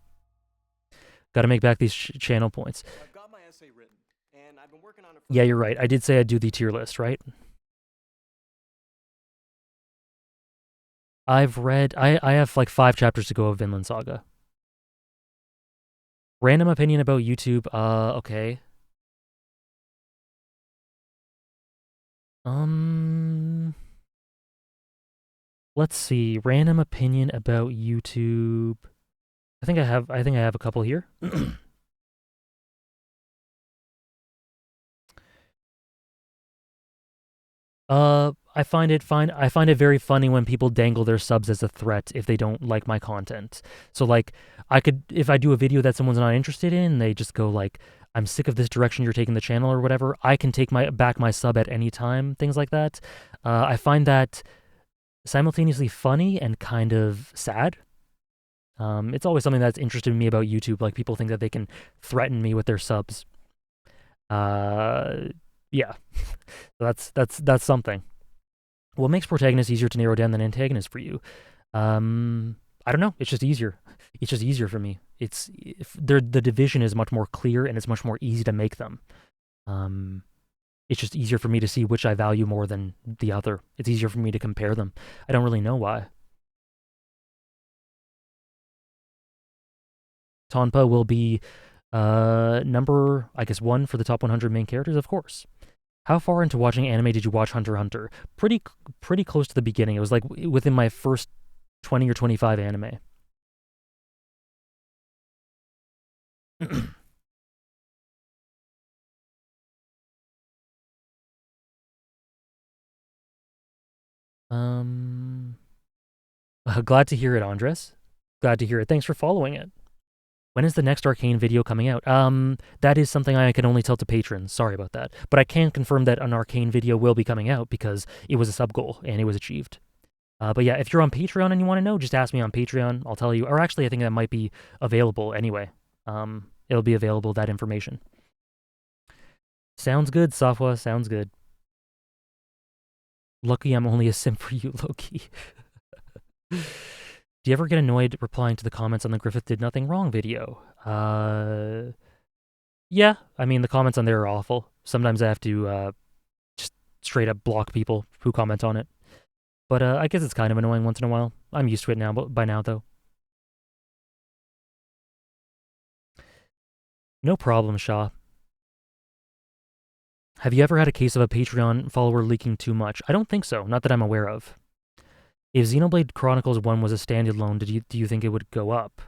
Gotta make back these channel points. I've got my essay written, and I've been working on it for... Yeah, you're right. I did say I'd do the tier list, right? I've read... I have like 5 chapters to go of Vinland Saga. Random opinion about YouTube. Okay. Let's see. Random opinion about YouTube. I think I have a couple here. I find it very funny when people dangle their subs as a threat if they don't like my content. So like, if I do a video that someone's not interested in, they just go like, I'm sick of this direction you're taking the channel or whatever, I can take back my sub at any time, things like that. I find that simultaneously funny and kind of sad. It's always something that's interested me about YouTube, like people think that they can threaten me with their subs. Yeah, that's something. What makes protagonists easier to narrow down than antagonists for you? I don't know. It's just easier. It's just easier for me. The division is much more clear and it's much more easy to make them. It's just easier for me to see which I value more than the other. It's easier for me to compare them. I don't really know why. Tonpa will be number, I guess, 1 for the top 100 main characters, of course. How far into watching anime did you watch Hunter x Hunter? Pretty close to the beginning. It was like within my first 20 or 25 anime. Glad to hear it, Andres. Glad to hear it. Thanks for following it. When is the next Arcane video coming out? That is something I can only tell to patrons. Sorry about that. But I can confirm that an Arcane video will be coming out because it was a sub goal and it was achieved. But yeah, if you're on Patreon and you want to know, just ask me on Patreon. I'll tell you. Or actually, I think that might be available anyway. It'll be available, that information. Sounds good, Safwa. Sounds good. Lucky I'm only a simp for you, Loki. Do you ever get annoyed replying to the comments on the Griffith Did Nothing Wrong video? Yeah. I mean, the comments on there are awful. Sometimes I have to just straight up block people who comment on it. But I guess it's kind of annoying once in a while. I'm used to it now, by now, though. No problem, Shaw. Have you ever had a case of a Patreon follower leaking too much? I don't think so, not that I'm aware of. If Xenoblade Chronicles 1 was a standalone, do you think it would go up?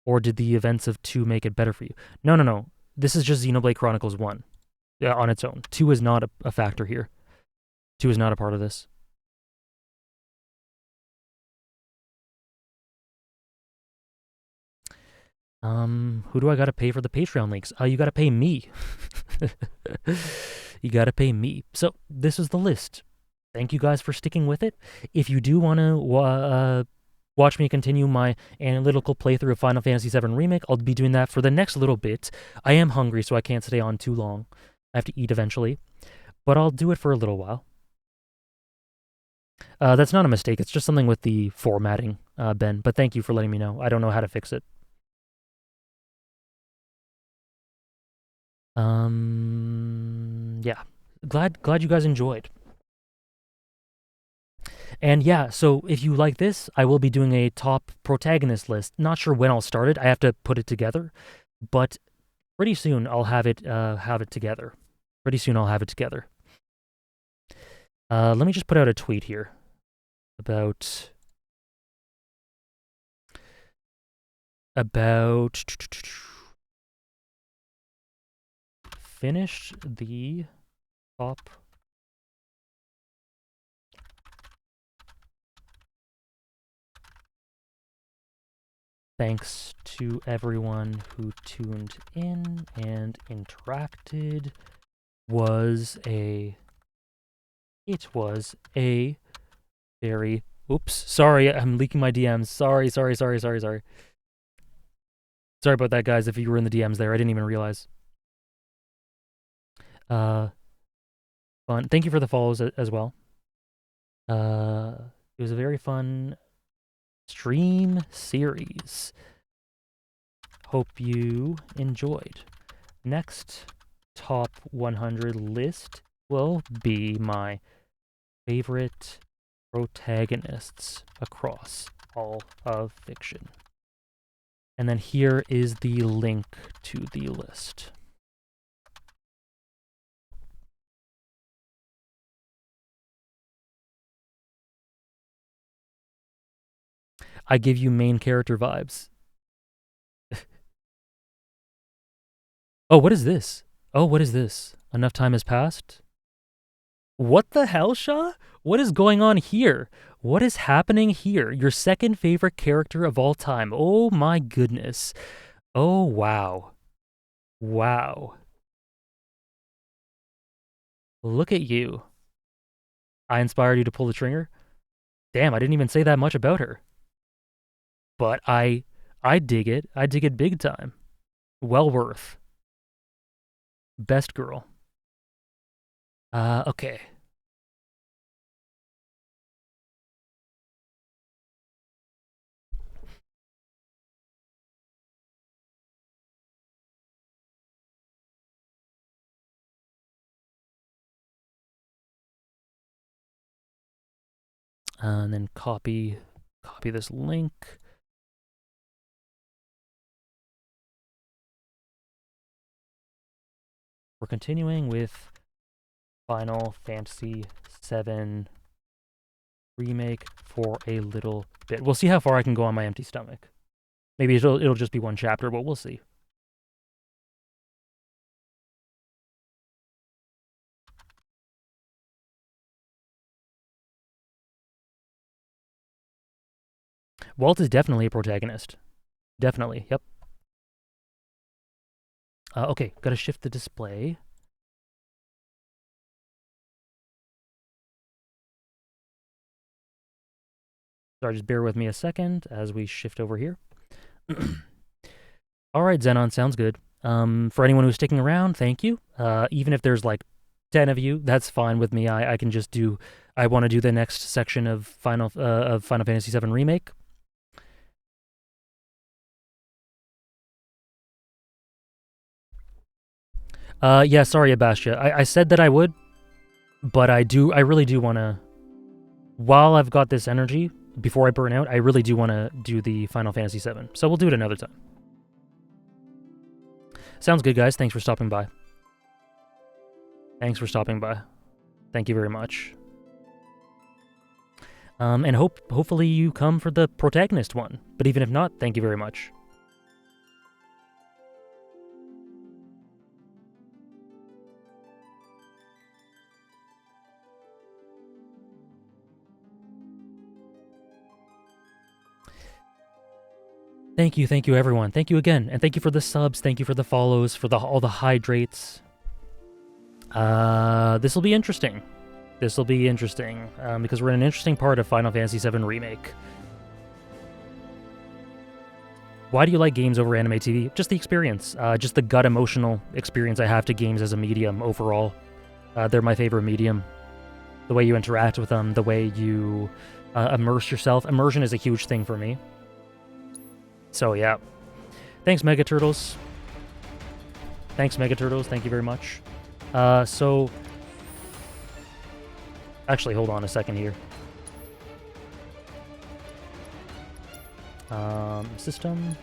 Or did the events of 2 make it better for you? No. This is just Xenoblade Chronicles 1 on its own. 2 is not a factor here. 2 is not a part of this. Who do I gotta pay for the Patreon links? You gotta pay me. You gotta pay me. So, this is the list. Thank you guys for sticking with it. If you do want to watch me continue my analytical playthrough of Final Fantasy VII Remake, I'll be doing that for the next little bit. I am hungry, so I can't stay on too long. I have to eat eventually. But I'll do it for a little while. That's not a mistake. It's just something with the formatting, Ben. But thank you for letting me know. I don't know how to fix it. Yeah. Glad you guys enjoyed. And yeah, so if you like this, I will be doing a top protagonist list. Not sure when I'll start it. I have to put it together, but pretty soon I'll have it together. Pretty soon I'll have it together. Let me just put out a tweet here about finished the top thanks to everyone who tuned in and interacted. It was a very sorry, I'm leaking my DMs. Sorry. Sorry about that, guys, if you were in the DMs there. I didn't even realize. Fun. Thank you for the follows as well. It was a very fun stream series. Hope you enjoyed. Next top 100 list will be my favorite protagonists across all of fiction. And then here is the link to the list. I give you main character vibes. Oh, what is this? Enough time has passed? What the hell, Shaw? What is going on here? What is happening here? Your second favorite character of all time. Oh my goodness. Oh, wow. Wow. Look at you. I inspired you to pull the trigger? Damn, I didn't even say that much about her. But I dig it. I dig it big time. Well worth. Best girl. Okay. And then copy this link. We're continuing with Final Fantasy VII Remake for a little bit. We'll see how far I can go on my empty stomach. Maybe it'll just be one chapter, but we'll see. Walt is definitely a protagonist. Definitely, yep. Okay, gotta shift the display. Sorry, just bear with me a second as we shift over here. All right, Xenon, sounds good. For anyone who's sticking around, thank you. Even if there's like 10 of you, that's fine with me. I can just do. I want to do the next section of Final Fantasy VII Remake. Yeah, sorry, Abastia. I said that I would, but I really do want to. While I've got this energy, before I burn out, I really do want to do the Final Fantasy VII. So we'll do it another time. Sounds good, guys. Thanks for stopping by. Thanks for stopping by. Thank you very much. And hopefully you come for the protagonist one. But even if not, thank you very much. Thank you everyone. Thank you again, and thank you for the subs. Thank you for the follows, for all the hydrates. This will be interesting. This will be interesting because we're in an interesting part of Final Fantasy VII Remake. Why do you like games over anime TV? Just the experience, just the gut emotional experience I have to games as a medium overall. They're my favorite medium. The way you interact with them, the way you immerse yourself. Immersion is a huge thing for me. So yeah, thanks Mega Turtles. Thanks Mega Turtles. Thank you very much. So actually, hold on a second here. System.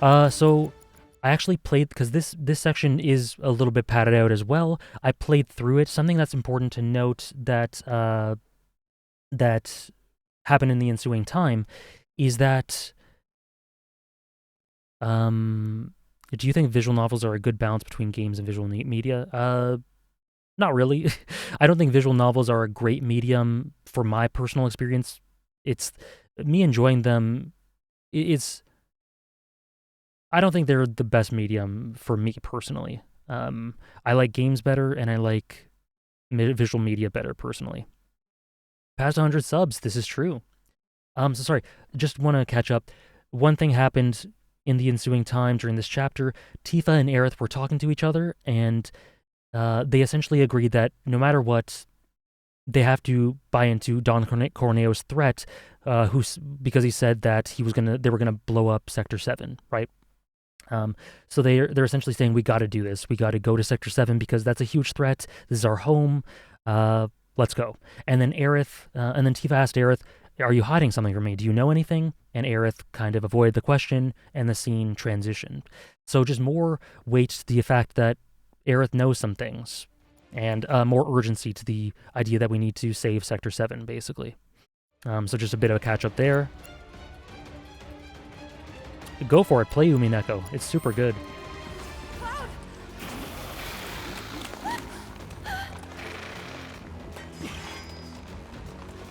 So I actually played because this section is a little bit padded out as well. I played through it. Something that's important to note that that happened in the ensuing time is that do you think visual novels are a good balance between games and visual media? Not really. I don't think visual novels are a great medium for my personal experience. It's me enjoying them. I don't think they're the best medium for me personally. I like games better and I like visual media better personally. Past 100 subs, this is true. So sorry, just want to catch up. One thing happened in the ensuing time during this chapter. Tifa and Aerith were talking to each other, and they essentially agreed that no matter what, they have to buy into Don Corneo's threat, because he said that they were gonna blow up Sector 7, right? So they're essentially saying we got to do this. We got to go to Sector 7 because that's a huge threat. This is our home. Let's go. And then Tifa asked Aerith, are you hiding something from me? Do you know anything? And Aerith kind of avoided the question, and the scene transitioned. So just more weight to the fact that Aerith knows some things, and more urgency to the idea that we need to save Sector 7, basically. So just a bit of a catch-up there. Go for it. Play Umineko. It's super good.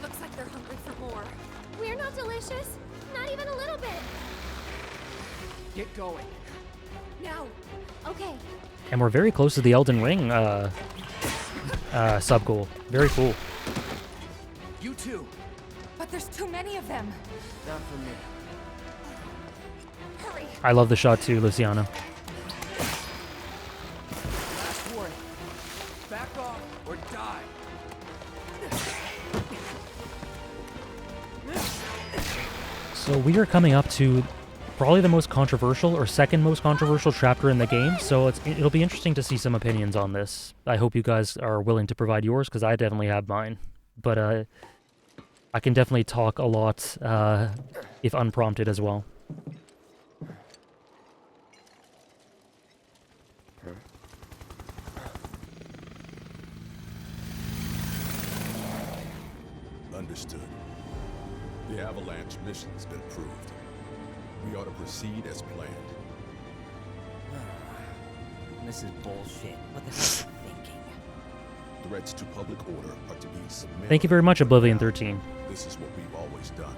Looks like they're hungry for more. We're not delicious. Not even a little bit. Get going. No. Okay. And we're very close to the Elden Ring sub-goal. Very cool. You too. But there's too many of them. Not for me. Hurry. I love the shot too, Luciano. Last warning. Back off or die. So we are coming up to probably the most controversial or second most controversial chapter in the game, so it'll be interesting to see some opinions on this. I hope you guys are willing to provide yours, because I definitely have mine. But I can definitely talk a lot if unprompted as well. Understood. The Avalanche mission's been approved. We ought to proceed as planned. This is bullshit. What the hell are you thinking? Threats to public order are to be submitted. Thank you very much, Oblivion 13. This is what we've always done.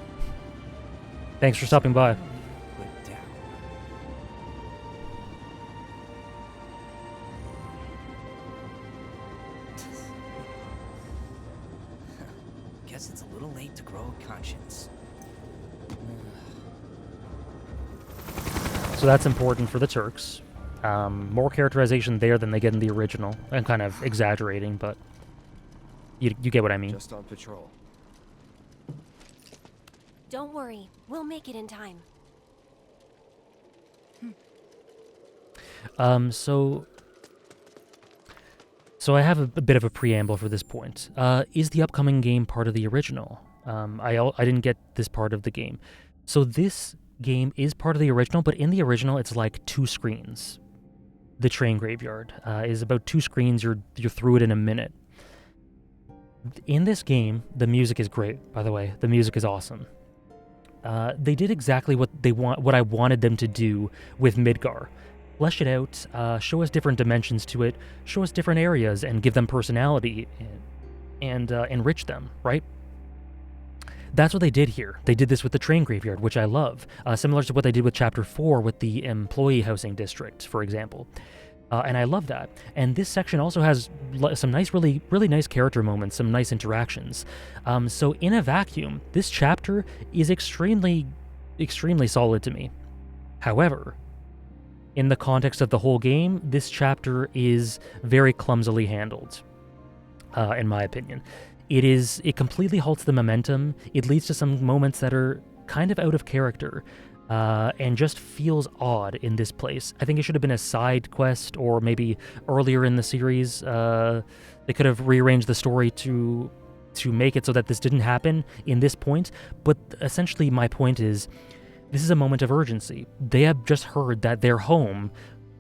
Thanks for stopping by. Put down. Guess it's a little late to grow a conscience. So that's important for the Turks. More characterization there than they get in the original. I'm kind of exaggerating, but you get what I mean. Just on patrol. Don't worry, we'll make it in time. So I have a bit of a preamble for this point. Is the upcoming game part of the original? I didn't get this part of the game. So this game is part of the original, but in the original it's like 2 screens. The train graveyard is about 2 screens. You're through it in a minute. In this game, the music is great. By the way, the music is awesome. They did exactly what I wanted them to do with Midgar. Flesh it out, show us different dimensions to it, show us different areas, and give them personality, and enrich them, right? That's what they did here. They did this with the train graveyard, which I love, similar to what they did with Chapter 4 with the employee housing district, for example. And I love that. And this section also has some nice, really nice character moments, some nice interactions. So in a vacuum, this chapter is extremely solid to me. However, in the context of the whole game, this chapter is very clumsily handled, in my opinion. It completely halts the momentum. It leads to some moments that are kind of out of character, and just feels odd in this place. I think it should have been a side quest, or maybe earlier in the series, they could have rearranged the story to make it so that this didn't happen in this point. But essentially, my point is, this is a moment of urgency. They have just heard that their home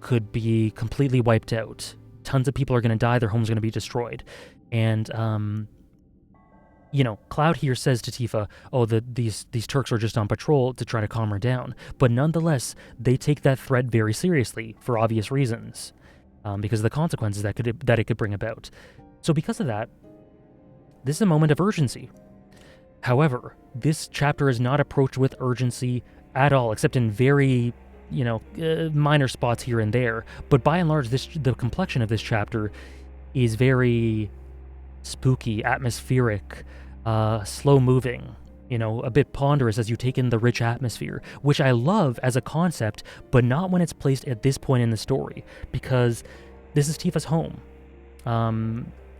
could be completely wiped out. Tons of people are going to die. Their home's going to be destroyed. And, Cloud here says to Tifa, oh, these Turks are just on patrol to try to calm her down. But nonetheless, they take that threat very seriously for obvious reasons, because of the consequences that it could bring about. So because of that, this is a moment of urgency. However, this chapter is not approached with urgency at all, except in very, minor spots here and there. But by and large, the complexion of this chapter is very spooky, atmospheric, slow-moving, a bit ponderous as you take in the rich atmosphere, which I love as a concept, but not when it's placed at this point in the story, because this is Tifa's home.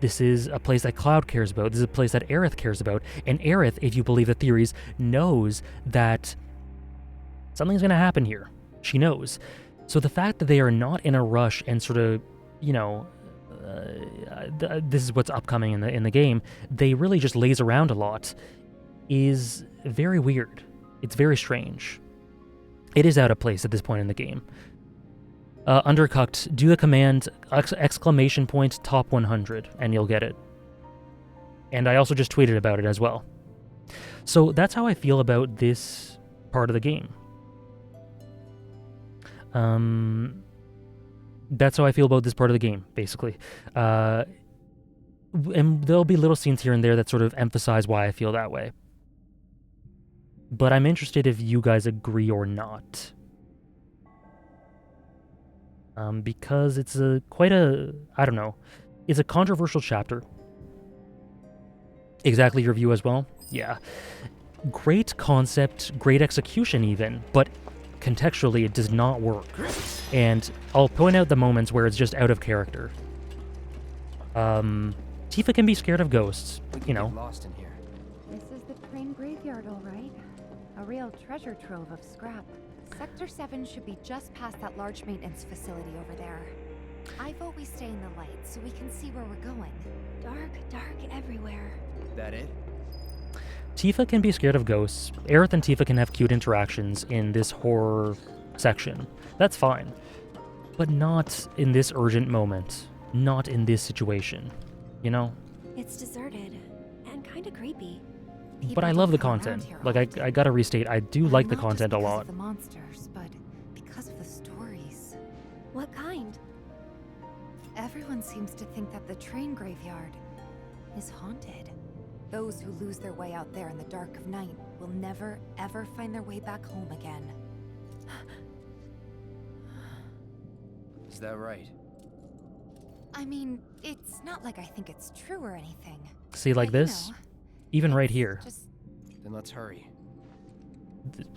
This is a place that Cloud cares about. This is a place that Aerith cares about. And Aerith, if you believe the theories, knows that something's going to happen here. She knows. So the fact that they are not in a rush and sort of, this is what's upcoming in the game, they really just laze around a lot, is very weird. It's very strange. It is out of place at this point in the game. Undercooked, do the command exclamation point top 100 and you'll get it. And I also just tweeted about it as well. So that's how I feel about this part of the game. That's how I feel about this part of the game, basically. And there'll be little scenes here and there that sort of emphasize why I feel that way. But I'm interested if you guys agree or not. Because it's it's a controversial chapter. Exactly your view as well? Yeah. Great concept, great execution even, but contextually it does not work. And I'll point out the moments where it's just out of character. Tifa can be scared of ghosts, Get lost in here. This is the train graveyard, all right. A real treasure trove of scrap. Sector 7 should be just past that large maintenance facility over there. I vote we stay in the light so we can see where we're going. Dark everywhere. That it? Tifa can be scared of ghosts. Aerith and Tifa can have cute interactions in this horror section. That's fine. But not in this urgent moment. Not in this situation. It's deserted and kind of creepy. But I love the content. Like, I gotta restate, I do like the Not just content a because lot. of the monsters, but because of the stories. What kind? Everyone seems to think that the train graveyard is haunted. Those who lose their way out there in the dark of night will never, ever find their way back home again. Is that right? I mean, it's not like I think it's true or anything. See, like But, you this? know, Even right it's here. just- Then let's hurry.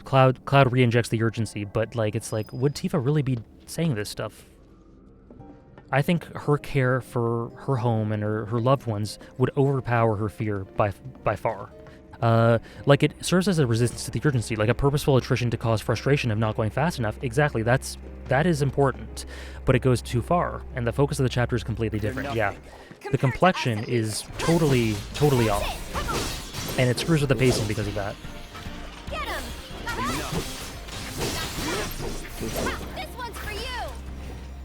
Cloud re-injects the urgency, but like it's like, would Tifa really be saying this stuff? I think her care for her home and her loved ones would overpower her fear by far. Like it serves as a resistance to the urgency, like a purposeful attrition to cause frustration of not going fast enough. Exactly, that is important, but it goes too far, and the focus of the chapter is completely different. Yeah, the complexion is totally off, and it screws with the pacing because of that. Get him! This one's for you!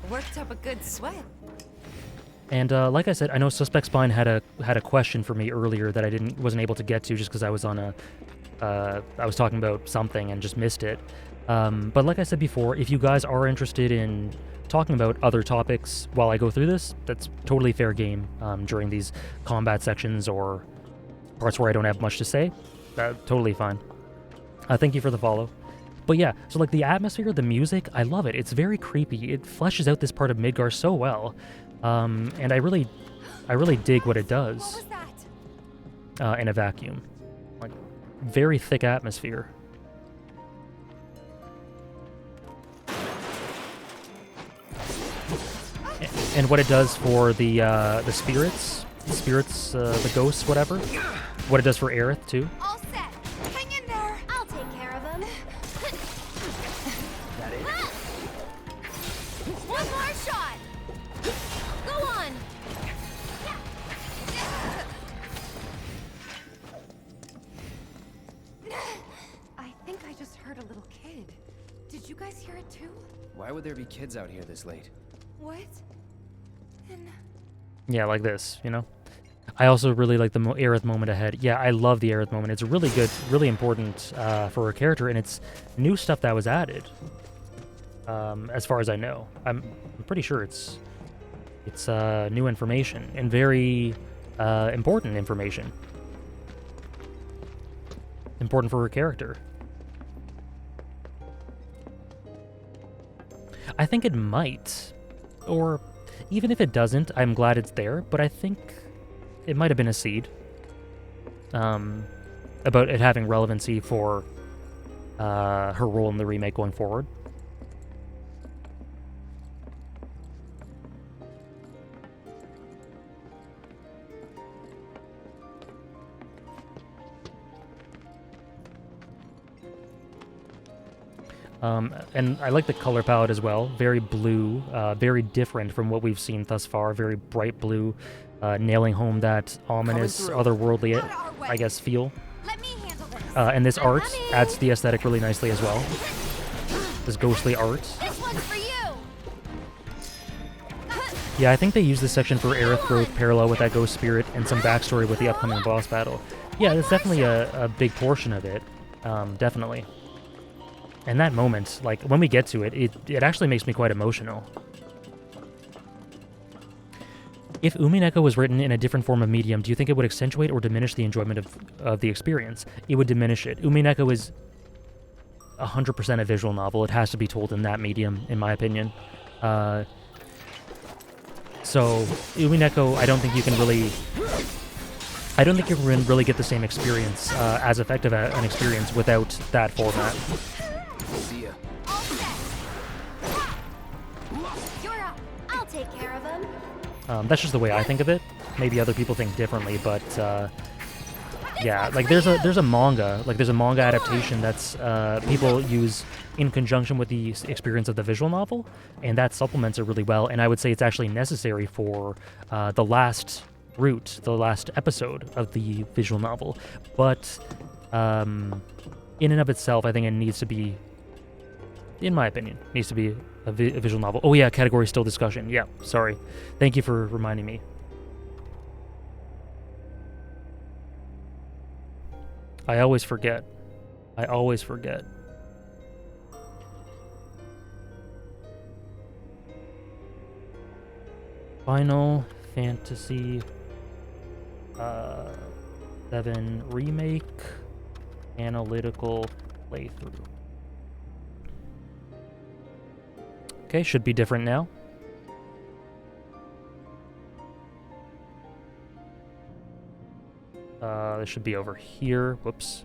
Worked up a good sweat. And like I said, I know Suspect Spine had a question for me earlier that I wasn't able to get to just because I was on I was talking about something and just missed it. But like I said before, if you guys are interested in talking about other topics while I go through this, that's totally fair game during these combat sections or parts where I don't have much to say. Totally fine. Thank you for the follow. But yeah, so like the atmosphere, the music, I love it. It's very creepy. It fleshes out this part of Midgar so well. And I really dig what it does What was that? in a vacuum. Like, very thick atmosphere. And what it does for the spirits, the ghosts, whatever. What it does for Aerith too. All set. Hang in there. I'll take care of him. That is. One more shot. Go on. I think I just heard a little kid. Did you guys hear it too? Why would there be kids out here this late? What? And Yeah, like this, you know? I also really like the Aerith moment ahead. Yeah, I love the Aerith moment. It's really good, really important for her character, and it's new stuff that was added. As far as I know, I'm pretty sure it's new information and very important information. Important for her character. I think it might, or even if it doesn't, I'm glad it's there. But I think it might have been a seed about it having relevancy for her role in the remake going forward. And I like the color palette as well. Very blue, very different from what we've seen thus far. Very bright blue, nailing home that ominous, otherworldly, I guess, feel. Let me handle this. And this art coming. adds to the aesthetic really nicely as well. This ghostly art. This one's for you. Yeah, I think they use this section for Aerith growth parallel with that ghost spirit and some backstory with the upcoming boss battle. Yeah, that's definitely a big portion of it. Definitely. And that moment, like, when we get to it, it actually makes me quite emotional. If Umineko was written in a different form of medium, do you think it would accentuate or diminish the enjoyment of the experience? It would diminish it. Umineko is 100% a visual novel. It has to be told in that medium, in my opinion. So, Umineko, I don't think you can really get the same experience, as effective an experience without that format. See ya. All set. You're up. I'll take care of him. That's just the way I think of it. Maybe other people think differently, but yeah, like there's a manga, adaptation that's people use in conjunction with the experience of the visual novel, and that supplements it really well. And I would say it's actually necessary for the last episode of the visual novel. But in and of itself, I think it needs to be, in my opinion, a visual novel. Oh yeah, category still discussion. Yeah, sorry. Thank you for reminding me. I always forget. I always forget. Final Fantasy 7 Remake analytical playthrough. Okay, should be different now. This should be over here. Whoops.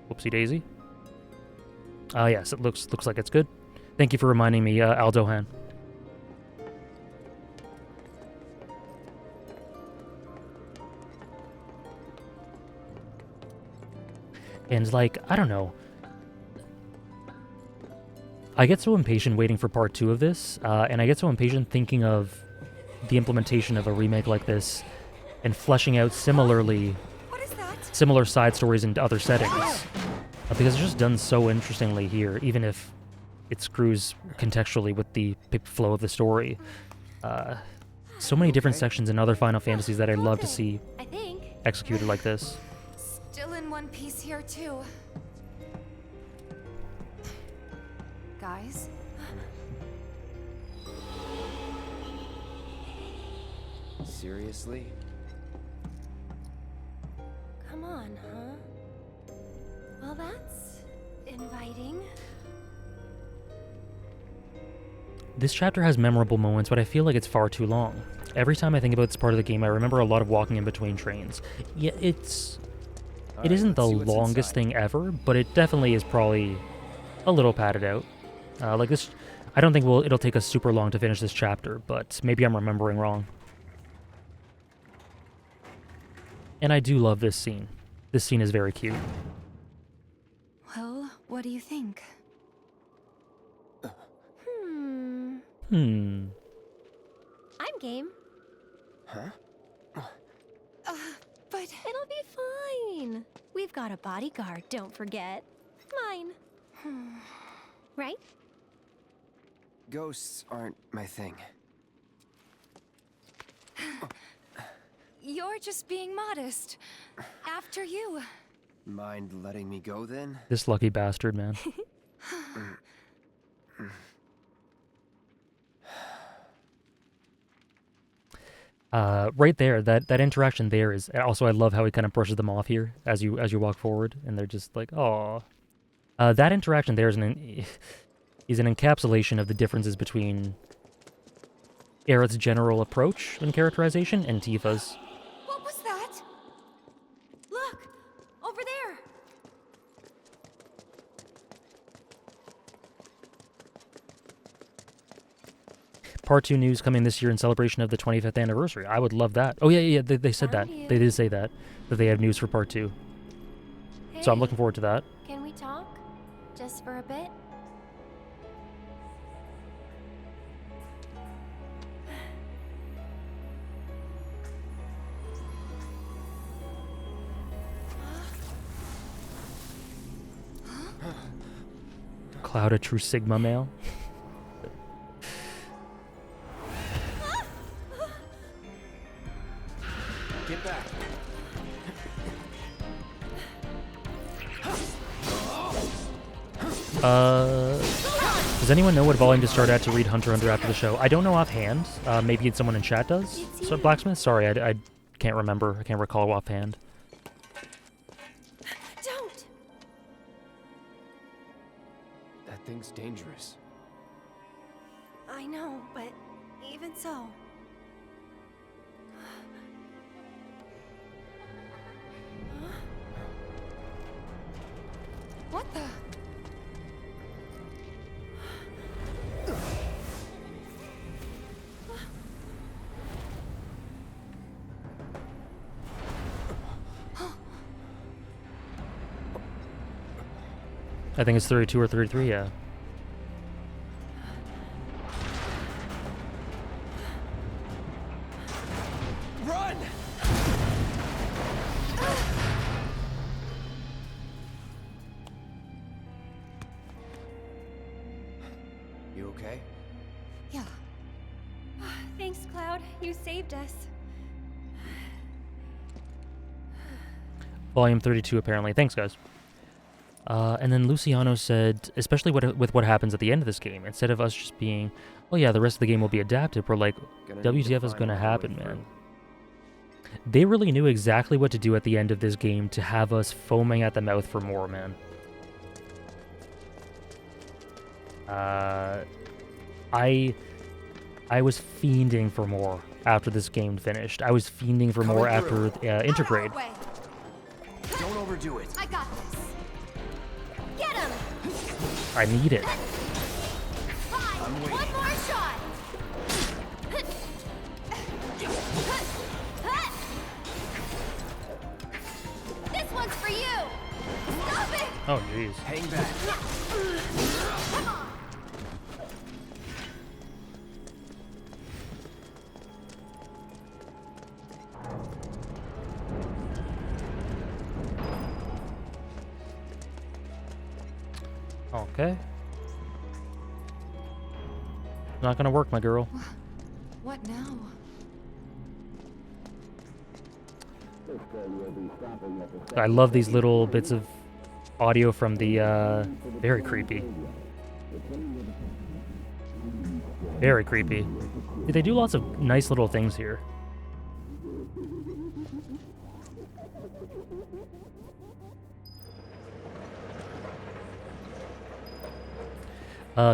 Whoopsie daisy. Yes, it looks like it's good. Thank you for reminding me, Aldohan. And like, I don't know. I get so impatient waiting for part 2 of this, and I get so impatient thinking of the implementation of a remake like this and fleshing out similar side stories into other settings. Because it's just done so interestingly here, even if it screws contextually with the flow of the story. So many different sections in other Final Fantasies that I'd love to see executed like this. Still in one piece here, too. Guys? Seriously? Come on, huh? Well, that's inviting. This chapter has memorable moments, but I feel like it's far too long. Every time I think about this part of the game, I remember a lot of walking in between trains. Yeah, it isn't the longest thing ever, but it definitely is probably a little padded out. Like this, I don't think it'll take us super long to finish this chapter, but maybe I'm remembering wrong. And I do love this scene. This scene is very cute. Well, what do you think? I'm game. Huh? But... It'll be fine. We've got a bodyguard, don't forget. Mine. Right? Ghosts aren't my thing. You're just being modest. After you. Mind letting me go then? This lucky bastard, man. Right there, that interaction there is also, I love how he kind of brushes them off here as you walk forward, and they're just like, "Aw." That interaction there is an encapsulation of the differences between Aerith's general approach and characterization and Tifa's. What was that? Look! Over there! Part 2 news coming this year in celebration of the 25th anniversary. I would love that. Oh, yeah, they said that. They did say that they have news for Part 2. Hey, so I'm looking forward to that. Can we talk? Just for a bit? Cloud, a true Sigma male. Get back. Does anyone know what volume to start at to read Hunter x Hunter after the show? I don't know offhand. Maybe someone in chat does. So Blacksmith? Sorry, I can't remember. I can't recall offhand. Don't! That thing's dangerous. I know, but even so... What the? I think it's 32 or 33, yeah. Run! You okay? Yeah. Thanks, Cloud. You saved us. Volume 32, apparently. Thanks, guys. And then Luciano said, especially with what happens at the end of this game, instead of us just being, oh yeah, the rest of the game will be adapted, we're like, WTF is going to happen, man. They really knew exactly what to do at the end of this game to have us foaming at the mouth for more, man. I was fiending for more after this game finished. I was fiending for more after Intergrade. Don't overdo it. I got this. Get him! I need it. Fine. One more shot. This one's for you. Stop it! Oh, jeez. Hang back. Come on. Okay. Not gonna work, my girl. What now? I love these little bits of audio from the, very creepy. Very creepy. They do lots of nice little things here.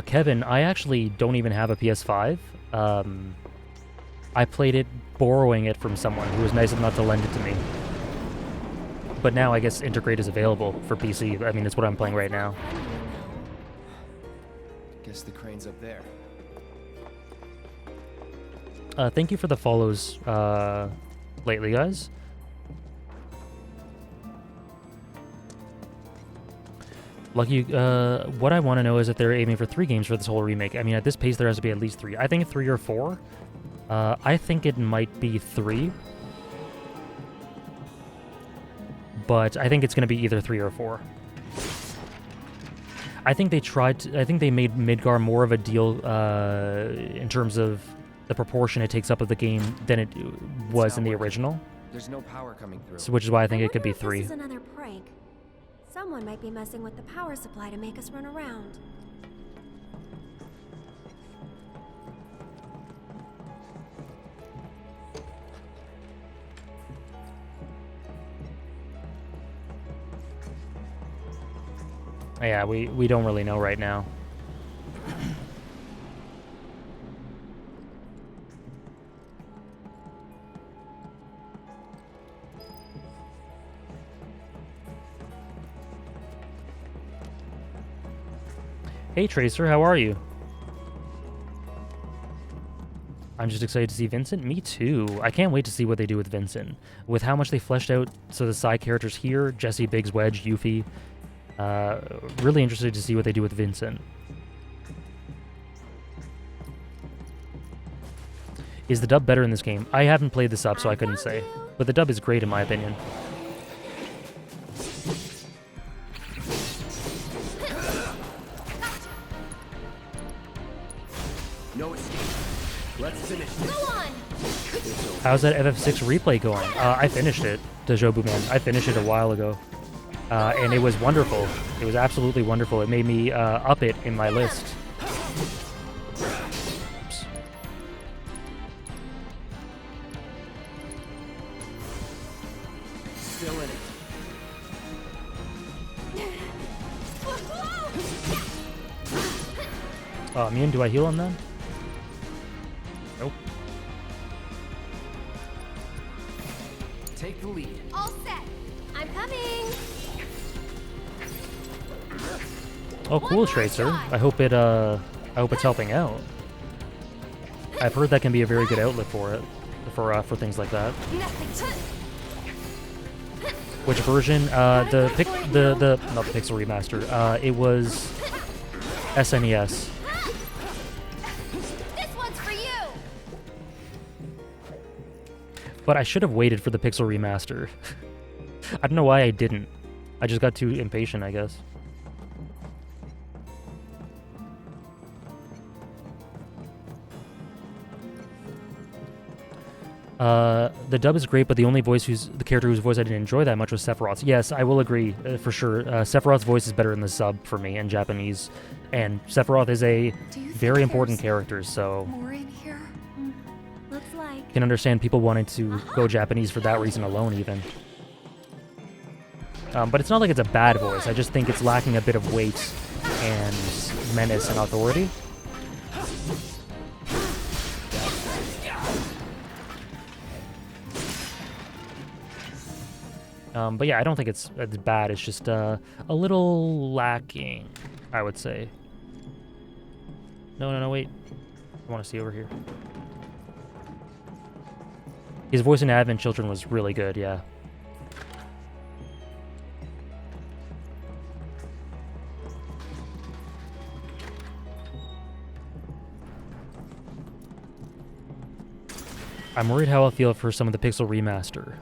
Kevin, I actually don't even have a PS5. I played it borrowing it from someone who was nice enough to lend it to me. But now I guess Intergrade is available for PC. I mean, it's what I'm playing right now. Guess the crane's up there. Thank you for the follows lately, guys. Lucky, what I want to know is if they're aiming for 3 games for this whole remake. I mean, at this pace, there has to be at least 3. I think 3 or 4. I think it might be 3. But I think it's going to be either 3 or 4. I think they made Midgar more of a deal in terms of the proportion it takes up of the game than it was in the original. There's no power coming through. So, which is why I think it could be 3. This is another prank. Someone might be messing with the power supply to make us run around. Yeah, we don't really know right now. Hey Tracer, how are you? I'm just excited to see Vincent. Me too. I can't wait to see what they do with Vincent. With how much they fleshed out so the side characters here, Jesse, Biggs, Wedge, Yuffie. Really interested to see what they do with Vincent. Is the dub better in this game? I haven't played this up, so I couldn't say. But the dub is great in my opinion. No escape. Let's finish this. Go on. How's that FF6 replay going? I finished it, Dejobu Man. I finished it a while ago. And it was wonderful. It was absolutely wonderful. It made me up it in my list. Oops. Still in it. Ian, do I heal him then? Nope. Take the lead. All set. I'm coming. Oh, cool, Tracer. I hope it's helping out. I've heard that can be a very good outlet for it, for things like that. Which version? Not the Pixel remaster. It was SNES. This one's for you. But I should have waited for the Pixel remaster. I don't know why I didn't. I just got too impatient, I guess. The dub is great, but the only the character whose voice I didn't enjoy that much was Sephiroth's. Yes, I will agree for sure. Sephiroth's voice is better in the sub for me in Japanese, and Sephiroth is a very important character, so More in here? Looks like. can understand people wanting to go Japanese for that reason alone, even. But it's not like it's a bad voice. I just think it's lacking a bit of weight and menace and authority. But yeah, I don't think it's bad. It's just a little lacking, I would say. No, wait. I want to see over here. His voice in Advent Children was really good, yeah. I'm worried how I'll feel for some of the Pixel remaster.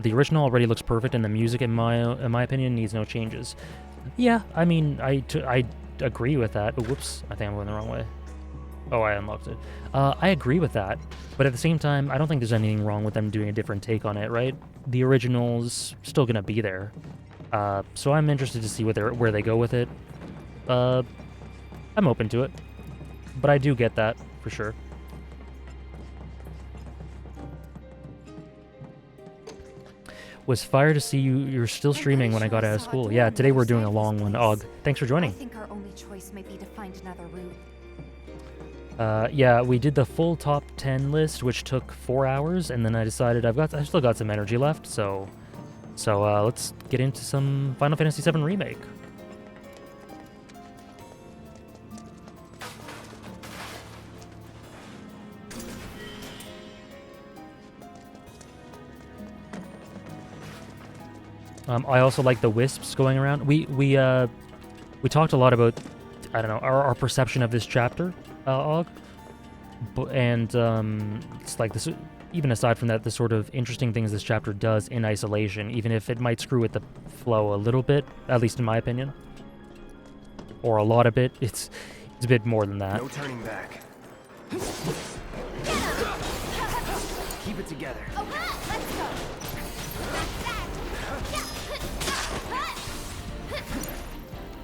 The original already looks perfect, and the music, in my opinion, needs no changes. Yeah, I mean, I agree with that. Oh, whoops, I think I'm going the wrong way. Oh, I unlocked it. I agree with that, but at the same time, I don't think there's anything wrong with them doing a different take on it, right? The original's still gonna be there, so I'm interested to see where they go with it. I'm open to it, but I do get that for sure. Was fire to see you're still streaming when I got out of school. Yeah, today we're doing a long one. Og, thanks for joining. I think our only choice may be to find another route. Yeah, we did the full top 10 list, which took 4 hours, and then I decided I still got some energy left, so let's get into some Final Fantasy VII Remake. I also like the wisps going around. We talked a lot about, I don't know, our perception of this chapter, Og. And it's like this. Even aside from that, the sort of interesting things this chapter does in isolation, even if it might screw with the flow a little bit, at least in my opinion, or a lot of it, it's a bit more than that. No turning back. Keep it together. Let's go.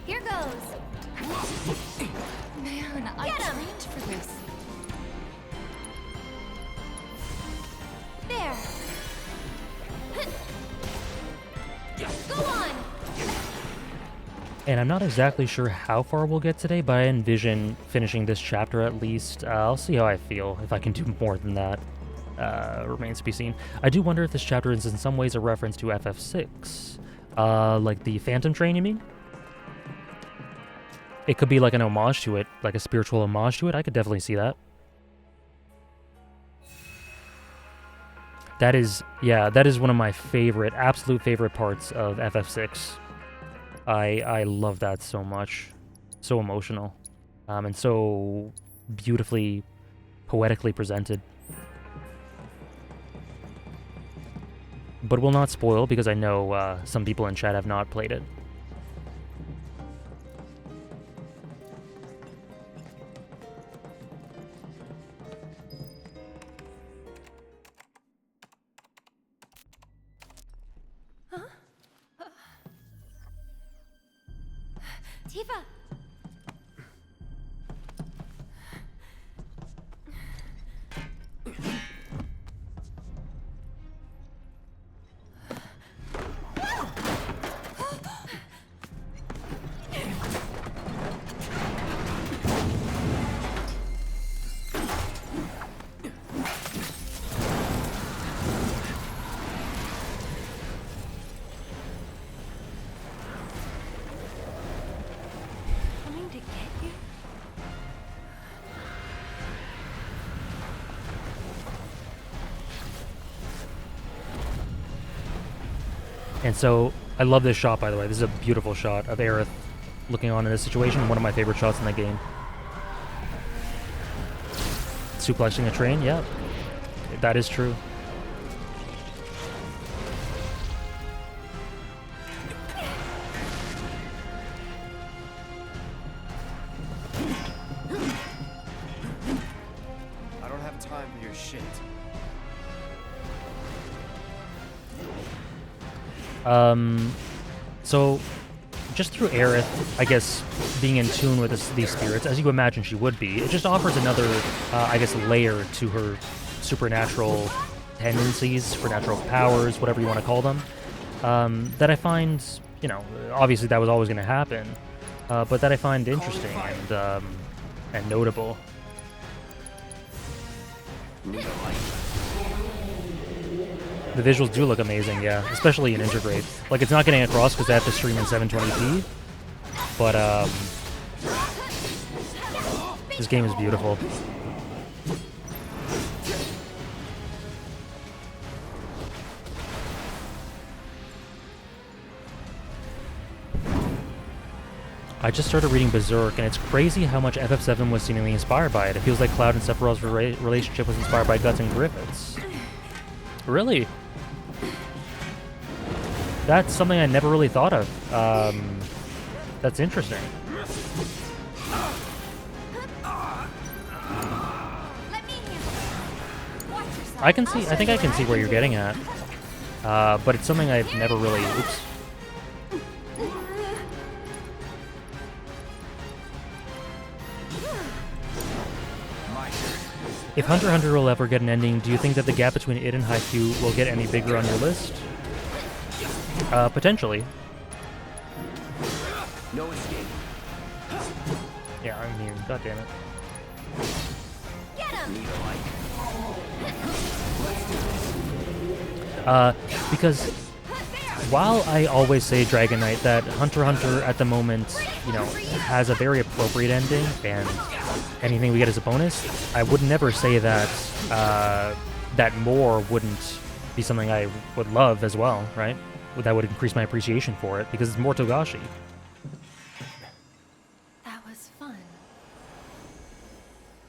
Here goes. Man, I trained for this. There. Go on. And I'm not exactly sure how far we'll get today, but I envision finishing this chapter at least. I'll see how I feel. If I can do more than that, remains to be seen. I do wonder if this chapter is in some ways a reference to FF6. Like the Phantom Train, you mean? It could be like an homage to it, like a spiritual homage to it. I could definitely see that. That is one of my favorite, absolute favorite parts of FF6. I love that so much. So emotional. And so beautifully, poetically presented. But will not spoil because I know some people in chat have not played it. Tifa. And so, I love this shot, by the way. This is a beautiful shot of Aerith looking on in this situation. One of my favorite shots in the game. Suplexing a train, yeah. That is true. I don't have time for your shit. So, just through Aerith, I guess, being in tune with these spirits, as you imagine she would be, it just offers another, I guess, layer to her supernatural tendencies, supernatural powers, whatever you want to call them, that I find, you know, obviously that was always going to happen, but that I find interesting and notable. The visuals do look amazing, yeah, especially in Intergrade. Like, it's not getting across because I have to stream in 720p, but this game is beautiful. I just started reading Berserk, and it's crazy how much FF7 was seemingly inspired by it. It feels like Cloud and Sephiroth's relationship was inspired by Guts and Griffiths. Really? That's something I never really thought of. That's interesting. I think I can see where you're getting at. But it's something I've never really... Oops. If Hunter x Hunter will ever get an ending, do you think that the gap between it and Haikyuu will get any bigger on your list? Potentially. No escape. Yeah, I mean, goddammit. Get him! Because while I always say Dragon Knight, that Hunter x Hunter at the moment, you know, has a very appropriate ending, and anything we get as a bonus, I would never say that that more wouldn't be something I would love as well, right? That would increase my appreciation for it, because it's more Togashi. That was fun.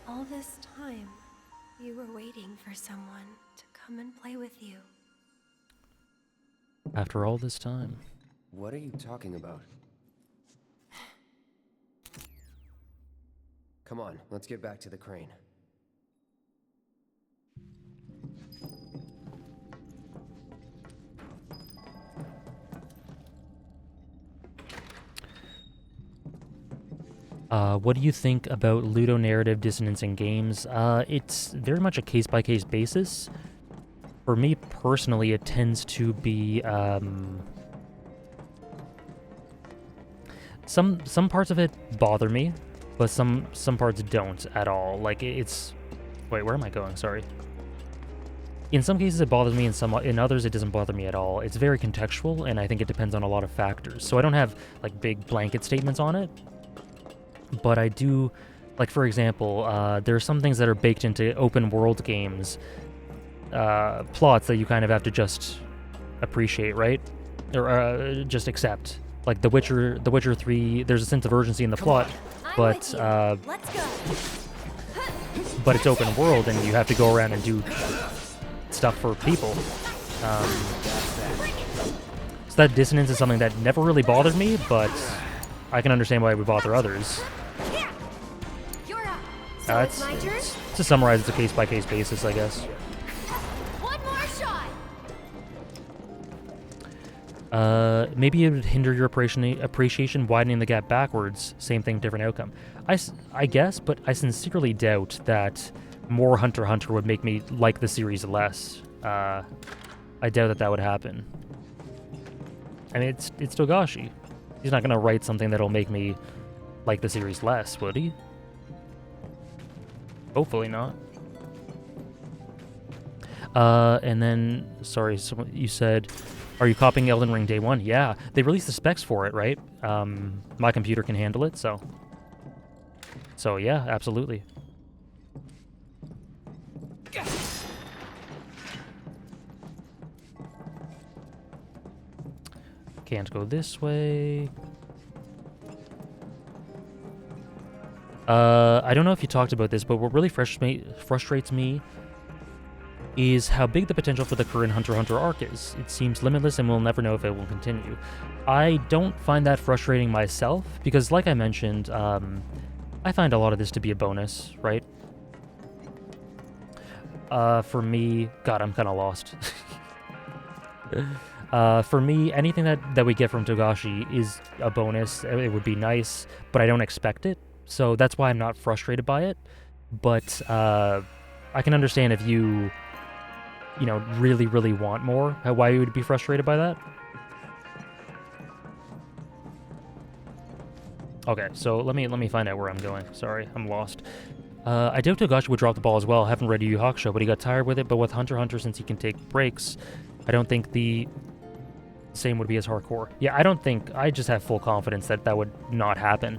All this time, you were waiting for someone to come and play with you. After all this time. What are you talking about? Come on, let's get back to the crane. What do you think about ludonarrative dissonance in games? It's very much a case-by-case basis. For me personally, it tends to be some parts of it bother me, but some parts don't at all. Like it's wait, where am I going? Sorry. In some cases it bothers me, in others it doesn't bother me at all. It's very contextual, and I think it depends on a lot of factors. So I don't have like big blanket statements on it, but I do, like for example, there are some things that are baked into open world games. Plots that you kind of have to just appreciate, right? Or just accept. Like The Witcher 3, there's a sense of urgency in the plot, but it's open world and you have to go around and do stuff for people. So that dissonance is something that never really bothered me, but I can understand why it would bother others. To summarize, it's a case-by-case basis, I guess. Maybe it would hinder your appreciation, widening the gap backwards. Same thing, different outcome. I guess, but I sincerely doubt that more Hunter x Hunter would make me like the series less. I doubt that would happen. I mean, it's Togashi. He's not gonna write something that'll make me like the series less, would he? Hopefully not. And then, sorry, you said, are you copying Elden Ring day one? Yeah, they released the specs for it, right? My computer can handle it, so yeah, absolutely. Can't go this way. I don't know if you talked about this, but what really frustrates me is how big the potential for the current Hunter x Hunter arc is. It seems limitless and we'll never know if it will continue. I don't find that frustrating myself, because like I mentioned, I find a lot of this to be a bonus, right? For me, God, I'm kind of lost. For me, anything that we get from Togashi is a bonus. It would be nice, but I don't expect it. So that's why I'm not frustrated by it. But I can understand if you really, really want more, why you would be frustrated by that. Okay, so let me find out where I'm going. Sorry, I'm lost. I doubt Togashi would drop the ball as well. I haven't read Yu Yu Hakusho, but he got tired with it. But with Hunter x Hunter, since he can take breaks, I don't think the same would be as hardcore. Yeah, I just have full confidence that that would not happen.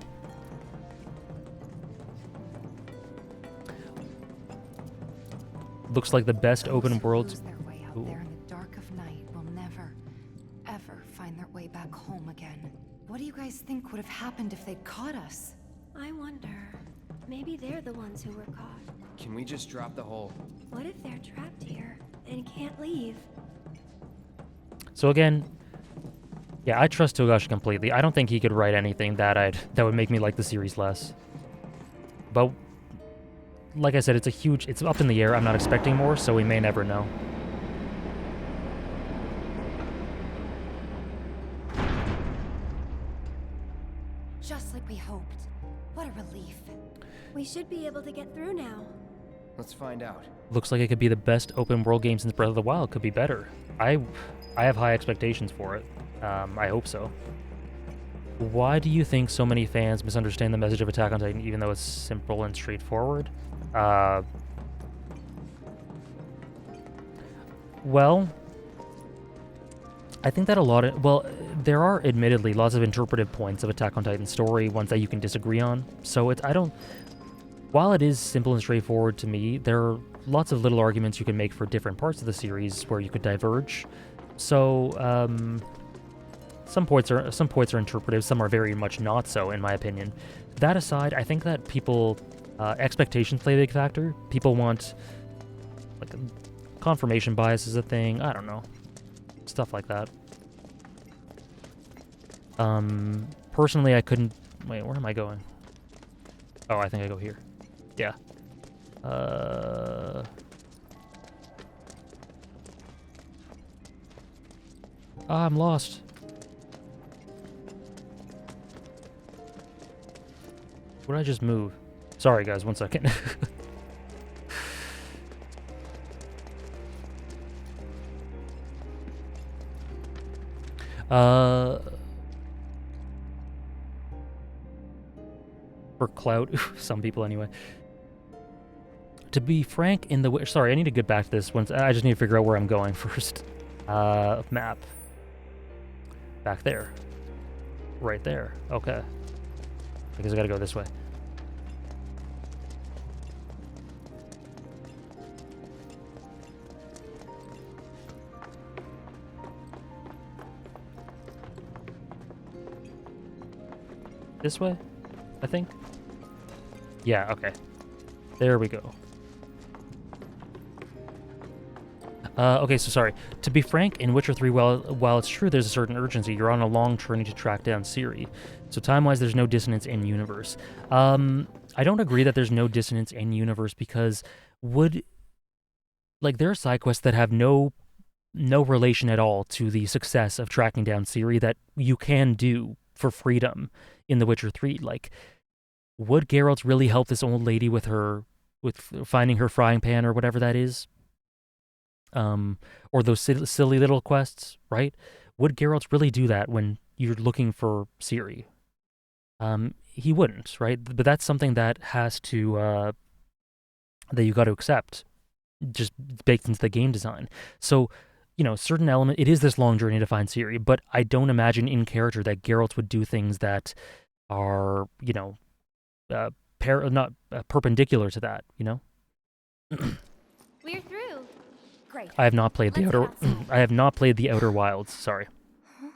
Looks like the best open world. Those who lose their way out there in the dark of night will never, ever find their way back home again. What do you guys think would have happened if they'd caught us? I wonder. Maybe they're the ones who were caught. Can we just drop the whole... What if they're trapped here and can't leave? So again, yeah, I trust Togashi completely. I don't think he could write anything that would make me like the series less. But like I said, it's up in the air. I'm not expecting more, so we may never know. Just like we hoped. What a relief. We should be able to get through now. Let's find out. Looks like it could be the best open world game since Breath of the Wild. Could be better. I have high expectations for it. I hope so. Why do you think so many fans misunderstand the message of Attack on Titan, even though it's simple and straightforward? Well, I think that there are admittedly lots of interpretive points of Attack on Titan's story, ones that you can disagree on. So while it is simple and straightforward to me, there are lots of little arguments you can make for different parts of the series where you could diverge. So, some points are interpretive, some are very much not so, in my opinion. That aside, I think that expectations play a big factor. People want, confirmation bias is a thing, I don't know. Stuff like that. Personally, I couldn't... Wait, where am I going? Oh, I think I go here. Yeah. I'm lost. Where did I just move? Sorry, guys, 1 second. For clout, some people anyway. To be frank, sorry, I need to get back to this once. I just need to figure out where I'm going first. Map. Back there. Right there. Okay. I guess I gotta go this way. This way, I think. Yeah, okay. There we go. Okay, so sorry. To be frank, in Witcher 3, while it's true there's a certain urgency, you're on a long journey to track down Ciri. So time-wise, there's no dissonance in universe. I don't agree that there's no dissonance in universe because there are side quests that have no relation at all to the success of tracking down Ciri that you can do for freedom in The Witcher 3. Like, would Geralt really help this old lady with finding her frying pan or whatever that is? Or those silly little quests, right? Would Geralt really do that when you're looking for Ciri? He wouldn't, right? But that's something that has to, that you got to accept, just baked into the game design. So, certain element, it is this long journey to find Ciri, but I don't imagine in character that Geralt would do things that are, perpendicular to that, We're through. Great. I have not played I have not played the Outer Wilds. Sorry. Huh?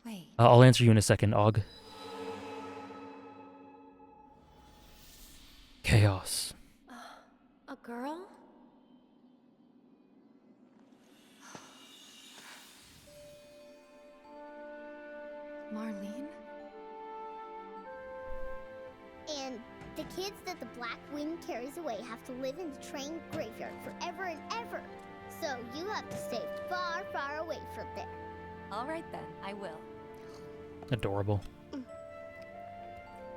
Wait. I'll answer you in a second, Og. Chaos. A girl? Marlene? And the kids that the Black Wind carries away have to live in the train graveyard forever and ever. So you have to stay far, far away from there. All right then, I will. Adorable.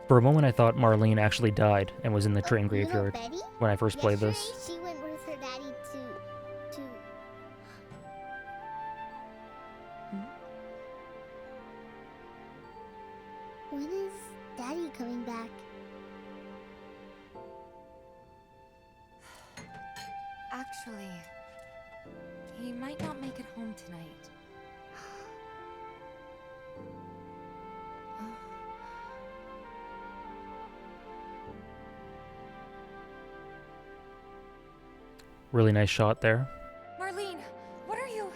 For a moment, I thought Marlene actually died and was in the train Little graveyard Betty? when I first played this. Yesterday, she went with her daddy to... When is Daddy coming back? Actually, he might not make it home tonight. Really nice shot there. Marlene, what are you?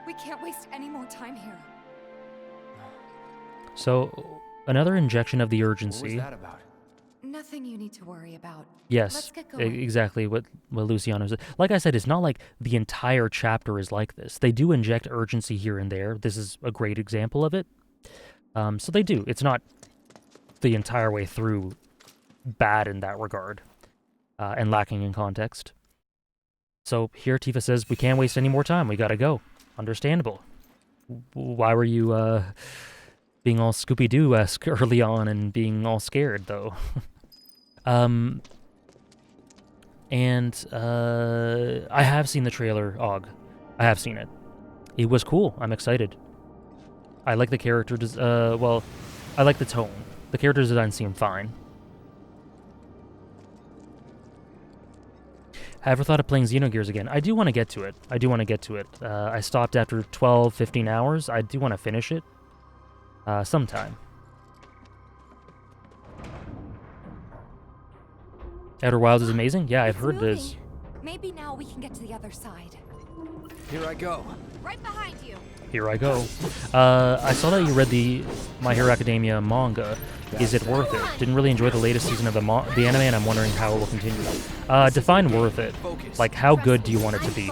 We can't waste any more time here. So, another injection of the What urgency. was that about? Nothing you need to worry about. Yes, Let's get going. exactly what Luciano said. Like I said, it's not like the entire chapter is like this. They do inject urgency here and there. This is a great example of it. So they do. It's not the entire way through bad in that regard, and lacking in context. So here Tifa says, we can't waste any more time. We gotta go. Understandable. Why were you being all Scooby-Doo-esque early on and being all scared, though? I have seen the trailer, Og. I have seen it. It was cool. I'm excited. I like the character, well, I like the tone. The character design seemed fine. I ever thought of playing Xenogears again? I do want to get to it. I stopped after 12, 15 hours. I do want to finish it. Sometime. Outer Wilds is amazing? Yeah, I've heard it is. Maybe now we can get to the other side. Here I go. Right behind you. Here I go. I saw that you read the My Hero Academia manga. Is it worth it? Didn't really enjoy the latest season of the anime, and I'm wondering how it will continue. Define worth it. Like, how good do you want it to be?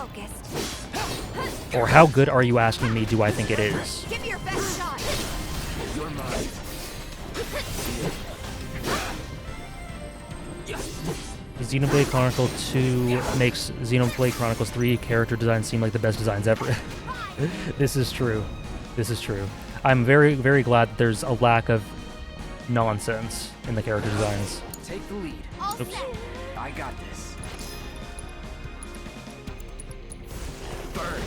Or how good are you asking me do I think it is? Give me your best shot. You're mine. Xenoblade Chronicle 2 makes Xenoblade Chronicles 3 character design seem like the best designs ever. This is true. This is true. I'm very, very glad there's a lack of nonsense in the character designs. Take the lead. Oops. I got this. Burn.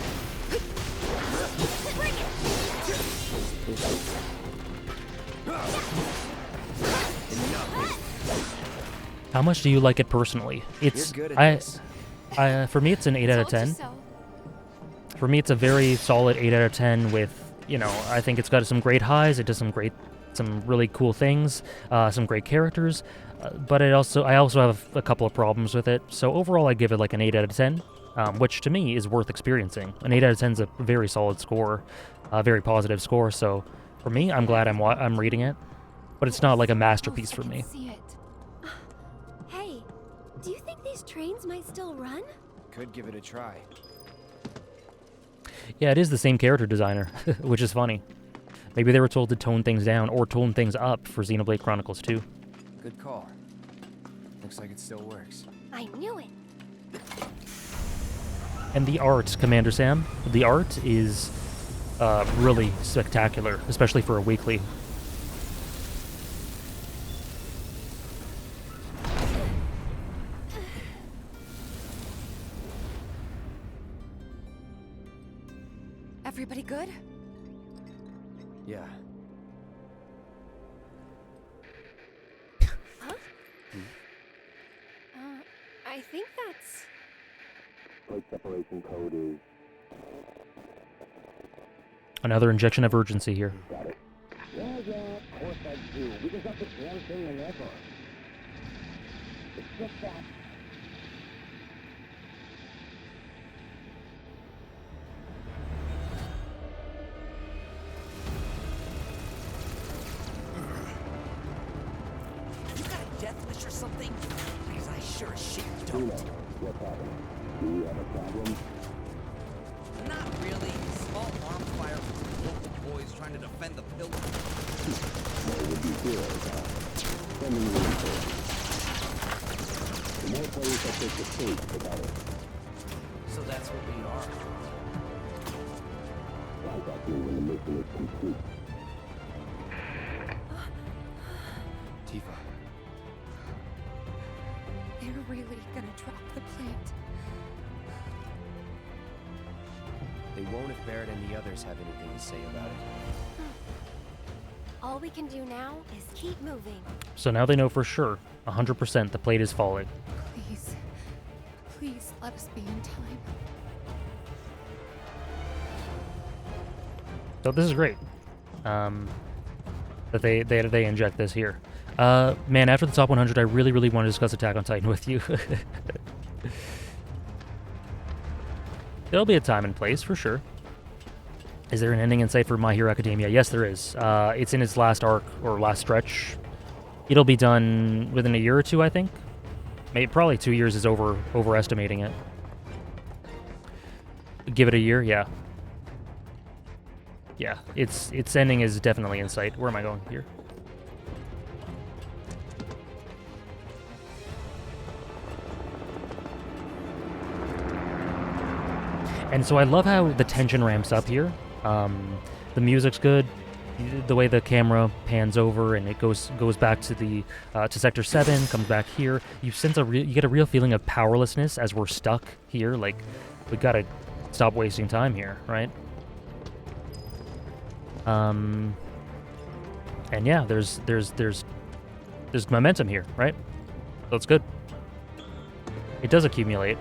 How much do you like it personally? It's You're good at this. For me it's an 8 out of 10. For me it's a very solid 8 out of 10 with, you know, I think it's got some great highs, it does some really cool things, some great characters, but I also have a couple of problems with it. So overall I give it like an 8 out of 10, which to me is worth experiencing. An 8 out of 10 is a very solid score, a very positive score, so for me I'm glad I'm reading it, but it's not like a masterpiece for me. Hey, do you think these trains might still run? Could give it a try. Yeah, it is the same character designer, which is funny. Maybe they were told to tone things down or tone things up for Xenoblade Chronicles 2. Good call. Looks like it still works. I knew it. And the art, Commander Sam, the art is really spectacular, especially for a weekly. Everybody good? Yeah. Huh? I think that's... Plate separation code is... Another injection of urgency here. Got it. Yeah, of course I do. We just got the damn thing in ever. It's just that... Death wish or something? Because I sure as shit don't. What's happening? Do we have a problem? Not really. Small arm fire from some local boys trying to defend the pillar. What would you do? So that's what we are. Tifa. They're really gonna drop the plant. They won't if Barrett and the others have anything to say about it. All we can do now is keep moving. So now they know for sure, 100% the plate is falling. Please. Please let us be in time. So this is great. That they inject this here. Man, after the top 100, I really want to discuss Attack on Titan with you. There'll be a time and place for sure. Is there an ending in sight for My Hero Academia? Yes, there is. It's in its last arc or last stretch. It'll be done within a year or two, I think. Maybe probably 2 years is overestimating it. Give it a year, yeah. Yeah, its ending is definitely in sight. Where am I going here? And so I love how the tension ramps up here. The music's good. The way the camera pans over and it goes back to the to Sector 7, comes back here. You sense you get a real feeling of powerlessness as we're stuck here. Like, we gotta stop wasting time here, right? And yeah, there's momentum here, right? So it's good. It does accumulate.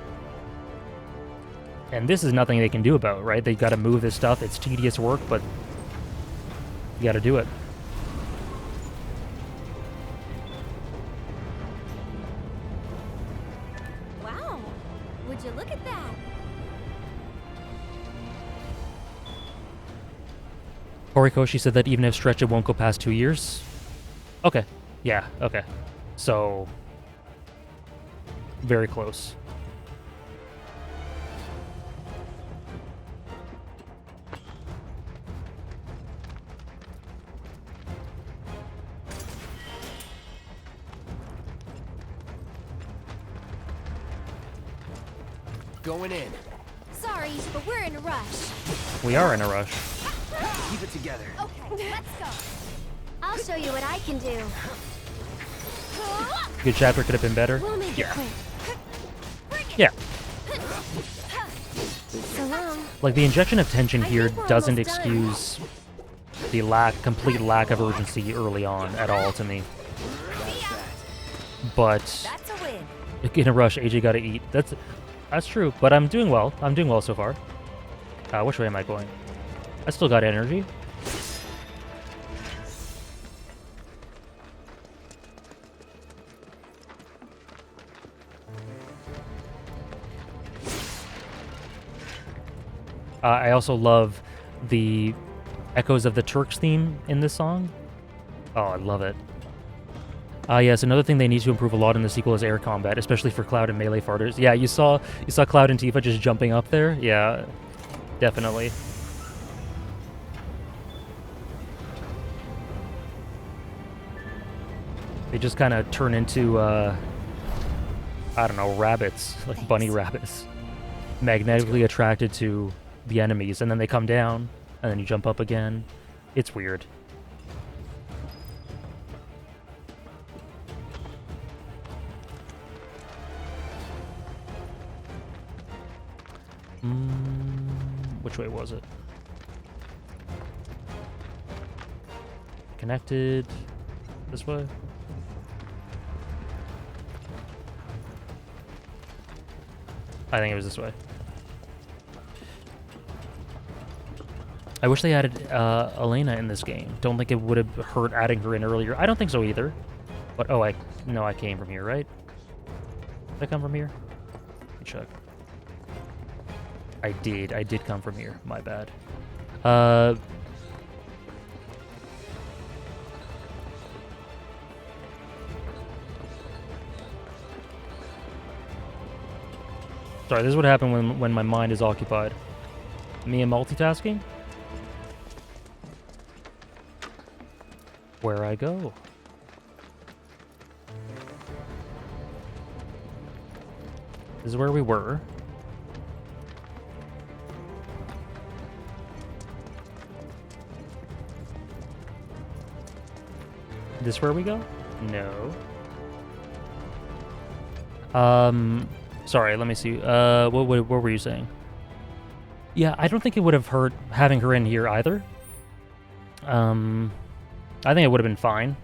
And this is nothing they can do about, right? They got to move this stuff. It's tedious work, but you got to do it. Wow, would you look at that? Horikoshi said that even if stretched, it won't go past 2 years. Okay. Yeah, okay. So, very close. Going in. Sorry, but we're in a rush. We are in a rush. Keep it together. Okay, let's go. I'll show you what I can do. Good chapter could have been better. We'll make Yeah. it quick. Yeah. So long. Like, the injection of tension I here think we're doesn't almost done. excuse the complete lack of urgency early on at all to me. But That's a win. in a rush, AJ got to eat. That's true, but I'm doing well. I'm doing well so far. Which way am I going? I still got energy. I also love the echoes of the Turks theme in this song. Oh, I love it. Yes, another thing they need to improve a lot in the sequel is air combat, especially for Cloud and melee fighters. Yeah, you saw Cloud and Tifa just jumping up there. Yeah, definitely. They just kind of turn into, I don't know, rabbits, like bunny rabbits, magnetically attracted to the enemies, and then they come down, and then you jump up again. It's weird. Which way was it? Connected. This way? I think it was this way. I wish they added Elena in this game. Don't think it would have hurt adding her in earlier. I don't think so either. But, oh, no, I came from here, right? Did I come from here? Let me check. I did come from here. My bad. Sorry, this is what happened when my mind is occupied. Me and multitasking? Where I go? This is where we were. This where we go? No. Sorry, let me see. What were you saying? Yeah, I don't think it would have hurt having her in here either. I think it would have been fine.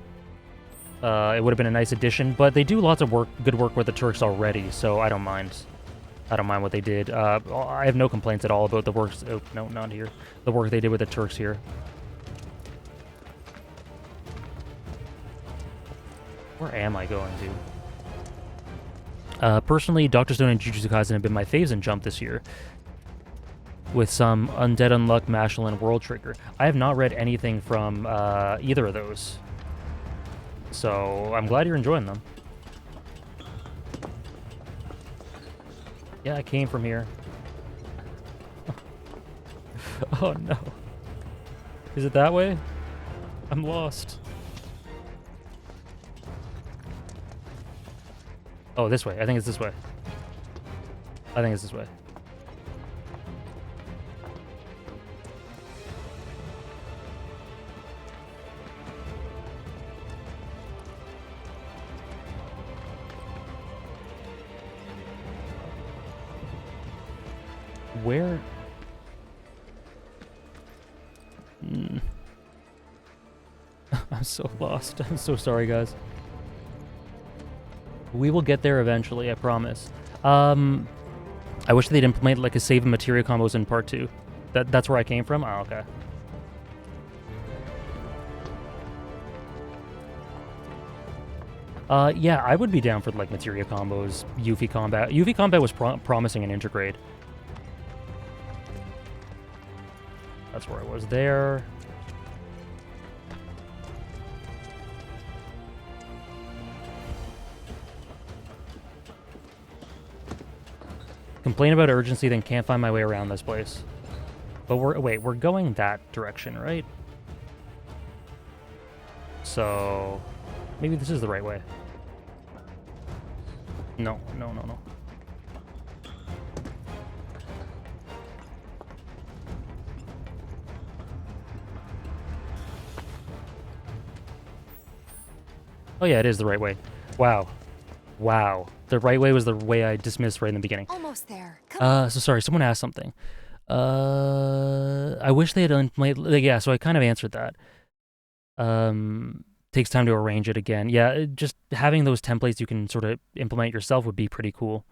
It would have been a nice addition, but they do lots of good work with the Turks already, so I don't mind. I don't mind what they did. I have no complaints at all about the work. Oh, no, not here. The work they did with the Turks here. Where am I going to? Personally, Dr. Stone and Jujutsu Kaisen have been my faves in Jump this year, with some Undead Unluck, Mashal, and World Trigger. I have not read anything from either of those, so I'm glad you're enjoying them. Yeah, I came from here. Oh no. Is it that way? I'm lost. Oh, this way. I think it's this way. I think it's this way. Where? I'm so lost. I'm so sorry, guys. We will get there eventually, I promise. I wish they'd implement like a save and materia combos in part 2. That's where I came from? Oh, okay. Yeah, I would be down for like materia combos, Yuffie combat. Yuffie combat was promising in Intergrade. That's where I was there. Complain about urgency, then can't find my way around this place. But we're going that direction, right? So maybe this is the right way. No. Oh yeah, it is the right way. Wow. The right way was the way I dismissed right in the beginning. Almost there. Come So sorry, someone asked something. I wish they had yeah, so I kind of answered that. Takes time to arrange it again. Yeah, just having those templates you can sort of implement yourself would be pretty cool.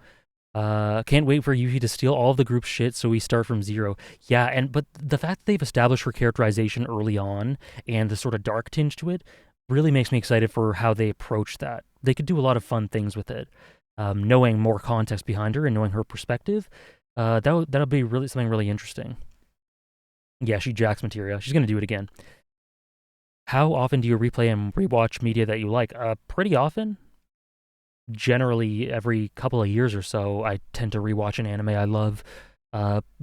Can't wait for Yuffie to steal all of the group's shit so we start from zero. Yeah, but the fact that they've established her characterization early on and the sort of dark tinge to it really makes me excited for how they approach that. They could do a lot of fun things with it. Knowing more context behind her and knowing her perspective, that'll be something really interesting. Yeah, she jacks materia. She's gonna do it again. How often do you replay and rewatch media that you like? Pretty often. Generally, every couple of years or so, I tend to rewatch an anime I love.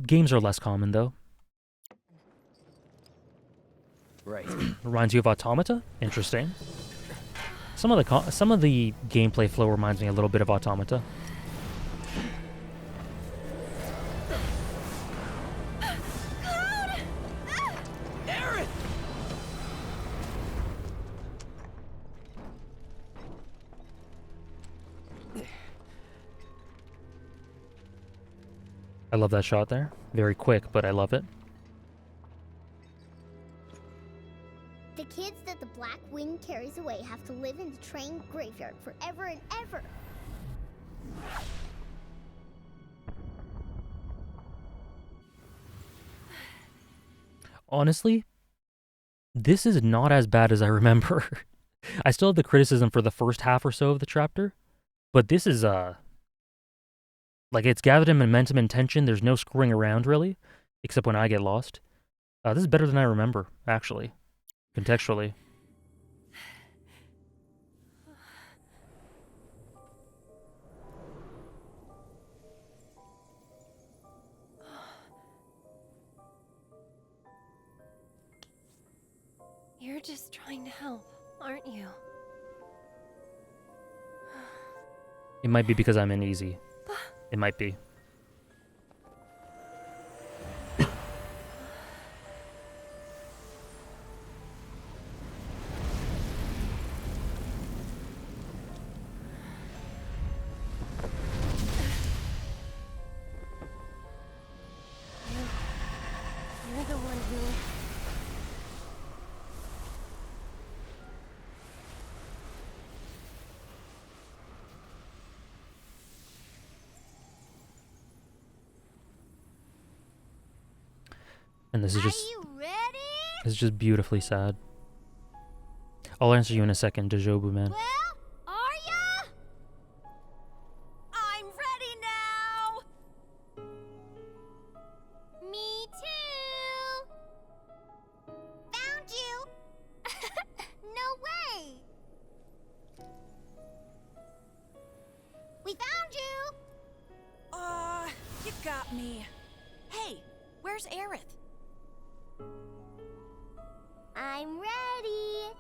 Games are less common, though. Right. Reminds you of Automata? Interesting. Some of the gameplay flow reminds me a little bit of Automata. Aaron! I love that shot there. Very quick, but I love it. The kids that the Black Wind carries away have to live in the train graveyard forever and ever. Honestly, this is not as bad as I remember. I still have the criticism for the first half or so of the chapter, but this is like it's gathered in momentum and tension. There's no screwing around really, except when I get lost. This is better than I remember, actually, contextually. You're just trying to help, aren't you? It might be because I'm in easy. It might be. You're the one who... And this is just... Are you ready? This is just beautifully sad. I'll answer you in a second, Dejobu man. Well, are ya? I'm ready now. Me too. Found you. No way. We found you. You got me. Hey, where's Aerith? I'm ready.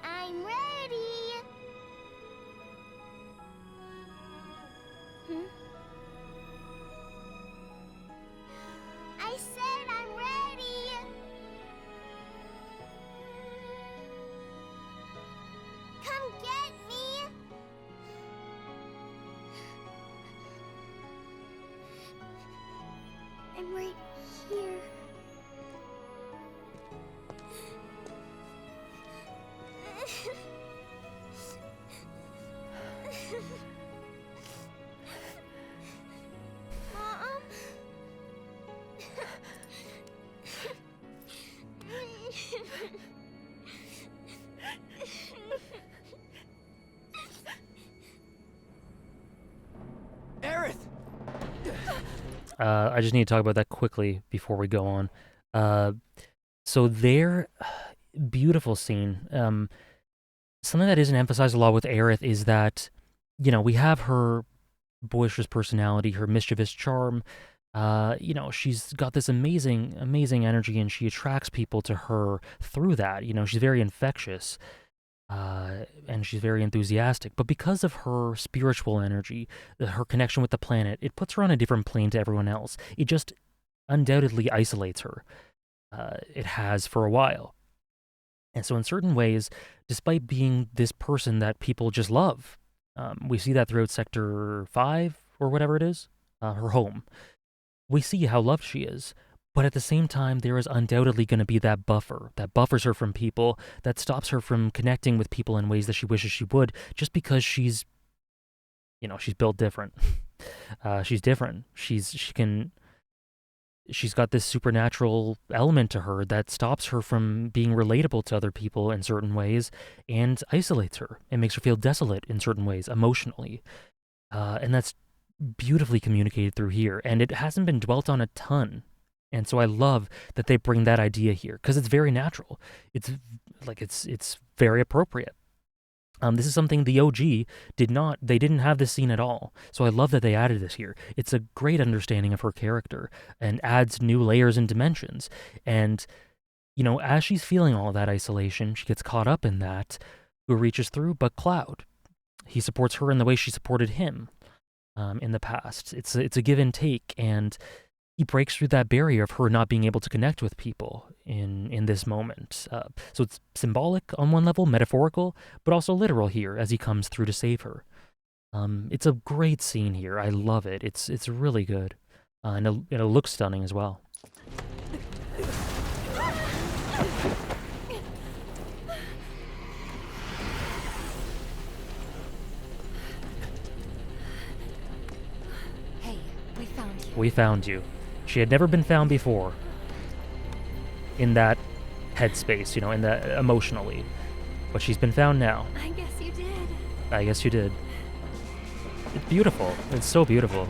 I'm ready. I said I'm ready. Come get me. I'm right here. Mom? Aerith! I just need to talk about that quickly before we go on. So there, beautiful scene. Something that isn't emphasized a lot with Aerith is that, you know, we have her boisterous personality, her mischievous charm. You know, she's got this amazing, amazing energy, and she attracts people to her through that. You know, she's very infectious, and she's very enthusiastic. But because of her spiritual energy, her connection with the planet, it puts her on a different plane to everyone else. It just undoubtedly isolates her. It has for a while. And so in certain ways, despite being this person that people just love, we see that throughout Sector 5 or whatever it is, her home. We see how loved she is, but at the same time, there is undoubtedly going to be that buffer that buffers her from people, that stops her from connecting with people in ways that she wishes she would, just because she's, you know, she's built different. She's different. She's got this supernatural element to her that stops her from being relatable to other people in certain ways and isolates her and makes her feel desolate in certain ways emotionally. And that's beautifully communicated through here, and it hasn't been dwelt on a ton. And so I love that they bring that idea here because it's very natural. It's very appropriate. This is something the OG they didn't have this scene at all. So I love that they added this here. It's a great understanding of her character and adds new layers and dimensions. And, you know, as she's feeling all that isolation, she gets caught up in that. Who reaches through but Cloud? He supports her in the way she supported him in the past. It's a give and take, and he breaks through that barrier of her not being able to connect with people in this moment. So it's symbolic on one level, metaphorical, but also literal here as he comes through to save her. It's a great scene here. I love it. It's really good. And it looks stunning as well. Hey, we found you. We found you. She had never been found before in that headspace, you know, in that emotionally. But she's been found now. I guess you did. I guess you did. It's beautiful. It's so beautiful.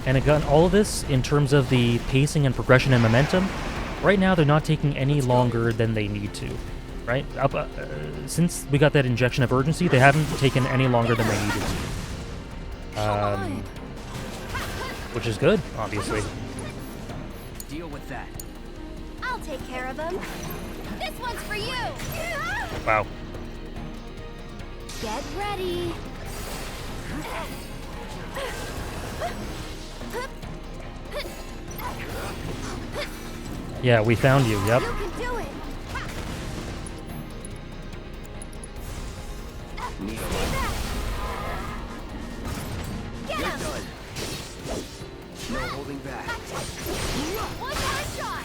And again, all of this, in terms of the pacing and progression and momentum, right now they're not taking any longer than they need to. Right? Since we got that injection of urgency, they haven't taken any longer than they needed to. which is good, obviously. Deal with that. I'll take care of him. This one's for you. Wow. Get ready. Yeah, we found you. Yep. You can do it. Need a Stay back. Get You're him. done. No holding back. One more shot.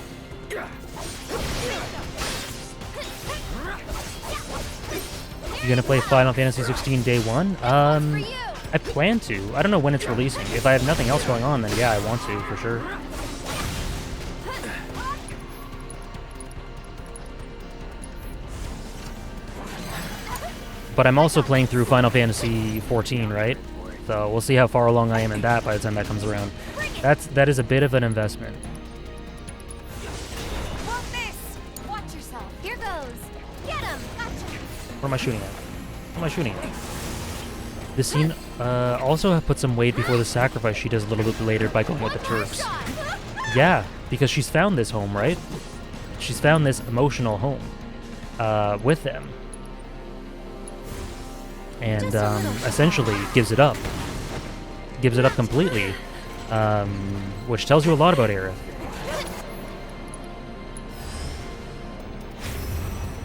You gonna play Final Fantasy 16 day one? I plan to. I don't know when it's releasing. If I have nothing else going on, then yeah, I want to for sure. But I'm also playing through Final Fantasy 14, right? So we'll see how far along I am in that by the time that comes around. That is a bit of an investment. Won't miss. Watch yourself. Here goes. Get him. Gotcha. Where am I shooting at? Where am I shooting at? This scene also put some weight before the sacrifice she does a little bit later by going with the Turks. Yeah, because she's found this home, right? She's found this emotional home with them. And essentially gives it up. Gives it up completely. Which tells you a lot about Aerith.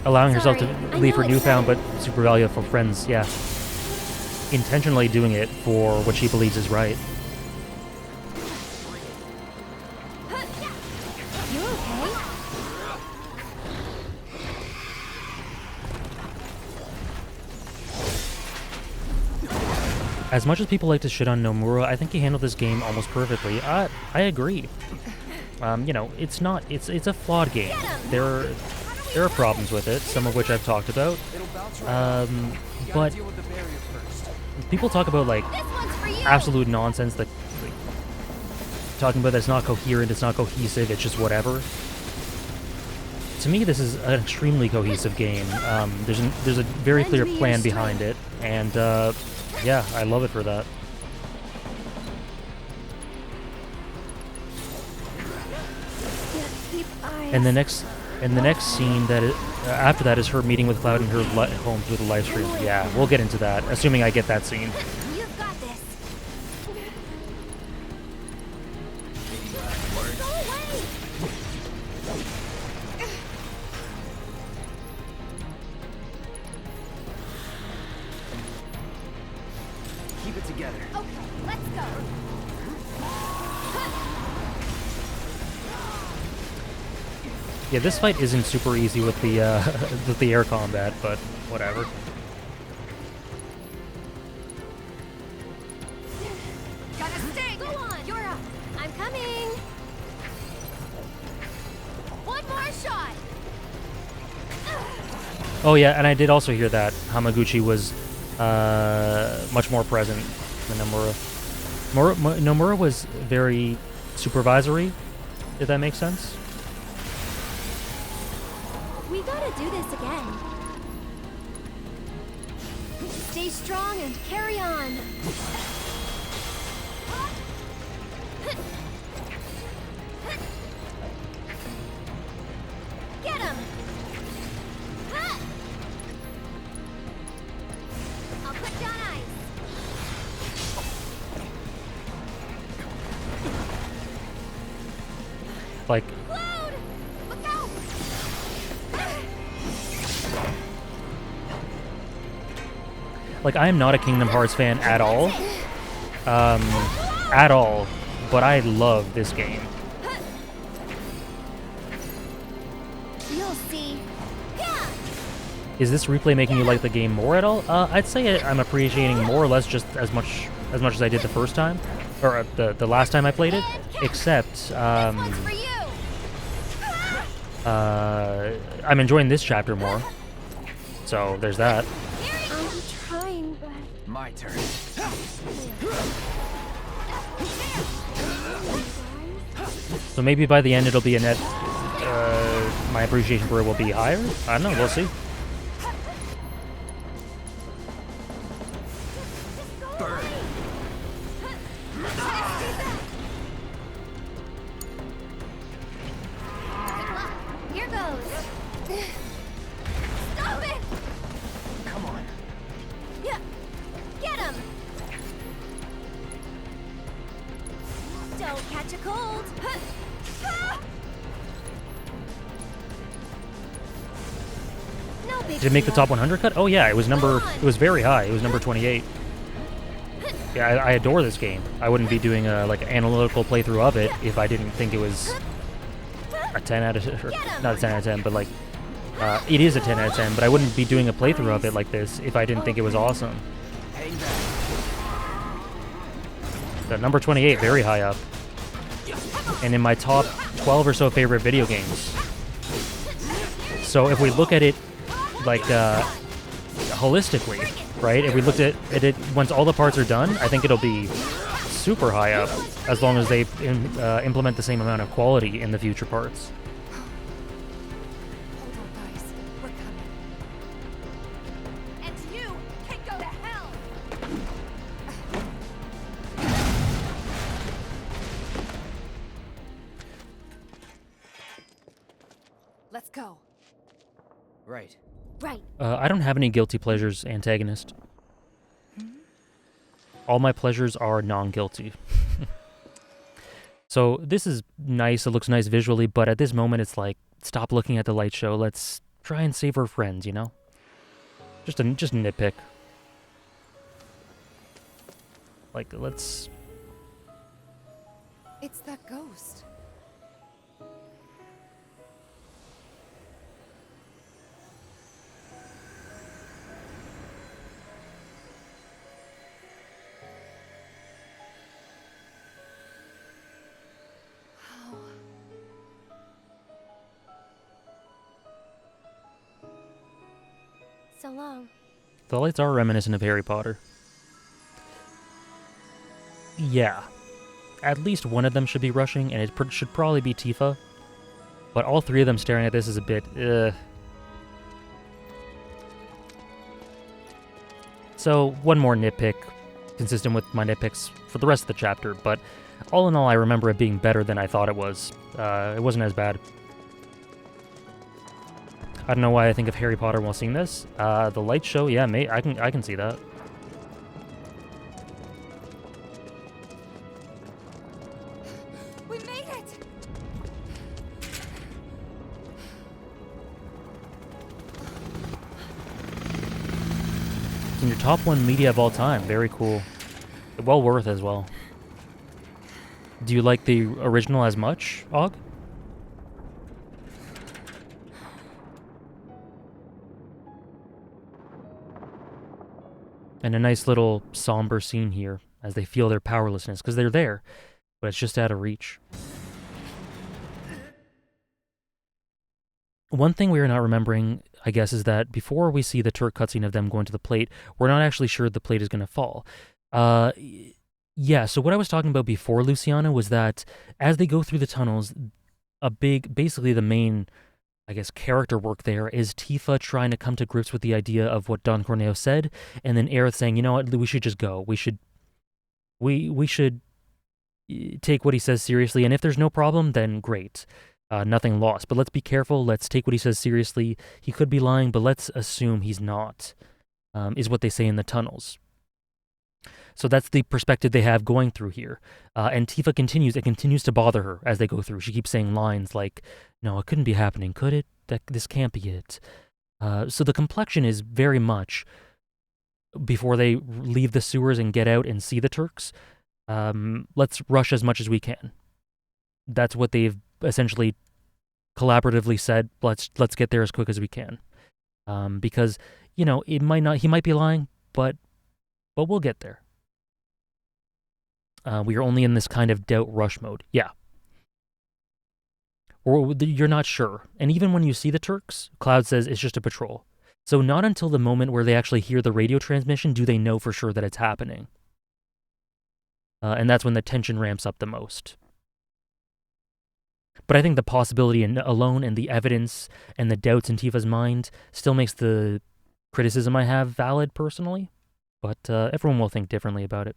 Allowing herself to leave her newfound but super valuable friends, yeah. Intentionally doing it for what she believes is right. You okay? As much as people like to shit on Nomura, I think he handled this game almost perfectly. I agree. You know, it's a flawed game. There are problems with it, some of which I've talked about. But people talk about like absolute nonsense, that like, talking about that it's not coherent, it's not cohesive, it's just whatever. To me, this is an extremely cohesive game. There's a very clear plan behind it, and yeah, I love it for that. And the next scene after that is her meeting with Cloud in her home through the live stream. Yeah, we'll get into that, assuming I get that scene. You've got this. Go away. Keep it together. Okay, let's go. Yeah, this fight isn't super easy with the with the air combat, but whatever. Gotta stay. Go on. You're up. I'm coming. One more shot. Oh yeah, and I did also hear that Hamaguchi was much more present than Nomura. Nomura was very supervisory, if that makes sense. We gotta do this again. Stay strong and carry on. Get him. I'll put down ice. Like, Cloud! Look out! like I am not a Kingdom Hearts fan at all. At all. But I love this game. You'll see. Yeah. Is this replay making you like the game more at all? I'd say I'm appreciating more or less just as much as I did the first time, or the last time I played it. Except I'm enjoying this chapter more. So there's that. I'm trying, but My turn. So maybe by the end it'll be a net. My appreciation for it will be higher. I don't know. We'll see. Here goes. Stop it! Come on. Yeah. Get him! Don't catch a cold. No big Did it make the deal. top 100 cut? Oh yeah, it was very high. It was number 28. Yeah, I adore this game. I wouldn't be doing a like analytical playthrough of it if I didn't think it was a 10 out of, or not a 10 out of 10, but like it is a 10 out of 10. But I wouldn't be doing a playthrough of it like this if I didn't think it was awesome. Hang back. So number 28, very high up, and in my top 12 or so favorite video games. So if we look at it like holistically, right? If we looked at it once all the parts are done, I think it'll be super high up as long as they implement the same amount of quality in the future parts. Hold on, guys. We're coming. And you can go to hell. Let's go. Right. Right. I don't have any guilty pleasures, antagonist. All my pleasures are non-guilty. So this is nice, it looks nice visually, but at this moment it's like, stop looking at the light show, let's try and save our friends, you know? Just nitpick. Like, let's... It's that ghost. So long. The lights are reminiscent of Harry Potter. Yeah. At least one of them should be rushing, and it should probably be Tifa. But all three of them staring at this is a bit, So, one more nitpick, consistent with my nitpicks for the rest of the chapter, but all in all, I remember it being better than I thought it was. It wasn't as bad. I don't know why I think of Harry Potter while seeing this. The light show, yeah, I can see that. We made it! It's in your top 1 media of all time. Very cool. Well worth as well. Do you like the original as much, Og? And a nice little somber scene here as they feel their powerlessness, because they're there, but it's just out of reach. One thing we are not remembering, I guess, is that before we see the Turk cutscene of them going to the plate, we're not actually sure the plate is going to fall. Yeah, so what I was talking about before, Luciana, was that as they go through the tunnels, basically the main, I guess, character work there is Tifa trying to come to grips with the idea of what Don Corneo said, and then Aerith saying, you know what, we should just go. We should take what he says seriously, and if there's no problem, then great. Nothing lost. But let's be careful. Let's take what he says seriously. He could be lying, but let's assume he's not, is what they say in the tunnels. So that's the perspective they have going through here. And Tifa continues. It continues to bother her as they go through. She keeps saying lines like, no, it couldn't be happening, could it? This can't be it. So the complexion is very much, before they leave the sewers and get out and see the Turks, let's rush as much as we can. That's what they've essentially collaboratively said. Let's get there as quick as we can. Because, you know, he might be lying, but we'll get there. We are only in this kind of doubt rush mode. Yeah. Or you're not sure. And even when you see the Turks, Cloud says it's just a patrol. So not until the moment where they actually hear the radio transmission do they know for sure that it's happening. And that's when the tension ramps up the most. But I think the possibility alone and the evidence and the doubts in Tifa's mind still makes the criticism I have valid personally. But everyone will think differently about it.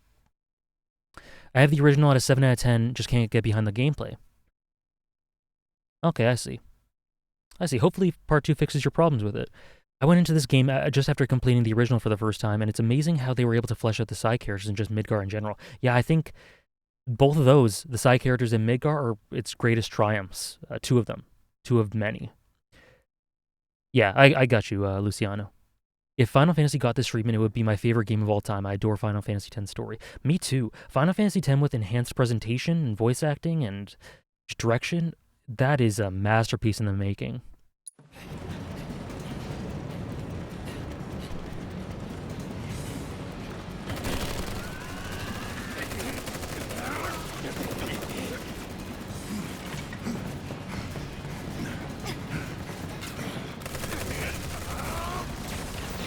I have the original at a 7 out of 10, just can't get behind the gameplay. Okay, I see. Hopefully part 2 fixes your problems with it. I went into this game just after completing the original for the first time, and it's amazing how they were able to flesh out the side characters and just Midgar in general. Yeah, I think both of those, the side characters in Midgar, are its greatest triumphs. 2 of them. 2 of many. Yeah, I got you, Luciano. If Final Fantasy got this treatment, it would be my favorite game of all time. I adore Final Fantasy X story. Me too. Final Fantasy X with enhanced presentation and voice acting and direction, that is a masterpiece in the making.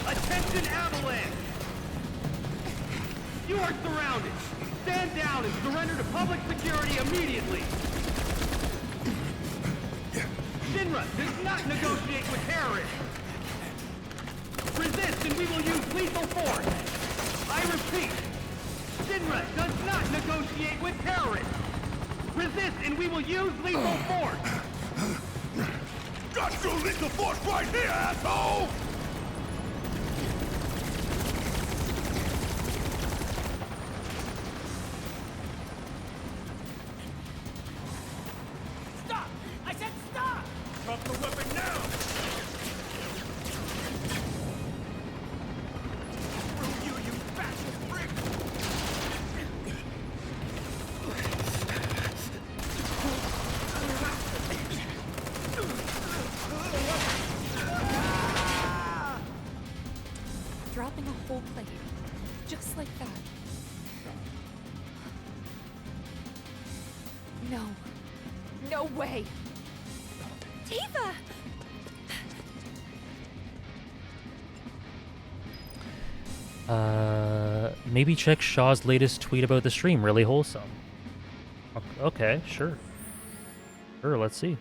Attention, Avalanche! You are surrounded. Stand down and surrender to public security immediately. Shinra does not negotiate with terrorists. Resist and we will use lethal force. I repeat, Shinra does not negotiate with terrorists. Resist and we will use lethal force. Got your lethal force right here, asshole! Stop! I said stop! Drop the weapon now! Screw you, you fascist prick! Dropping a whole plate. Just like that. No. No way! Tifa! Maybe check Shaw's latest tweet about the stream. Really wholesome. Okay, sure. Sure, let's see.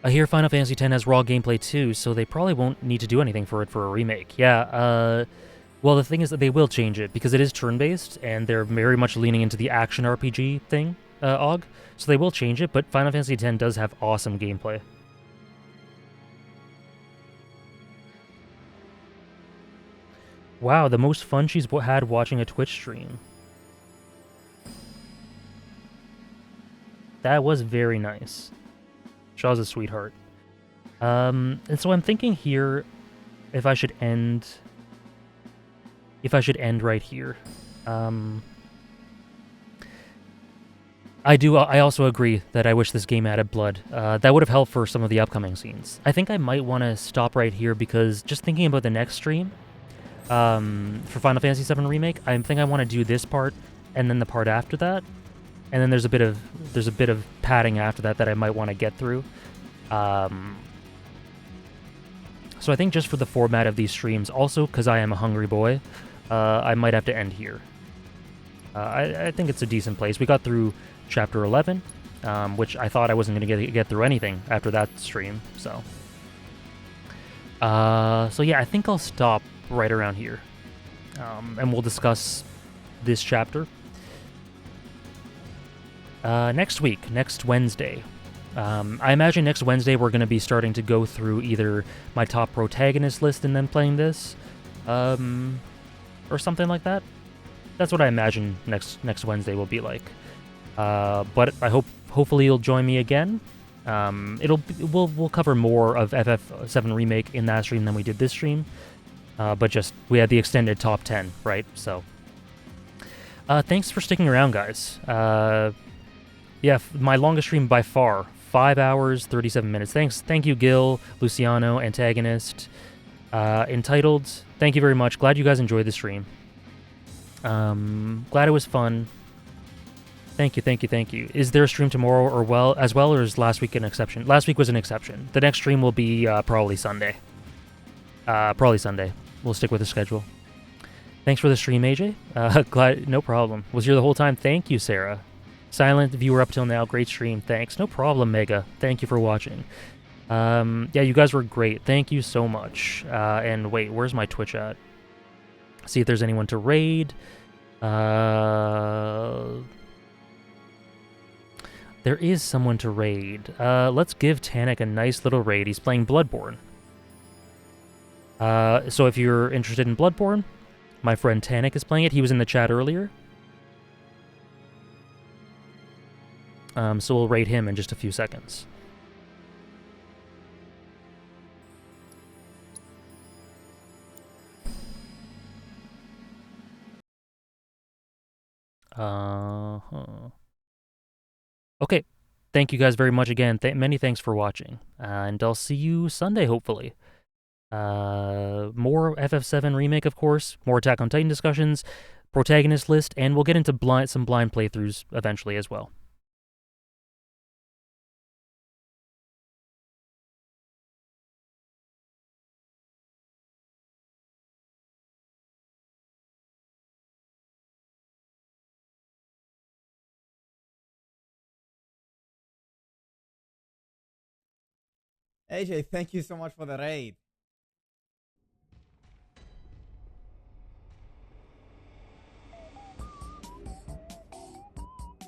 I hear Final Fantasy X has raw gameplay too, so they probably won't need to do anything for it for a remake. Yeah, well, the thing is that they will change it, because it is turn-based, and they're very much leaning into the action RPG thing, AUG, so they will change it, but Final Fantasy X does have awesome gameplay. Wow, the most fun she's had watching a Twitch stream. That was very nice. Shaw's a sweetheart. And so I'm thinking here if I should end right here. I also agree that I wish this game added blood. That would have helped for some of the upcoming scenes. I think I might want to stop right here because just thinking about the next stream, for Final Fantasy VII Remake, I think I want to do this part and then the part after that. And then there's a bit of padding after that I might want to get through. So I think just for the format of these streams, also because I am a hungry boy, I might have to end here. I think it's a decent place. We got through Chapter 11, which I thought I wasn't going to get through anything after that stream. So yeah, I think I'll stop right around here, and we'll discuss this chapter next week, next Wednesday. I imagine next Wednesday we're going to be starting to go through either my top protagonist list and then playing this, or something like that. That's what I imagine next Wednesday will be like. But I hopefully you'll join me again. We'll cover more of FF7 Remake in that stream than we did this stream. But just we had the extended top 10, right? So thanks for sticking around, guys. Yeah, my longest stream by far, 5 hours, 37 minutes. Thank you, Gil, Luciano, Antagonist, Entitled. Thank you very much. Glad you guys enjoyed the stream. Glad it was fun. Thank you. Is there a stream tomorrow or is last week an exception? Last week was an exception. The next stream will be probably Sunday. We'll stick with the schedule. Thanks for the stream, AJ. Glad, no problem. Was here the whole time. Thank you, Sarah. Silent viewer up till now. Great stream. Thanks. No problem, Mega. Thank you for watching. Yeah, you guys were great. Thank you so much. And wait, where's my Twitch at? See if there's anyone to raid. There is someone to raid. Let's give Tannic a nice little raid. He's playing Bloodborne. So if you're interested in Bloodborne, my friend Tannic is playing it. He was in the chat earlier. So we'll raid him in just a few seconds. Okay. Thank you guys very much again. Many thanks for watching. And I'll see you Sunday, hopefully. More FF7 Remake, of course. More Attack on Titan discussions. Protagonist list. And we'll get into some blind playthroughs eventually as well. AJ, thank you so much for the raid.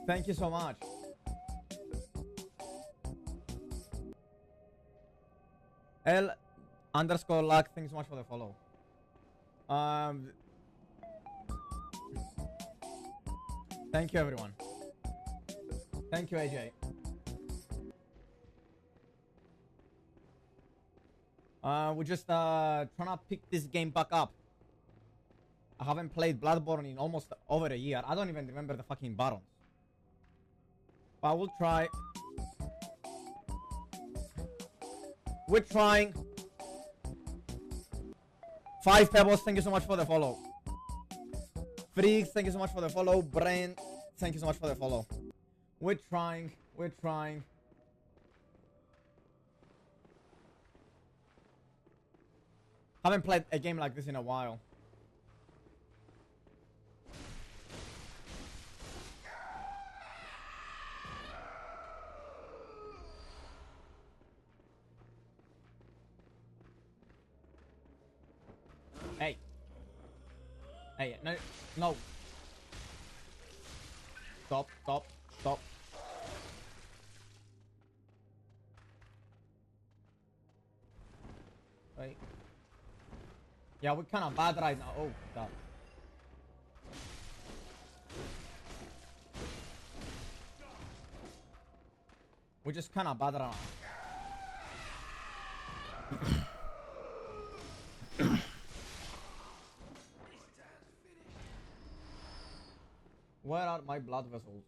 Thank you so much. L_luck, thanks so much for the follow. Thank you, everyone. Thank you, AJ. We're just trying to pick this game back up. I haven't played Bloodborne in almost over a year. I don't even remember the fucking buttons. But we'll try. We're trying. 5 Pebbles, thank you so much for the follow. Freaks, thank you so much for the follow. Brain, thank you so much for the follow. We're trying. We're trying. Haven't played a game like this in a while. Hey. Hey, no, no. Stop, stop, stop. Wait. Yeah, we're kind of bad right now. Oh, God. We're just kind of bad right now. Where are my blood vessels?